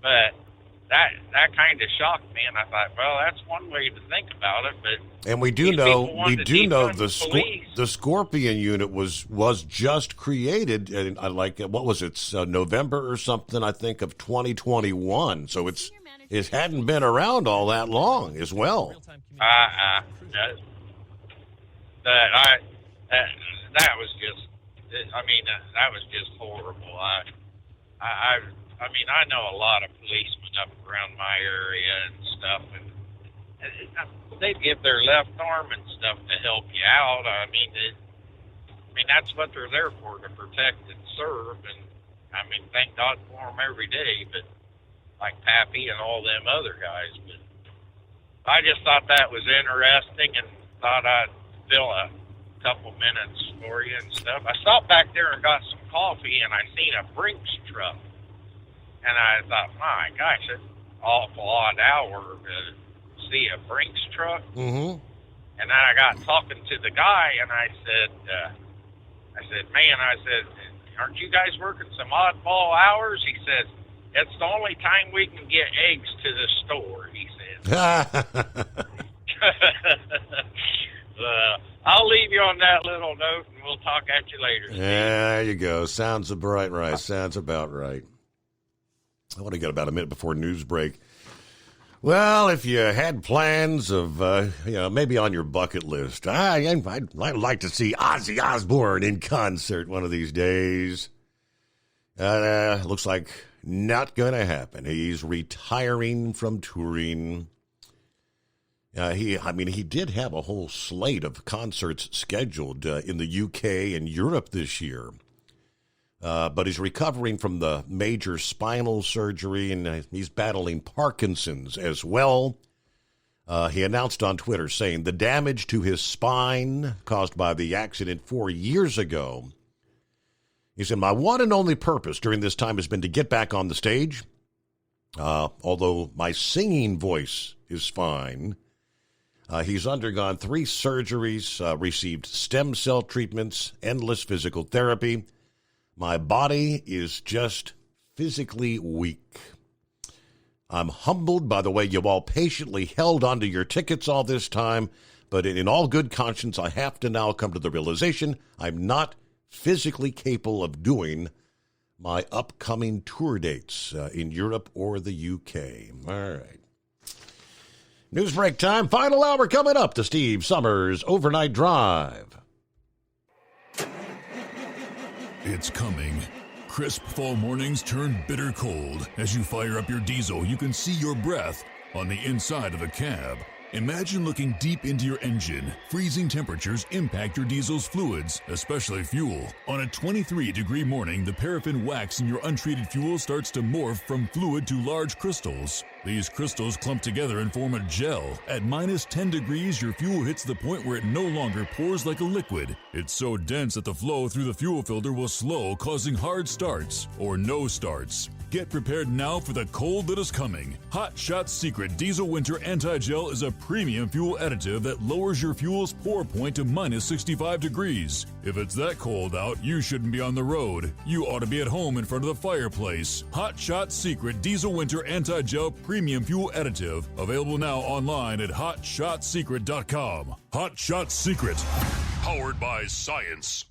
But that kind of shocked me, and I thought, well, that's one way to think about it. But and we do know the Scorpion unit was just created, and what was it, November or something? I think of 2021. So it hadn't been around all that long as well. That was just. That was just horrible. I know a lot of policemen up around my area and stuff, and they'd give their left arm and stuff to help you out. That's what they're there for, to protect and serve. And thank God for them every day. But like Pappy and all them other guys. I just thought that was interesting and thought I'd fill a couple minutes for you and stuff. I stopped back there and got some coffee, and I seen a Brinks truck. And I thought, my gosh, it's an awful odd hour to see a Brinks truck. Mm-hmm. And then I got talking to the guy, and I said, man, aren't you guys working some oddball hours? He says, it's the only time we can get eggs to the store, he says. I'll leave you on that little note, and we'll talk at you later. There you go. Sounds about right. Sounds about right. I want to get about a minute before news break. Well, if you had plans of, maybe on your bucket list, I'd like to see Ozzy Osbourne in concert one of these days. Looks like not going to happen. He's retiring from touring. He did have a whole slate of concerts scheduled in the UK and Europe this year. But he's recovering from the major spinal surgery, and he's battling Parkinson's as well. He announced on Twitter saying the damage to his spine caused by the accident 4 years ago. He said, my one and only purpose during this time has been to get back on the stage. Although my singing voice is fine. He's undergone 3 surgeries, received stem cell treatments, endless physical therapy. My body is just physically weak. I'm humbled by the way you all patiently held onto your tickets all this time, but in all good conscience, I have to now come to the realization I'm not physically capable of doing my upcoming tour dates in Europe or the UK. All right. News break time. Final hour coming up. The Steve Summers Overnight Drive. It's coming. Crisp fall mornings turn bitter cold. As you fire up your diesel, you can see your breath on the inside of the cab. Imagine looking deep into your engine. Freezing temperatures impact your diesel's fluids, especially fuel. On a 23-degree morning, the paraffin wax in your untreated fuel starts to morph from fluid to large crystals. These crystals clump together and form a gel. At minus 10 degrees, your fuel hits the point where it no longer pours like a liquid. It's so dense that the flow through the fuel filter will slow, causing hard starts or no starts. Get prepared now for the cold that is coming. Hot Shot Secret Diesel Winter Anti-Gel is a premium fuel additive that lowers your fuel's pour point to minus 65 degrees. If it's that cold out, you shouldn't be on the road. You ought to be at home in front of the fireplace. Hot Shot Secret Diesel Winter Anti-Gel Premium Fuel Additive. Available now online at HotShotSecret.com. Hot Shot Secret. Powered by science.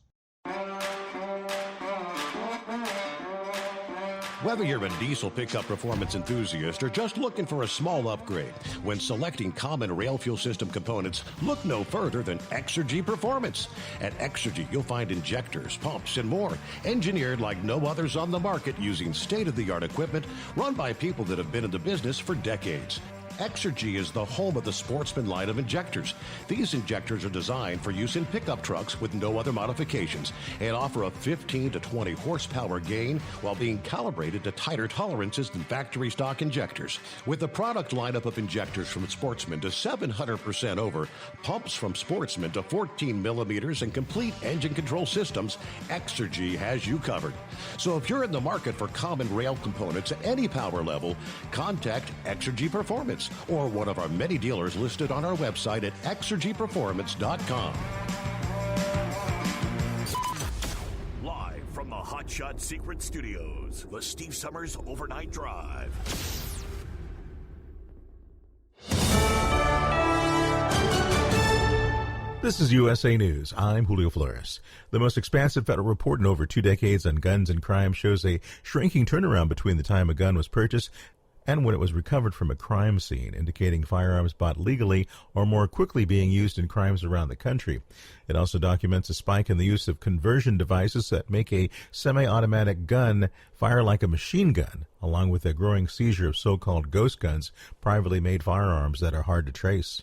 Whether you're a diesel pickup performance enthusiast or just looking for a small upgrade, when selecting common rail fuel system components, look no further than Exergy Performance. At Exergy, you'll find injectors, pumps, and more, engineered like no others on the market using state-of-the-art equipment run by people that have been in the business for decades. Exergy is the home of the Sportsman line of injectors. These injectors are designed for use in pickup trucks with no other modifications and offer a 15 to 20 horsepower gain while being calibrated to tighter tolerances than factory stock injectors. With a product lineup of injectors from Sportsman to 700% over, pumps from Sportsman to 14 millimeters, and complete engine control systems, Exergy has you covered. So if you're in the market for common rail components at any power level, contact Exergy Performance or one of our many dealers listed on our website at exergyperformance.com. Live from the Hot Shot Secret Studios, the Steve Summers Overnight Drive. This is USA News. I'm Julio Flores. The most expansive federal report in over 2 decades on guns and crime shows a shrinking turnaround between the time a gun was purchased and when it was recovered from a crime scene, indicating firearms bought legally are more quickly being used in crimes around the country. It also documents a spike in the use of conversion devices that make a semi-automatic gun fire like a machine gun, along with a growing seizure of so-called ghost guns, privately made firearms that are hard to trace.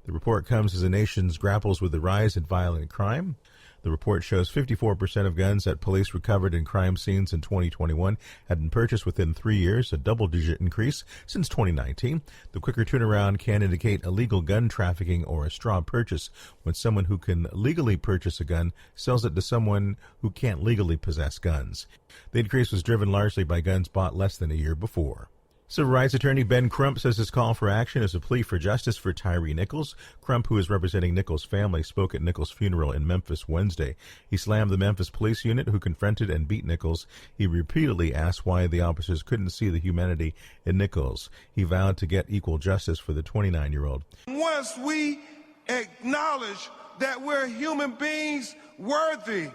The report comes as the nation grapples with the rise in violent crime. The report shows 54% of guns that police recovered in crime scenes in 2021 had been purchased within 3 years, a double-digit increase since 2019. The quicker turnaround can indicate illegal gun trafficking or a straw purchase, when someone who can legally purchase a gun sells it to someone who can't legally possess guns. The increase was driven largely by guns bought less than a year before. Civil rights attorney Ben Crump says his call for action is a plea for justice for Tyree Nichols. Crump, who is representing Nichols' family, spoke at Nichols' funeral in Memphis Wednesday. He slammed the Memphis police unit who confronted and beat Nichols. He repeatedly asked why the officers couldn't see the humanity in Nichols. He vowed to get equal justice for the 29-year-old. Once we acknowledge that we're human beings worthy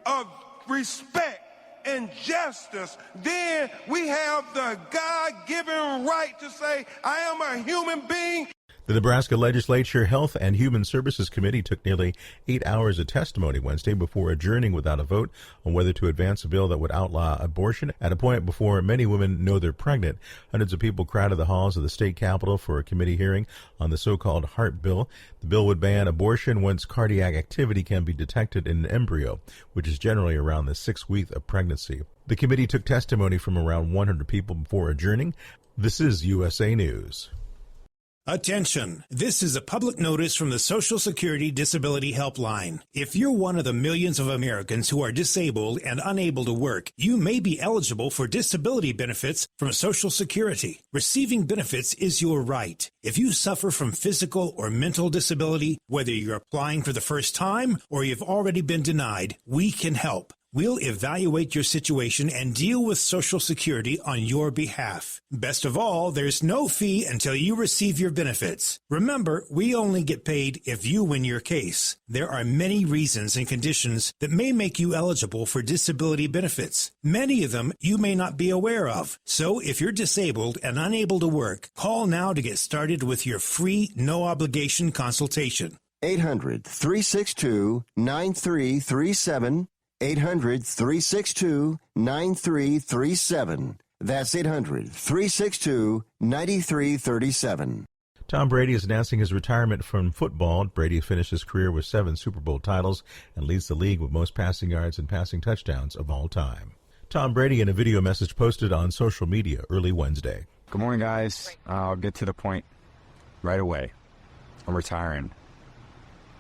of respect and justice, then we have the God-given right to say, I am a human being. The Nebraska Legislature Health and Human Services Committee took nearly 8 hours of testimony Wednesday before adjourning without a vote on whether to advance a bill that would outlaw abortion at a point before many women know they're pregnant. Hundreds of people crowded the halls of the state capitol for a committee hearing on the so-called HART bill. The bill would ban abortion once cardiac activity can be detected in an embryo, which is generally around the 6th week of pregnancy. The committee took testimony from around 100 people before adjourning. This is USA News. Attention! This is a public notice from the Social Security Disability Helpline. If you're one of the millions of Americans who are disabled and unable to work, you may be eligible for disability benefits from Social Security. Receiving benefits is your right. If you suffer from physical or mental disability, whether you're applying for the first time or you've already been denied, we can help. We'll evaluate your situation and deal with Social Security on your behalf. Best of all, there's no fee until you receive your benefits. Remember, we only get paid if you win your case. There are many reasons and conditions that may make you eligible for disability benefits. Many of them you may not be aware of. So if you're disabled and unable to work, call now to get started with your free, no-obligation consultation. 800-362-9337. 800-362-9337. That's 800-362-9337. Tom Brady is announcing his retirement from football. Brady finished his career with 7 Super Bowl titles and leads the league with most passing yards and passing touchdowns of all time. Tom Brady in a video message posted on social media early Wednesday. Good morning, guys. I'll get to the point right away. I'm retiring.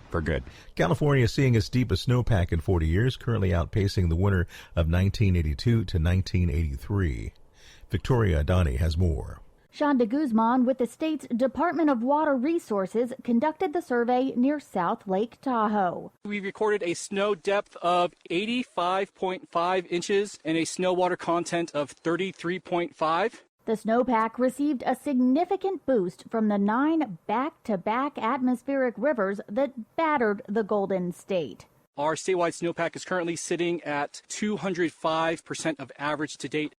For good. California is seeing its deepest snowpack in 40 years, currently outpacing the winter of 1982 to 1983. Victoria Adani has more. Shonda Guzman with the state's Department of Water Resources conducted the survey near South Lake Tahoe. We recorded a snow depth of 85.5 inches and a snow water content of 33.5. The snowpack received a significant boost from the 9 back-to-back atmospheric rivers that battered the Golden State. Our statewide snowpack is currently sitting at 205% of average to date.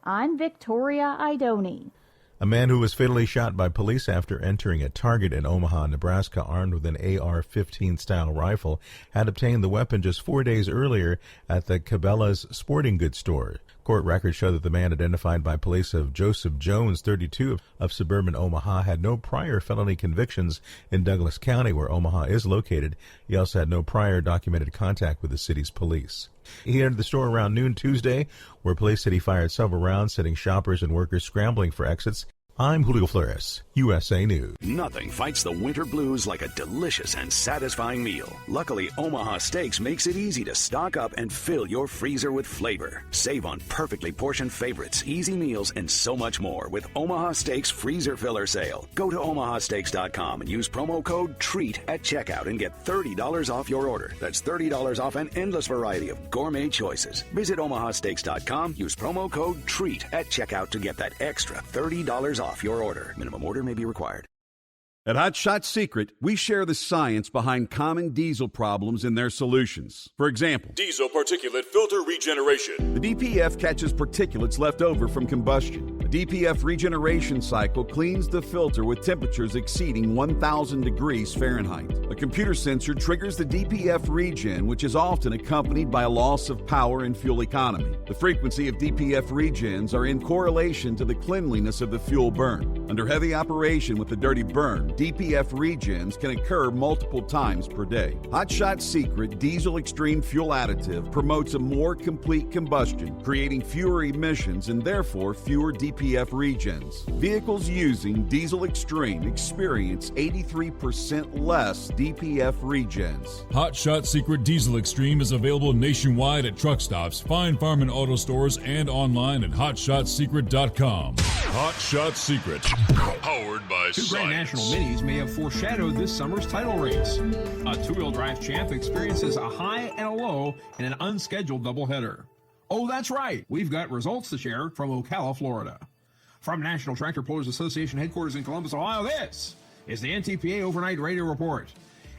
I'm Victoria Idoni. A man who was fatally shot by police after entering a Target in Omaha, Nebraska, armed with an AR-15 style rifle, had obtained the weapon just 4 days earlier at the Cabela's sporting goods store. Court records show that the man, identified by police of Joseph Jones, 32, of suburban Omaha, had no prior felony convictions in Douglas County, where Omaha is located. He also had no prior documented contact with the city's police. He entered the store around noon Tuesday, where police said he fired several rounds, setting shoppers and workers scrambling for exits. I'm Julio Flores, USA News. Nothing fights the winter blues like a delicious and satisfying meal. Luckily, Omaha Steaks makes it easy to stock up and fill your freezer with flavor. Save on perfectly portioned favorites, easy meals, and so much more with Omaha Steaks Freezer Filler Sale. Go to omahasteaks.com and use promo code TREAT at checkout and get $30 off your order. That's $30 off an endless variety of gourmet choices. Visit omahasteaks.com, use promo code TREAT at checkout to get that extra $30 off your order. Minimum order may be required. At Hot Shot Secret, we share the science behind common diesel problems and their solutions. For example, diesel particulate filter regeneration. The DPF catches particulates left over from combustion. The DPF regeneration cycle cleans the filter with temperatures exceeding 1,000 degrees Fahrenheit. A computer sensor triggers the DPF regen, which is often accompanied by a loss of power and fuel economy. The frequency of DPF regens are in correlation to the cleanliness of the fuel burn. Under heavy operation with the dirty burn, DPF regens can occur multiple times per day. Hot Shot Secret Diesel Extreme Fuel Additive promotes a more complete combustion, creating fewer emissions and therefore fewer DPF regens. Vehicles using Diesel Extreme experience 83% less DPF regens. Hot Shot Secret Diesel Extreme is available nationwide at truck stops, fine farm and auto stores, and online at hotshotsecret.com. Hot Shot Secret, powered by Two Science. Grand National Minis may have foreshadowed this summer's title race. A two-wheel drive champ experiences a high and a low in an unscheduled doubleheader. Oh, that's right. We've got results to share from Ocala, Florida. From National Tractor Pullers Association headquarters in Columbus, Ohio, this is the NTPA Overnight Radio Report.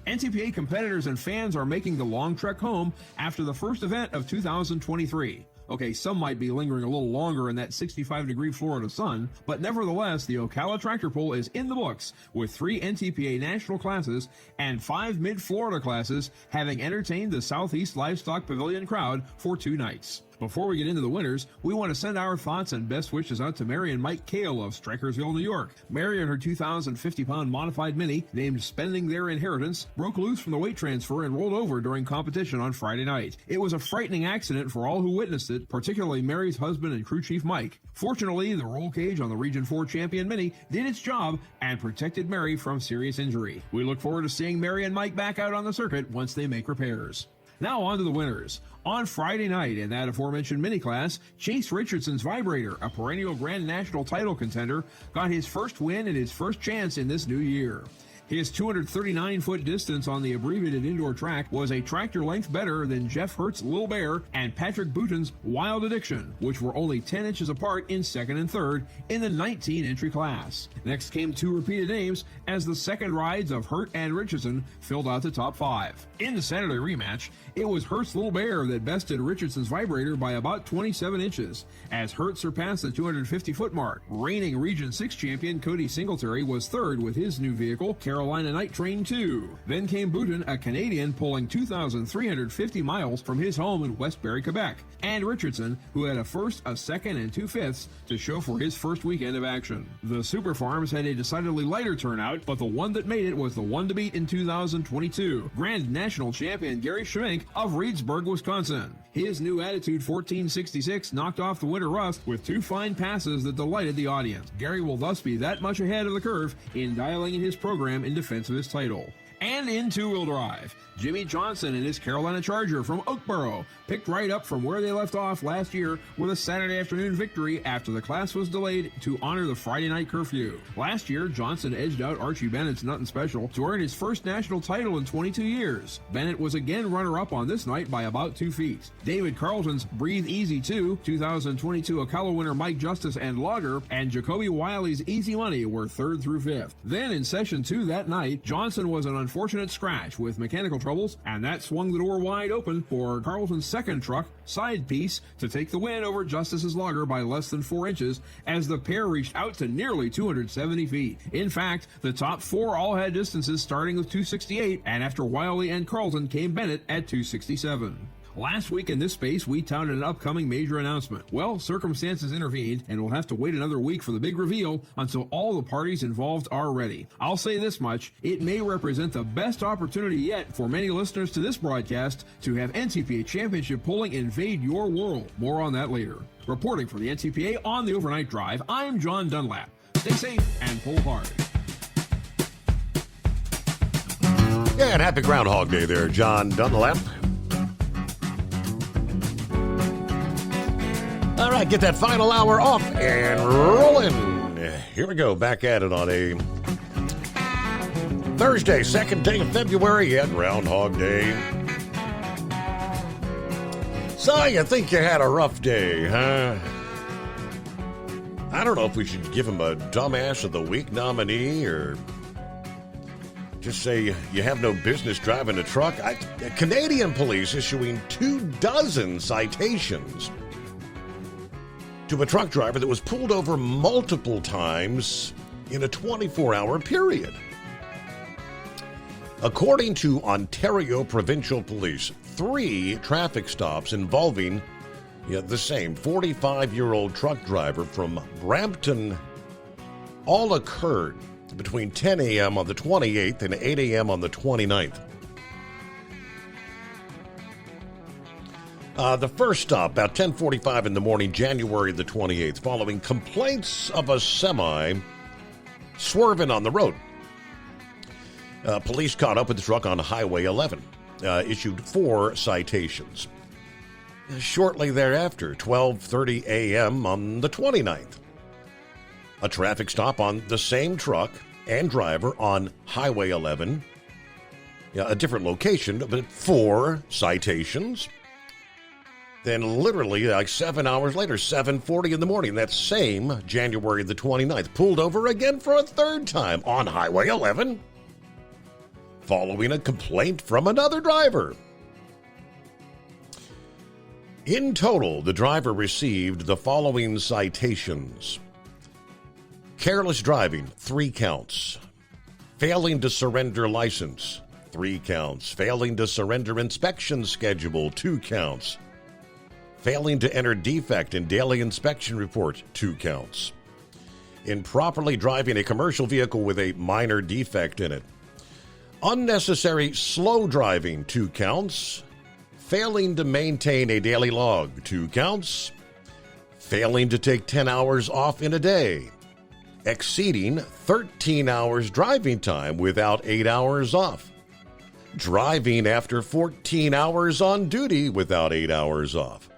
NTPA competitors and fans are making the long trek home after the first event of 2023. Okay, some might be lingering a little longer in that 65-degree Florida sun, but nevertheless, the Ocala Tractor Pull is in the books with 3 NTPA national classes and 5 mid-Florida classes, having entertained the Southeast Livestock Pavilion crowd for 2 nights. Before we get into the winners, we want to send our thoughts and best wishes out to Mary and Mike Kale of Strykersville, New York. Mary and her 2,050-pound modified Mini, named Spending Their Inheritance, broke loose from the weight transfer and rolled over during competition on Friday night. It was a frightening accident for all who witnessed it, particularly Mary's husband and crew chief Mike. Fortunately, the roll cage on the Region 4 champion Mini did its job and protected Mary from serious injury. We look forward to seeing Mary and Mike back out on the circuit once they make repairs. Now on to the winners. On Friday night, in that aforementioned mini class, Chase Richardson's Vibrator, a perennial Grand National title contender, got his first win and his first chance in this new year. His 239-foot distance on the abbreviated indoor track was a tractor length better than Jeff Hurt's Lil Bear and Patrick Bouton's Wild Addiction, which were only 10 inches apart in second and third in the 19-entry class. Next came 2 repeated names as the second rides of Hurt and Richardson filled out the top 5. In the Saturday rematch, it was Hurt's Lil Bear that bested Richardson's Vibrator by about 27 inches, as Hurt surpassed the 250-foot mark. Reigning Region 6 champion Cody Singletary was third with his new vehicle, Carolina Night Train 2. Then came Bouton, a Canadian pulling 2,350 miles from his home in Westbury, Quebec, and Richardson, who had a first, a second, and 2/5 to show for his first weekend of action. The Super Farms had a decidedly lighter turnout, but the one that made it was the one to beat in 2022. Grand National champion Gary Schwenk of Reedsburg, Wisconsin. His new Attitude 1466 knocked off the winter rust with 2 fine passes that delighted the audience. Gary will thus be that much ahead of the curve in dialing in his program in defense of his title. And in two-wheel drive, Jimmy Johnson and his Carolina Charger from Oakboro picked right up from where they left off last year with a Saturday afternoon victory after the class was delayed to honor the Friday night curfew. Last year, Johnson edged out Archie Bennett's Nuttin' Special to earn his first national title in 22 years. Bennett was again runner-up on this night by about 2 feet. David Carlton's Breathe Easy 2, 2022 Ocala winner Mike Justice and Logger, and Jacoby Wiley's Easy Money were 3rd through 5th. Then in session 2 that night, Johnson was an unfortunate scratch with mechanical troubles, and that swung the door wide open for Carlton's second truck, Side Piece, to take the win over Justice's Logger by less than 4 inches as the pair reached out to nearly 270 feet. In fact, the top 4 all had distances starting with 268, and after Wiley and Carlton came Bennett at 267. Last week in this space, we touted an upcoming major announcement. Well, circumstances intervened, and we'll have to wait another week for the big reveal until all the parties involved are ready. I'll say this much, it may represent the best opportunity yet for many listeners to this broadcast to have NTPA Championship pulling invade your world. More on that later. Reporting for the NTPA on the Overnight Drive, I'm John Dunlap. Stay safe and pull hard. Yeah, and happy Groundhog Day there, John Dunlap. All right, get that final hour off and rolling. Here we go, back at it on a Thursday, 2nd day of February, yeah, Groundhog Day. So you think you had a rough day, huh? I don't know if we should give him a Dumbass of the Week nominee or just say you have no business driving a truck. Canadian police issuing 24 citations to a truck driver that was pulled over multiple times in a 24-hour period. According to Ontario Provincial Police, 3 traffic stops involving the same 45-year-old truck driver from Brampton all occurred between 10 a.m. on the 28th and 8 a.m. on the 29th. The first stop, about 10:45 in the morning, January the 28th, following complaints of a semi swerving on the road. Police caught up with the truck on Highway 11, issued 4 citations. Shortly thereafter, 12:30 a.m. on the 29th, a traffic stop on the same truck and driver on Highway 11, a different location, but 4 citations. Then literally like 7 hours later, 7:40 in the morning, that same January the 29th, pulled over again for a 3rd time on Highway 11, following a complaint from another driver. In total, the driver received the following citations: careless driving, 3 counts. Failing to surrender license, 3 counts. Failing to surrender inspection schedule, 2 counts. Failing to enter defect in daily inspection report, 2 counts. Improperly driving a commercial vehicle with a minor defect in it. Unnecessary slow driving, 2 counts. Failing to maintain a daily log, 2 counts. Failing to take 10 hours off in a day. Exceeding 13 hours driving time without 8 hours off. Driving after 14 hours on duty without 8 hours off.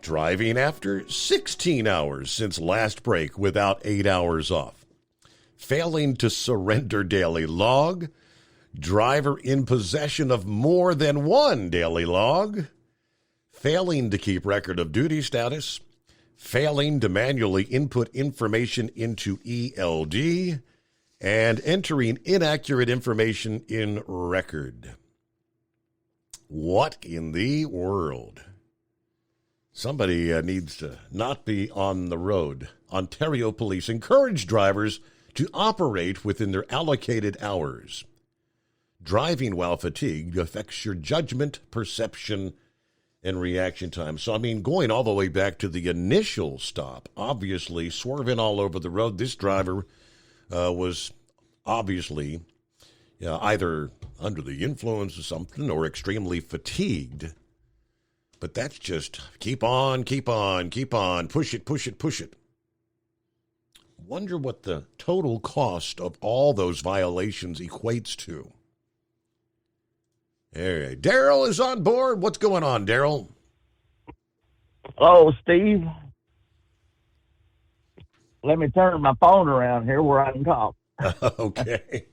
Driving after 16 hours since last break without 8 hours off. Failing to surrender daily log. Driver in possession of more than 1 daily log. Failing to keep record of duty status. Failing to manually input information into ELD. And entering inaccurate information in record. What in the world? Somebody needs to not be on the road. Ontario police encourage drivers to operate within their allocated hours. Driving while fatigued affects your judgment, perception, and reaction time. So, I mean, going all the way back to the initial stop, obviously swerving all over the road, this driver was obviously either under the influence of something or extremely fatigued. But that's just keep on, push it. Wonder what the total cost of all those violations equates to. All right, Daryl is on board. What's going on, Daryl? Hello, Steve. Let me turn my phone around here where I can talk. Okay.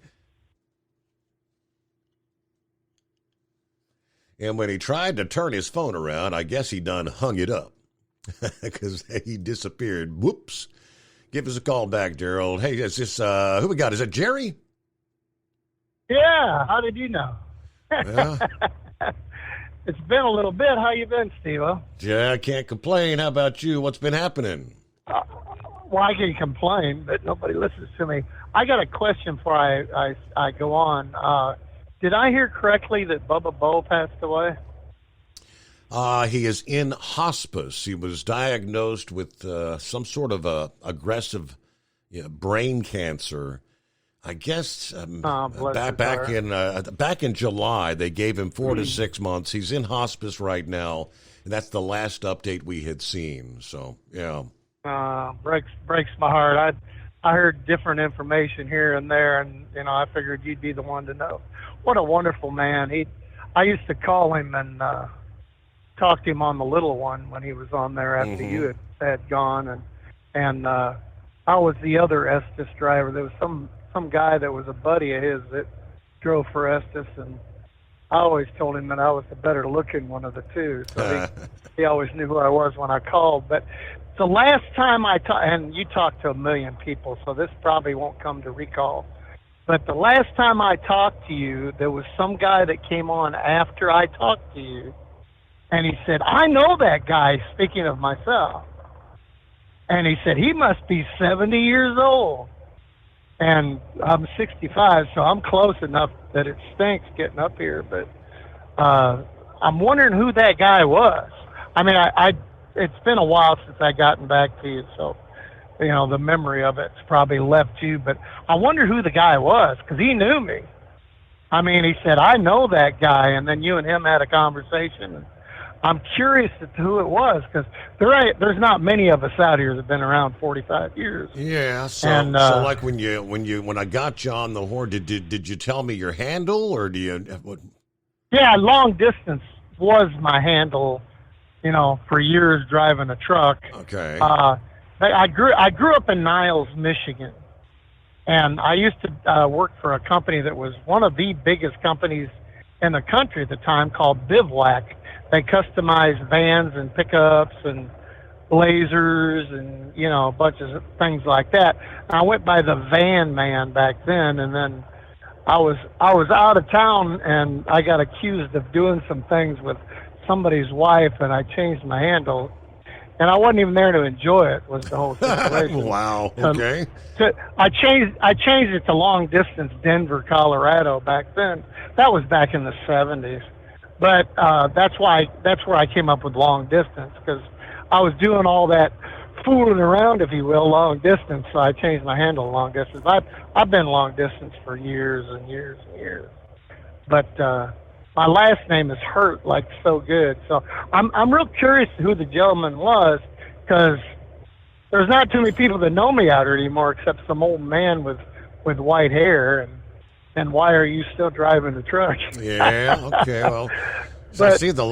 And when he tried to turn his phone around, I guess he done hung it up because he disappeared. Whoops. Give us a call back, Daryl. Hey, is this, who we got? Is that Jerry? Yeah. How did you know? Yeah. It's been a little bit. How you been, Steve-O? Yeah, I can't complain. How about you? What's been happening? Well, I can complain, but nobody listens to me. I got a question before I go on. Did I hear correctly that Bubba Bo passed away? He is in hospice. He was diagnosed with some sort of aggressive brain cancer. I guess back in July, they gave him 4 to 6 months. He's in hospice right now, and that's the last update we had seen. So, yeah. Breaks my heart. I heard different information here and there, and I figured you'd be the one to know. What a wonderful man. I used to call him and talk to him on the little one when he was on there after you had gone, and I was the other Estes driver. There was some guy that was a buddy of his that drove for Estes, and I always told him that I was the better looking one of the two. So he always knew who I was when I called. But the last time I talked, and you talked to a million people, so this probably won't come to recall. But the last time I talked to you, there was some guy that came on after I talked to you, and he said, I know that guy, speaking of myself. And he said, he must be 70 years old. And I'm 65, so I'm close enough that it stinks getting up here. But I'm wondering who that guy was. I mean, it's been a while since I gotten back to you, so the memory of it's probably left you. But I wonder who the guy was, because he knew me. I mean, he said, I know that guy, and then you and him had a conversation. And I'm curious as to who it was, because there's not many of us out here that have been around 45 years. Yeah, so like when I got you on the horn, did you tell me your handle, or do you? What? Yeah, long distance was my handle, for years driving a truck. Okay. I grew up in Niles, Michigan, and I used to work for a company that was one of the biggest companies in the country at the time, called Bivouac. They customized vans and pickups and Blazers and, a bunch of things like that. And I went by the Van Man back then, and then I was out of town, and I got accused of doing some things with somebody's wife, and I changed my handle. And I wasn't even there to enjoy it, was the whole situation. Wow, okay. I changed it to long distance Denver, Colorado back then. That was back in the 70s. But that's where I came up with long distance, because I was doing all that fooling around, if you will, long distance. So I changed my handle to long distance. I've been long distance for years and years and years. But my last name is Hurt, like so good. So I'm real curious who the gentleman was, because there's not too many people that know me out here anymore, except some old man with white hair. And why are you still driving the truck? Yeah, okay, well, so but, I see the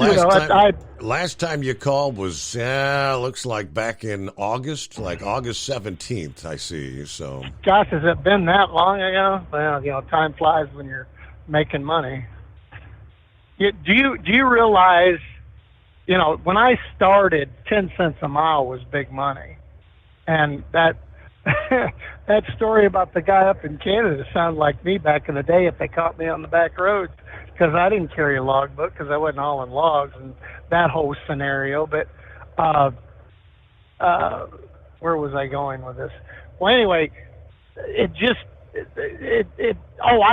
last time you called was, looks like back in August, like August 17th, I see, so. Gosh, has it been that long ago? Well, time flies when you're making money. Do you realize, when I started, 10 cents a mile was big money. And that story about the guy up in Canada sounded like me back in the day if they caught me on the back roads, because I didn't carry a logbook because I wasn't hauling logs and that whole scenario. But where was I going with this? Well, anyway, I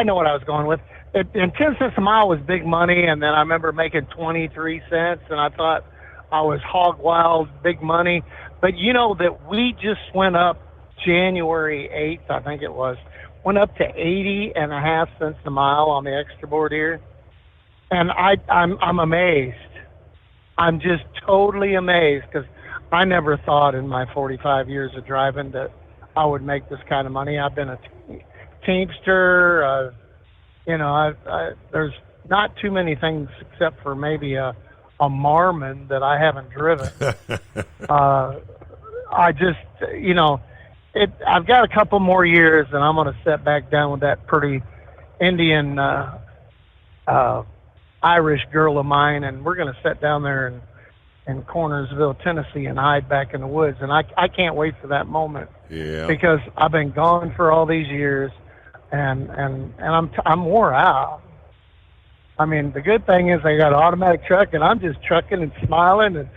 know what I was going with. And 10 cents a mile was big money, and then I remember making 23 cents, and I thought I was hog wild, big money. But that we just went up January 8th, I think it was, went up to 80.5 cents a mile on the extra board here. And I'm amazed. I'm just totally amazed, because I never thought in my 45 years of driving that I would make this kind of money. I've been a teamster. There's not too many things except for maybe a Marmon that I haven't driven. I just, I've got a couple more years, and I'm going to sit back down with that pretty Indian Irish girl of mine, and we're going to sit down there in Cornersville, Tennessee, and hide back in the woods. And I can't wait for that moment. Yeah. Because I've been gone for all these years, and I'm wore out. I mean, the good thing is I got an automatic truck, and I'm just trucking and smiling and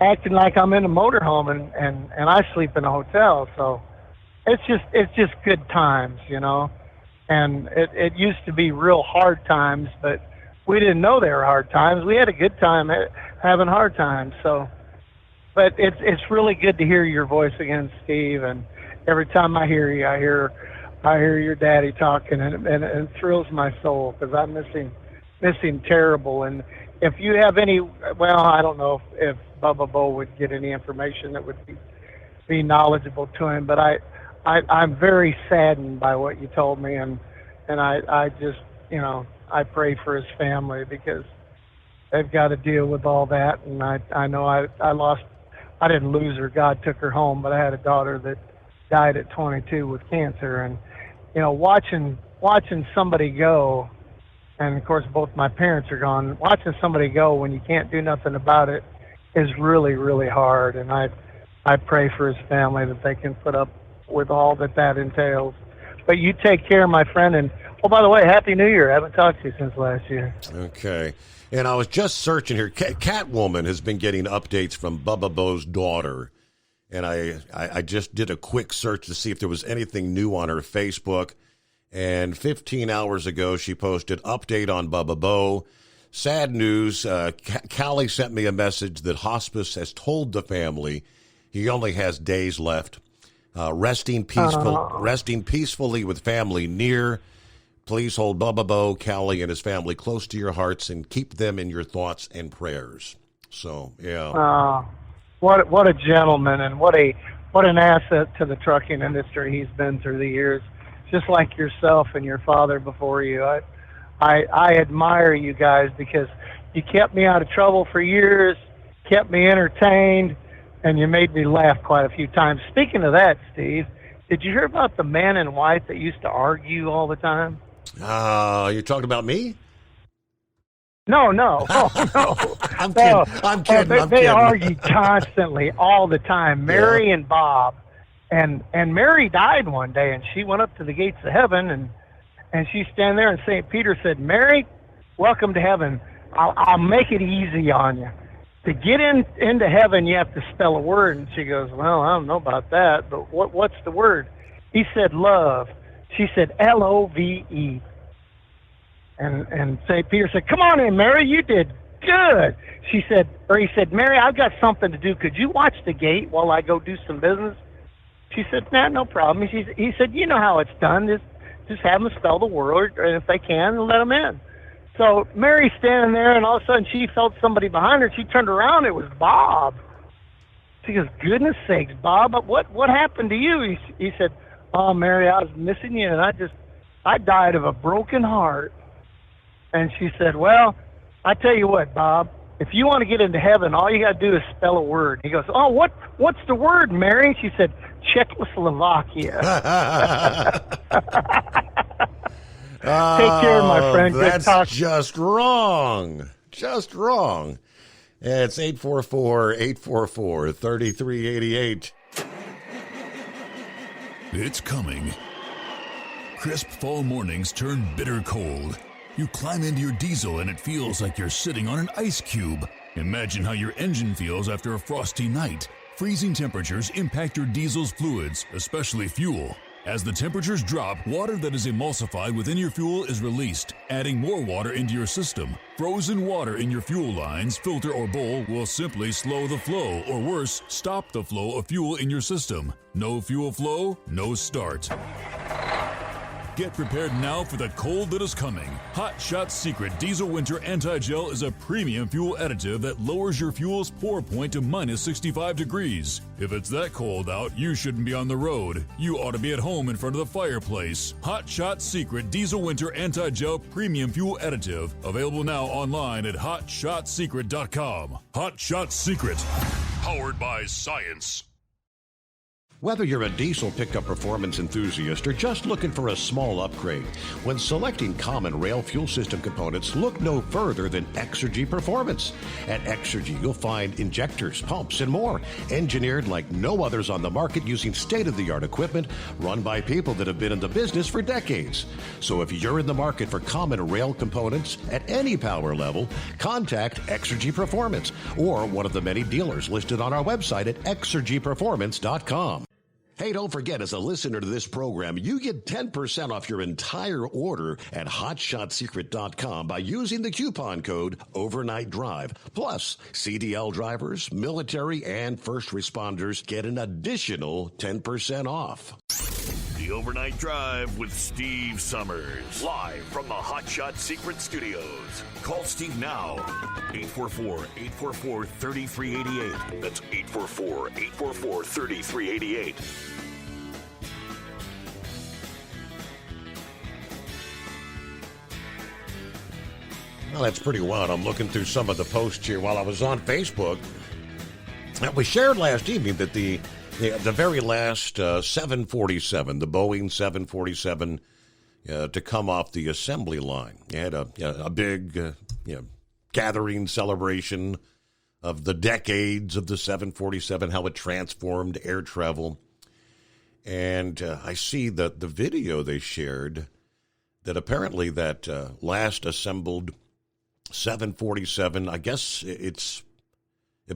acting like I'm in a motorhome, and I sleep in a hotel. So it's just good times, And it used to be real hard times, but we didn't know they were hard times. We had a good time having hard times. So, but it's really good to hear your voice again, Steve. And every time I hear you, I hear your daddy talking, and it thrills my soul, because I'm missing terrible. And if you have any, well, I don't know if Bubba Bo would get any information that would be knowledgeable to him, but I'm very saddened by what you told me, and I just, I pray for his family, because they've got to deal with all that. And I know I didn't lose her. God took her home, but I had a daughter that died at 22 with cancer. And, watching somebody go, and of course both my parents are gone, watching somebody go when you can't do nothing about it is really, really hard. And I pray for his family that they can put up with all that entails. But you take care, my friend. And, oh, by the way, Happy New Year. I haven't talked to you since last year. Okay. And I was just searching here. Catwoman has been getting updates from Bubba Bo's daughter. And I just did a quick search to see if there was anything new on her Facebook. And 15 hours ago, she posted update on Bubba Bo. Sad news. Callie sent me a message that hospice has told the family he only has days left. resting peacefully with family near. Please hold Bubba Bo, Callie, and his family close to your hearts and keep them in your thoughts and prayers. So, yeah. What a gentleman, and what an asset to the trucking industry he's been through the years. Just like yourself and your father before you. I admire you guys because you kept me out of trouble for years, kept me entertained, and you made me laugh quite a few times. Speaking of that, Steve, did you hear about the man and wife that used to argue all the time? You're talking about me? No. Oh, no. I'm kidding. They argued constantly, all the time. Mary and Bob. And Mary died one day, and she went up to the gates of heaven, and she's standing there, and St. Peter said, Mary, welcome to heaven. I'll make it easy on you. To get into heaven, you have to spell a word. And she goes, well, I don't know about that, but what's the word? He said, love. She said, L-O-V-E. And St. Peter said, come on in, Mary, you did good. He said, Mary, I've got something to do. Could you watch the gate while I go do some business? She said, nah, no problem. He said, you know how it's done. Just have them spell the word, and if they can, let them in. So Mary's standing there, and all of a sudden she felt somebody behind her. She turned around. It was Bob. She goes, goodness sakes, Bob, what happened to you? He said, oh, Mary, I was missing you, and I died of a broken heart. And she said, well, I tell you what, Bob, if you want to get into heaven, all you got to do is spell a word. He goes, oh, what's the word, Mary? She said, Czechoslovakia. Take care, my friend. That's just wrong. Just wrong. It's 844-844-3388. It's coming. Crisp fall mornings turn bitter cold. You climb into your diesel and it feels like you're sitting on an ice cube. Imagine how your engine feels after a frosty night. Freezing temperatures impact your diesel's fluids, especially fuel. As the temperatures drop, water that is emulsified within your fuel is released, adding more water into your system. Frozen water in your fuel lines, filter, or bowl will simply slow the flow, or worse, stop the flow of fuel in your system. No fuel flow, no start. Get prepared now for the cold that is coming. Hot Shot Secret Diesel Winter Anti-Gel is a premium fuel additive that lowers your fuel's pour point to minus 65 degrees. If it's that cold out, you shouldn't be on the road. You ought to be at home in front of the fireplace. Hot Shot Secret Diesel Winter Anti-Gel Premium Fuel Additive. Available now online at HotShotSecret.com. Hot Shot Secret. Powered by science. Whether you're a diesel pickup performance enthusiast or just looking for a small upgrade, when selecting common rail fuel system components, look no further than Exergy Performance. At Exergy, you'll find injectors, pumps, and more, engineered like no others on the market using state-of-the-art equipment run by people that have been in the business for decades. So if you're in the market for common rail components at any power level, contact Exergy Performance or one of the many dealers listed on our website at exergyperformance.com. Hey, don't forget, as a listener to this program, you get 10% off your entire order at HotShotSecret.com by using the coupon code Overnight Drive. Plus, CDL drivers, military, and first responders get an additional 10% off. The Overnight Drive with Steve Summers. Live from the Hot Shot Secret Studios. Call Steve now. 844-844-3388. That's 844-844-3388. Well, that's pretty wild. I'm looking through some of the posts here while I was on Facebook. We shared last evening that the very last 747, the Boeing 747, to come off the assembly line. You had a big gathering celebration of the decades of the 747, how it transformed air travel. And I see that the video they shared that apparently that last assembled 747, I guess it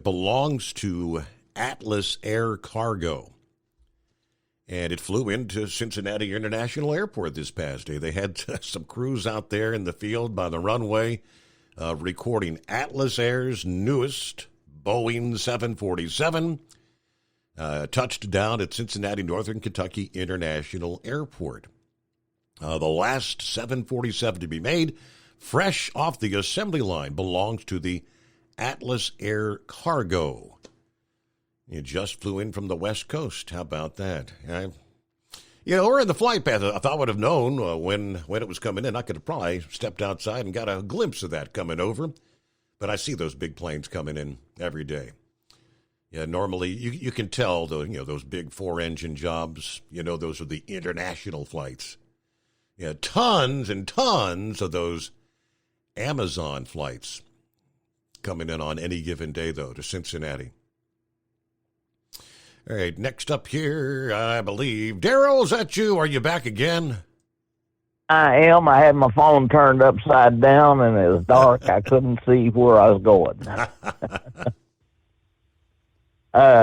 belongs to Atlas Air Cargo. And it flew into Cincinnati International Airport this past day. They had some crews out there in the field by the runway recording Atlas Air's newest Boeing 747. touched down at Cincinnati Northern Kentucky International Airport. The last 747 to be made, fresh off the assembly line, belongs to the Atlas Air Cargo. It just flew in from the West Coast. How about that? We're in the flight path. If I would have known when it was coming in, I could have probably stepped outside and got a glimpse of that coming over. But I see those big planes coming in every day. Yeah, normally you can tell those big 4-engine jobs. Those are the international flights. Yeah, tons and tons of those Amazon flights coming in on any given day, though, to Cincinnati. All right, next up here, I believe. Daryl, is that you? Are you back again? I am. I had my phone turned upside down, and it was dark. I couldn't see where I was going.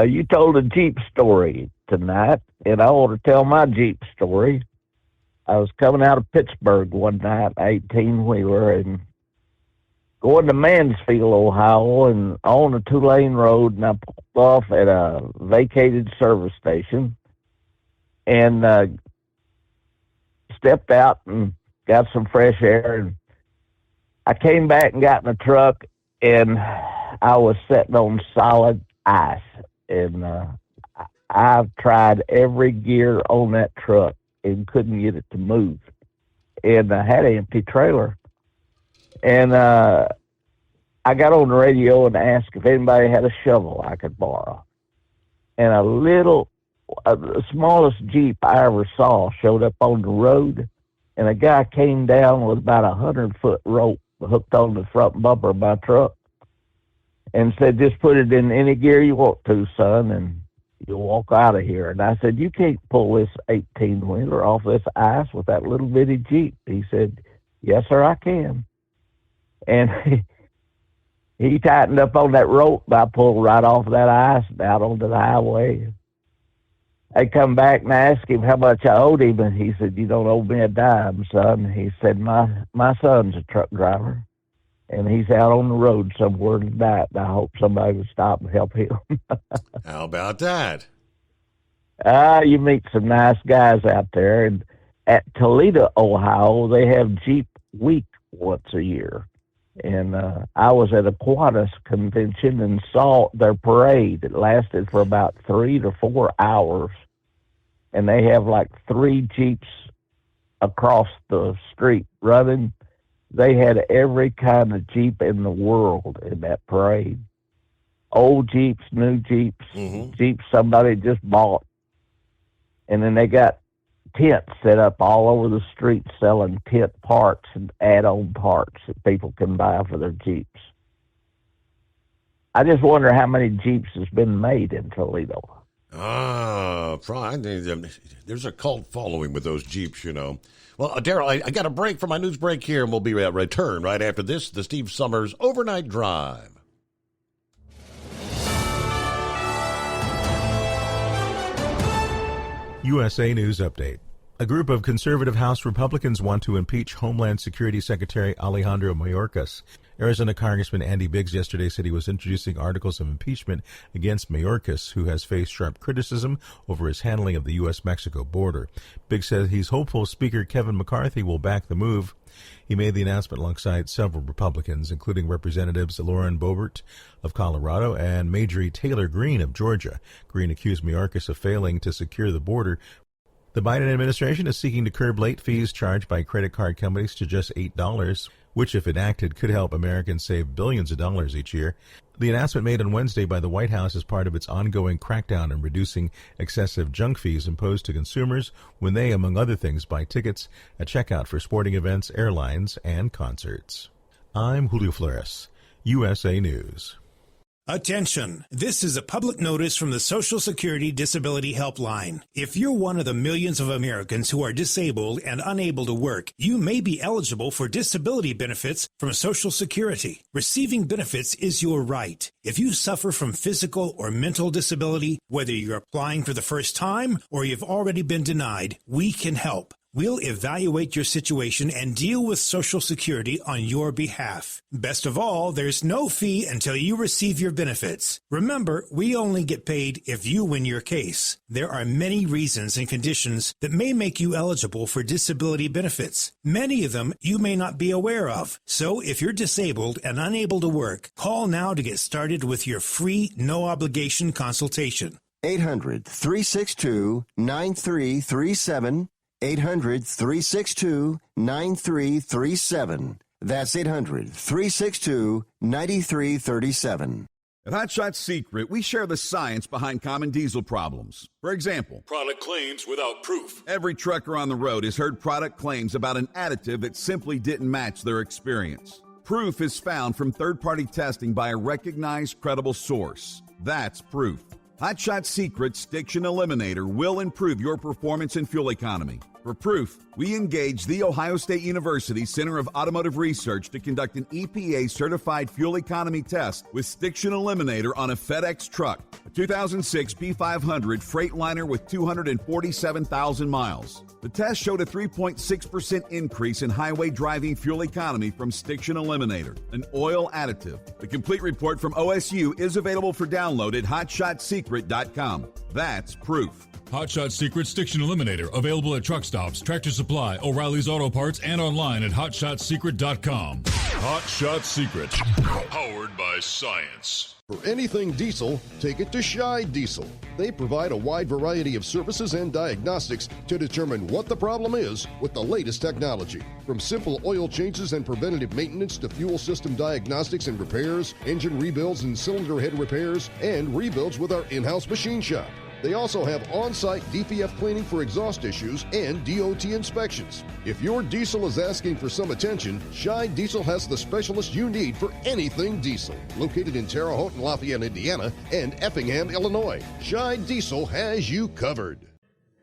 You told a Jeep story tonight, and I want to tell my Jeep story. I was coming out of Pittsburgh one night, 18-wheeler, and going to Mansfield, Ohio, and on a 2-lane road, and I pulled off at a vacated service station and stepped out and got some fresh air. And I came back and got in the truck, and I was sitting on solid ice. And I've tried every gear on that truck and couldn't get it to move. And I had an empty trailer. And I got on the radio and asked if anybody had a shovel I could borrow. And the smallest Jeep I ever saw showed up on the road, and a guy came down with about 100-foot rope hooked on the front bumper of my truck and said, just put it in any gear you want to, son, and you'll walk out of here. And I said, you can't pull this 18-wheeler off this ice with that little bitty Jeep. He said, yes, sir, I can. And he tightened up on that rope, and I pulled right off that ice and out onto the highway. I come back and asked him how much I owed him, and he said, you don't owe me a dime, son. He said, my son's a truck driver, and he's out on the road somewhere tonight, and I hope somebody would stop and help him. How about that? You meet some nice guys out there. And at Toledo, Ohio, they have Jeep Week once a year. And I was at a Qantas convention and saw their parade. It lasted for about 3 to 4 hours. And they have like 3 Jeeps across the street running. They had every kind of Jeep in the world in that parade. Old Jeeps, new Jeeps, Jeeps somebody just bought. And then they got tents set up all over the street selling tent parts and add-on parts that people can buy for their Jeeps. I just wonder how many Jeeps has been made in Toledo. There's a cult following with those Jeeps, Well, Daryl, I got a break for my news break here, and we'll be return right after this, the Steve Summers Overnight Drive. USA News Update. A group of conservative House Republicans want to impeach Homeland Security Secretary Alejandro Mayorkas. Arizona Congressman Andy Biggs yesterday said he was introducing articles of impeachment against Mayorkas, who has faced sharp criticism over his handling of the U.S.-Mexico border. Biggs said he's hopeful Speaker Kevin McCarthy will back the move. He made the announcement alongside several Republicans, including Representatives Lauren Boebert of Colorado and Marjorie Taylor Greene of Georgia. Greene accused Mayorkas of failing to secure the border. The Biden administration is seeking to curb late fees charged by credit card companies to just $8, which, if enacted, could help Americans save billions of dollars each year. The announcement made on Wednesday by the White House is part of its ongoing crackdown in reducing excessive junk fees imposed to consumers when they, among other things, buy tickets at checkout for sporting events, airlines, and concerts. I'm Julio Flores, USA News. Attention! This is a public notice from the Social Security Disability Helpline. If you're one of the millions of Americans who are disabled and unable to work, you may be eligible for disability benefits from Social Security. Receiving benefits is your right. If you suffer from physical or mental disability, whether you're applying for the first time or you've already been denied, we can help. We'll evaluate your situation and deal with Social Security on your behalf. Best of all, there's no fee until you receive your benefits. Remember, we only get paid if you win your case. There are many reasons and conditions that may make you eligible for disability benefits. Many of them you may not be aware of. So if you're disabled and unable to work, call now to get started with your free, no-obligation consultation. 800-362-9337. 800-362-9337. That's 800-362-9337. At Hot Shot Secret, we share the science behind common diesel problems. For example, Product claims without proof. every trucker on the road has heard product claims about an additive that simply didn't match their experience. Proof is found from third-party testing by a recognized, credible source. That's proof. Hot Shot Secret's Stiction Eliminator will improve your performance and fuel economy. For proof, we engaged the Ohio State University Center of Automotive Research to conduct an EPA-certified fuel economy test with Stiction Eliminator on a FedEx truck, a 2006 P500 Freightliner with 247,000 miles. The test showed a 3.6% increase in highway driving fuel economy from Stiction Eliminator, an oil additive. The complete report from OSU is available for download at hotshotsecret.com. That's proof. Hot Shot Secret Stiction Eliminator, available at truck stops, Tractor Supply, O'Reilly's Auto Parts, and online at hotshotsecret.com. Hot Shot Secret, powered by science. For anything diesel, take it to Shy Diesel. They provide a wide variety of services and diagnostics to determine what the problem is with the latest technology. From simple oil changes and preventative maintenance to fuel system diagnostics and repairs, engine rebuilds and cylinder head repairs, and rebuilds with our in-house machine shop. They also have on-site DPF cleaning for exhaust issues and DOT inspections. If your diesel is asking for some attention, Shy Diesel has the specialist you need for anything diesel. Located in Terre Haute and Lafayette, Indiana, and Effingham, Illinois, Shy Diesel has you covered.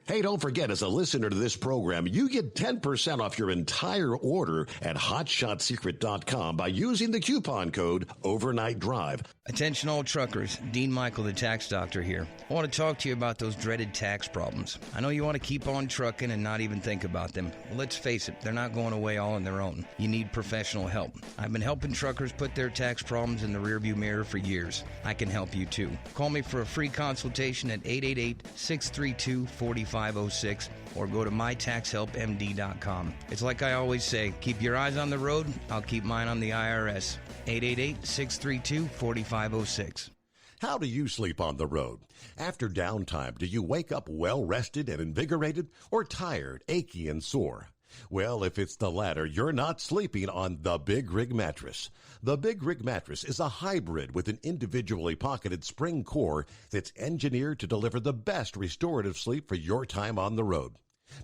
Hey, don't forget, as a listener to this program, you get 10% off your entire order at hotshotsecret.com by using the coupon code Overnight Drive. Attention all truckers, Dean Michael, the tax doctor here. I want to talk to you about those dreaded tax problems. I know you want to keep on trucking and not even think about them. Well, let's face it, they're not going away all on their own. You need professional help. I've been helping truckers put their tax problems in the rearview mirror for years. I can help you too. Call me for a free consultation at 888-632-4506 or go to mytaxhelpmd.com. It's like I always say, keep your eyes on the road, I'll keep mine on the IRS. 888-632-4506. How do you sleep on the road? After downtime, do you wake up well-rested and invigorated or tired, achy, and sore? Well, if it's the latter, you're not sleeping on the Big Rig Mattress. The Big Rig Mattress is a hybrid with an individually pocketed spring core that's engineered to deliver the best restorative sleep for your time on the road.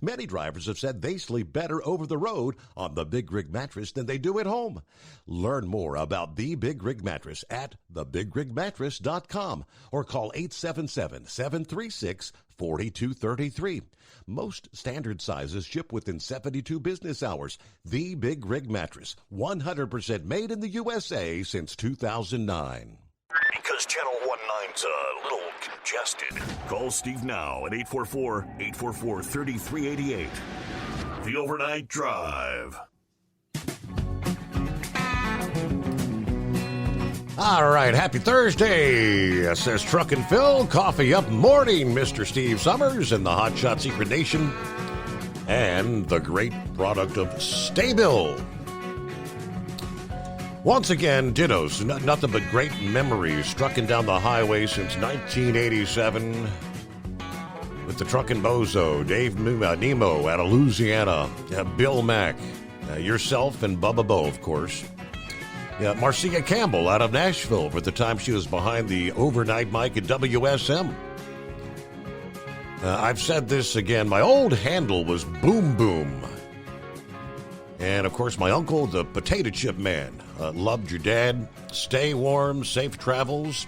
Many drivers have said they sleep better over the road on the Big Rig Mattress than they do at home. Learn more about the Big Rig Mattress at thebigrigmattress.com or call 877-736-4233. Most standard sizes ship within 72 business hours. The Big Rig Mattress, 100% made in the USA since 2009. Because Channel 19's a little congested. Call Steve now at 844-844-3388. The Overnight Drive. All right, happy Thursday, says Truck and Phil. Coffee up morning, Mr. Steve Summers and the Hot Shot Secret Nation. And the great product of Staybill. Once again, dittos, nothing but great memories trucking down the highway since 1987 with the Truckin' Bozo, Dave Nemo out of Louisiana, Bill Mack, yourself and Bubba Bo, of course. Marcia Campbell out of Nashville for the time she was behind the overnight mic at WSM. I've said this again, my old handle was Boom Boom. And, of course, my uncle, the Potato Chip Man, loved your dad. Stay warm, safe travels.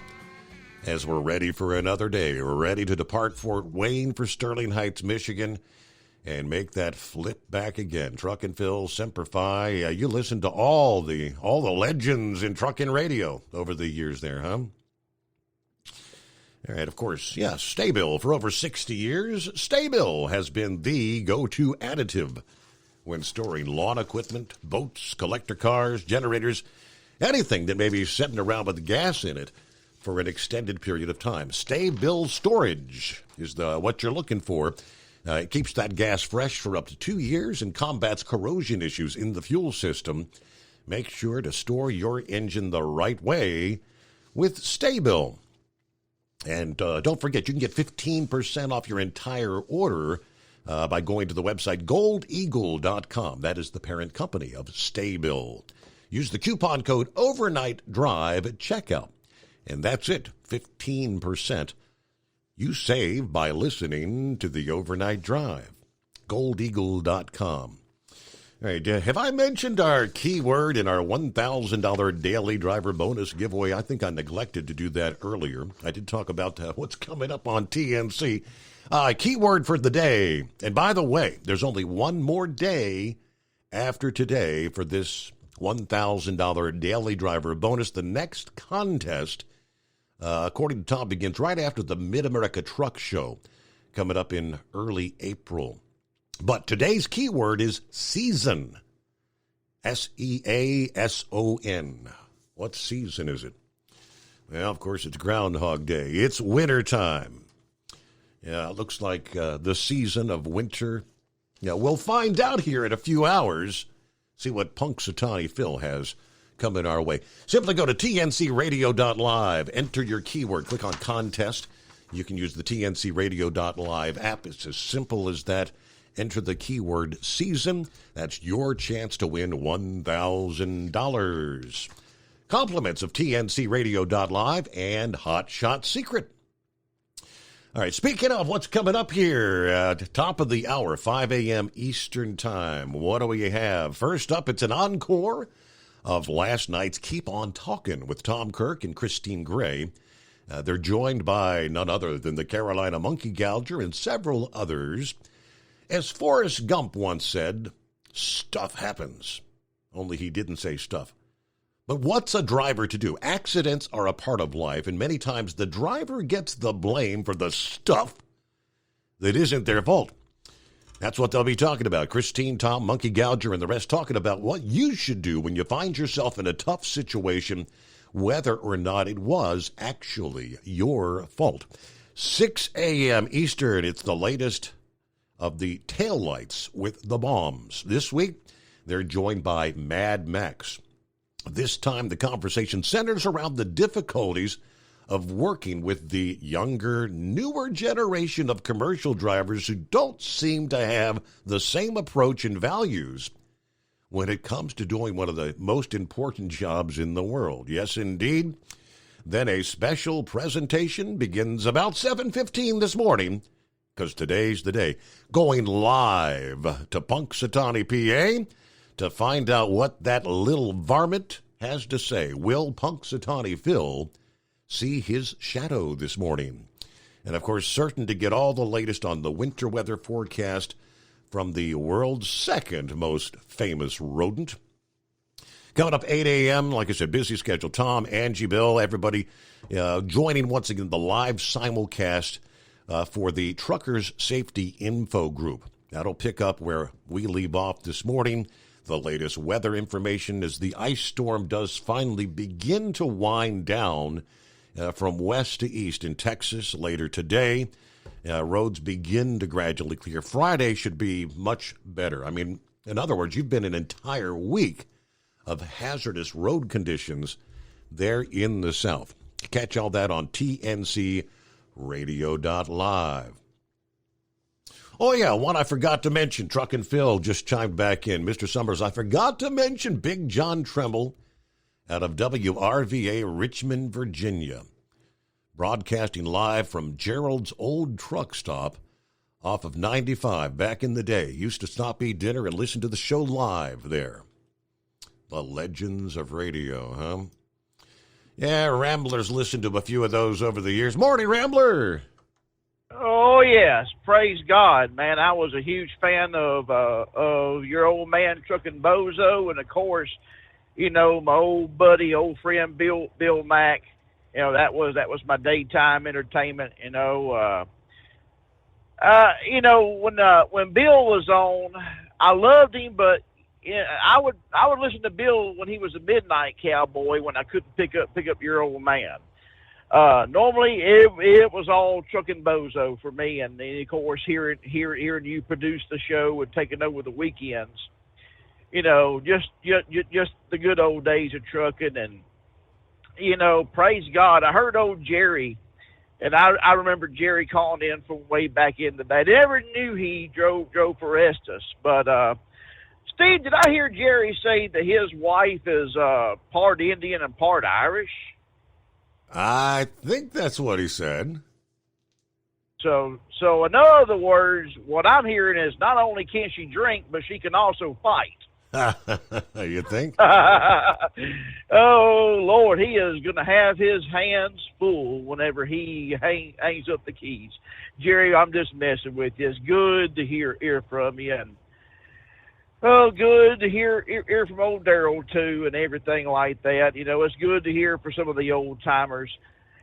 As we're ready for another day, we're ready to depart Fort Wayne for Sterling Heights, Michigan, and make that flip back again. Truck and Phil, Semper Fi. You listen to all the legends in trucking radio over the years there, huh? All right, of course, yes, Sta-Bil. For over 60 years, Sta-Bil has been the go-to additive when storing lawn equipment, boats, collector cars, generators, anything that may be sitting around with gas in it for an extended period of time. Sta-Bil storage is what you're looking for. It keeps that gas fresh for up to 2 years and combats corrosion issues in the fuel system. Make sure to store your engine the right way with Sta-Bil. And don't forget, you can get 15% off your entire order by going to the website goldeagle.com. That is the parent company of Sta-Bil. Use the coupon code OvernightDrive at checkout. And that's it, 15%. You save by listening to the Overnight Drive. goldeagle.com. All right, have I mentioned our keyword in our $1,000 daily driver bonus giveaway? I think I neglected to do that earlier. I did talk about what's coming up on TNC. Keyword for the day. And by the way, there's only one more day after today for this $1,000 daily driver bonus. The next contest, according to Tom, begins right after the Mid-America Truck Show, coming up in early April. But today's keyword is season. S-E-A-S-O-N. What season is it? Well, of course, it's Groundhog Day. It's wintertime. Yeah, it looks like the season of winter. Yeah, we'll find out here in a few hours. See what Punxsutawney Phil has coming our way. Simply go to tncradio.live. Enter your keyword. Click on contest. You can use the tncradio.live app. It's as simple as that. Enter the keyword season. That's your chance to win $1,000. Compliments of tncradio.live and Hot Shot Secret. All right, speaking of what's coming up here, at top of the hour, 5 a.m. Eastern Time, what do we have? First up, it's an encore of last night's Keep On Talkin' with Tom Kirk and Christine Gray. They're joined by none other than the Carolina Monkey Gouger and several others. As Forrest Gump once said, stuff happens. Only he didn't say stuff. But what's a driver to do? Accidents are a part of life, and many times the driver gets the blame for the stuff that isn't their fault. That's what they'll be talking about. Christine, Tom, Monkey Gouger, and the rest talking about what you should do when you find yourself in a tough situation, whether or not it was actually your fault. 6 a.m. Eastern, it's the latest of the taillights with the bombs. This week, they're joined by Mad Max. This time, the conversation centers around the difficulties of working with the younger, newer generation of commercial drivers who don't seem to have the same approach and values when it comes to doing one of the most important jobs in the world. Yes, indeed. Then a special presentation begins about 7:15 this morning, because today's the day, going live to Punxsutawney, PA, to find out what that little varmint has to say. Will Punxsutawney Phil see his shadow this morning? And, of course, certain to get all the latest on the winter weather forecast from the world's second most famous rodent. Coming up 8 a.m., like I said, busy schedule. Tom, Angie, Bill, everybody joining once again the live simulcast for the Truckers Safety Info Group. That'll pick up where we leave off this morning. The latest weather information as the ice storm does finally begin to wind down from west to east in Texas later today. Roads begin to gradually clear. Friday should be much better. I mean, in other words, you've been an entire week of hazardous road conditions there in the South. Catch all that on tncradio.live. Oh, yeah, one I forgot to mention. Truck and Phil just chimed back in. Mr. Summers, I forgot to mention Big John Tremble out of WRVA Richmond, Virginia, broadcasting live from Gerald's old truck stop off of 95 back in the day. Used to stop, eat dinner, and listen to the show live there. The legends of radio, huh? Yeah, Rambler's listened to a few of those over the years. Morning, Rambler! Oh, yes. Praise God, man. I was a huge fan of your old man, Truckin' Bozo, and, of course, you know, my old buddy, old friend, Bill Mack. You know, that was my daytime entertainment. You know, when Bill was on, I loved him, but I would listen to Bill when he was a midnight cowboy when I couldn't pick up Your Old Man. Normally it was all Truck and Bozo for me, and then of course hearing you produce the show and taking over the weekends. You know, just the good old days of trucking, and you know, praise God. I heard old Jerry, and I remember Jerry calling in from way back in the day. I never knew he drove for Estes, but Steve, did I hear Jerry say that his wife is part Indian and part Irish? I think that's what he said. So in other words, what I'm hearing is not only can she drink, but she can also fight. You think? Oh, Lord, he is going to have his hands full whenever he hangs up the keys. Jerry, I'm just messing with you. It's good to hear from you, and good to hear from old Daryl, too, and everything like that. You know, it's good to hear for some of the old-timers.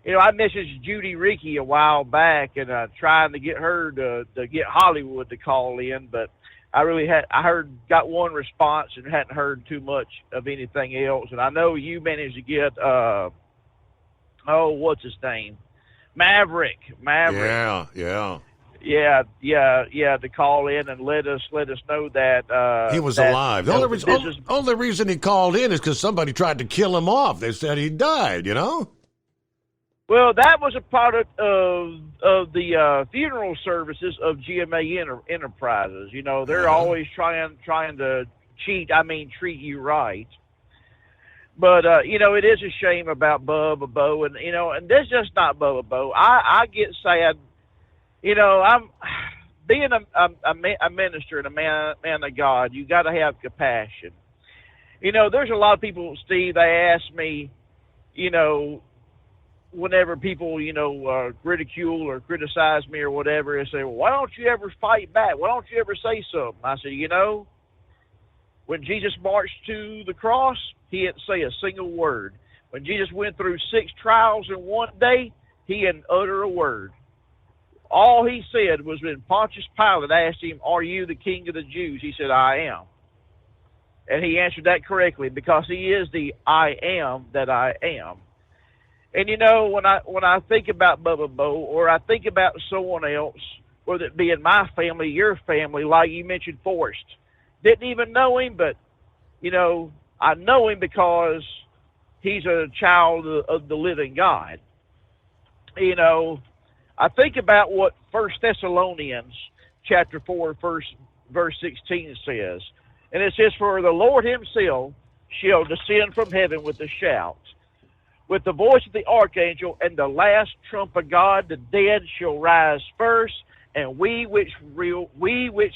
You know, I messaged Judy Rickey a while back, and trying to get her to get Hollywood to call in, but I got one response and hadn't heard too much of anything else. And I know you managed to get, what's his name? Maverick. Yeah. To call in and let us know that he was alive. The only reason he called in is because somebody tried to kill him off. They said he died, you know? Well, that was a product of the funeral services of GMA Enterprises. You know, they're always trying to treat you right. But, you know, it is a shame about Bubba Bo, and, you know, and this is just not Bubba Bo. I get sad. You know, I'm being a minister and a man of God, you got to have compassion. You know, there's a lot of people, Steve, they ask me, you know, whenever people, you know, ridicule or criticize me or whatever, they say, well, why don't you ever fight back? Why don't you ever say something? I say, you know, when Jesus marched to the cross, he didn't say a single word. When Jesus went through 6 trials in one day, he didn't utter a word. All he said was when Pontius Pilate asked him, are you the king of the Jews? He said, I am. And he answered that correctly because he is the I am that I am. And, you know, when I think about Bubba Bo, or I think about someone else, whether it be in my family, your family, like you mentioned Forrest, didn't even know him, but, you know, I know him because he's a child of the living God. You know, I think about what 1 Thessalonians chapter 4, verse 16 says. And it says, for the Lord himself shall descend from heaven with a shout, with the voice of the archangel, and the last trump of God. The dead shall rise first, and we which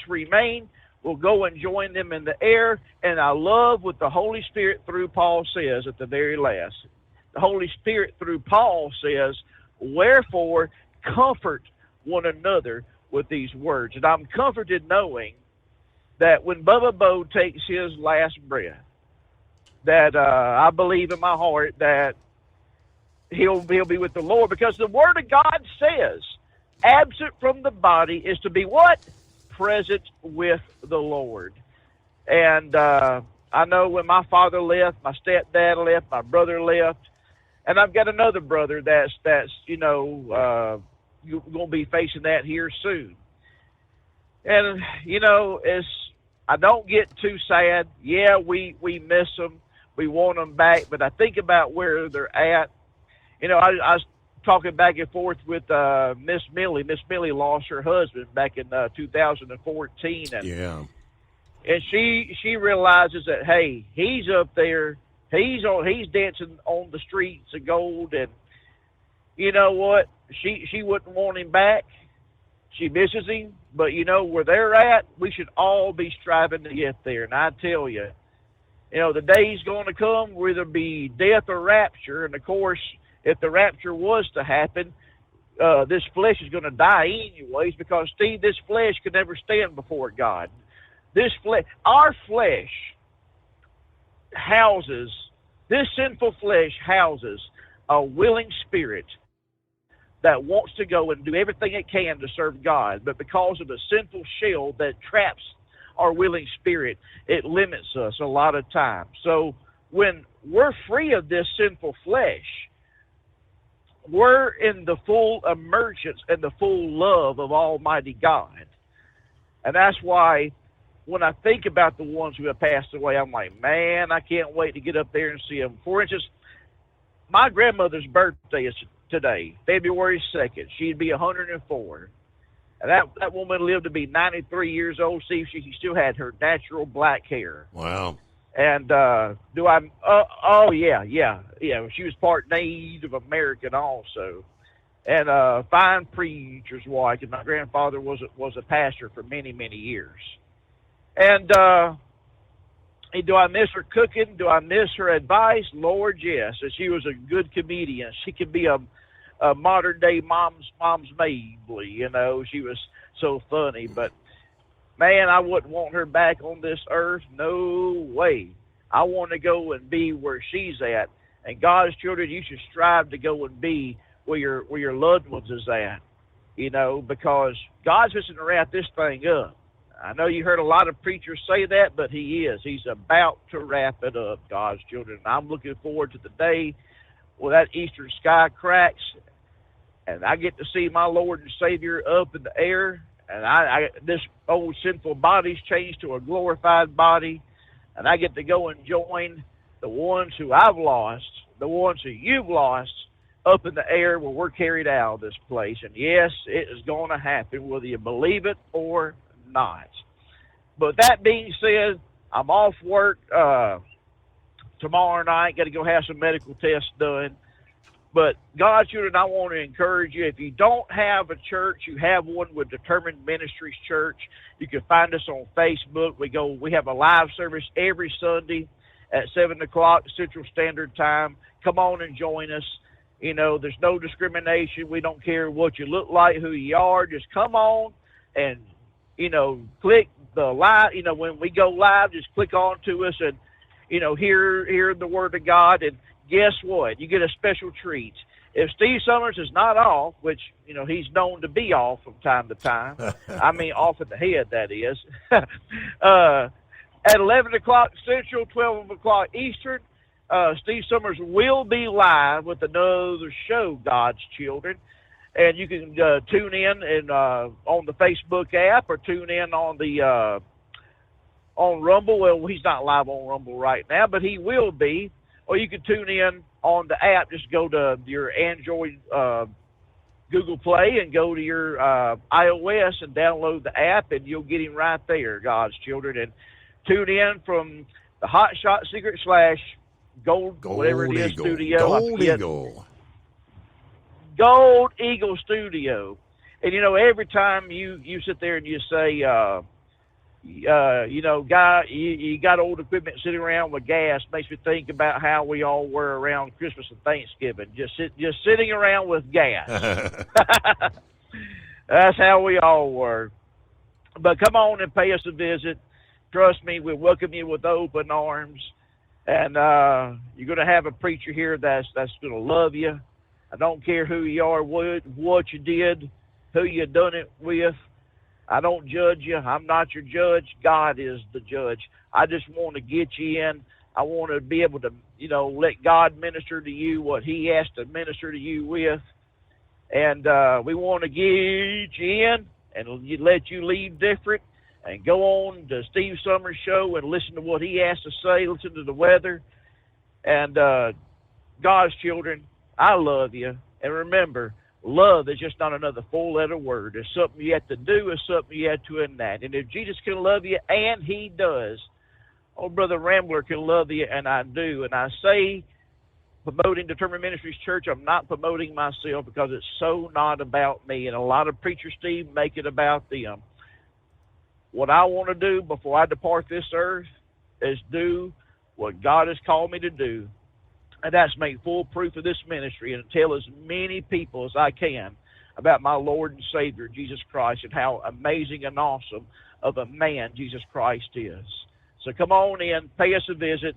remain will go and join them in the air. And I love what the Holy Spirit through Paul says at the very last. The Holy Spirit through Paul says, wherefore comfort one another with these words. And I'm comforted knowing that when Bubba Bo takes his last breath, that I believe in my heart that he'll be with the Lord, because the Word of God says, absent from the body is to be what? Present with the Lord. And I know when my father left, my stepdad left, my brother left, and I've got another brother that's you know, you're going to be facing that here soon. And, you know, I don't get too sad. Yeah, we miss them. We want them back. But I think about where they're at. You know, I was talking back and forth with Miss Millie. Miss Millie lost her husband back in 2014. And, and she realizes that, hey, he's up there. He's dancing on the streets of gold. And you know what? She wouldn't want him back. She misses him. But, you know, where they're at, we should all be striving to get there. And I tell you, you know, the day's going to come where there'll be death or rapture. And, of course, if the rapture was to happen, this flesh is going to die anyways, because, Steve, this flesh could never stand before God. Our flesh houses, this sinful flesh houses a willing spirit that wants to go and do everything it can to serve God, but because of the sinful shell that traps our willing spirit, it limits us a lot of times. So when we're free of this sinful flesh, we're in the full emergence and the full love of Almighty God. And that's why when I think about the ones who have passed away, I'm like, man, I can't wait to get up there and see them. For instance, my grandmother's birthday is today, February 2nd. She'd be 104. And that woman lived to be 93 years old. See, she still had her natural black hair. Wow. And she was part Native American also. And a fine preacher's wife. And my grandfather was a pastor for many, many years. And do I miss her cooking? Do I miss her advice? Lord, yes. And she was a good comedian. She could be a modern day mom's Mabley, you know. She was so funny. But man, I wouldn't want her back on this earth. No way. I want to go and be where she's at. And God's children, you should strive to go and be where your loved ones is at, you know, because God's fixing to wrap this thing up. I know you heard a lot of preachers say that, but he is. He's about to wrap it up, God's children. And I'm looking forward to the day where that eastern sky cracks and I get to see my Lord and Savior up in the air, and this old sinful body's changed to a glorified body, and I get to go and join the ones who I've lost, the ones who you've lost, up in the air where we're carried out of this place. And yes, it is going to happen, whether you believe it or not. But that being said, I'm off work tomorrow night. Got to go have some medical tests done. But God's children, I want to encourage you. If you don't have a church, you have one with Determined Ministries Church. You can find us on Facebook. We have a live service every Sunday at 7 o'clock Central Standard Time. Come on and join us. You know, there's no discrimination. We don't care what you look like, who you are. Just come on and, you know, click the live. You know, when we go live, just click on to us and, you know, hear the Word of God. And guess what? You get a special treat. If Steve Summers is not off, which, you know, he's known to be off from time to time. I mean, off at the head, that is. At 11 o'clock Central, 12 o'clock Eastern, Steve Summers will be live with another show, God's Children. And you can tune in and on the Facebook app, or tune in on the on Rumble. Well, he's not live on Rumble right now, but he will be. Or you can tune in on the app. Just go to your Android Google Play and go to your iOS and download the app, and you'll get him right there, God's Children. And tune in from the Hot Shot Secret / Gold whatever it is, Eagle. studio. Gold Eagle. Gold Eagle Studio. And, you know, every time you sit there and you say, you know, guy, you got old equipment sitting around with gas, makes me think about how we all were around Christmas and Thanksgiving, just sitting around with gas. That's how we all were. But come on and pay us a visit. Trust me, we'll welcome you with open arms. And you're going to have a preacher here that's going to love you. I don't care who you are, what you did, who you done it with. I don't judge you. I'm not your judge. God is the judge. I just want to get you in. I want to be able to, you know, let God minister to you what he has to minister to you with. And we want to get you in and let you leave different and go on to Steve Summers' show and listen to what he has to say, listen to the weather. And God's children, I love you. And remember, love is just not another four-letter word. It's something you have to do. It's something you have to enact. And if Jesus can love you, and he does, old Brother Rambler can love you, and I do. And I say, promoting Determined Ministries Church, I'm not promoting myself, because it's so not about me. And a lot of preachers, Steve, make it about them. What I want to do before I depart this earth is do what God has called me to do. And that's make full proof of this ministry and tell as many people as I can about my Lord and Savior, Jesus Christ, and how amazing and awesome of a man Jesus Christ is. So come on in, pay us a visit.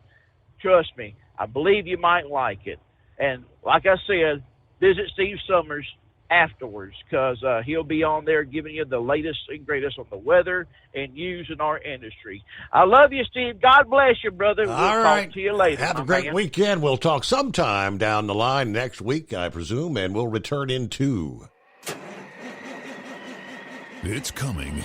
Trust me, I believe you might like it. And like I said, visit Steve Summers afterwards, because he'll be on there giving you the latest and greatest on the weather and news in our industry. I love you, Steve. God bless you, brother. We'll talk to you later. Have a great weekend. We'll talk sometime down the line next week, I presume, and we'll return in 2. It's coming.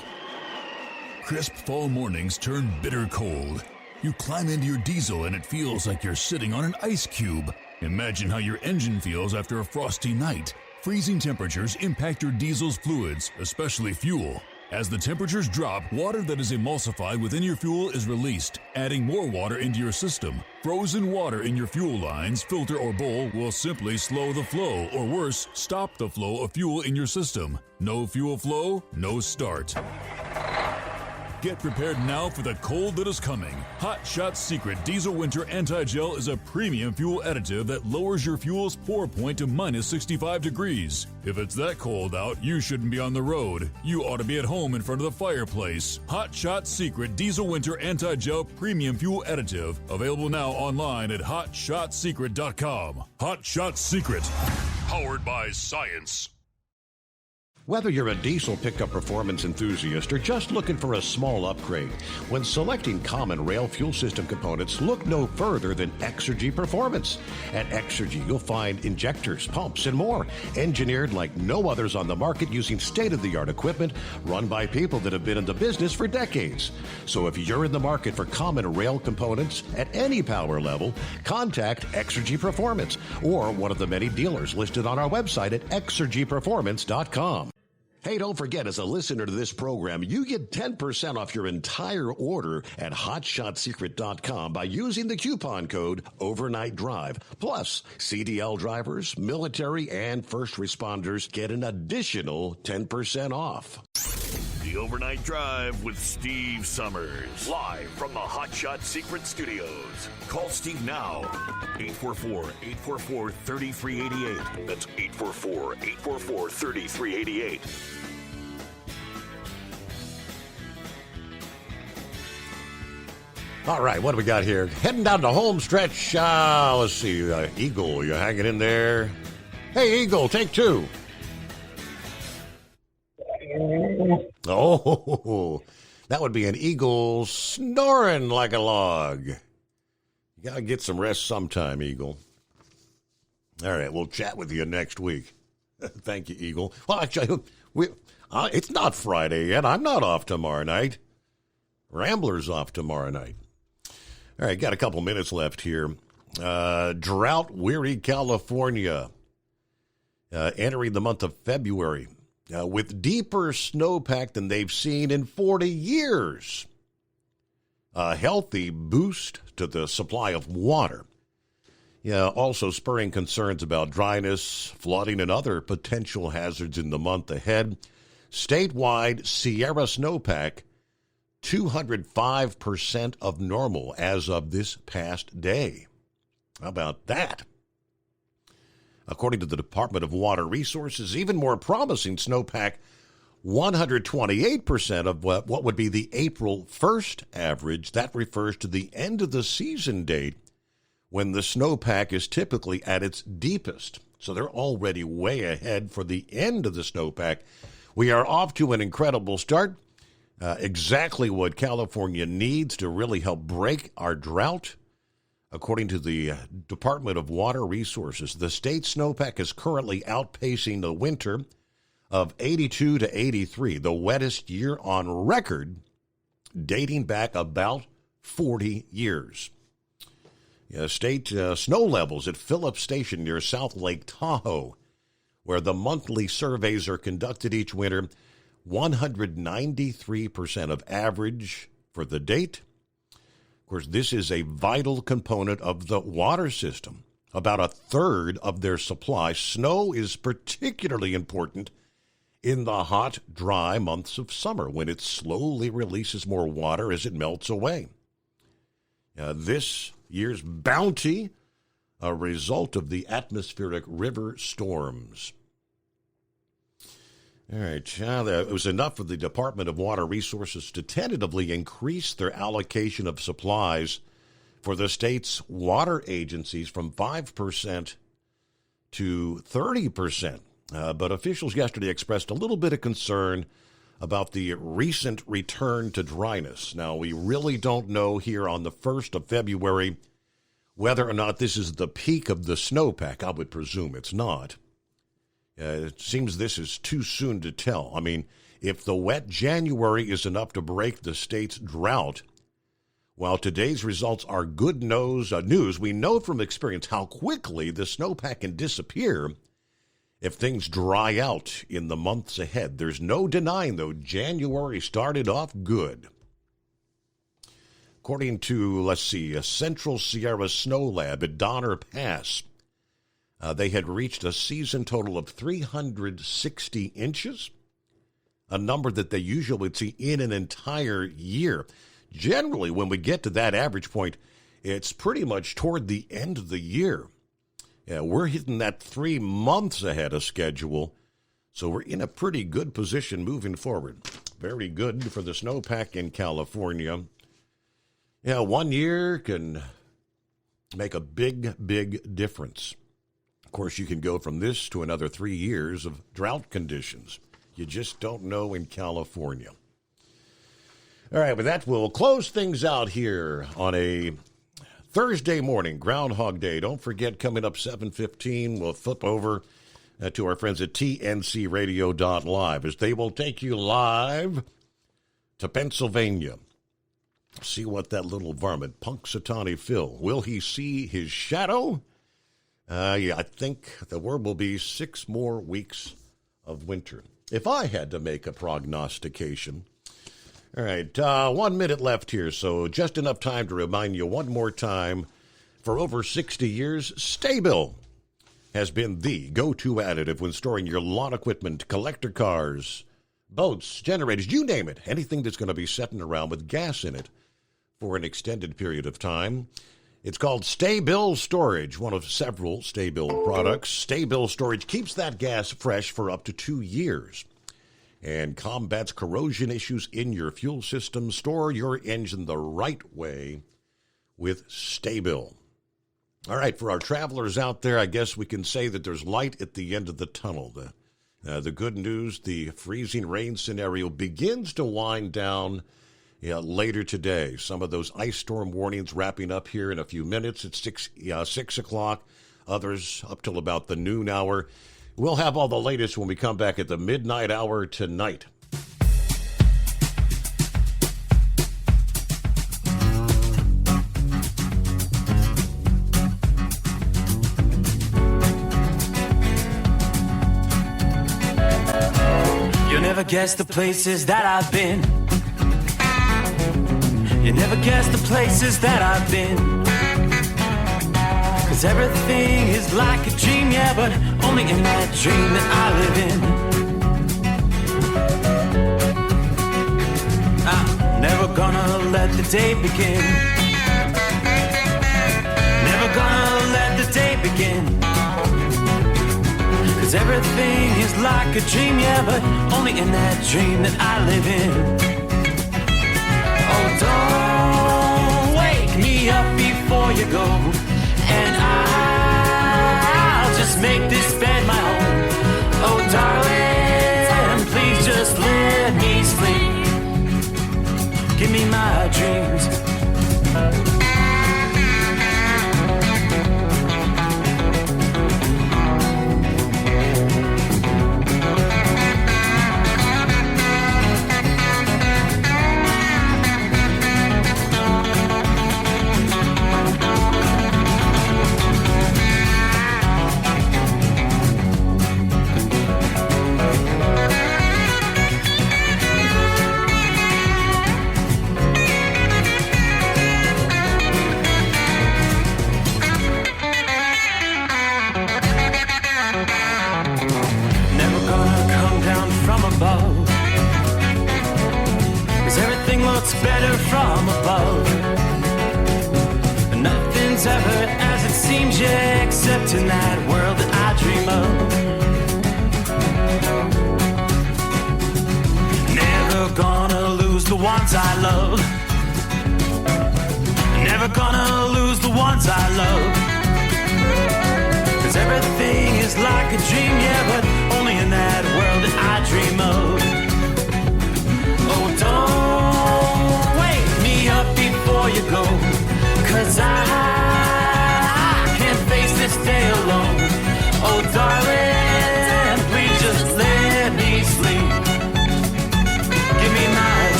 Crisp fall mornings turn bitter cold. You climb into your diesel and it feels like you're sitting on an ice cube. Imagine how your engine feels after a frosty night. Freezing temperatures impact your diesel's fluids, especially fuel. As the temperatures drop, water that is emulsified within your fuel is released, adding more water into your system. Frozen water in your fuel lines, filter, or bowl will simply slow the flow, or worse, stop the flow of fuel in your system. No fuel flow, no start. Get prepared now for the cold that is coming. Hot Shot Secret Diesel Winter Anti-Gel is a premium fuel additive that lowers your fuel's pour point to minus 65 degrees. If it's that cold out, you shouldn't be on the road. You ought to be at home in front of the fireplace. Hot Shot Secret Diesel Winter Anti-Gel Premium Fuel Additive. Available now online at HotShotSecret.com. Hot Shot Secret. Powered by science. Whether you're a diesel pickup performance enthusiast or just looking for a small upgrade, when selecting common rail fuel system components, look no further than Exergy Performance. At Exergy, you'll find injectors, pumps, and more, engineered like no others on the market using state-of-the-art equipment run by people that have been in the business for decades. So if you're in the market for common rail components at any power level, contact Exergy Performance or one of the many dealers listed on our website at exergyperformance.com. Hey, don't forget, as a listener to this program, you get 10% off your entire order at HotShotSecret.com by using the coupon code Overnight Drive. Plus, CDL drivers, military, and first responders get an additional 10% off. The Overnight Drive with Steve Summers. Live from the Hot Shot Secret Studios. Call Steve now. 844-844-3388. That's 844-844-3388. All right, what do we got here? Heading down the home stretch. Let's see. Eagle, you hanging in there? Hey, Eagle, take 2. Oh, that would be an eagle snoring like a log. You got to get some rest sometime, Eagle. All right, we'll chat with you next week. Thank you, Eagle. Well, actually, it's not Friday yet. I'm not off tomorrow night. Rambler's off tomorrow night. All right, got a couple minutes left here. Drought-weary California entering the month of February with deeper snowpack than they've seen in 40 years. A healthy boost to the supply of water. Also spurring concerns about dryness, flooding, and other potential hazards in the month ahead. Statewide Sierra snowpack 205% of normal as of this past day. How about that? According to the Department of Water Resources, even more promising snowpack, 128% of what would be the April 1st average. That refers to the end of the season date when the snowpack is typically at its deepest. So they're already way ahead for the end of the snowpack. We are off to an incredible start. Exactly what California needs to really help break our drought. According to the Department of Water Resources, the state snowpack is currently outpacing the winter of 82 to 83, the wettest year on record, dating back about 40 years. State snow levels at Phillips Station near South Lake Tahoe, where the monthly surveys are conducted each winter, 193% of average for the date. Of course, this is a vital component of the water system. About a third of their supply. Snow is particularly important in the hot, dry months of summer when it slowly releases more water as it melts away. This year's bounty, a result of the atmospheric river storms. All right, it was enough for the Department of Water Resources to tentatively increase their allocation of supplies for the state's water agencies from 5% to 30%. But officials yesterday expressed a little bit of concern about the recent return to dryness. Now, we really don't know here on the 1st of February whether or not this is the peak of the snowpack. I would presume it's not. It seems this is too soon to tell. I mean, if the wet January is enough to break the state's drought, while today's results are good news, we know from experience how quickly the snowpack can disappear if things dry out in the months ahead. There's no denying, though, January started off good. According to, a Central Sierra Snow Lab at Donner Pass, they had reached a season total of 360 inches, a number that they usually would see in an entire year. Generally, when we get to that average point, it's pretty much toward the end of the year. Yeah, we're hitting that 3 months ahead of schedule, so we're in a pretty good position moving forward. Very good for the snowpack in California. Yeah, 1 year can make a big, big difference. Of course, you can go from this to another 3 years of drought conditions. You just don't know in California. All right, with that, we'll close things out here on a Thursday morning, Groundhog Day. Don't forget, coming up 7:15, we'll flip over to our friends at tncradio.live as they will take you live to Pennsylvania. See what that little varmint, Punxsutawney Phil, will he see his shadow? I think the word will be 6 more weeks of winter. If I had to make a prognostication. All right, 1 minute left here, so just enough time to remind you one more time. For over 60 years, Sta-Bil has been the go-to additive when storing your lawn equipment, collector cars, boats, generators, you name it. Anything that's going to be sitting around with gas in it for an extended period of time. It's called Sta-Bil Storage, one of several Sta-Bil products. Sta-Bil Storage keeps that gas fresh for up to 2 years and combats corrosion issues in your fuel system. Store your engine the right way with Sta-Bil. All right, for our travelers out there, I guess we can say that there's light at the end of the tunnel. The good news, the freezing rain scenario begins to wind down later today. Some of those ice storm warnings wrapping up here in a few minutes at 6 o'clock. Others up till about the noon hour. We'll have all the latest when we come back at the midnight hour tonight. You'll never guess the places that I've been. You never guess the places that I've been. 'Cause everything is like a dream, yeah, but only in that dream that I live in. I'm never gonna let the day begin. Never gonna let the day begin. 'Cause everything is like a dream, yeah, but only in that dream that I live in. Oh, don't wake me up before you go, and I'll just make this bed my home. Oh, darling, please just let me sleep. Give me my dreams. Better from above. Nothing's ever as it seems, yeah, except in that world that I dream of. Never gonna lose the ones I love. Never gonna lose the ones I love. 'Cause everything is like a dream, yeah.